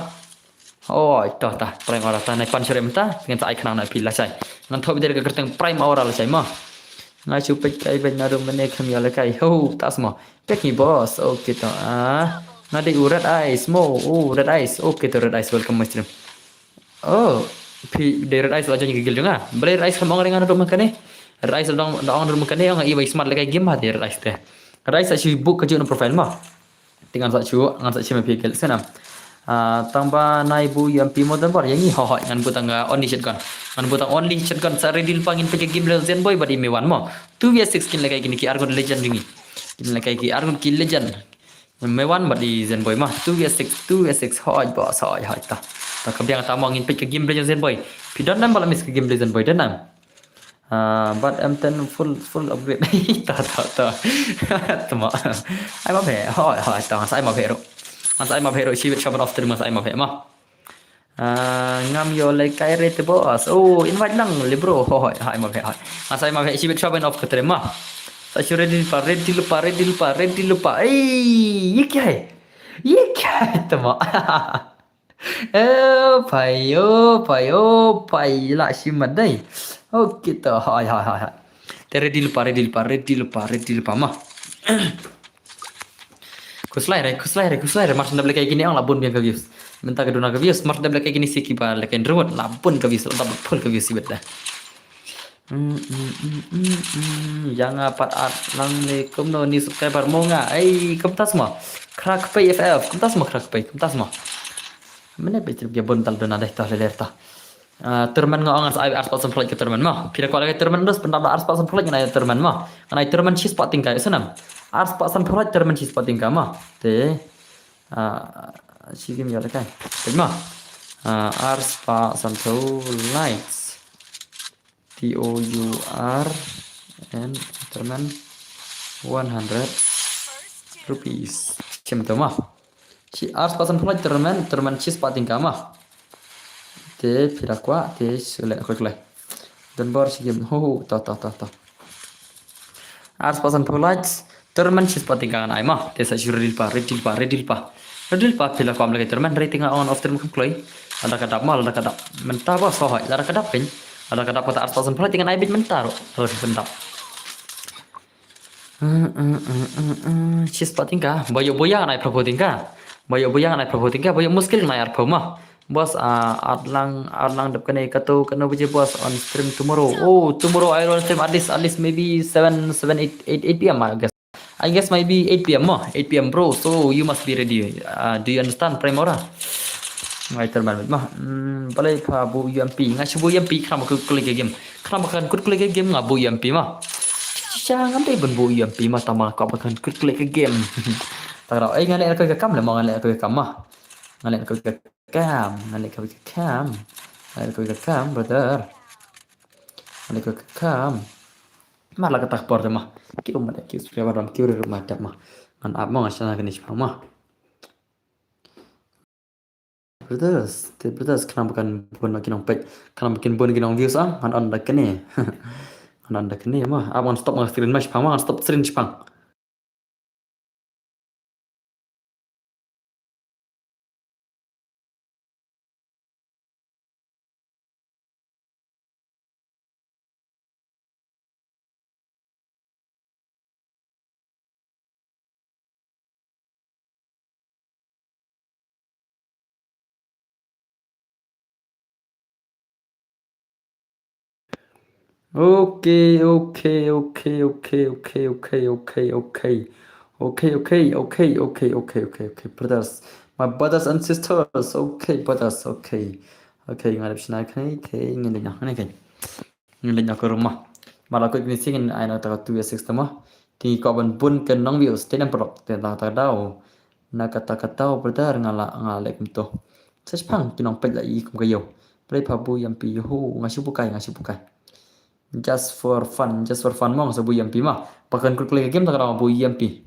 A: itu ta prime aura ta naik pansure menta dengan sa kenang na pila sai ngan thobi der ka kerteng prime aura la sai ma ngai chu pek kai ben narum mene kham ya la kai tas mo pek ni boss oke to nade red ice red ice oke to red ice welcome my stream red ice aja ngigil juga beli red ice kamong ringan rumah kane red ice dong rumah kane yang iba smart la kai game ha red ice te red ice aja book ka profile ma tinggal sa chu ngan sa chime pikil senam tambah naibu yang pi modern bar yang ni ngan butang only shotgun sa redil pangin pe game le Zenboy badi mewan mo 2v6 kin lakai kini ki argon legend ringi kin lakai ki argon ki legend mewan badi Zenboy mah 2v6 hoi boss hoi ta kebiang ta mongin pe game le Zenboy pi don nam bala mis ke game le Zenboy dan nam but M10 full upgrade ta tama ai ma be hoi ta sai ma be ro mas ai ma hero chi shaman of the mas ai ma mah ngam yo like kai rate boss invite lang le bro hai ma mas ai ma chi shaman of the mah sa chure din pa ready lupa ये क्या है tama phải lại sim mật đây ok to hai ready lupa mah. Kuslai re mas ndak kayak gini ang labun biang ke views. Minta ke dona ke views, mas ndak kayak gini sih kibar leken ruwet labun ke views, labun full ke views sibet dah. Yang apa lang ni kum no ni subscriber mo nga. Ay, kum tas mo. Crack pay FF, kum tas mo crack pay, kum tas mo. Mana betul dia bontal dona dah tah leler tah. Turman nga angas ay ars pasan flight ke turman mah. Pira ko lagi turman dos pendapat ars pasan flight nga turman mah. Kanai turman chis pating kai senam. Ars pasan flight turman chis pating ka mah. Te sigim ya lekai. Te mah. Ars pasan flight TOUR and turman 100 rupees. Cem tu mah. Si ars pasan flight turman chis pating ka mah. Te pira kwa te selek klik. Dan bor sigim ho ta. Ars pasan flight turman chis pating ka ai mah. Te sa redil pa. Pila kwa lagi turman rating on of turman kloi. Ada kadap mal, ada kadap mentah bos sohoi, ada kadap pin. Ada kadap kata ars pasan flight dengan ai bit mentah ro. Terus bentap. Chis pating ka. Boyo ai prabu tingka. Boyo muskil nai ar mah. Bos Arlang dap kena kena baca bos on stream tomorrow. Oh, tomorrow I will stream at least maybe 8 p.m. I guess maybe 8 p.m. 8 p.m. bro. So you must be ready. Do you understand Primora? Ngai terman mah. Balai pa bu UMP. Ngai bu UMP kenapa klik game. Kenapa kan klik game ngah bu UMP mah. Jangan deh bu UMP mah tambah kau makan klik game. Tak tahu. Ngalek aku ke kam lah mau ngalek aku ke kam mah. Ngalek aku ke kam, brother. Ngalek aku ke kam. Malah ketak por mah. Kiu mah kiu supaya dalam kiu rumah dak mah. Ngan ab mau ngasih nak ni mah. Brothers kenapa kan bon makin ompek. Kenapa bikin bon ginong views ngan on dak ni. Ngan on dak ni mah. Abang stop ngasirin mas pang mah stop serin pang. Okay. Brothers, my brothers and sisters. Okay, brothers. Okay, ngarep sini kai ngelinya ke rumah. Malah aku ini singin aina tak tu ya mah. Ti kawan pun kan nang views tenan prok tenan tak tahu. Na kata brother ngalek itu. Sespang kinong pet lai kum kayo. Play pabu yang pi ho ngasiu bukai. Just for fun mong sabu YMP mah. Pakan klik game tak ada bu YMP.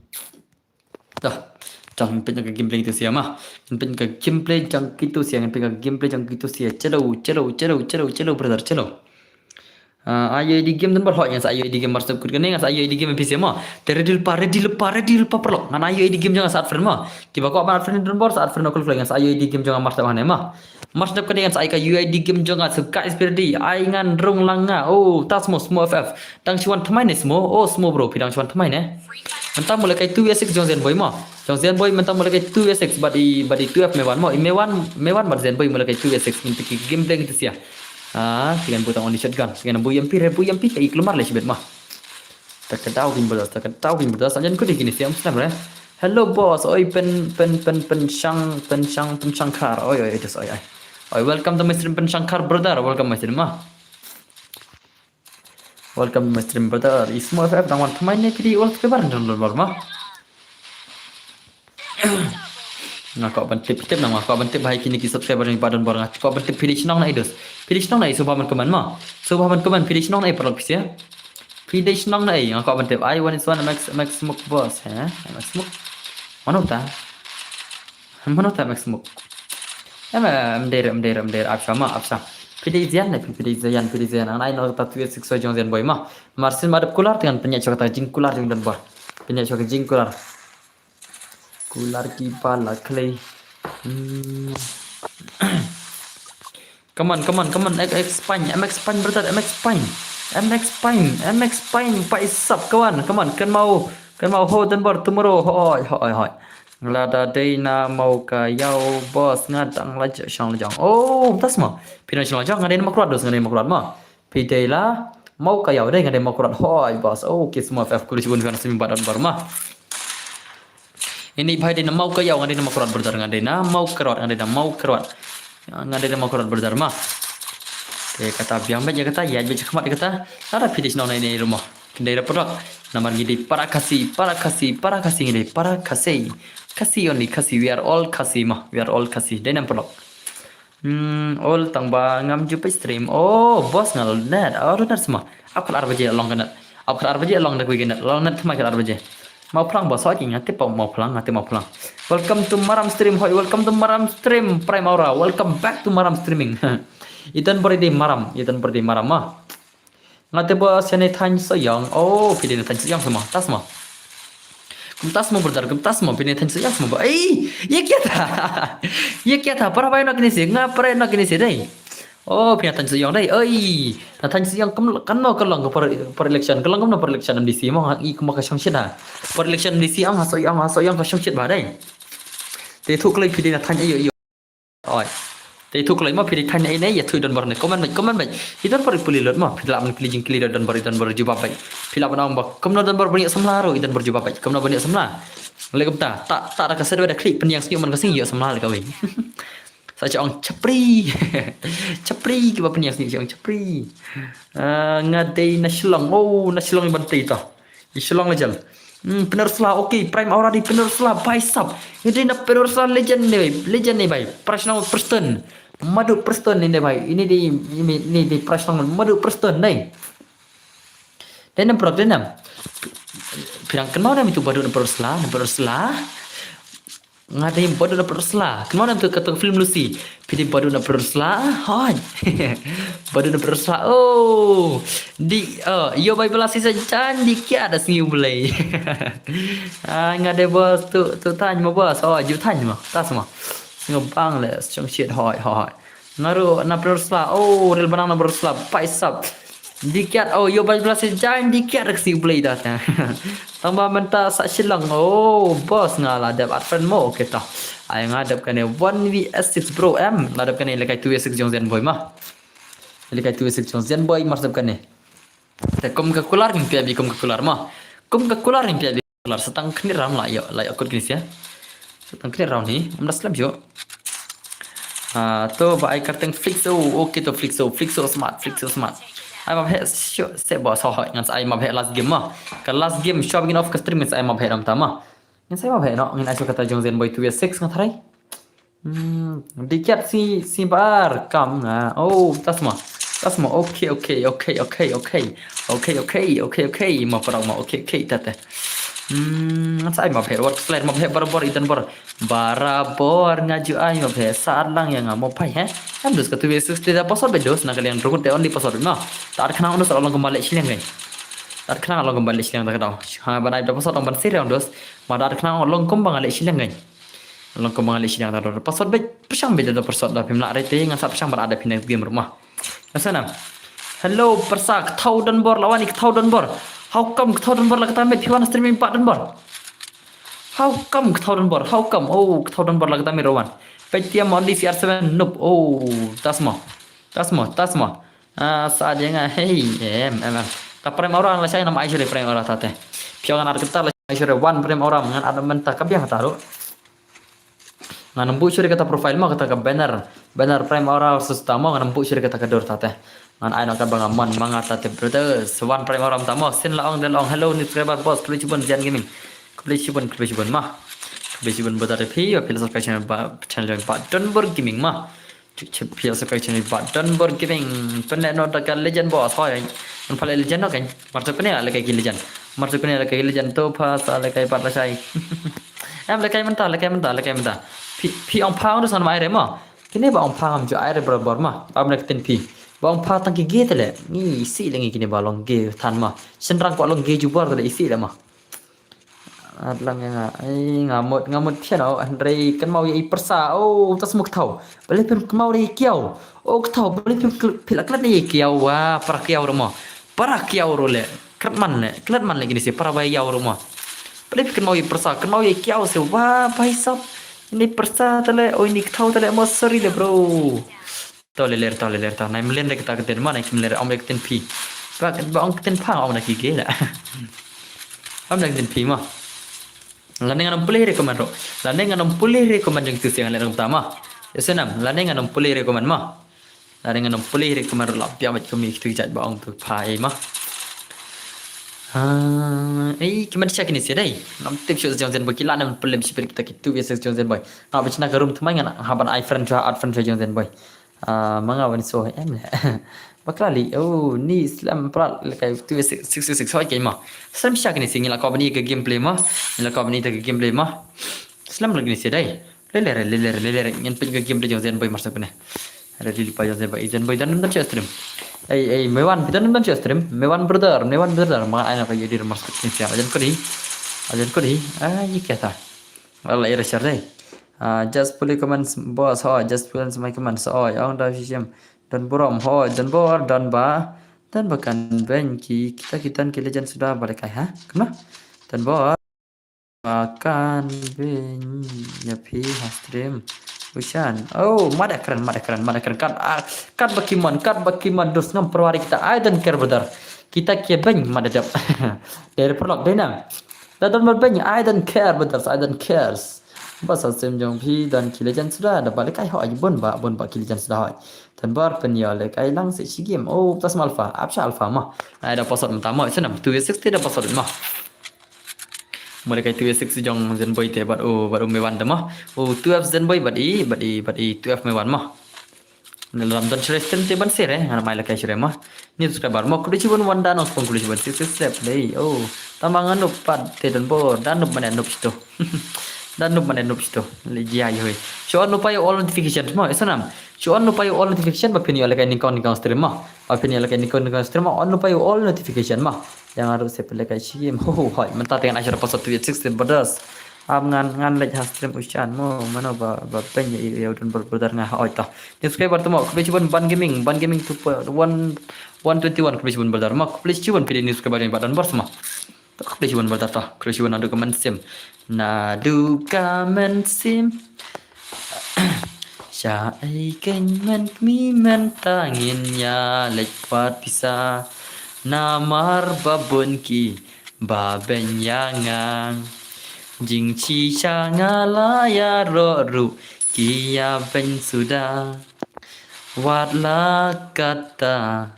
A: Dah. Jangan pengen ke gameplay itu sia mah. Pengen ke gameplay jangan gitu sia, pengen ke gameplay jangan gitu sia. Celo brother, celo. Ayo di game dan berhak yang saya di game master kut kene ngas ayo di game PC mah. Ready lupa perlo. Ngan ayo di game jangan saat friend mah. Tiba kau apa friend dan bor saat friend aku ngas ayo di game jangan master mana mah. Master kene ngas ayo UID game jangan suka inspirasi. Ai ngan rong langa. Oh, tas semua FF. Dang cuan thmai ne semua. Oh, semua bro, pidang cuan thmai ne. Mentang mulai kai 2v6 jong zen boy mah. Jong zen boy mentang mulai kai 2v6 badi 2f mewan mah. Mewan bar zen boy mulai kai 2v6 minta gameplay gitu sia. Dengan butang on shotgun, dengan bu yang kai keluar le sibet mah. Tak tahu kin bedas ajan ku digini siam snap re. Hello boss, oi pen shankar. Oi just oi. Oi welcome to my stream pen shankar brother, welcome my stream mah. Welcome to my stream brother. Ismo FF nang wan pemain ni pidi ul kebar dan lor mah. Ngakak bantip nang ngakak bantip bahai kini ki subscriber ni padan bor ngakak bantip pilih senang na idos. Pilih senang na subah man keman mah. Subah man keman pilih senang na perlu pis ya. Pilih senang na ngakak bantip I one is one max smoke boss ha. Max smoke. Mana max smoke. Mder absa. Pilih zian. Anai nak tak tulis six jong zian boy mah. Marsin madap kular dengan penyak kata jing kular jong dan bor. Penyak jing kular. Kular kipala clay. Come on. MX Spine brother, MX Spine. MX Pine Pai sub kawan. Come on, kan mau hold dan bar tomorrow. Hoi. Lada Dana mau ka yau bos ngadang lajak syang lajang. Oh, tas ma. Pina syang lajang ngadain makruat dos ngadain makruat ma. Pidai lah mau ka yau dai ngadain makruat. Hoi bos. Oh, okay semua FF kulis bun kan semi badan bar ma. Ini bahai dina mau ka yau ngadain makruat berdar ngadain mau keruat ngadain mau keruat. Ngadain makruat berdar ma. Dia kata biang baca kata ya baca kemat dia kata ada pidis nona ini rumah kendai produk nama gidi para kasih ini para kasih only kasih we are all kasih dan yang produk all tambah ngam jupa stream oh bos ngal net net semua aku arbaje long kanat aku arbaje long dak weekend long net sama kita arbaje mau pulang bos lagi ngati mau pulang welcome to Maram stream hoy welcome to Maram stream Prime Aura welcome back to Maram streaming Itan berdi maram mah. Ngate bos sene tanya sayang. Oh, pilih tanya sayang semua. Tas mah berdar, tas mah pilih tanya sayang semua. Ya kia ta. Para bayi nak ni sih, ngapare nak ni sih deh. Oh, pilih tanya sayang deh. Tanya sayang kan mau kelang per election, kelang per election MDC mah. Kemau kasih syit dah. Per election MDC ang hasayang kasih syit badai. Tapi tu kalau pilih tanya iyo. Oi. Tapi tu kalau mau pilih tanya ini ya tu dan baru ni komen baik. Itu baru pilih lot mah. Pilih pilih jengkili dan baru jubah baik. Pilih apa nama kemudian dan baru banyak semlaru dan berjubah baik. Kemudian banyak semlar. Lagi tak ada keser ada klik penyang senyum kasih ya semlar kawin. Saya orang cepri kita penyang senyum cepri. Ngadai nasylang. Oh nasylang bantai tah. Nasylang lejal. Penerslah okey Prime Aura di penerslah Paisap. Ini nak penerslah legend ni baik. Personal Preston. Madu Preston ini baik. Ini di personal Madu Preston ni. Dan produk denam. Pirang kenal nam itu baru penerslah. Ngadai baru penerslah. Kenal nam tu kata film Lucy. Pilih baru penerslah. Hoi. Baru penerslah. Oh. Yo baik belasi saja di kia ada sini boleh. Ngadai bos tu tanya mau bos. Oh, ju tanya mah. Tas mah. Ngabang les trong shit hoi ngaru na persla oh real banana persla paisap dikiat oh yo baik belas jangan dikiat reksi play dah tambah menta sak silang oh bos ngala adap friend mo kita ay ngadap kan 1vs6 bro ngadap kan lekai 2vs6 jong zen boy mah lekai 2vs6 jong zen boy marsap kan ni kom ka kular ni piabi kom ka kular mah kom ka kular ni piabi kular setang kini ram lah yo akut kini ya tangkir round ni 16 lap jo to ba ai karteng flixo okay to flixo smart ai ma he se ba so ha ngan ai ma he last game mah kan last game shop begin off stream ai ma he ram ta mah ngan sai ma he no ngan ai so kata jong zen boy 2v6 ngan tharai dikiat si bar kam oh tas ma okay ma parang ma okay tate saya mau buat selain mau barabor itan barabor ngaju ay mau saat lang yang mau pai kan dus katu besus tidak pasal bedos nak kalian rukun teon di pasal mah tak kenal dos orang kembali silang kan tak kenal orang kembali silang tak tahu banai pasal orang ban sirang dos ma tak kenal orang kembali silang kan orang kembali silang tak tahu pasal pesang beda pasal dah pemlak rete ngasap pesang berada pindah game rumah sana hello persak tau dan bor lawan ik tau dan bor how come kau dan bor lagi tamat piwan streaming 4 dan bor how come kau dan bor oh kau dan bor lagi tamat rawan petiam only CR7 noob oh tas mah saat dia ngah hey tak Prime Aura lah saya nama Aisyah Prime Aura tate piawan ada kita lah Aisyah 1 Prime Aura ngan ada mentah kabiang taruh ngan nembuk syuri kata profile mah kata ke banner Prime Aura versus tamu ngan nembuk syuri kata kedor tate ngan ai nak bangaman mangata te brothers one Prime Aura tamu sin laong dan laong hello ni subscriber boss klik cubun jan gaming klik cubun mah klik cubun buat ada pi pilih subscribe channel Donbor gaming mah pilih subscribe channel Donbor gaming pernah nonton legend boss hoy man pala legend kan marto kene ala kai legend tu pas ala kai pat sai lekai mentah pi ong pang tu sana air mah kini ba ong pang jo air berabor mah am nak ten pi bang pa tang ki ge tele ni isi lengi kini ba long ge tan mah senrang ko long ge jubar tele isi le mah adlang ai ngamut thiano andrei kan mau i persa oh tas muk thau bale pem mau ri kiau oh thau bale pem pilak lat ni kiau wa par kiau ro mah para kiau role kret man le gini sih para bayi yaw rumah pada kan mau persa kan mau kiau sih wah bayi sab ini persa tele oh ini tahu tele mau sorry le bro tahu le tahu naik melen dek kita keten mana kim le om dek keten pi ba om keten pang om nak gigi lah om dek keten pi mah Landing anong pulih rekomend ro. Landing anong pulih rekomend yang tu yang lerang pertama. Senam, landing anong pulih rekomend mah. Landing anong pulih rekomend ro lapia macam kami itu jat baong tu pai mah. Kemen cek ni sih dai. Nam tip show jang zen boy kilan nam pulih sipir kita kitu biasa jang zen boy. Nak bicna ke room temai ngana haban iPhone jua iPhone jang zen boy. Manga wan so em Baklali, oh ni Islam pula kayak tu 666 hoi kayak mah. Islam syak ni sing la kau ni ke gameplay mah, la kau ni ke gameplay mah. Islam lagi ni sedai. Leler yang pergi ke gameplay jauh zen boy masuk ni. Ada di lipa jauh zen boy dan nonton stream. Mewan kita nonton stream. Mewan brother, mak anak kayak di rumah ni siapa ajan kodi. Ini kata. Allah ira syardai. Just boleh comment boss ho, just boleh semai comment so, yang dah siam. Dan buram ho dan bor dan bahkan benki kita legend sudah balik ha kena dan bor makan ben nyapi stream Ushan oh mada keren kat bakiman dos ngam perwari kita I don't care brother kita kia ben mada dap dari perlok denang dan berbanyak I don't care brother I don't cares Pasal sim jong pi dan kilejan sudah ada balik ai hoi bon ba kilejan sudah hoi dan bar penyal ai lang si game oh tas alpha apsa alpha mah ada pasal pertama senam 260 ada pasal mah mulai kai 260 jong zen boy te baru mewan mah oh 12 zen boy badi 12 mewan mah dalam dan system te ban sere ana mai la kai sere mah ni subscriber mah kudu cibun wanda nos pun kudu cibun 6 step dei oh tambangan nupat te dan bor dan nup mana nup situ dan nup mana nup situ lagi ayo show nup ayo all notification mah esanam show nup ayo all notification bapini oleh kai nikon stream mah bapini oleh kai nikon stream mah on nup ayo all notification mah yang harus saya pelai kai game ho hoi mentah dengan acara pasal 260 berdas ngan lek stream usian mo mana ba pen ya udun berbedar ngah oi tah ni subscriber tu mau kebeli cuban ban gaming 121 kebeli cuban berdar mah kebeli cuban pilih ni subscriber yang badan bos mah tak kebeli cuban berdar tah kebeli cuban adu komen sim nadu komen sim Syai kenman mimen tanginnya lepat bisa namar babun ki baben yangang jing chi changalaya ru kia ben sudah watla kata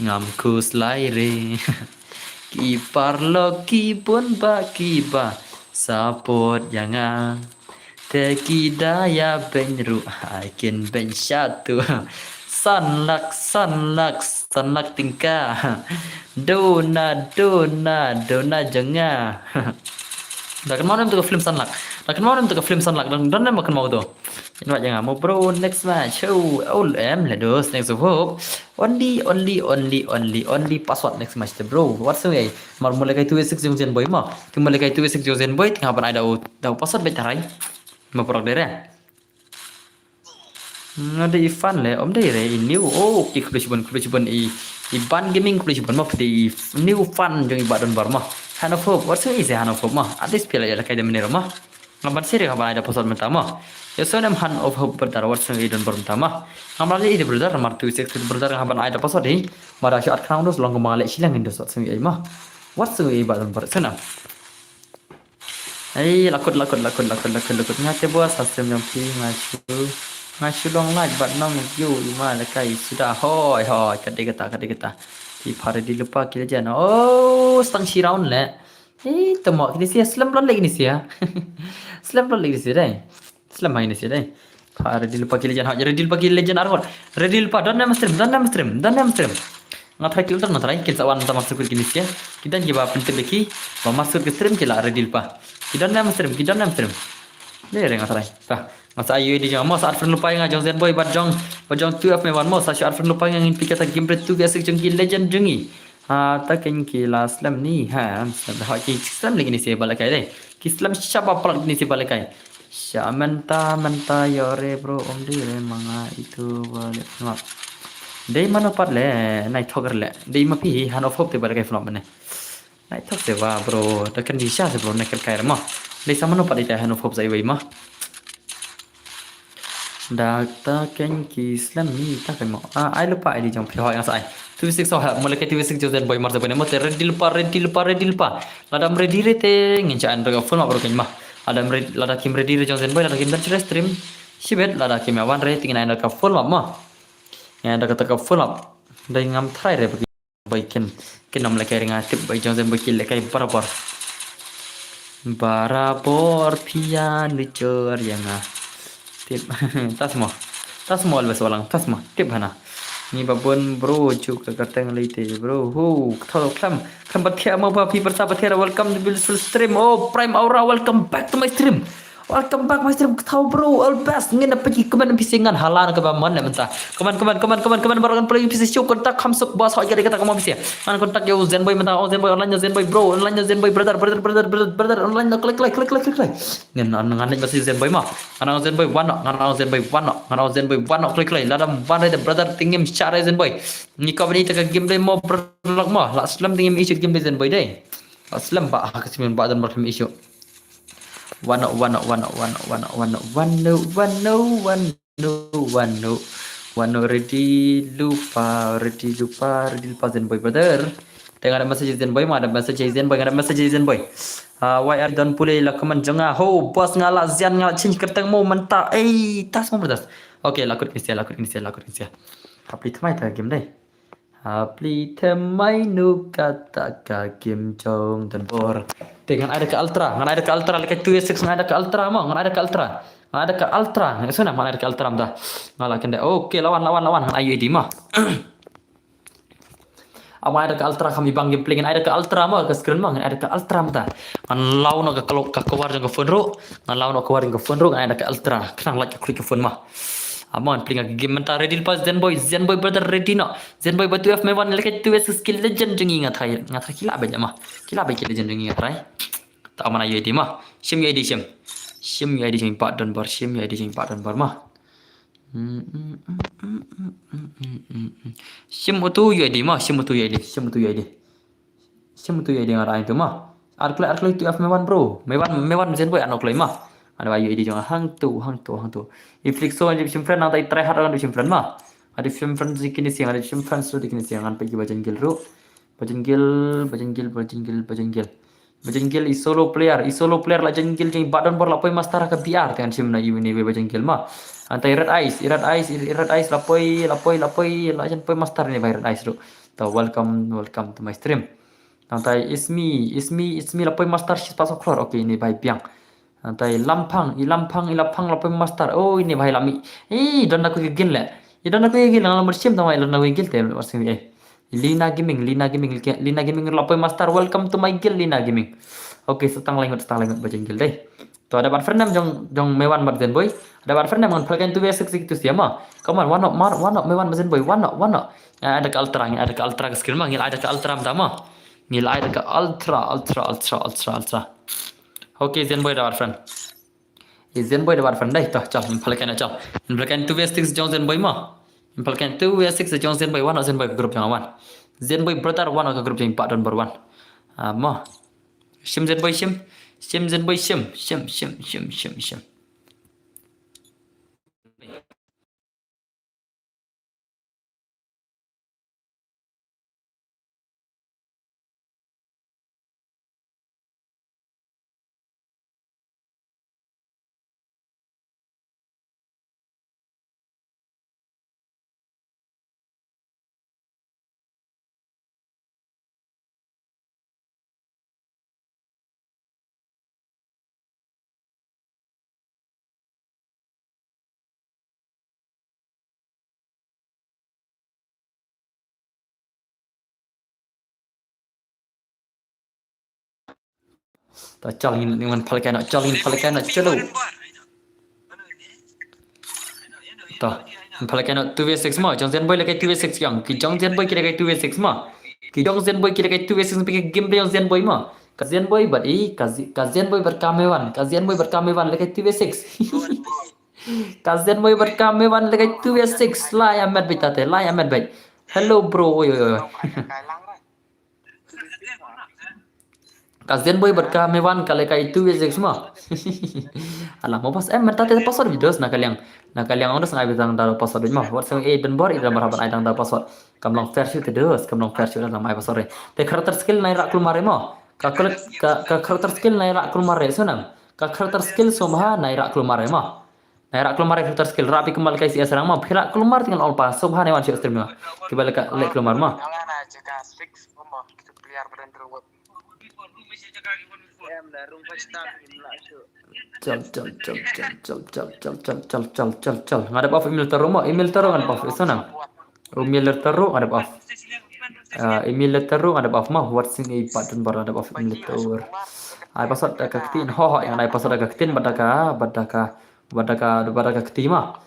A: ngamku slaire ki parlo ki pun ba sapot yangang Teki daya benru akin ben satu sanlak tingkah dona jengah dah kan mau untuk film sanlak dan makan mau tu ini macam jangan mau bro next match em lah dos next hope only password next match tu bro what's way mar mulai kai 26 jong boy mah mulai kai 26 jong boy tengah ban ada password betarai Maprok dere. Ada Ivan le, om dere ini oh ki kuliban i ban gaming kuliban mah di new fun jong ibadan bar mah. Hanover, what's is Hanover mah? Atis pila ya kai de menero mah. Ngaban sire kaban ada pasal pertama. Ya sonam Hanover bertar what's i don bar pertama. Ngamal ide brother mar tu sek brother ngaban ada pasal di. Mara shot crown dos long malek silang indos what's i mah. What's i ibadan bar sonam. Lakut ngate buat sistem yang pi ngacu long like but nong you lima lekai sudah hoi kadai kata di pare di lupa kita jana oh stang round le temok ini sih slam lon lagi ni sih ya slam lon lagi sih dai slam main ni sih dai pare di lupa kita jana jadi di lupa kita legend arhor ready lupa dan nama stream ngatai kilter ngatai kita awan sama masuk ke sih kita jawab penting lagi masuk ke stream kita ready lupa kita nama stream dia ngatai tah masa ayu di jang mo saat friend lupa yang ajong zen boy bajong tu apa mewan mo saat friend lupa yang impi kata game tu biasa jengki legend jengi tak ki last slam ni dah ki slam lagi ni saya balakai deh ki slam siapa pula ni saya balakai menta yore bro om dire manga itu balik Dei mano pat le nai thogar le dei ma pi han of hop te bar kai flom ne nai thok se wa bro da kan di sha se bro ne kal kai ma dei sama no pat ite han of hop sai wei ma Data ken ki slam ni ta kai mo ai lupa ai di jong phi ho yang sai tu sik so ha mo le kai tu sik jo zen boy mar se bane mo te redil pa ladam ready re te ngin cha an ga phone ma bro ken ma ladam ready lada kim ready re jong zen boy lada kim dan stream sibet lada kim awan re tingin ai ka phone ma ya ada kata ka full up dai ngam thrai re bai ken nam la kai ringa tip bai jong zen bai kil kai barabor pian ni cer yang tip tas mo alwes walang tas mo tip hana ni babon bro chu ka kateng leite bro hu thol klam bathia mo ba pi persa bathia welcome to Bill stream oh prime aura welcome back to my stream Welcome back my stream tahu bro all best ngin pergi keman pisingan halan ke baman le mentah keman barangan play pisi show kontak kamsuk bos hoi kata kamu pisi man kontak yo zen boy mentah oh zen boy online zen boy bro online zen boy brother online klik ngin ngan masih zen boy mah ngan zen boy one klik ladam one the brother tingim share zen boy ni kau ni tak game day mo berlak mah la slam tingim issue game day zen boy deh slam ba kesimen ba dan berkem issue Wano ready lupa zen boy brother dengan ada message zen boy ada message zen boy why are don pulai la kaman janga ho bos ngala zian ngala chin kertang mo mentah tas mo brothers okay lakut kinsia apli thamai ta game dai apli thamai nu kata ka game jong dan bor dengan ada ke ultra lekat 2 6 ada ke ultra mo ada ke ultra sana mana ada ke ultra dah ngalah kende okay lawan ayo di mah ama ada ke ultra kami bang game play ada ke ultra mo ke screen mo ada ke ultra mata an law no ke kalau ka kewar jang ke phone ro an law no kewar jang ke phone ro ada ke ultra kenang like klik ke phone mah Amon playing game mentah ready pas Zen boy brother ready no Zen boy batu F mewan lekat 2 skill legend jeng ingat hai kila banyak mah kila baik legend jeng ingat hai tak mana UID mah sim UID pak dan bar mah sim tu UID ngarang itu mah arkle tu F mewan bro mewan Zen boy anok mah ada UID jangan hang tu iflik so ada sim friend nanti try hard ada sim friend mah ada sim friend dikini siang ada sim friend so dikini siang pergi bajan gil is solo player la jengil jeng badan bor lapoi master ka biar dengan sim na ini we bajengil mah antai red eyes lapoi la jan poi master ni red eyes ro ta welcome to my stream antai ismi lapoi master shis pasok klor okay ini bai piang antai lampang lapoi master oh ini bai lami don aku gigil le ngalam bersim tamai don aku gigil te bersim Lina Gaming lapoi master welcome to my guild Lina Gaming okay setang lengot baca guild deh tu ada bar friend jong mewan Zen boy ada bar friend ngon pelkan tu biasa itu siapa come on one mewan Zen boy one ada ke ultra ke skill mah ngil ada ke ultra pertama ngil ada ke ultra okay Zen boy ada bar friend deh tu cal pelkan tu biasa jong Zen boy mah Impalkan tu W6 sejong Zen boy one Zen boy grup yang awan Zen boy brother one ke grup yang 4 dan bar 1 mah sim Zen boy sim ta cal dengan pelkan calo ta pelkan 2v6 mah jong Zen boy lekai 2v6 yang ki jong Zen boy kira kai 2v6 mah ki jong Zen boy kira kai 2v6 pergi game play Zen boy mah ka Zen boy ber berkamewan lekai 2v6 Kazen boy berkam mewan lekai 2v6 lai amat beta te lai amat baik. Hello bro oi oi. Kazen boy berkam mewan kalekai 2v6 mah. Alah mau pas mata te password videos nak kaliang ondas ngai betang daro password mah. What sang dan bor ida marhaban ai dang daro password. Kamlong versi te dos kamlong versi dalam ai password. Te karakter skill nai rak keluar mah. Ka karakter skill nai rak keluar sunam. Ka karakter skill somha nai rak keluar mah. Nairak keluar filter skill rapi kembali kai si asrang mah phira keluar tinggal all pas subhan ewan si stream mah kembali ka lek keluar mah Cel ngadap off email terus mah email terus ngadap off sana email terus ngadap off email terus ngadap off mah what sing i button bar ngadap off email terus ai password kaktin ho yang ai password kaktin badaka keti mah.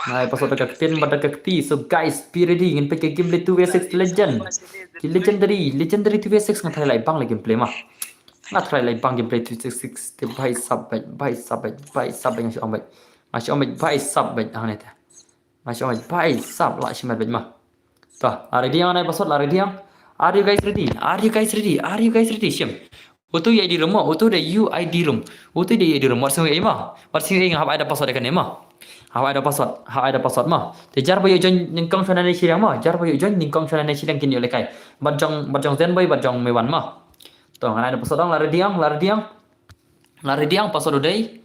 A: Nah, password kaktin badaka keti. So guys, be ready ngin pakai gameplay 2v6 legend. Legendary 2v6 ngan try lai bang lagi gameplay mah. Ngat try lai bang gameplay 2v6 te bhai sub yang si ombek. Masih ombek bhai sub bet hang neta. Masih ombek bhai sub lah si bet mah. Tah, ready yang nai password ready yang. Are you guys ready? Siam. Utu ya di rumah, utu de UID room. Utu de di rumah semua mah. Masing ingat apa ada password kan mah. Apa ada password mah. Tejar boy join ningkong sana ni siang mah. Jar boy join ningkong sana ni siang kini oleh kai. Bajang zen boy bajang mewan mah. Tuh kan ada password lari diang password udai.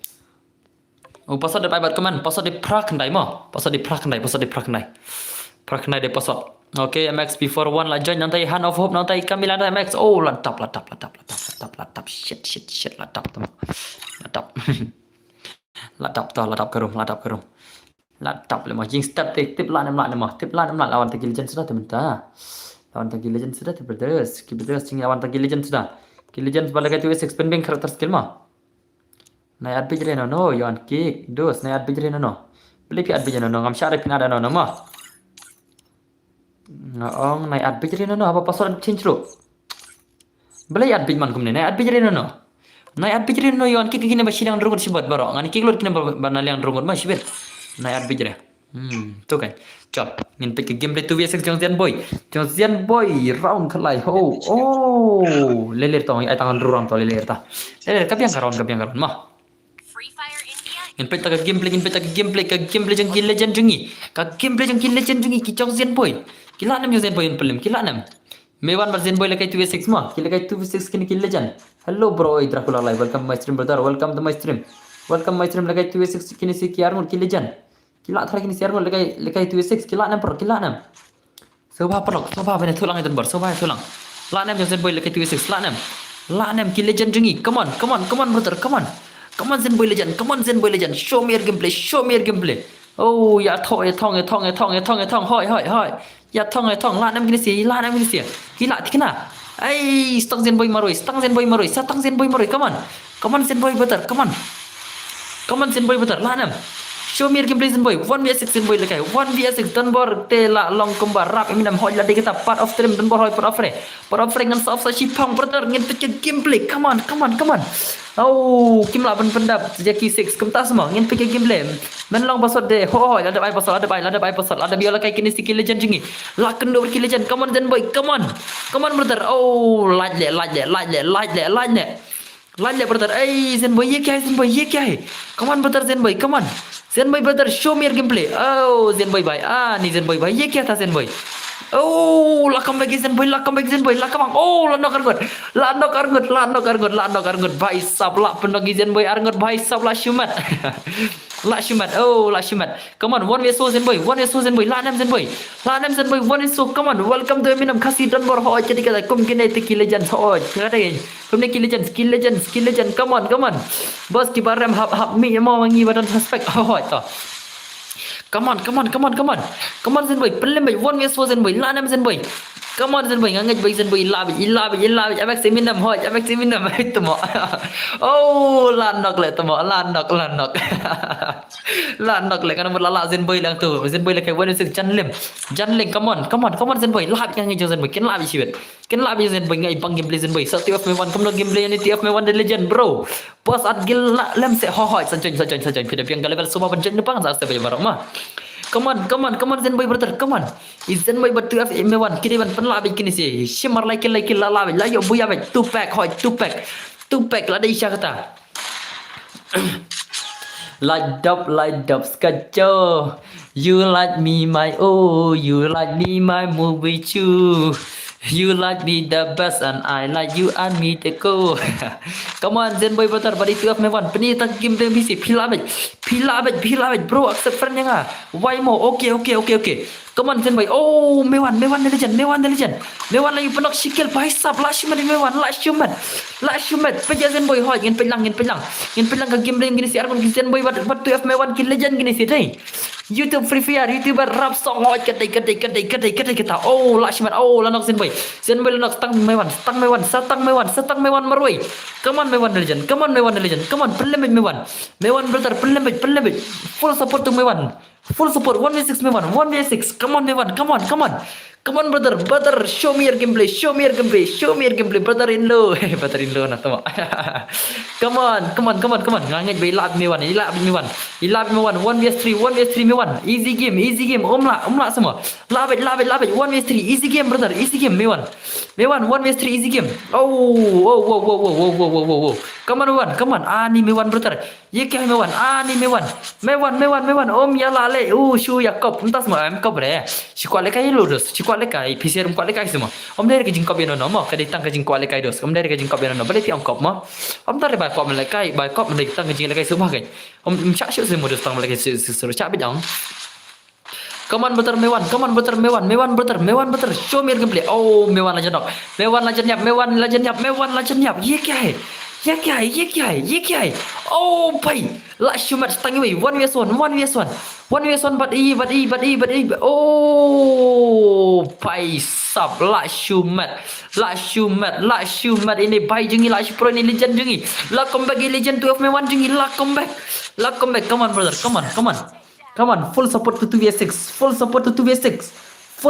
A: Oh password de pai keman, password de prak ndai mah. Password de prak ndai. Prak ndai de password. Oke, MX before one lah join nanti hand of hope nanti kami lada MX. Oh, latap. Shit, latap tu. Latap kerum. Latap lemah jing step tip lah lawan Tagi Legend sudah teman-teman. Lawan Tagi Legend sudah terus jing lawan Tagi Legend sudah. Tagi Legend sebagai 2v6 penbing karakter skill mah. Naik adbijre no, yon kick. Dos naik adbijre no. Beli pi adbijre no, ngam syarif ada no mah. Naong naik adbij rin apa password change lo. Belai adbij man kumne naik adbij rin Naik adbij rin yon kiki kini basi yang rungut sibat baro. Ngani kiki lo kini banal yang rungut mah sibir. Naik adbij re. Tu kan. Cop. Ngin pek game play 2v6 Jongzian boy. Round kelai. Oh. Leler tong ai tangan rurang to leler ta. Leler kapiang karon mah.
C: Free Fire India.
A: Ngin pek ta gameplay jeng legend jengi. Ka gameplay jeng legend jengi ki Jongzian boy. Kila 6 Zen boy pelim kila 6. Mewan bar Zen boy lekai 2v6 mah. Kila kai 2v6 kini legend. Hello bro, Dracula live. Welcome my stream brother. Welcome to my stream lekai 2v6 kini si kiarmun ki legend. Kila thara kini siarmun lekai 2v6 kila 6 pro kila 6. Soba bene thulang itu bar. Soba thulang. La 6 Zen boy lekai 2v6 la 6 ki legend jengi. Come on brother, come on Zen boy legend. Show me your gameplay. Oh, ya thong. Hoi. Ya thong la nam gini sih gila tikna ai stang zen boy maroi come on zen boy better la nam show me your gameplay zen boy 1v6 zen boy lekai 1v6 dan bor te la long kembar rap minam hoi la kita part of stream dan bor hoi part of ngan soft sa chipang brother ngin peke gameplay come on oh kim la pendap Jackie 6 kemta semua ngin peke gameplay men long password de hoi ada bai password ada biola kai kini skill legend jengi la kendo skill legend come on zen boy come on brother oh like brother hey zen boy ye kya hai come on brother zen boy brother show me your gameplay oh zen boy bhai ni zen boy bhai ye kya tha zen boy oh la comeback zen boy oh la knock argot bhai sab la pendogi zen boy argot bhai sab la shumat come on 1v4 zen boy la nam zen boy 1v4 come on welcome to Eminem kasih dan bor ho jadi kata kum kini skill legend ho kata kum ni skill legend come on bos kibaram hab mi mau wangi badan suspect ho to come on zen boy pelim boy 1v4 zen boy la nam zen boy Come on Zenboy ngangai boy Zenboy ilabit abek seminam itu mo. Oh lanok le tu mo lanok. Lanok le kan berlala Zenboy lang tu. Zenboy le kai wan sik janlem. Come on Zenboy lab ngangai jo Zenboy ken lab siwet. Ken lab Zenboy ngai bang gameplay Zenboy. So TF me wan kamno gameplay ni TF me wan the legend bro. Bos at gil lem se hohoi sanjoin pida piang level semua penjen depan sa step barok mah. Come on Zenboy brother, come on. Is Zenboy but 2F M1 kini ban penlabit kini si. Shimmer like lalabit. Layo buya bet 2 pack hoi 2 pack la dai kata. Light up skacho. You like me my you like me my movie too. You like me the best and I like you and me the go. Come on Zenboy brother, body 2F M1. Peni tak game play PC. Pilabit bro, accept friend yang ah. Why mo? Okay. Come on Zenboy. Oh, Mewan the legend. Mewan lagi penok sikil paisap. Last human. Peja Zenboy hoi ngin pelang ke game play gini si Argon Zenboy but 2F M1 kin legend gini si deh. YouTube Free Fire, YouTuber rap song hoi kedai kita. Oh, last human. Oh, lanok Zenboy lanok stang Mewan marui. Come on Mewan the legend. Come on pelemit Mewan brother pelemit. Full support to Mewan. Full support 1v6 Mewan 1v6. Come on Mewan, come on brother, show me your gameplay brother in law nah tama. Come on ngangai bay lab Mewan 1v3 Mewan easy game umla semua labit 1v3 easy game brother Mewan 1v3 easy game. Oh come on ani Mewan brother ye kya Mewan ani Mewan om ya lale shu yakop entas mo am kop re sikwale kai lurus sikwale kai PCR kwale kai semua om dari ke jingkop no mo ka ditang ke jingkwale kai dos om dari ke jingkop no balik ti om kop mo om tar ba kop le kai ba kop le tang ke jing le kai semua kai om cha shu semua dos tang le kai suruh cha bidang. Come on brother Mewan brother show me your gameplay. Oh Mewan legend yap ye kya hai oh bhai last match tangi wei 1v1 but e oh bhai sab last match ini bhai jengi last pro ini legend jengi la comeback legend 2F M1 jengi la comeback come on brother come on full support to 2v6 full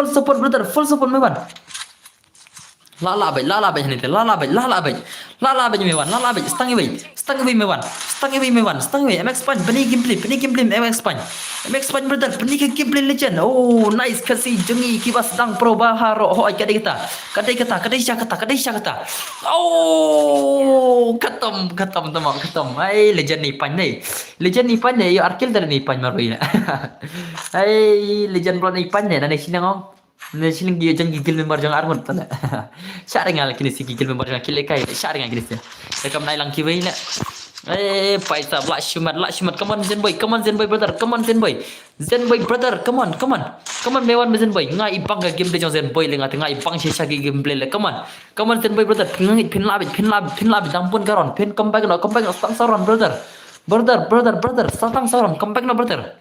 A: support brother full support Mewan. Lalabay Mewan stangi Mewan MX Punch bani gameplay MX Punch brother bani gameplay legend. Oh nice kasih jengi kibas dang pro baharo hoi kadai kata. Oh katam ai legend ni pan ni yo arkil dari ni pan marui ai legend pro ni pan ni nani sinang Nasiling dia jangan gigil member jangan armut tanda. Syari ngal kini si gigil member jangan kilek kai. Syari ngal kini si. Rekam nai lang kiwei na. Paisa last human. Come on Zenboy brother. Come on Zenboy brother. Come on Mewan Zenboy. Ngai ipang ke gameplay jong Zenboy le ngai ngai ipang sisa ke gameplay le. Come on Zenboy brother. Ngit pin labit. Dampun karon. Pin comeback no stang saron brother. Stang saron comeback no brother.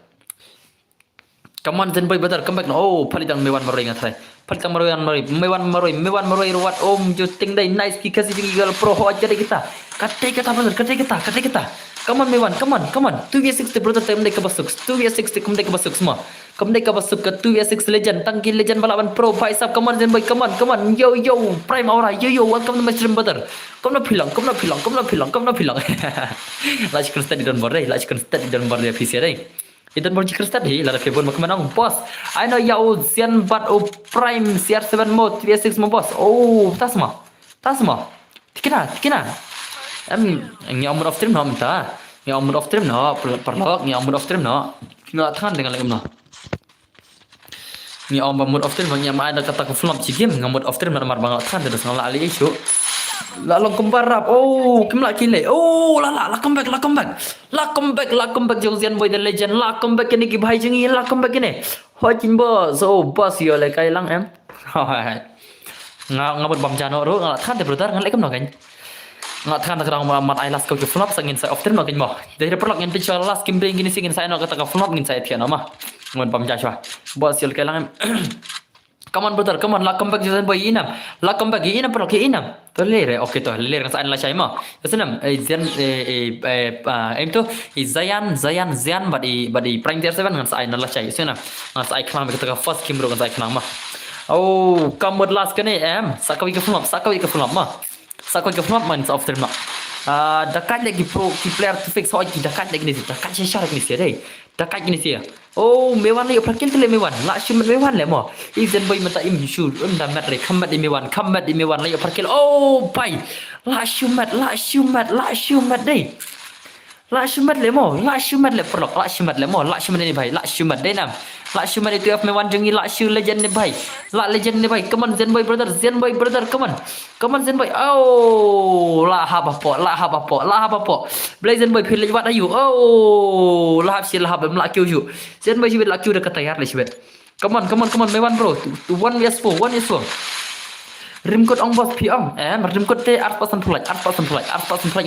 A: Come on Zenboy brother, come back no. Oh, palitang Mewan maroi ngatai. Palitang Mewan maroi ruat om juting dai nice kikasi jingi gal pro ho aja kita. Katai brother, katai kita. Come on Mewan, come on. 2v6 brother time dai kabasuk. 2v6 kum dai kabasuk semua. Kum dai kabasuk ke 2v6 legend, tangki legend balaban pro Faisal. Come on Zenboy, come on. Yo prime aura. Yo welcome to my stream brother. Come na pilang. Like steady don't worry PC dai. Idan boleh kristal hi lara kebun makmanang boss. I know ya Zen but prime CR7 mode 3 mo boss. Oh tasma. Tikina. Ngi amur of stream no minta. Ngi amur of stream no perlok ngi amur of stream no. Ngi tangan dengan lagi no. Ngi amur of stream ngi ada kata ke flop ci game ngi amur of stream mar banget kan terus ngala ali isu. Lalang kembarap. Oh, kemla kile. Oh, la comeback jong Zenboy the legend. La comeback ini ki bhai jengi la comeback ini. Hojin boss. Oh, boss yo le kai lang em. Ngabut bam jano ro ngat kan te brother ngalek kem no kan. Ngat kan tak mat ai last kau flop sangin sai off term no kan mo. Dari perlok ngin picture last game bring gini singin sai no kata ka flop ngin sai tian ma. Ngon bam jashwa. Boss yo le kai lang em. Come on brother, come on, la comeback Zen boy inam. La comeback inam pero ke inam. To lere, okay to lere kan saan la shay ma. Yasanam Zen em to Zayan badi prime tier 7 kan saan la shay. Yasanam. Kan saan klang kita first game ro kan saan klang ma. Oh, come last kan em. Sakawi ke flop ma. Sakawi ke flop man off term ma. Dekat lagi pro ki player to fix hoi dekat lagi ni dekat syar ni sia dei. Dekat ni sia. Oh, mewan le prakil tele mewan. La shumat mewan le mo. Izan boy mata im shul unda mat re kambat di mewan le prakil. Oh, pai. La shumat dei. La shumat le mo, la shumat le perlok, la shumat le mo, la shumat ni bhai, la shumat dei nam. La shumat itu af mewan jengi la shu legend ni bhai. La legend ni bhai. Come on Zen boy brother, come on. Come on Zen boy. Oh, la ha ba po. Blai Zen boy phil wat ayu. Oh, la hab sil la hab la kyu yu. Zen boy sibet la kyu dekat tayar le sibet. Come on mewan bro. 1 vs 4. Rim code ong boss pi ong. Rim code te art person play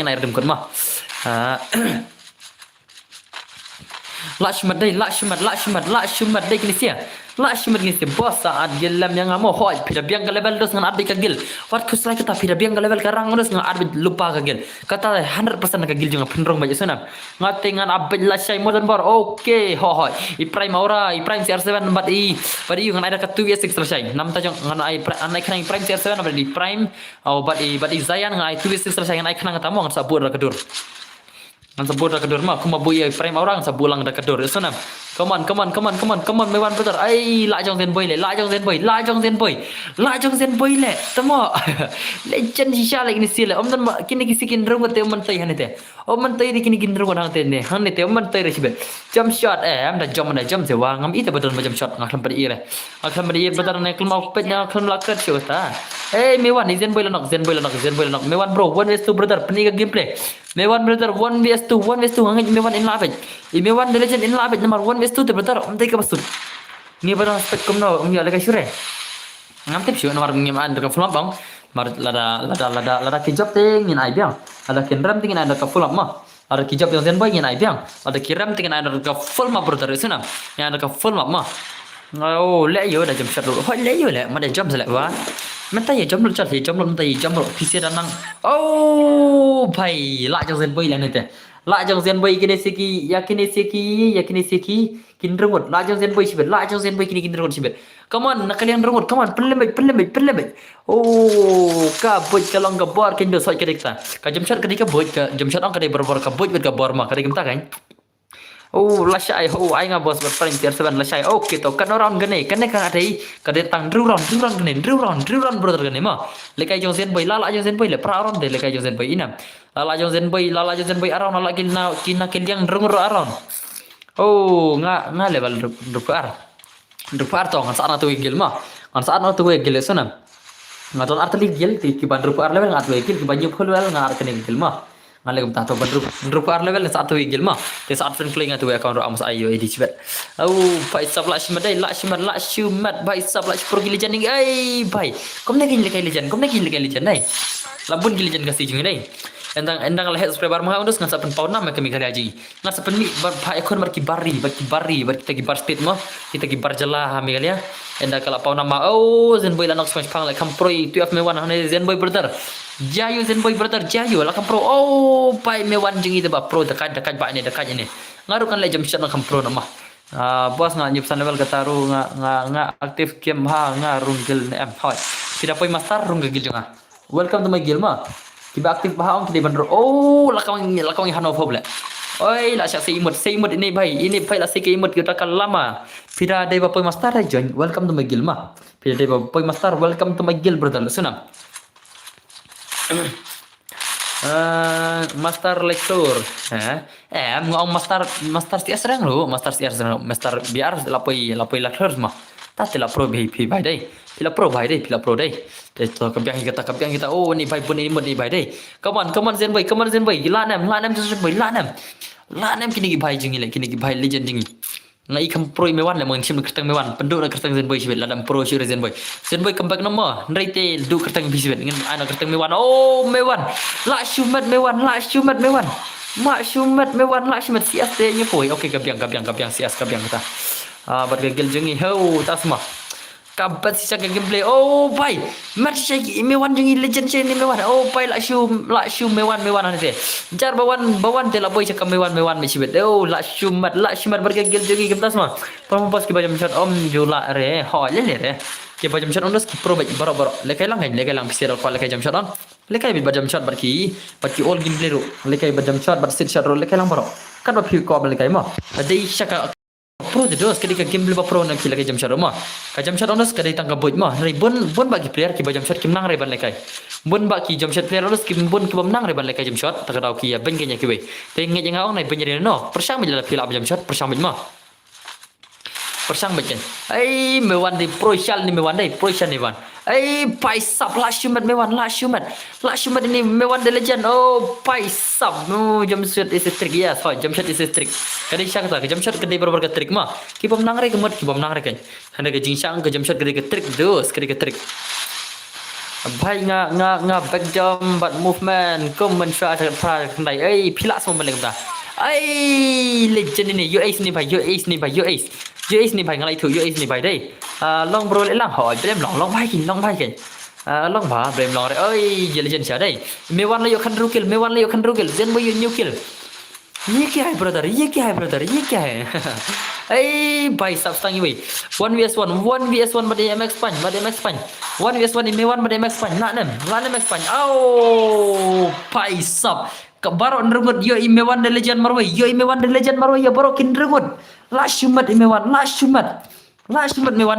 A: ngai rim code mah. Lakshmat dai kini sia. Lakshmat kini sia bos saat gelam yang amo hoi pida biang ke level dos ngan adik ke gil. Wat kuslah kita pida biang ke level karang dos ngan adik lupa ke gil. Kata 100% ke gil juga penrong baju sunam. Ngate ngan abid la syai modern bar. Okay, hoi. I prime aura, i prime CR7 bat i. Pada you ngan ada ke 2 6 selesai. Nam tajong ngan ai kena i prime CR7 bat di prime au bat i Zayan ngan ai 2 6 selesai ngan ai kena ngatamu ngan sabur kedur. Ngan sabur dah kedur mah, kuma bui frame orang sabulang dah kedur. Sunam. Come on, mewan brother. Ai, la jong Zen boy le. Tamo. Legend shisha lagi ni sila. Om dan kini kisi kin rungut te om tai hanete. Om tai di kini kin rungut hang te ne. Hang ne te om tai resibe. Jump shot am dah jump sewa ngam ita betul macam shot ngaklam pada ire. Ngaklam pada ire betul ne kelmau pet ngaklam lakat syota. Hey mewan ni Zen boy lanok. Mewan bro, 1 vs 2 brother. Peniga gameplay. Mewan brother 1 vs 2 hangit mewan in lapet. Mewan the legend in lapet nomor 1 vs 2 te brother om teka basut. Ni pada aspek kumno om ya lega syure. Ngam tip syure nomor ngim an dekat full bang. Mar lada kijap te ngin ai biang. Ada kinram te ngin ada ka full mah. Ada kijap yang Zen boy ngin ai biang. Ada kiram te ngin ada ka full mah brother sunam. Yang ada ka full mah. Oh, le yo dah jam shot dulu. Hoi le yo le, mana jam selek wa. Mentai ya jam lu chat jam lu PC dan nang. Oh, bhai, la jang Zen boy lah ni te. La jang Zen boy kini siki, kin rungut. La jang Zen boy kini kin rungut sibet. Come on, nak kalian rungut. Come on, pelembet. Oh, ka boj kalong ka bor kin do soi kedikta. Ka jam shot kedika boj ka jam shot ang kadai bor ka boj bet ka bor mah kadai gemta kan. Oh, lasai. Oh, ai nga bos ber paling tier 7 lasai. Okay to kan orang gane kan adai kadetang drew round brother gane mah. Lekai jong Zen boy lala jong Zen boy le pra round de lekai jong Zen boy inam. Lala jong Zen boy around lala kina yang drungur around. Oh, nga level drupar to ngan saat tu gil mah. Ngan saat tu gil sanam. Ngadon artli gil ki ban drupar level ngat gil ki banyu phul level ngar kene gil mah. Ngalek tato bandruk level saat tu igil mah te saat friend play ngatu account ro amos ayo edi cibet au pai sab la shimat bai sab la pro gili janing ai bai kom ne gili legend nai labun gili jan kasi jing nai endang la head subscriber mah undos ngasa pen pauna mak kami kali aji ngasa pen mi bar ekor marki bari kita gibar speed mah kita gibar jela kami kali ya enda kala pauna mah oh Zen boy lanok smash pang like kam pro itu af mewan hane Zen boy brother Jayu Zen boy brother Jayu lah kam pro oh pai mewan jing itu ba pro dekat ba ini ngaruh kan legend shot kam pro nama bos nga nyup level kataru nga aktif game ha nga runggil em hoi tidak poi master runggil juga welcome to my guild mah tiba aktif bahang kita bener oh lakang hano foble oi la syak seimut ini bai la sik imut kita kan lama pida dei poi master join welcome to my guild mah pida dei poi master welcome to my guild brother sunam master lecture ngong master CS rang lu master biar lapoi lecture mah ta tela pro bai dai pila pro dai to kabiang kita oh ni bai pun ini mod ni bai dai come on Zen boy la nam just boy la nam kini bai jingi le kini bai legend jingi ngai kam pro mewan le mengsim kertang mewan penduk na kertang Zen boy sibet la dam pro syure Zen boy comeback nama nrite du kertang bisibet ngin ana kertang mewan oh mewan la shumat mewan mak shumat mewan la shumat sias te nya poi okay kabiang sias kabiang kita bat gagel jengi ho tas mah Kabat si cakap gameplay. Oh, pai. Match lagi mewan jangi legend saya ni mewan. Oh, pai lak shoe mewan nanti. Jar bawan telak boy cakap mewan macam bet. Oh, lak shoe mat bergegil jangi game tas mah. Pempas ki bajam shot jula re. Ha le re. Ki bajam shot ondos ki pro baro. Lekai lang pisir ko lekai jam shot on. Lekai bajam shot barki all gameplay ro. Lekai bajam shot bar sit shot ro lekai lang baro. Kan ba ko lekai mah. Adai cakap pro tu dos ketika game lebih pro nak kila jam shot rumah. Jam shot ondos kadai tangga boy mah. Rai bon bagi player ki jam shot ki menang rai ban lekai. Bon bagi jam shot player ondos ki menang rai ban lekai jam shot. Tak tahu ki ya ben kenya ki we. Tengok yang awak nai ben jadi no. Persang bila pila jam shot persang mah. Persang ben. Ai mewan di pro shal ni mewan dai pro shal ni wan. Ai paisap last shumat ini mewan the legend. Oh paisap. Oh jam shot is a trick ya. So jam shot is a trick. Kadai syak tak jam shot kadai berapa trick mah. Ki bom nang re kemot ki bom nang re kan. Handa ke jingsang ke jam shot kadai ke trick dos kadai ke trick. Bhai nga back jump but movement kom men shot pra kendai. Ai pilak semua balik dah. Ai legend ini US ni bhai US ni bhai ngalai thu US ni bhai dai. Long bro lại lang hỏi blem long bhai kin long ba blem long re ơi je legend sia dai. Mewan la yo kan rukil zen boy new kill. ये क्या है ब्रदर ये क्या है Hey भाई सब संगी भाई 1vs1 pada MX punch 1vs1 ini one pada MX punch nak nem MX punch oh भाई सब baru nrengut yo imewan the legend marway ya baru kin nrengut last shumat mewan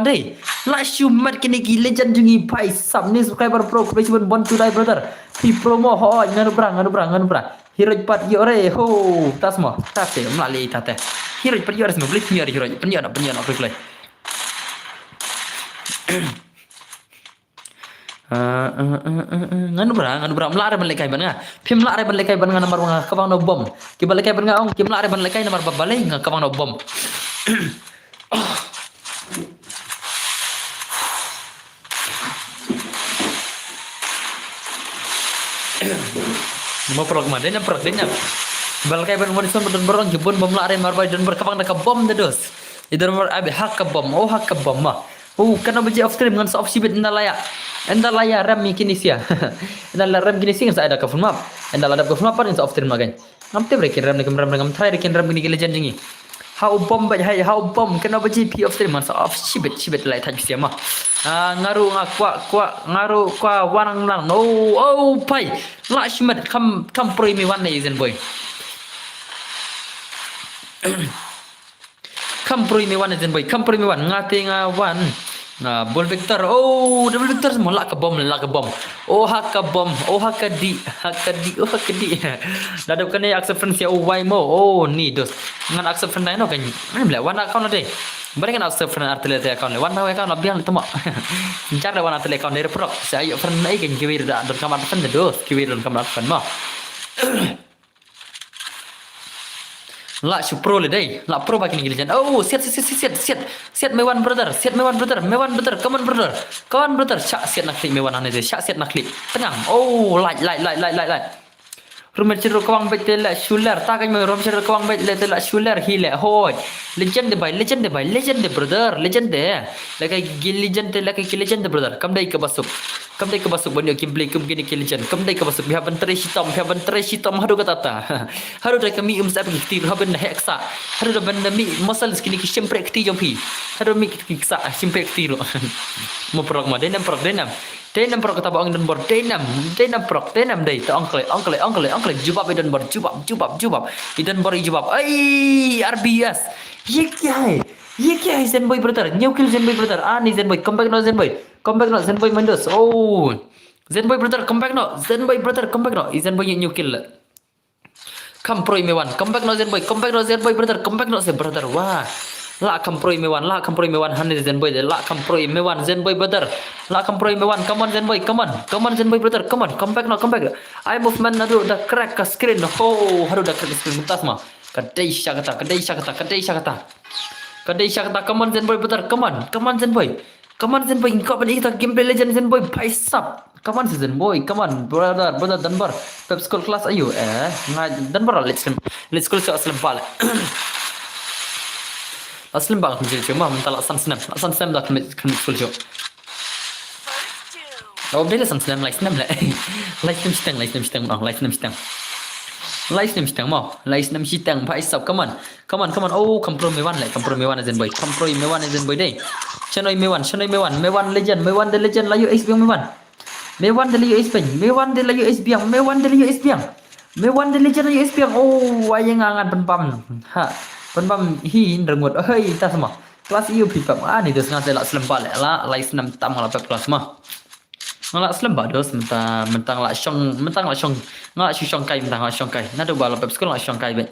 A: deh last shumat kini ki legend jungi भाई सब ni subscriber pro kubesiban bon to die brother pi promo ho nganu brang hero cepat yo re ho tas mo tas te melalui tate hero cepat yo re semua beli hero penyo nak play nganu brang melare ban lekai ban nga pim melare ban lekai ban nga nomor nga kabang no bom ki ban lekai ban nga ong ki melare ban lekai nomor balai nga kabang no bom mau prok mah dia balkai ban wanison dan berong jebon bom lare marbai dan berkabang nak bom terus itu nomor abi hak bom mah kana baji off stream ngan off sibit endalaya ram kinisia endala ram kinisia ngan ada ka full map endala ada ka full map pan off stream magan ngamte breakin ram ngam try rekin ram gini legend jingi how bom kana baji p off stream ngan off sibit lai taj sia mah ngaru kwa warang lang no oh pai lashmat kam pro mi wan nei zen boy kam pro mi wan ngate nga wan bol victor oh double victor semua lak ke bom oh hakadi dadap kene accept friends ya why mo oh ni dos ngan accept friend no kan mana wan account deh bareng accept friend artile account wan mau account biang temo cara wan artile account dari pro saya friend ai kan kiwir da dot kamar friend dos kiwir dot kamar friend mo la pro le dai la pro bagi ni legend oh set mewan brother come on brother syak set nak klik mewan ane syak set nak klik tengah oh like rumah cerita kawang bet la shuler ta kan rumah cerita kawang bet la shuler hile hoy legend de brother legend de like legend brother kam dai ke basuk banyak gameplay kum gini ke legend kam dai ke basuk biha bantre shitam hadu kata ta hadu dai kami umsa pergi ktir haben heksa hadu da banda mi masal skini ki sempre kti jompi hadu mi kiksa sempre ktir mo prok ma denam prok kata bang dan bor denam dai ta angkle jubab dan bor jubab idan bor jubab ai RBS ये क्या है zen boy brother new kill zen boy brother ni zen boy come back no zen boy mandos oh zen boy brother come back no zen boy new kill come pro mewan come back no zen boy brother come back no zen brother wah la come pro mewan han zen boy la come pro mewan zen boy brother la come pro mewan come on zen boy brother come on come back I movement nadu the crack screen oh haru the crack screen mutas mah kadai syakata come on zen boy brother come on zen boy kau bani kita gameplay legend zen boy paisap come on zen boy come on brother danbar pep school class ayo danbar let's go aslam bal أصلا بقى من جلجو ما من طلع سنم ذا كم تفلجو
C: First doom.
A: أو بدي سنم لا سنم لا لا سنم مشتang لا سنم مشتang ما لا سنم مشتang باي سب كمان أو كمبرو ميوان أزن باي كمبرو ميوان أزن باي دي شنوي ميوان legend the legend لا يو إس بيان ميوان the لا يو إس بيان ميوان the لا يو إس بيان ميوان the legend لا يو إس بيان أو أيang angan penpam ha penpam hi rengut hei ta semua kelas iu pipam ni dos ngat la selembal la lai senam tam la pep kelas mah ngala selembal dos mentang la syong ngala syong kai mentang la syong kai na do bala pep sekolah la syong kai be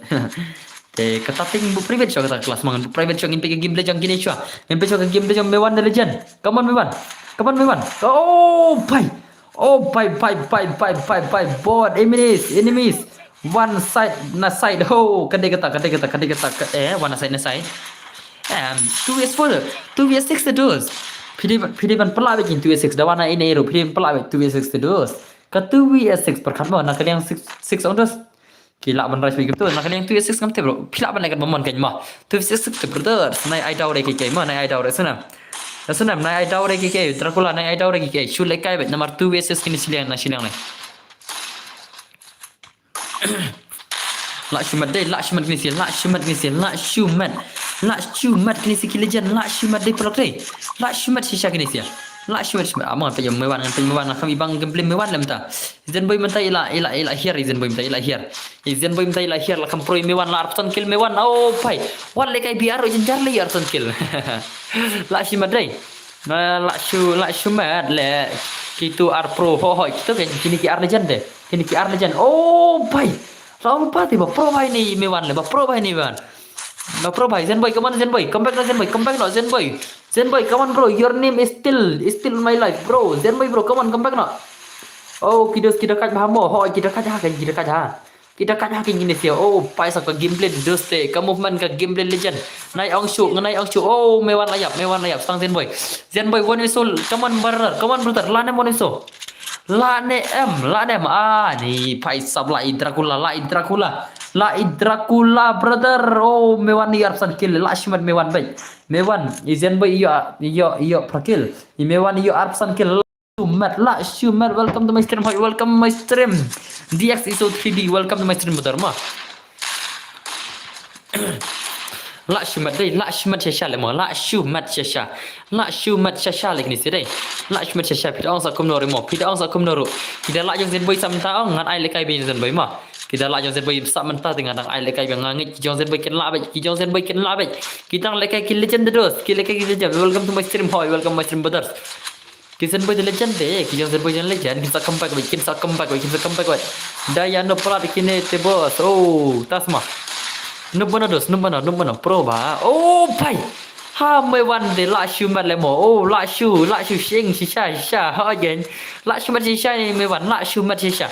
A: te kata ting bu private show kata kelas mangan bu private show ngin game play jang kini show ngin pe show game play jang mewan the legend come on mewan oh pai board enemies one side na side ho kadai kata one side 2v6 terus pilih pelak bikin 2v6 dah warna ini ru pilih pelak 2v6 terus ke 2v6 perkat mau nak yang 6 on terus kila ban rais begitu nak yang 2v6 kam te bro pilak ban kan momon kan mah 2v6 te brother nai idol re ke mah nai idol re sana nai idol re ke Dracula nai idol re ke shoot like kai bet nomor 2v6 kini silang nai la shumat kini si la shumat kini si legend la shumat dei pelak dei la shumat shisha kini si la shumat amang pe yang mewan kami bang gameplay mewan lam ta zen boy mentai ila here zen boy mentai ila here la kam pro mewan la arpton kill mewan oh pai wan le kai biar jenjar le arpton kill la shumat dei la shumat le kitu ar pro ho kitu kan kini ki ar legend deh kini ki ar legend oh pai Raul pati ba pro bhai ni mewan le ba pro bhai ni mewan ba pro bhai zen boy come on zen boy come back no zen boy come on bro your name is still my life bro zen boy bro come on come back no oh kita kat bahamo ho kita kat ha gini sih oh pai sak gameplay doste ka movement ka gameplay legend nai ong shu oh mewan layap sang zen boy one is all come on brother lane one is all lane em ni pai sab la Dracula brother oh mewan ni arsan kill la shmat mewan izen boy yo prakil mewan yo arsan kill shumat welcome to my stream DX ISO 3D welcome to my stream brother ma la shumat shasha le ma la shumat shasha le ni sidai la shumat shasha pida ong sa kum no mo pida ong sa kum no ru pida la jong zen boy sam ta ong ngan ai le kai be zen boy ma kita la jong zen boy sam man ta dengan ai le kai be ngangi jong zen boy ken la be kita le kai kill legend dos kill le kai legend welcome to my stream hoy welcome my stream brothers Kisan boy the legend deh, kisan boy the legend, kita comeback, daya no pelat kini te bos, oh tasma, nubana pro ba, oh pai, ha mewan de la shumat lemo, oh la shu shing shisha, ha again, la shumat shisha ni mewan, la shumat shisha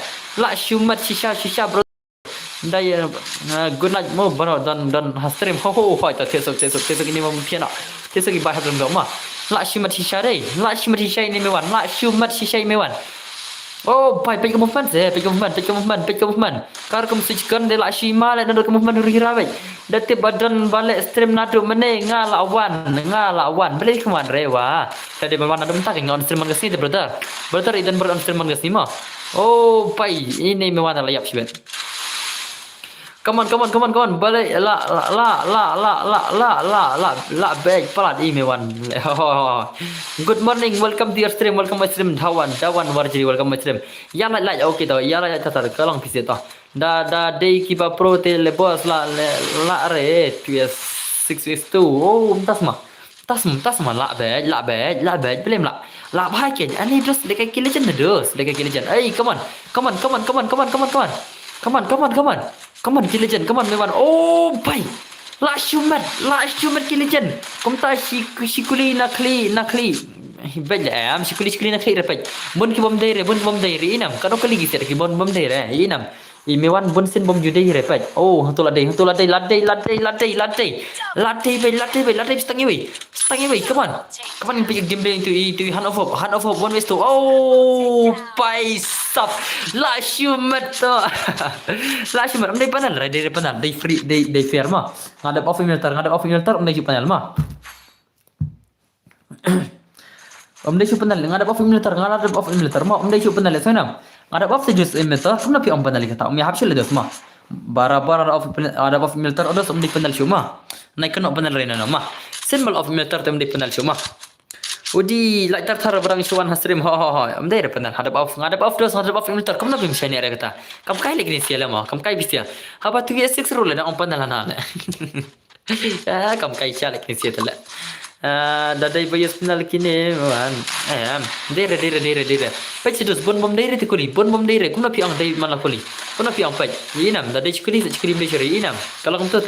A: bro, daya good night mo bano dan stream, ho tak tesok ini mau piano, tesok iba hadron doma. La shumat shisha ini mewan la shumat shisha mewan oh pai pe movement kar kum switchkan de la shima le nado movement rira be date badan balik stream nado mene ngala wan beli keman rewa tadi bawan nado mentak ngon stream man gasni brother idan ber on stream man gasni ma oh pai ini mewan la yap sibet Come on. Balik la bag pelat ini mewan. Good morning, welcome to your stream, welcome my stream. Dawan warjiri, welcome my stream. Ya like okay tau, ya like tatar kalang pisi tau. Da day kiba pro te le boss la re PS6 oh tasma la bag belum la bahagian ani terus dekat legend hey come on kill legend come on mewan oh pai la shumat kill legend kom ta shikuli nakli bej shikuli nakli repej bon ki bom dai re inam kado kali gisi ki bom dai re inam Imewan bun sin bom jude re pa. Oh, hantu ladai setengah way. Come on. Pick game play into hand of hope, one ways to. Oh, paisap. La shumat to. La shumat. Amdai panel, dari panel. They free, they fair mah. Ngadap off militer, amdai ju panel mah. Amdai ju panel, ngadap off militer mah. Amdai ju panel sana. Ngadap off sejus militer, kena pi om panel kata. Umi habsul ledos mah. Bara of militer odos amdai panel cuma. Naik kena panel rena mah. Symbol of militer amdai panel cuma. Udi like tar barang isuan hasrim ha amdai panel ngadap off dos ngadap off militer kena pi mishani ara kata. Kam kai lagi ni siala mah. Kam kai bistia. Haba tu yes 6 rule na om panel na. Kam kai chala kini sia tala. Dadai bayas penal kini man dere peci dus bon bom dere tikuli bon bom dere kuna piang dai mana kuli kuna piang pai inam dadai cikuli meshari inam kalau kamu tahu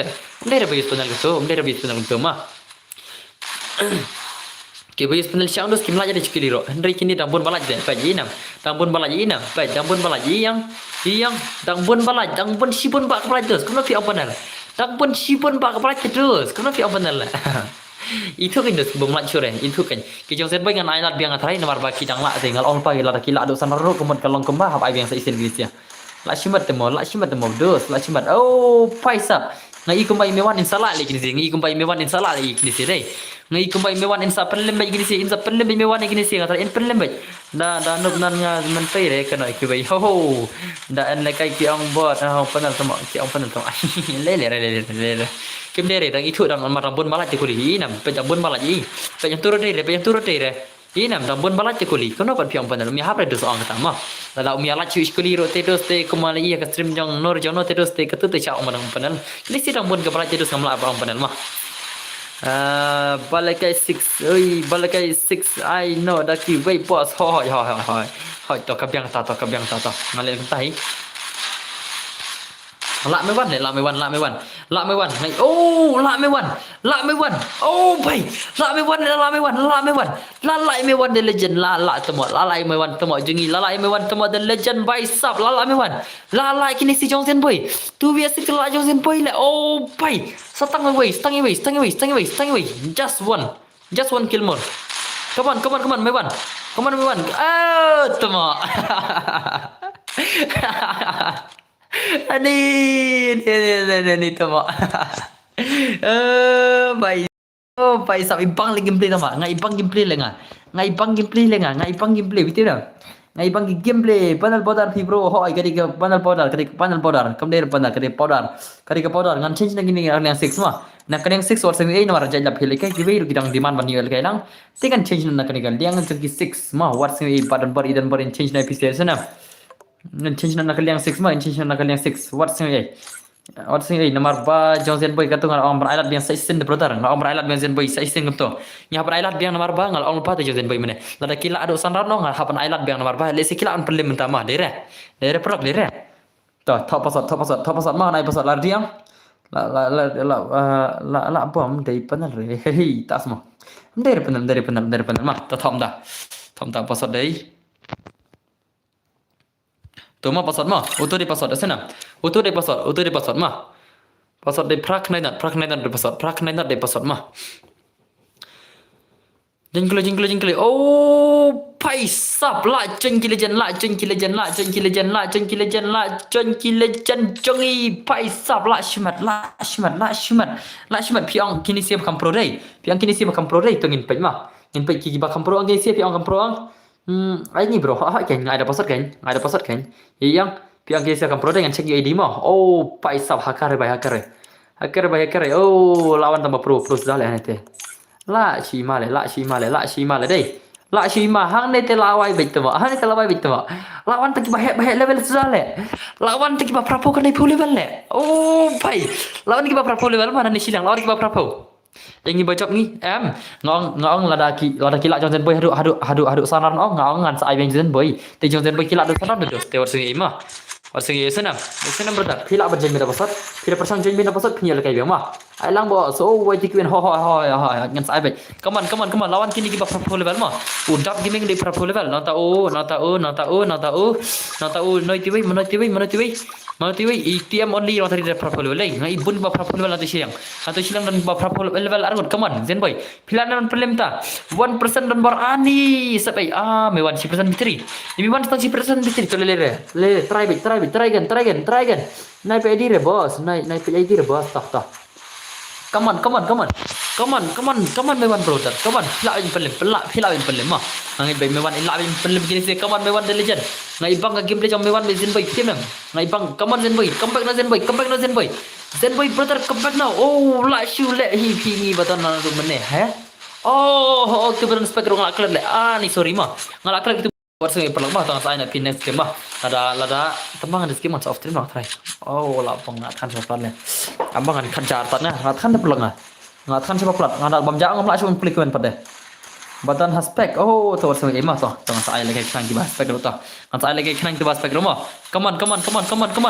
A: dere bayas penal itu mah ke bayas penal siang dus kimla jadi cikuli ro hendri kini dang bon balaj deh pai inam dang bon balaj yang dang bon sibon bak balaj dus kuna piang penal dang bon sibon bak balaj terus kuna piang penal itu kan dus bomlat cure itu kan kijong sen bae ngan ailat biang atrai nomor baki dang la tinggal on pagi la kila do sanaro kemod kalong kembah hab ai biang sa isin Indonesia la shimat temo dos la shimat oh paisa ngai kumbai mewan insala lagi ni ngai kumbai mewan insala lagi ni dei ngai kumbai mewan insa penlem bae gini insa penlem mewan gini ngata in penlem bae da nup nan nga men pai re kana ki bae ho da en kai ki ong bot ha panal temo le Kim dere dang itu dang marambun balat tekuli inam pejambun balat i pejang turut dere inam dambun balat tekuli kono pan piang panal mi hapre dos ong kata mah la mi alat chu iskuli ro te dos te kumala iya ka stream jong nor jono te dos te ka tu te cha ong manang panal ni si dambun ka balat te dos ngamla ong panal mah balakai 6 I know daki wei boss hoi to ka biang ta ngale tai lạ mấy văn này oh lạ mấy văn oh bay lạ mấy văn lại mấy văn the legend lạ temo lại mấy văn temo jungi lại mấy văn temo the legend bay sap lạ mấy văn lại kini si Jong Sen Boy tu biasa kelak Jong Sen Boy lah oh bay setang away just one kill more come on mấy văn temo Ani tama. Bai sab ibang lagi gameplay tama. Ngai ibang gameplay betul dah. Ngai ibang gameplay panel powder pi bro. Hoi kadi panel powder. Kemudian powder ngan change lagi ni yang 6 mah. Nak kena yang 6 war sing ai nomor jajab pilih kai gibe gidang demand ban yel kai lang. Tekan change nak kena kan. Yang 6 mah war sing ai padan bar idan bar change na episode sana. Intention nak kaliang 6 mah intention nak kaliang 6 what sing ai nomor ba Jong Sen Boy katu ngal om ailat biang sa isen de brother ngal om ailat biang Sen Boy sa isen kemto nya hap ailat biang nomor ba ngal om pa te Jong Sen Boy mene lada kila ado sanrar no ngal hapan ailat biang nomor ba le sikila an perlim mentama dere prok dere to top pasat ma nai pasat lardiang la bom dei panal re hei tas mo dere panal ma to thom da pasat dei Toma pasat mah, auto di pasat sana. Auto di pasat mah. Pasat di prak nainat di pasat mah. Jengkele. Oh, paisap la jengkele jongi paisap la shimat piang kini siap kam pro dei. Tongin pej mah. Ngin pej ki ba kam pro ang siap piang kam pro ang. Ini bro, kan ada pasat kan? Yang piang kisa kan produk yang cek ID mah. Oh, paisap hakare. Oh, lawan tambah pro sudah lah nanti. La shi male deh. La shi mah hang nanti lawai betul mah. Lawan tak bahaya level sudah le. Lawan tak prapo kan naik level le. Oh, pai. Lawan tak prapo level mana ni silang. Lawan tak prapo. Yang ni bacok ni ngong lada kila Jong Sen Boy hadu sanar ngong ngan sa ai Jong Sen Boy te Jong Sen Boy kila do sanar do te war sing ima senam berdak kila berjaya mira pasat kila persang jaya mira pasat pinyal kai biang mah ai lang bo so wai tikwen ho ngan sa ai come on lawan kini kiba pro level mah udap gaming di pro level nata o noi tiwi Mati wei ITM only orang tadi berapa level lagi. Ngai bun berapa level atau silang. Atau silang dan berapa level arut. Come on, Zen boy. Pilan dan problem ta. 1% dan bar ani. Sampai mewan 1% bitri. Ini mewan 1% bitri. Kalau le try again. Naik PD re boss. Naik PD re boss. Tak. Come on mewan brother. Come on, pilawin pelim mah. Ngai bay mewan ilawin pelim gini sih. Come on mewan the legend. Ngai bang gameplay jam mewan Zen boy team nam. Ngai bang, come on Zen boy. Come back now Zen boy. Zen boy brother come back now. Oh, let he batan na tu mene, he? Oh, tu beran spek rong aklar le. Ni sorry mah. Ngalaklar itu Warsa perlang mah tang saya nak pin next game mah. Lada tembang ada game off stream lah try. Oh, lapang nak kan siapa le. Abang kan jartatnya, ngat kan perlang ah. Ngat kan siapa pelat. Ngat bam jangan ngam lah cuma pelikuan pada. Batan haspek. Oh, tu warsa game mah toh. Tang saya lagi kena di haspek tu toh. Ngat saya lagi kena di haspek rumah. Come on.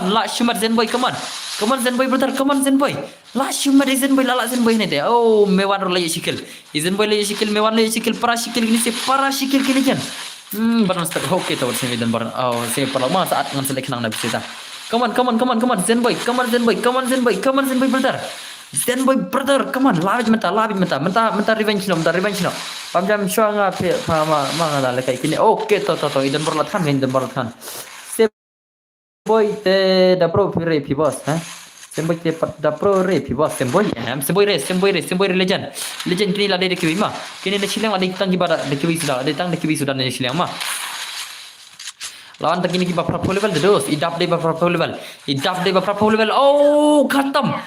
A: La shumat Zen boy, come on. Come on Zen boy brother, come on Zen boy. La shumat Zen boy, lala Zen boy ni deh. Oh, mewan lagi sikil. Zen boy lagi sikil, mewan lagi sikil, para sikil gini kan. Baran spek okay tu warsa dan baran. Oh, saya perlu mah saat ngan selek nang nabi kita. Come on Zen boy, come on Zen boy brother. Zen boy brother, come on, labit mentah revenge no. Pamjam syanga pe ma ngada lekai kini. Okay to idan berlat kan. Se boy te da pro re pi boss, ha. Se boy te da pro re pi boss, se boy legend kini la de kiwi ma. Kini de silang ada tang gibara de kiwi sudah de silang ma. Lawan tak kini berapa level terus. Idap dia berapa level. Oh, khatam.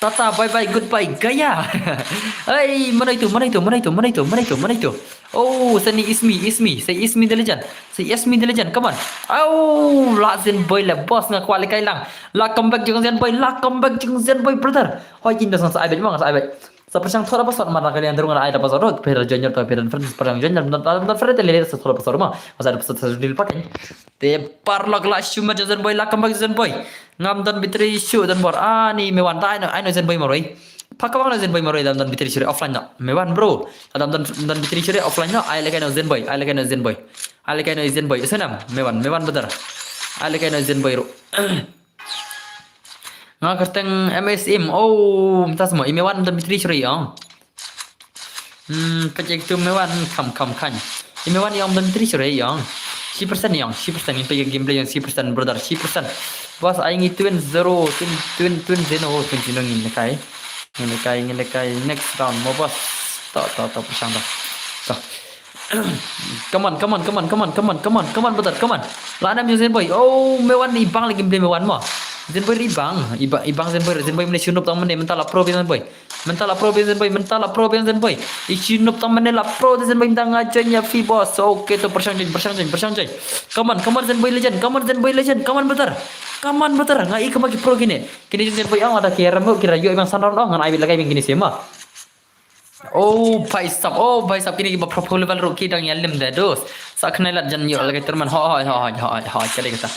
A: Tata bye goodbye gaya. Hey, mana itu? Oh, seni Ismi. Say Ismi the legend. Come on. Oh, la Zen boy la boss ngak kuali kai lang. La comeback jeung Zen boy brother. Hoi kin dah sa ai bet. Seperti thora pasal mana kalian terus ada pasal road pera junior atau pera friends perang junior dan friend le thora pasal rumah pasal pasal deal pakai te parlok la shumat Zen boy la comeback Zen boy ngam dan bitri show dan bor ni mewan ta ai no Zen boy maroi pakawang Zen boy maroi dan bitri show offline na mewan bro dan bitri show offline na ai lekai no Zen boy senam mewan benar ai lekai no Zen boy ro nga kerteng MSM oh minta semua imewan dan bitri suri yang pecek tu mewan kam kan imewan yang dan bitri suri yang 10% yang ini pergi gameplay yang 10% brother 10% bos aing itu 0 ini lekai next round mau bos tak pasang dah come on brother come on lana Zen boy oh mewan ibang lagi gameplay mewan mah Zen boy ibang Zen boy mana syunup tang mana mentala pro Zen boy isyunup tang mana la pro Zen boy tang ajonya fi boss okay tu persang come on Zen boy legend come on brother ngai ke bagi pro gini Zen boy ang ada kira yo emang sanron ngan ai lagi gini sema oh bhai sab kini pro level ro kidang yalim dah dos saknelat jan yo lagi terman ha kali kata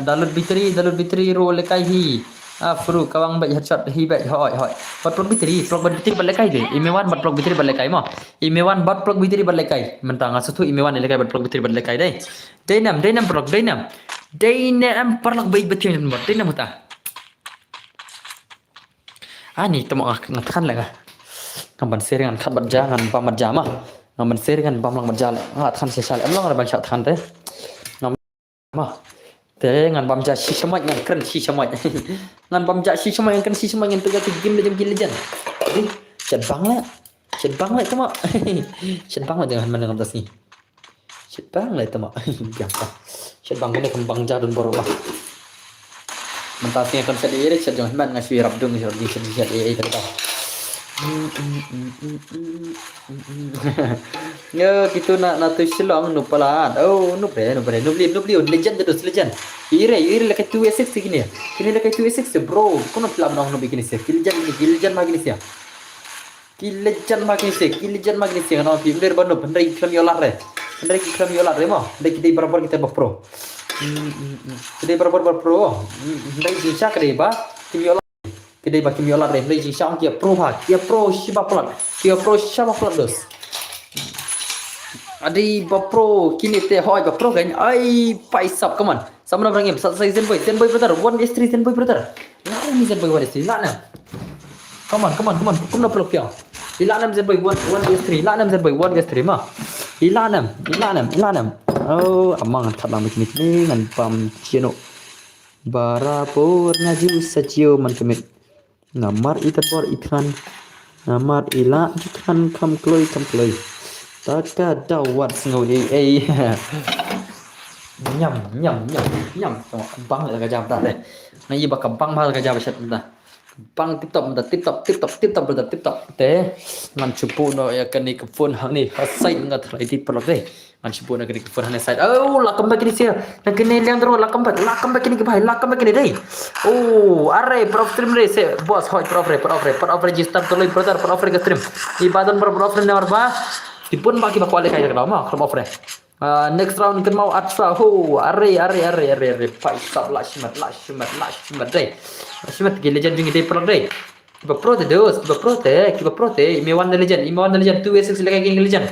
A: dalut bitri ro lekai hi fru kawang bat headshot hi bat hoi bat plug bitri balekai de imewan bat plug bitri balekai ma imewan bat plug bitri balekai mentang asutu imewan lekai bat plug bitri balekai dai dainam plug dainam plug bai bitri mot dainam ta ani temo ngatan laga kamban seringan khabat jangan pamat jama ngaman seringan bamlang majale ngat kan sesal emlang ada bangsat kan teh mah ngan bamja si semai ngan keren si semai ngan bamja si semai ngan keren si semai ngan tugas game legend set bang le tama set bang le dengan mana ngamtas ni set bang le tama biasa set bang ni kembang jadun baru mah mentasnya kan set ire set jangan man ngasih rabdung di set tadi ya gitu nak tu silong nu pelan oh nu beli legend terus legend ire lekai 286 gini lekai 286 bro kono film nang nu bikin sih legend magini sih kana film der banu pendai film yolar re mah dai kita berabar kita pro kita berabar pro dai bisa kade ba film yolar kedai baki miola re lagi sang kia pro siapa pelat dos Adi bapro kini teh hoi bapro kan ai paisap come on sama orang yang saya Zen boy brother 1v3 Zen boy brother lah ni Zen boy 1v3 lah na come on kum na peluk piang ilanam Zen boy 1v3 ilanam Zen boy 1v3 mah ilanam oh amang thalang begini ngan pam ciano barapur ngaju sacio man kemit ngamar itabor ikan ngamar ila ikan kam kloi taka dawat ngau ai nhầm băng lại cái jam ta đây này gì bà cầm băng mà cái jam sẽ ta băng tiếp tục thế ngăn chụp nó ya cái này cái phone hàng này hết say ngắt lại đi vào đây ngăn chụp nó cái phone hàng này say oh là cầm back ini sih nah cái này yang terus là cầm back ini cái bahaya là cầm back ini đây oh are prof stream đây se boss hoi prof register tuloy brother prof ke stream ibadan prof ne warba dipun bagi bakal kayak gitu mah kalau ofre next round kan mau atra ho are paisap lah shimat deh shimat ke legend jeung ide pro deh ba pro te imewan legend 2v6 lagi gini legend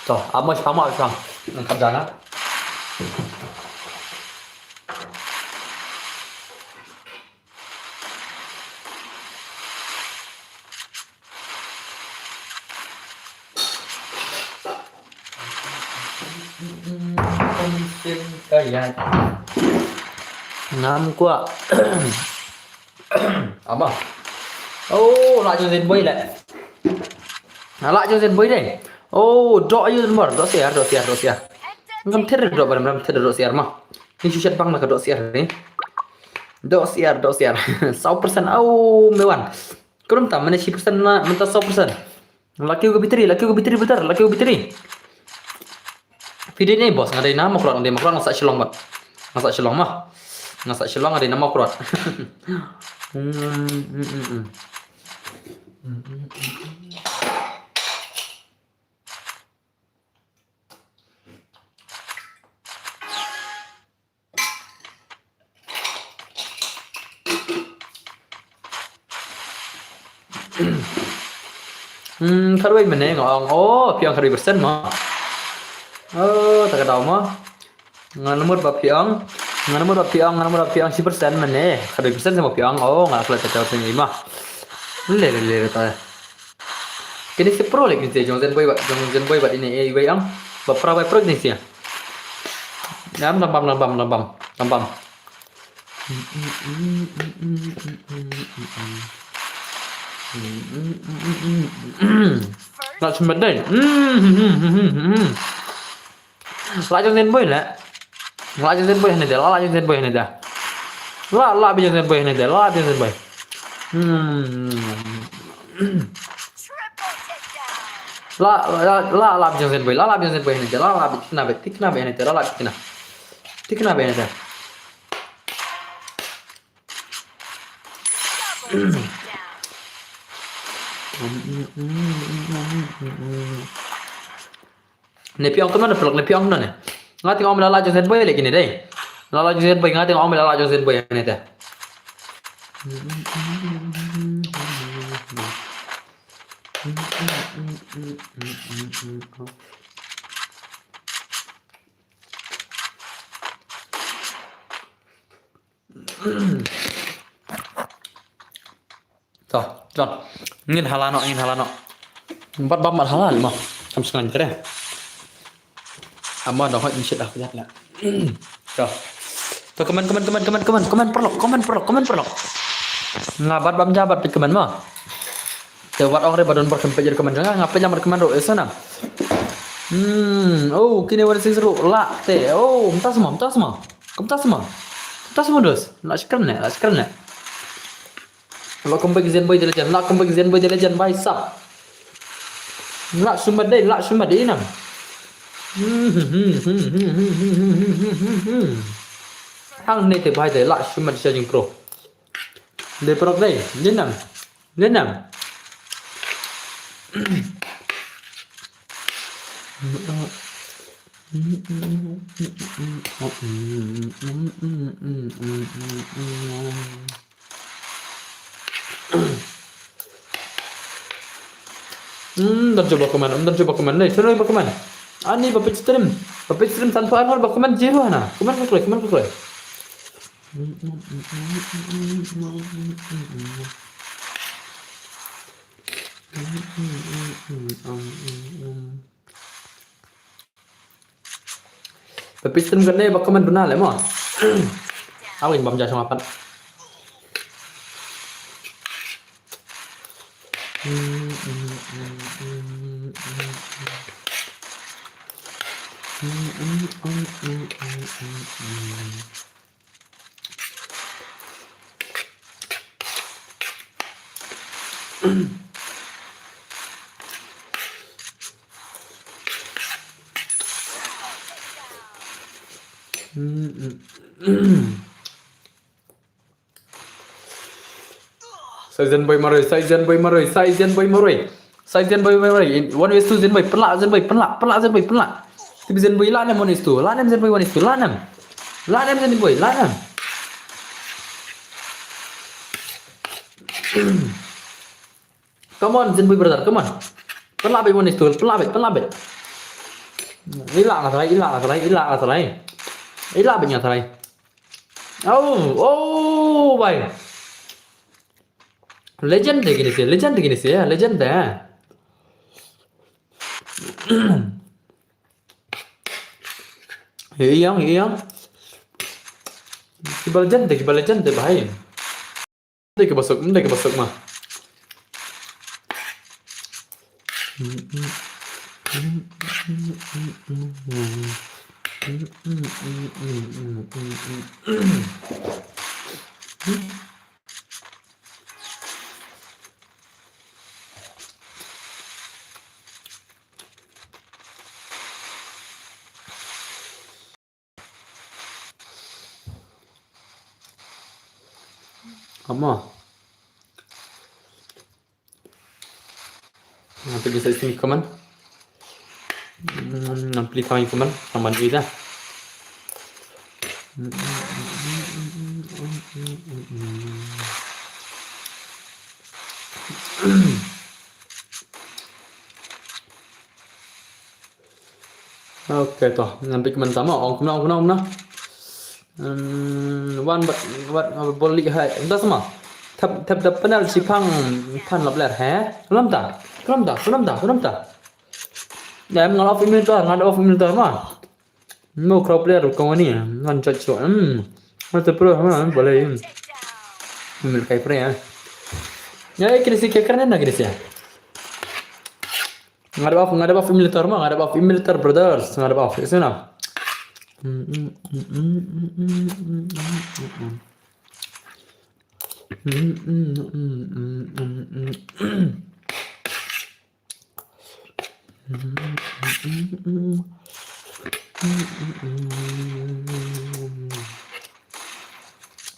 A: Rồi, ấm ơi, phóng mọi phòng không ra đó ngam quá ấm à ô lại cho Zen Boy lại lại cho Zen Boy đây oh draw aja nomor draw share ngam ter draw barang ter draw share mah ini susah bang nak draw share ni draw share 100% oh mewan kurang tak mana 10% na minta 100% laki gue bitri betul laki gue bitri video ni bos ngadai nama keluar ngasak shilong mah ngasak shilong ada nama keluar Karway mana ngong oh piang karway persen mah oh tak ada mah nganamur ba piang 10% mana karway persen sama piang oh nggak kelas cacau sini mah le ta kini si pro lagi sih Zen Boy buat ini yang bapak pro ni sih ya lambam lại cho mình đây lại cho Zen Boy này để lại cho Zen Boy này đã lại bây giờ Zen Boy này để lại cho Zen Boy lại bây giờ Zen Boy này để lại thích na này để lại thích na này Này piong teman pelak ne piong nih. Nggak tengok melala Zen Boy lagi nih deh. Lala Zen Boy nggak tengok melala Zen Boy ini teh. Rồi, ingin halano. 4 bab halal mah. Không sao anh thế này. Amma dah hot insya Allah kejap lah. Dah. Tu komen perlok. Ngabat bam jabat pi komen mah. Tewat orang badon berkempe jadi komen jangan ngapain jamar komen ro esana. Oh, kini ada sing seru. La te. Oh, entah semua. Dos. Nak sekarang ni. Kalau kembali ke Zenboy The Legend, nak kembali ke Zenboy The Legend, bye sub. Nak sumber day nang. Hang ni te bye de la sumber charging pro. De pro day, jenang. Dan coba komen nih, suruh komen. Ani bapak stream tanpa armor komen zero na. Komen kukle. Bapak stream kan nih komen benar lah mah. Awin bam jasa mapan. Saizen boy maroy. One is two Zenboy pelak. Tiba Zenboy lah nem one is two. Lah nem Zenboy one is two. Lah nem Zenboy. Come on Zenboy brother, come on. Pelak be one is two. Pelak be. Ilak lah salai. Ilak be nya salai. Oh, bye. Legend deh gini sih ya, legend deh. Iya. Kibal legend deh bahaya. Deh ke basok mah. Amma. Nanti bisa sini komen. Nanti kami komen sama dia. Oke toh, nanti komen sama ông nó. One but boleh hai. Entah semua. Thap penal sipang pan lap ler ha. Kelam tak. Ya em ngalap imitator mah. Mau crop ler kau ni. Ngan cocok. Mata pro boleh. Mil kai pre ya. Ya kini sih keren nak kini sih. Ngada buff imitator mah, ngada buff imitator brothers, ngada buff. Sana.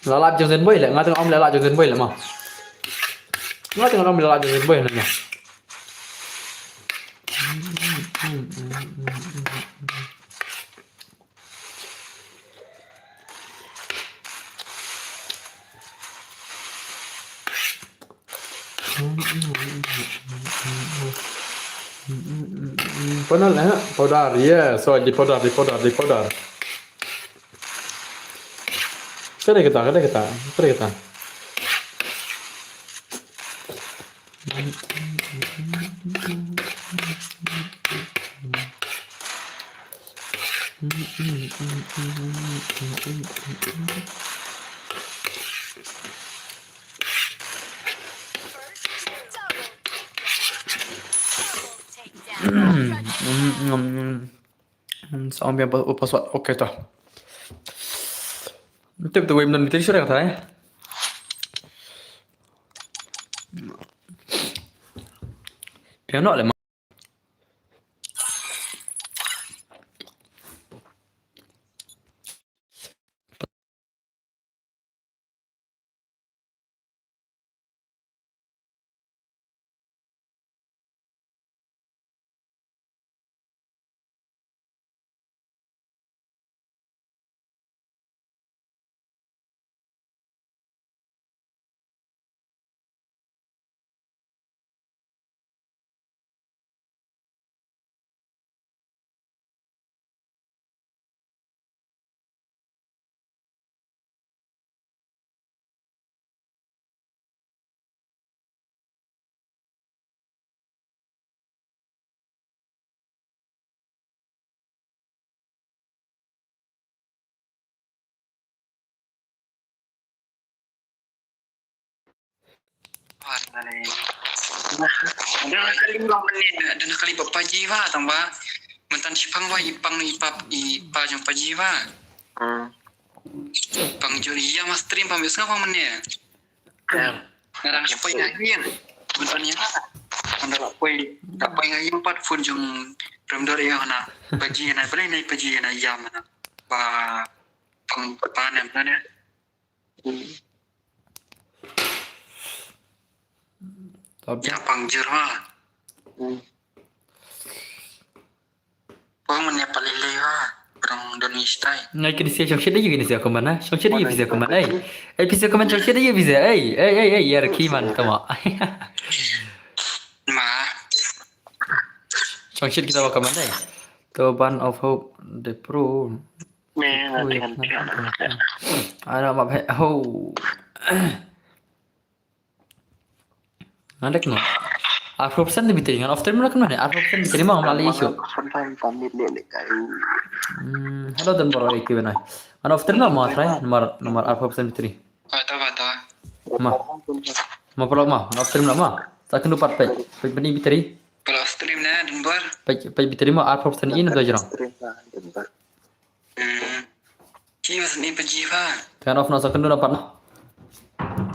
A: Lalap trong Zenboy lại, ngay từ ông lalap trong Zenboy lại mà. Ngay từ ông lalap trong Zenboy này mà. Panel lah, podar, yes, so di podar. Kada kita. Xong bien password. Okej då. Typ det var ju inte så rätt här. Jag har det.
F: Dan kali 5 menit dan kali papaji wa tambah mentan sipang wa ipang ipa jong paji wa. Pang juri ya mas stream pambes ngapa menit. Ngarang sipai ngayin. Bentan ya. Anda lapoi ngayin 4 phun jong remdor ya na paji na boleh naik paji na ya mana. Pa pang panem na. Ya pangjur mah. Pang mennya palile mah. Orang Indonesia.
A: Ngay cái xe trong chết đấy gì sao comment á, trong chết đấy gì comment ấy, ấy phía comment trong chết đấy gì ấy, giờ khi mà tao mà,
F: Ma.
A: trong chết kita vào comment đấy, to ban of hope the pro, ada mà phải ho, ada kena, persen lebih tinggi, after mana kena nih, persen diterima melalui isu. Hello dan baru iki benai. Ana after na ma try nomor persen bitri.
F: Tahu.
A: Ma perlu ma, after na ma. Sakin dapat page bani bitri.
F: Kalau stream na dan bar.
A: Page bitri ma persen ini do jarang.
F: Kios ni pergi fa.
A: Kan off na sakin dapat na.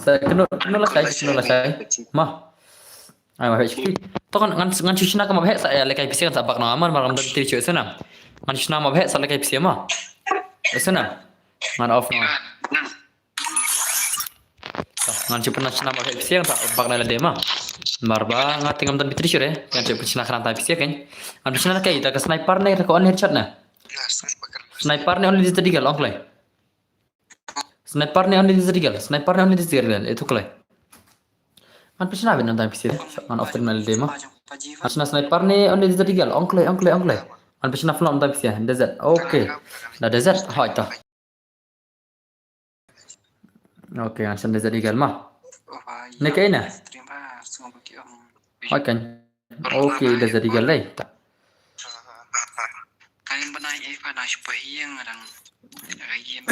A: Sakin lah kai. Ma. Ai ma page. To kan ngan cuci nak ma page saya lekai pisi kan sabak na aman malam dan bitri cuci sana. Ngan cuci nama page saya lekai pisi ma. Sana. Ngan off na. Ngan cuci pernah nama page pisi kan sabak na lade ma. Marba ngat tingam dan bitri sure yang cuci pernah keranta pisi kan. Ngan cuci nak kai tak sniper na ko on headshot na. Sniper ni only di tadi gal onklay. Sniper ni only di tadi gal. Sniper ni only di tadi gal. Itu klay. Kan pernah bin nonton PC kan off terminal demo. Asna sniper ni only di tadi gal. Onklay. Kan pernah film nonton PC desert. Oke. Dah desert. Hai ta. Oke, kan sen desert gal mah. Ni kay na. Hai kan. Oke, desert gal lay.
F: Kain benai Eva na supaya yang orang ayam.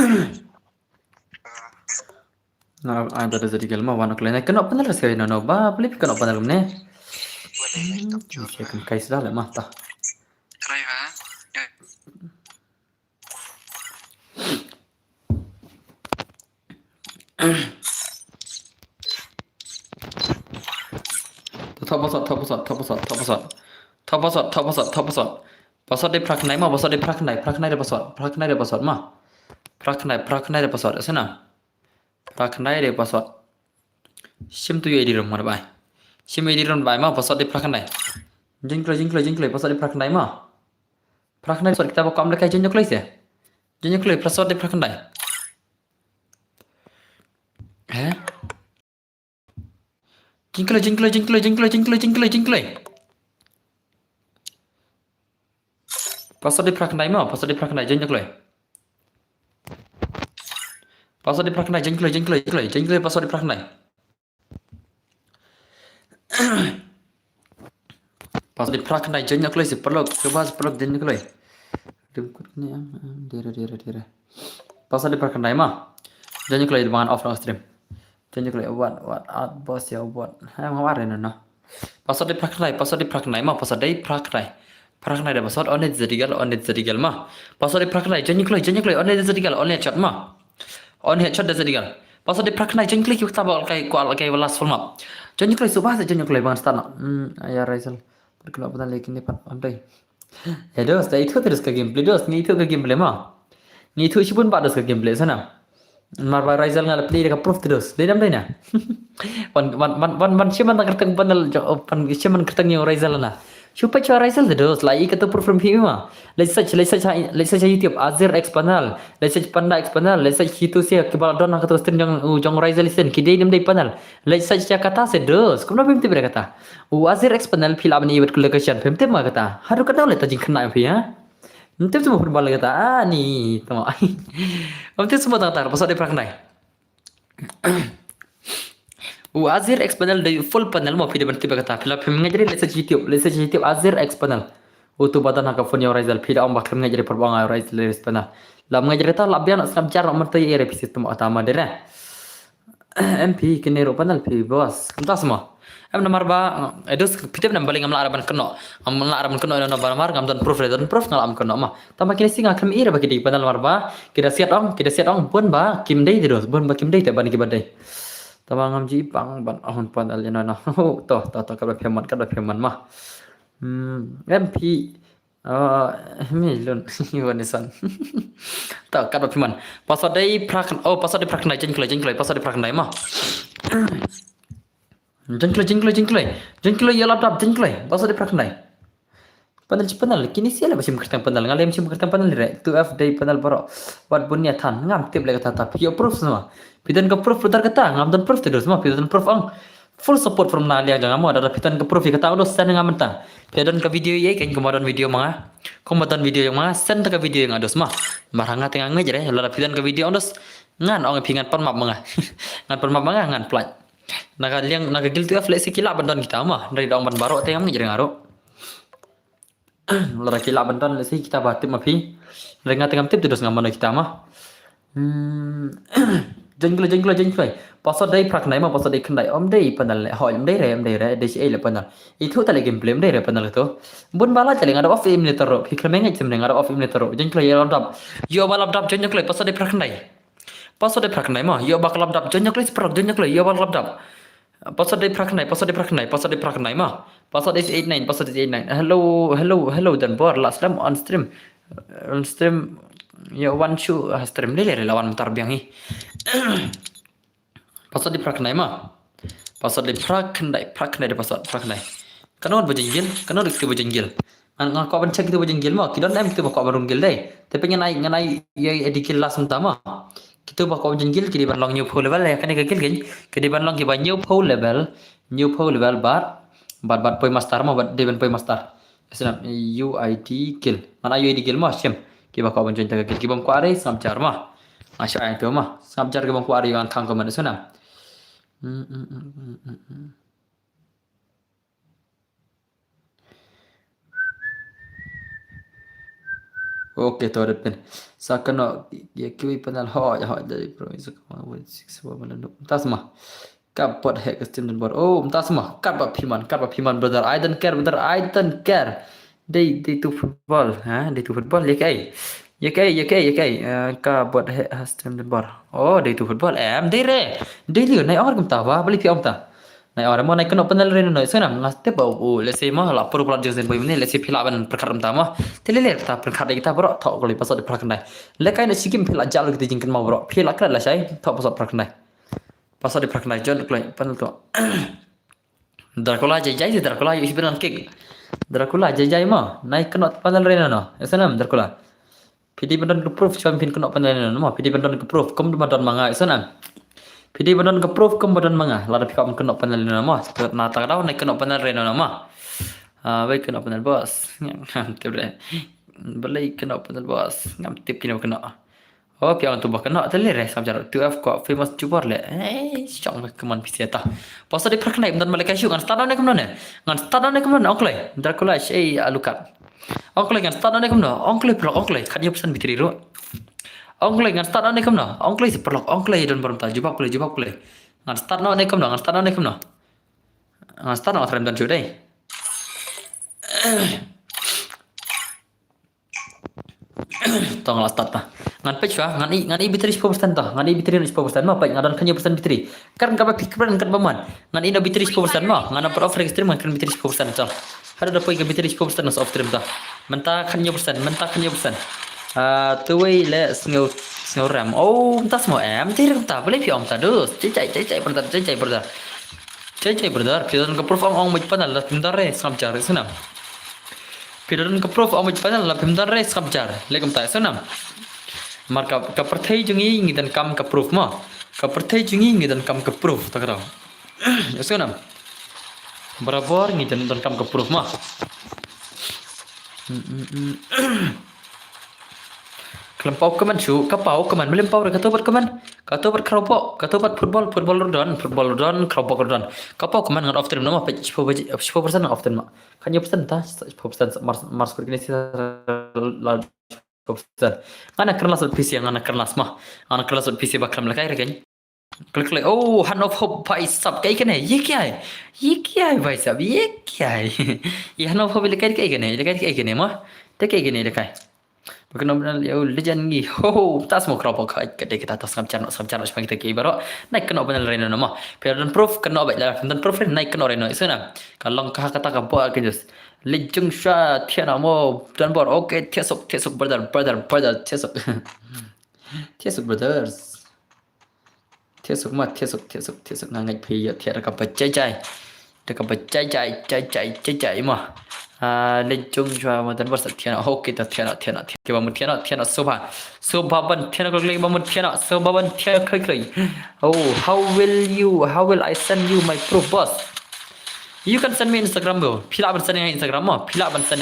A: Nah, ada desert gal mah wanok lay. Kenapa benar sekali no ba? Beli kenapa benar ni? Kan kay sudah lah mah ta.
F: Try ha.
A: Top password dia prak naik mah password dia prak naik dia password mah prak naik dia password sana prak naik dia password sim tu ID rom mana bai sim ID rom bai mah password dia prak naik jingklay password dia prak naik mah prak naik password kita bawa kam lekai jingklay sih jingklay password dia prak naik jingklay password di prak naik mah password di prak naik jingklay password di prak naik jingklay password di prak naik Pas di prak nai jenyak loi si perlok kebas perlok jenyak loi. Dengkut ni dire. Pas di prak nai mah. Jenyak loi mangan off no stream. Jenyak loi what out boss ya what. Ha ngawarin no. Pas di prak nai mah pas di prak nai. Prak nai dah pasal onet zedigal mah. Pas di prak nai jenyak loi onet zedigal onet chat mah. Onet chat dah zedigal. Pas di prak nai jenyak loi kita bawa kai last film up. Jenyak loi subah jenyak loi bangan stana. Ayah Raisal. Berkelok betul lagi ni pak andai. Ya dos, dah itu terus ke gameplay dos, ni itu ke gameplay mah. Ni itu sih pun pak dos ke gameplay sana. Marba Raisal ngal play dekat proof terus. Dia nampai na. Wan siapa nak kerteng panel, siapa nak kerteng yang Raisal na. Siapa cara Raisal terus, lagi kata proof from him mah. Let's search YouTube Azir X panel, let's search Panda X panel, let's search itu sih kebal don nak terus jong Raisal listen, kidai nampai panel. Let's search kata terus. Kau nak pemti berkata. Azir X panel film ni buat collection, pemti mah kata. Haru kata oleh tajing kena apa ya? Nanti semua football kata, ni, tengok. Nanti semua tak pasal dia pernah. Azir X panel dari full panel mau video berarti berkata. Film ngajari let's search YouTube Azir X panel. Tu badan hak phone yang Raisal video om bakal ngajari perbangan Raisal X panel. Lam ngajari tahu labian nak snap jar nomor tu ya revisi tu utama dia. MP kini panel pi bos. Entah semua. Am namar ba edus pitep nam baling amla araban keno na barmar ngam don proof ngalam keno mah tama kini singa kam ira bagi di panel marba kita siat ong pun ba kim dei terus pun ba kim dei te ban ki badai tama ngam ji pang ban ahun panel yana na to kada pheman mah MP milun wanisan tak kada pheman pasal dei prak nai jen klai pasal dei prak nai mah Jengklai ya laptop jengklai pasal dia pernah panel kini siapa masih mengerti panel ngalem masih mengerti panel ni 2F day panel baru buat bunyatan ngam tip lagi kata pio proof semua pidan ke proof putar kata ngam dan proof terus semua pidan proof ang full support from nalia jangan mau ada pidan ke proof kata udah send ngam mentang pidan ke video ye kan kemudian video manga video yang manga send ke video yang ada semua maranga tengah ngajar ya lalu pidan ke video udah ngan orang pingat pan map manga ngan plat naga gil tu fleksi kila bandan kita mah dari daun ban barok tengam ngajari ngaro lara kila bandan lesi kita batik mapi rengat tengam tip terus ngaman kita mah jengklai pasal dai prak nai mah pasal dai kendai om dai panal hoi om dai re dai le panal itu tali gameplay om dai re panal tu bun bala jale ngada off im letero pikir mengai cemne ngada off im letero jengklai ya laptop yo balap dap jengklai pasal dai prak nai pasal dia prak nai mah yo bakal laptop jenyak lagi yo bakal laptop pasal dia prak nai mah pasal dia 89 hello dan bor last time on stream yo one show stream dia lawan mutar biang ni pasal dia prak nai mah pasal dia prak nai dia pasal prak nai kanor bajinggil ang kau baca kita bajinggil mah kita nam kita bakal barunggil dai tapi nganai ye edikil las utama kita bakal jenggil kidi ban long new pool level ya kan gagil gen kidi ban long ki ban new pool level bat poi master mah bat deban poi master senap UID kill mana UID kill mah sem ki bakal ban jenggil ki bang kuare samcar mah asya itu mah samcar ki bang kuare yang khang ko man senap Oke, tu ada pen. Sakano ya kiwi panel ho dari provinsi kamu 6 bulan. Tas mah. Kapot hack Steam dan board. Oh, tas mah. Kapot piman brother. I don't care. They to football, They to football ya kai. Kapot hack Steam dan board. Oh, they to football. They re. They liu nai or kum ta ba beli pi om ta. Nai orang mau naik kena panel reno noi senam ngaste bau let's say mah la perlu jenis boy ni let's say pilaban perkara utama telele kita perkara kita bro thok kali pasal perkara lekai na sikim pila jal kita jingkan mau bro pila kala sai thok pasal perkara jon klai panel tu Dracula jai you sebenarnya kick Dracula jai mah naik kena panel reno no senam Dracula PD bandon ke proof champion kena panel reno mah PD bandon ke proof kom bandon manga senam PD badan ke proof ke badan manga lada pikap kena panel ni nama na tak tahu naik kena panel reno nama baik kena panel bos tip deh beli kena panel bos ngam tip kena Oh, piang tu bahkan nak telir sampai tu F kok famous cubar le. Syong keman pisi ta. Pasal dia perkenai dan malaikat syuk ngan start on kemana? Ngan start on kemana? Onklai. Dracula alukat. Onklai ngan start on kemana? Onklai perlu onklai. Kan dia pesan bitri ru. Onklai ngan start on kemana? Onklai seperlok onklai dan baru tak jubak boleh. Ngan start on kemana? Ngan start on kemana? Ngan start on rem dan judai. Tong la start ta. Ngan pech ngan i bitri 10% ta. Ngan i bitri 10% ma pai ngadan kanya persen bitri. Kan ka pikran kan baman. Ngan i na bitri 10% ma. Ngan per offer stream kan bitri 10% ta. Ada da pai ka bitri 10% of stream ta. Menta kanya persen. Tu wei le sngo ram. Oh, ta semua em tir ta boleh pi om ta dus. Cai brother. Cai brother. Pidan ka proof ong mai panal la pintar re samjar sunam. Pidan ka proof ong mai panal la pintar re samjar. Lekum ta sunam. Marka ka perthai jungi ngidan kam ka proof ma ka perthai jungi ngidan kam ka proof ta kara yasunam barabar ngidan dan kam ka proof ma kelempau keman su kapau keman melempau ka tobat keropok ka tobat football rodon keropok rodon kapau keman ngan after nama 10% after ma kan persen ta 10% mars bergini Ana kernas PC yang ana kernas mah. Ana kernas PC bakal melakai rekan. Klik oh hand of hope भाई सब कहीं के नहीं ये क्या है भाई साहब ये क्या है ये hand of hope लेकर कहीं के नहीं माँ ते कहीं के नहीं लेकर bukan nominal ya legend ni tas mau kerapa kadai kita tas samcar sepanjang kita kiri baru naik kena benar reno nama dan proof kena baik lah dan proof naik kena reno itu na kalau kata kapal kejus legend shot tiada mau dan baru okay tiesuk brother tiesuk brothers tiesuk ngangai pi tiada kapal cai mah legend shot dan baru tiada okay tiada kita bangun tiada soba ban tiada kali bangun tiada soba ban tiada kali oh how will I send you my proof boss. You can send me Instagram bro. Pila ban send Instagram mah. Pila ban send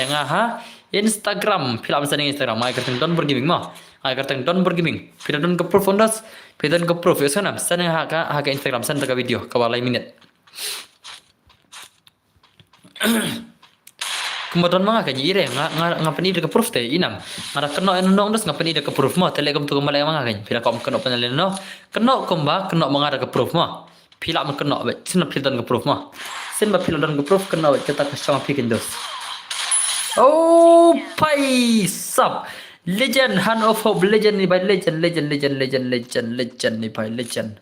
A: Instagram. Pila ban send Instagram. Ai kerteng don bergaming mah. Ai kerteng don bergaming. Pila don ke proof ondas. Pila don ke proof ya sana. Send ha ke Instagram send ke video ke walai minit. Kemudian mga kanya ngapani de ke proof te inam. Ngara kena enong das ngapani de ke proof mah. Telegram tu kemalai mga kanya. Pila kom kena panalin no. Kena mangada ke proof mah. Pila man kena bet. Sina pila don ke proof mah. Sen ba pila don ke proof kena bet kita kasang pikin dos. Oh, pai sub. Legend hand of hope legend ni by legend ni by legend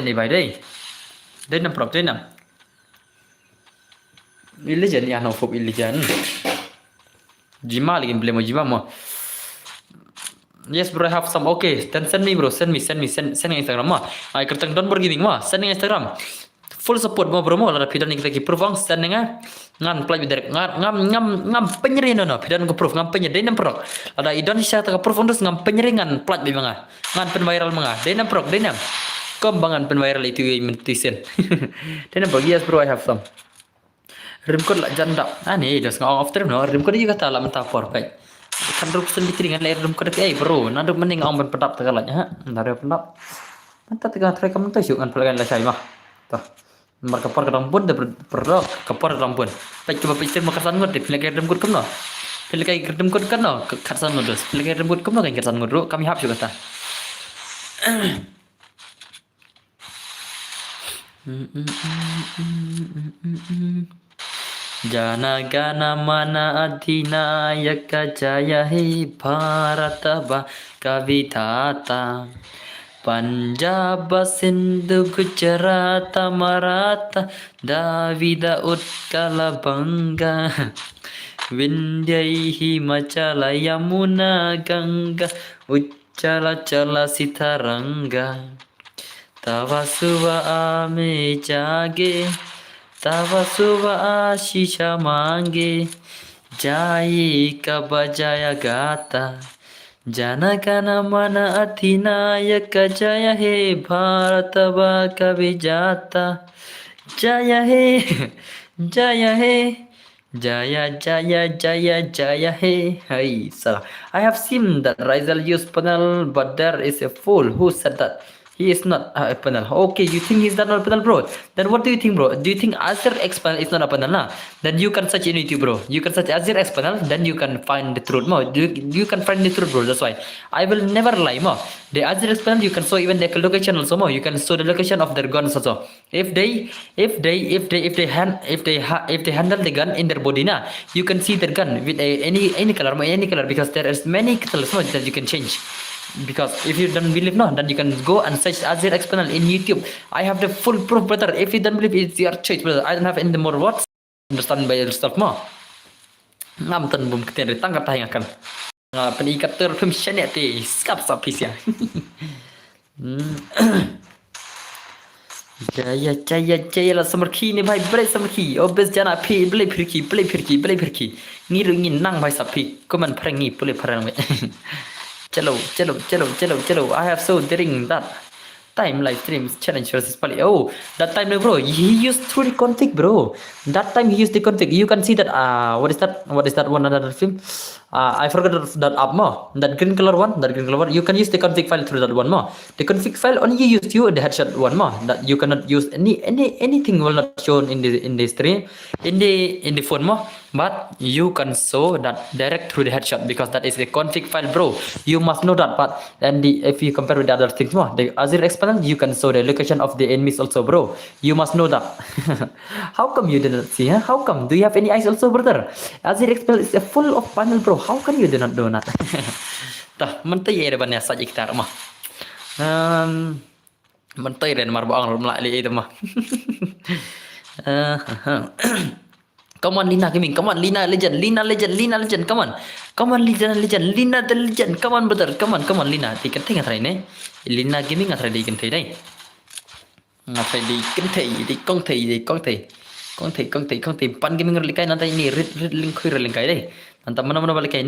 A: ni by day. Day nam prop day nam. Legend ni hand of hope legend. Jima lagi boleh mau jima mau. Yes bro, I have some. Okay, then send me bro, send me Instagram mah. I kerteng don bergini mah, send Instagram. Full support mo bro mo, lara pidan ni kita proof ang send ngan play direct ngam penyeri no pidan ko proof ngam penyeri nam prok. Ada Indonesia ta proof ondos ngam penyeri ngan play bi mga. Ngan pen viral mga. Denam prok denam. Kombangan pen viral itu mentisen. Denam bro, yes bro, I have some. Rimkod lah janda. Ani dos ngong after no, rimkod juga ta la mentapor baik. Kan rup sen bitringan lain rimkod ke bro, nandu mending ang pendap tegalanya ha. Nare pendap. Manta tega try kamu tu kan pelagan la sai mah. Tah. Marka par rambut de perro kapar rambut. Pai coba pikir makasan ngot de pelagai rambut kemno. Pelagai rambut kemno katsan ngot dos. Pelagai rambut kemno kan katsan ngot kami hap juga ta. Jana gana mana adhinayaka jaya he bharatava kavitata Punjab Sindhu Gujarat Maratha Davida Utkala Banga Vindhya Himachala Yamuna Ganga Uchala Chala Sitaranga Tava suva ame jage Tava suva ashisha mange Jai kabajaya gata Janagana mana adhinayaka jaya he Bharatava kavijata Jaya he Jaya Jaya Jaya Jaya hey hey salah. I have seen that Rizal used panel, but there is a fool who said that he is not a panel. Okay, you think he's not a panel, bro? Then what do you think, bro? Do you think Azir X panel is not a panel, nah? Then you can search in YouTube, bro. You can search Azir X panel, then you can find the truth, more. You can find the truth, bro. That's why I will never lie, more. The Azir X panel, you can show even the location also, more. You can show the location of their guns also. If they handle the gun in their body, nah, you can see their gun with any color, because there is many colors, no, that you can change. Because if you don't believe, no, then you can go and search Azir X panel in YouTube. I have the full proof, brother. If you don't believe, it's your choice, brother. I don't have any more words. Understand by yourself, more. Ngam tan bum ketian ditangkap tahangakan. Penikat terfilm syanet skap sapis ya. Jaya Jaya Jaya lah समरखी ने भाई बड़े समरखी और बस जाना भी बड़े फिरकी नी रुंगी नंग भाई सभी को मन फरेंगी पुले फरेंग में चलो I have so daring that time live streams challenge versus Pali. Oh, that time, bro, he used through the config, bro. That time he used the config. You can see that. What is that one another film? I forgot that up more. That green color one. You can use the config file through that one more. The config file only used you the headshot one more. That you cannot use anything will not shown in the stream in the phone more. But you can show that direct through the headshot because that is the config file, bro. You must know that. But if you compare with the other things more, the Azir X panel, you can show the location of the enemies also, bro. You must know that. How come you didn't see? Huh? How come? Do you have any eyes also, brother? Azir X panel is full of panel, bro. How can you do not do that? Tah, mentay ya depannya saja kita mah. Mentay dan marbuang melali itu mah. Come on, Lina Gaming. Come on, Lina Legend. Come on. Come on, Lina the Legend. Come on, brother. Come on, Lina. Di kentai ngatrai ne. Lina Gaming ngatrai di kentai dai. Ngatrai di kentai, di kongtai. Pan gaming relikai nanti ini rit link relikai dai. Nanti mana balikai.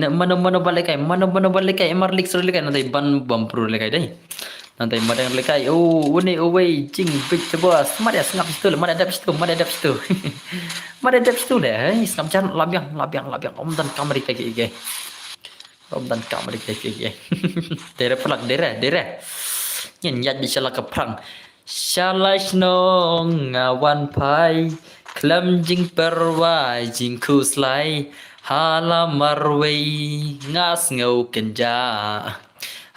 A: Emar leaks relikai nanti ban bampru relikai dai. Nanti madang relikai. Oh, wene away jing big the boss. Mada ngap situ, mada dap situ. Mada dap situ deh. Ngap jan labiang. Om dan kamar iki. Dere pelak dere. Nyan di salah keprang. Shalash no ngawan pai. Klam jing perwai jing kuslai. Hala marway ngas ngau kenja.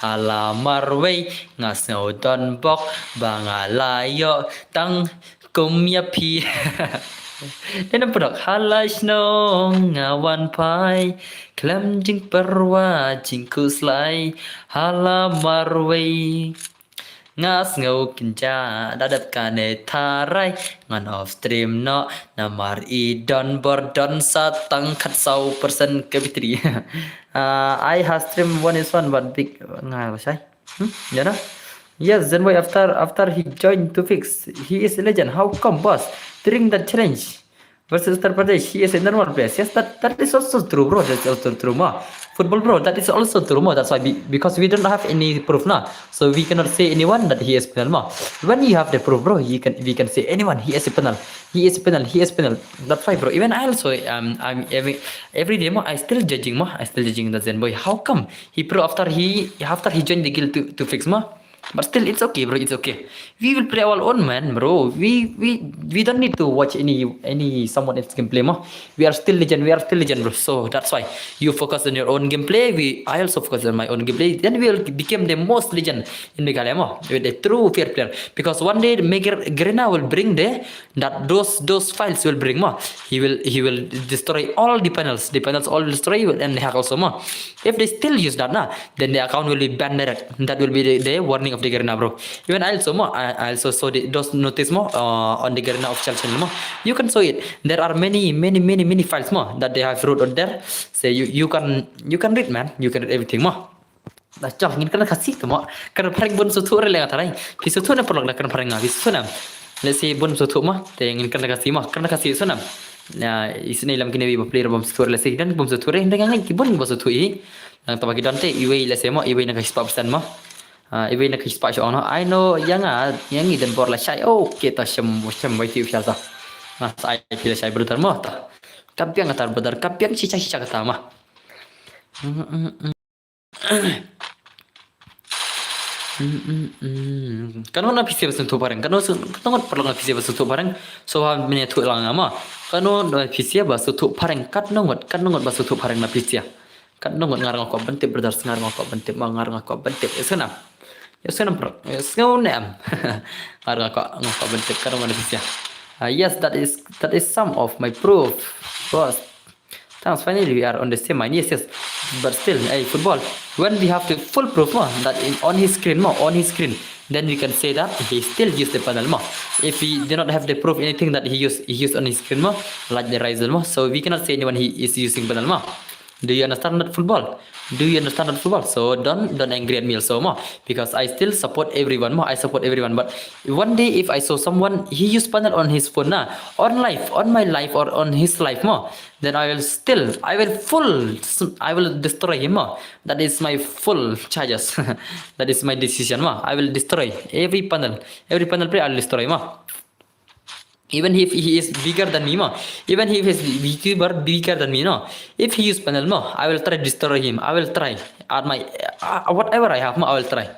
A: Hala marway ngas ngau don bok bangalayo tang kumya pi. Dia nampak tak? Halash no ngawan pai. Klam jing perwa jing kuslai. Hala marway ngas ngau kenja dadap kane tarai ngan off stream no namar idon bordon satang kat sau persen kebitri. I have stream 1 but big ngai wasai. Ya na? Yes, then why after he joined to fix, he is a legend. How come, boss? During that challenge versus Uttar Pradesh, he is a normal player. Yes, that is also true, bro. That's also true, ma. Football, bro. That is also true, ma. That's why because we don't have any proof, na. So we cannot say anyone that he is penal, ma. When you have the proof, bro, we can say anyone he is a penal. He is penal. That's why, bro. Even I also I'm every day, ma. I still judging the Zen boy. How come he pro after he joined the guild to fix, ma? But still, it's okay, bro. It's okay. We will play our own, man, bro. We don't need to watch any someone else's gameplay, ma. We are still legend, bro. So that's why you focus on your own gameplay. I also focus on my own gameplay. Then we will become the most legend in Meghalaya, ma. With a true fair player. Because one day, Garena will bring those files will bring, ma. He will destroy all the panels. The panels all destroy and hack also, ma. If they still use that, na, then the account will be banned direct. That will be the warning of the Garena, bro. Even I also saw those notice more on the Garena official channel, more. You can show it. There are many files more that they have wrote on there. So you can read, man. You can read everything more. Dah cah ingin kena kasih tu mak. Kena paring bon suatu orang lagi tarai. Pisutu na perlu nak kena paring ngah. Pisutu na. Let's say bon suatu mah. Te ingin kena kasih mah. Kena kasih suatu na. Nah, isni lam kini we player bom suatu let's say dan bom suatu orang dengan lagi bon bom suatu ini. Nang tabagi dante iwe let's say mah iwe nak kasih 4% mah. Iwe nak kisah pasal orang. I know yang ini dan bor lah saya. Oh kita sem baiti usia sah. Nah saya pilih saya berutar mah. Kapiang kata brother, kapiang cica kata mah. Kanu na PC bas tu pareng, kanu tunggu perlu na PC bas tu pareng, so ha mene tu lang ama. Kanu na PC bas tu pareng, kat nungut bas tu pareng na PC. Kat nungut ngarang ko bentip brother, ngarang ko bentip, ngarang ko bentip. Esana. Esana bro. Esana nem. Ngarang ko bentip kanu na PC. Yes, that is some of my proof, boss. Thanks, finally we are on the same mind. Yes, but still, football. When we have the full proof that on his screen, then we can say that he still used the panel more. If we do not have the proof anything that he used on his screen more, like the Ryzen more, so we cannot say anyone he is using panel more. Do you understand that football? So don't angry at me also more, because I still support everyone more. I support everyone, but one day if I saw someone he use panel on his phone on my life or on his life more, then I will destroy him more. That is my full charges. That is my decision more. I will destroy every panel player. I will destroy more. Even if he is bigger than me, even if he is VTuber bigger than me, if he use panel, I will try to destroy him. I will try at my whatever I have, I will try.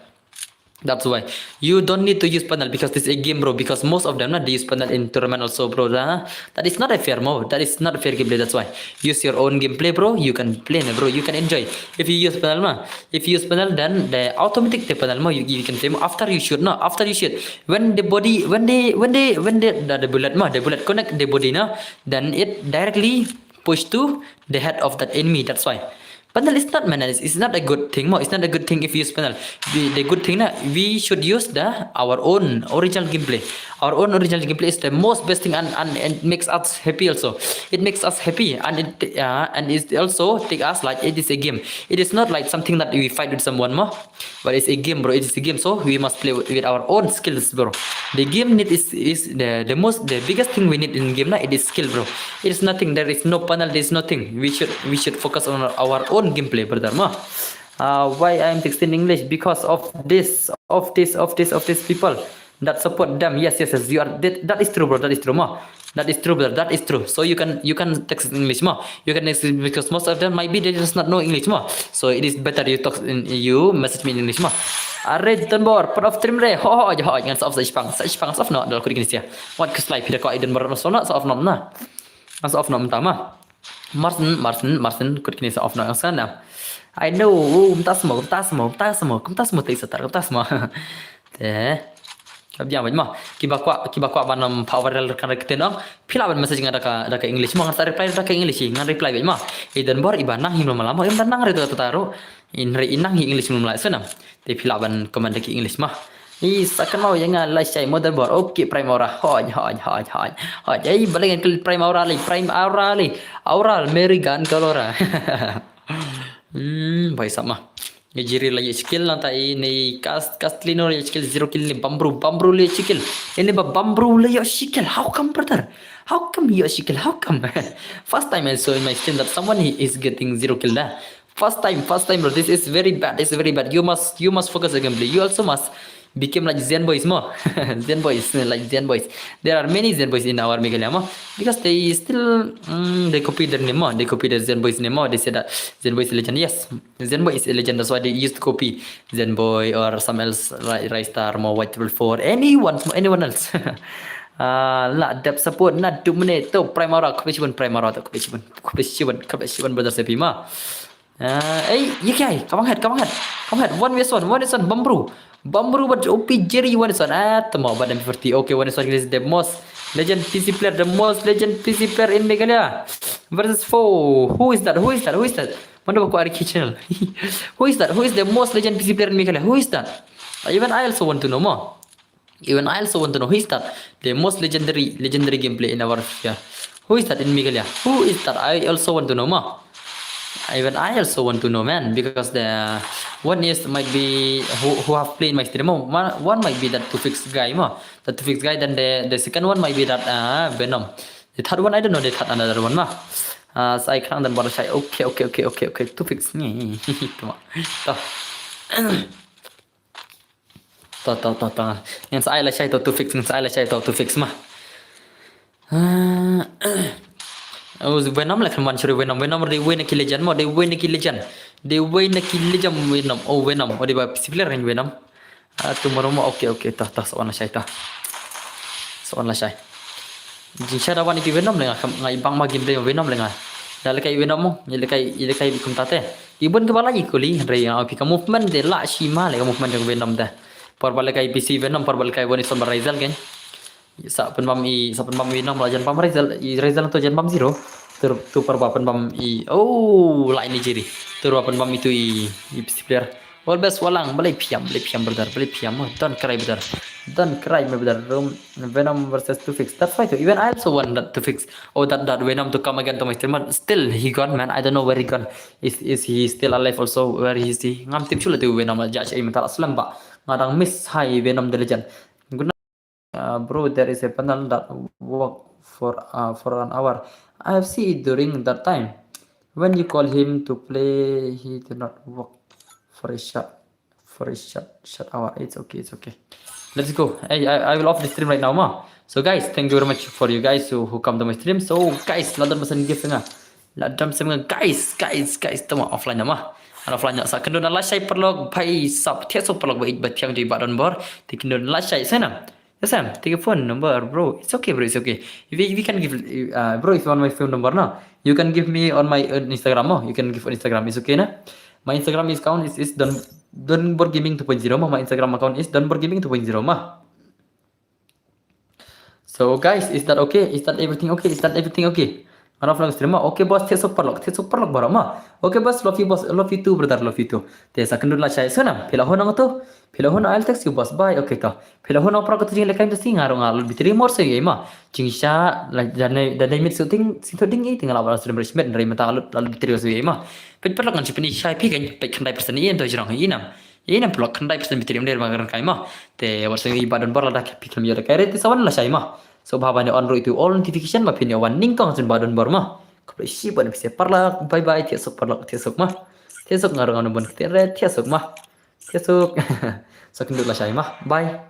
A: That's why you don't need to use panel, because this is a game, bro. Because most of them they use panel in tournament also, bro. That is not a fair mode. That is not a fair gameplay. That's why use your own gameplay, bro. You can play, bro. You can enjoy. If you use panel, then the automatic the panel, you can play after you shoot. After you shoot, when the bullet connect the body, then it directly push to the head of that enemy. That's why. Panel is not managed. It's not a good thing. It's not a good thing if you use panel. The good thing we should use our own original gameplay. Our own original gameplay is the most best thing, and makes us happy also. It makes us happy, and it also take us like it is a game. It is not like something that we fight with someone more, but it's a game, bro. It is a game, so we must play with our own skills, bro. The game need is the biggest thing we need in game it is skill, bro. It is nothing. There is no panel. There is nothing. We should focus on our own gameplay, brother. Why I am texting English? Because of this people that support them. Yes. You are that is true, bro. That is true, That is true, brother. That is true. So you can text in English, You can text, because most of them maybe they just not know English, So it is better you message me in English, Edinburgh, part of stream re. Ngan sa off no dal ko Indonesia. What ke slide pida ko Edinburgh so na sa off no na. Sa off no tama. Martin ko Indonesia off no ang sana. I know, tas mo tay sa tar tas mo. Kabya mo. Kiba kwa banam power kan rektenong. Pila ban message ngada ka English mo ngan reply ka English ngan reply mo. Edinburgh ibanang him malamo im danang re to taro. Inang English mo mala sana. Te pila ban command ka English mah. Sakan mau yang lai sai modern board. Okay, prime aura. Hoj. Ai balengan ke prime aura li. Aural Merigan kalora. Baik sama. Jiri lagi skill nanti ini Castlino lagi skill 0 kill ni Bambru lagi skill. Ini Bambru lagi skill. How come, brother? How come you skill? How come? First time I saw in my stream that someone is getting 0 kill First time, bro. This is very bad. You must focus on gameplay. You also must become like Zen boys more. Zen boys. There are many Zen boys in our Meghalaya more, because they still they copy their name more. They copy the Zen boys name more. They say that Zen boy is a legend. Yes, Zen boy is a legend. That's why they used to copy Zen boy or some else like Ristar more White Triple 4. Anyone else. Depth support na dominate to Primara competition brother Sepima. Come on head. 1v1 Bambru but OP Jerry 1v1 Tomo badan 50. Okay, 1v1 is the most legend PC player, in Meghalaya versus 4. Who is that? Mana aku Ari channel. Who is that? Who is the most legend PC player in Meghalaya? Who is that? Even I also want to know more. Who is that? The most legendary gameplay in our sphere. Who is that in Meghalaya? Who is that? I also want to know more. Even I also want to know, man, because the one is might be who have played my stream. One might be that 2fix guy, Then the second one might be that Venom. The third one I don't know. The third another one, So I can't then bother say okay. 2fix. Yang saya lah saya tahu 2fix, Oh, Venom lah kan man sure Venom de win ki legend mo de win ki legend Venom oh Venom oh de ba sipler kan Venom tomorrow mo okay tah soan la syai jing syada wani ki Venom lenga ngai bang ma game de Venom lenga ya lekai Venom mo ya lekai bikum tate ibon ke balai kuli re yang api ka movement de la shima le movement yang Venom da por balekai PC Venom por balekai wani son Rizal kan sa penbam Venom la jan pam Rizal to jan pam zero tu perbapan bam oh la ini jiri terbapan bam itu PC player all best walang balai piam berdar don't cry berdar Venom versus to fix that's why too. Even I also want that to fix that Venom to come again to my stream but still he gone man I don't know where he gone is he still alive also where is he ngam tip chula tu Venom aja cai mental aslam ba ngadang miss high Venom the legend bro there is a panel that work for an hour I have seen it during that time when you call him to play he did not work for a shot hour it's okay let's go hey I will off the stream right now ma so guys thank you very much for you guys who come to my stream so guys ladan pesan gift nga ladan pesan guys tama offline ma offline sa kendon la syai perlog pai sub tiaso perlog bait batiang di badan bor tikendon la syai sana yes Sam take a phone number bro it's okay we can give bro if you want my phone number no you can give me on my Instagram no you can give on Instagram it's okay na my Instagram account is Donbor Gaming 2.0 ma my Instagram account is Donbor Gaming 2.0 ma so guys is that everything okay Mana flag stream ma okay boss theso perlok bara ma okay boss love you too brother love you too te sakandun la chai sana phila honang to phila hon I'll text you boss bye okay to phila hon opera ko tu jing lekai to singar ngal bitri mor se ye ma jingsha la dan mit shooting i tinggal awal stream resmen dari mata lalu bitri so ye ma pet perlok kan sipni chai pi kan pet khandai persen yen to jirang inam perlok khandai persen bitri der magar kai ma te warsa i badan bor la dak pikam ya kai re te sawan la chai ma so bhabane on itu all notification ma pin yawan ning tong sun badon barma ko si ban bisa parla bye bye tiasuk ma tiasuk ngarang on bon tiasuk ma tiasuk so kenduk la syai ma bye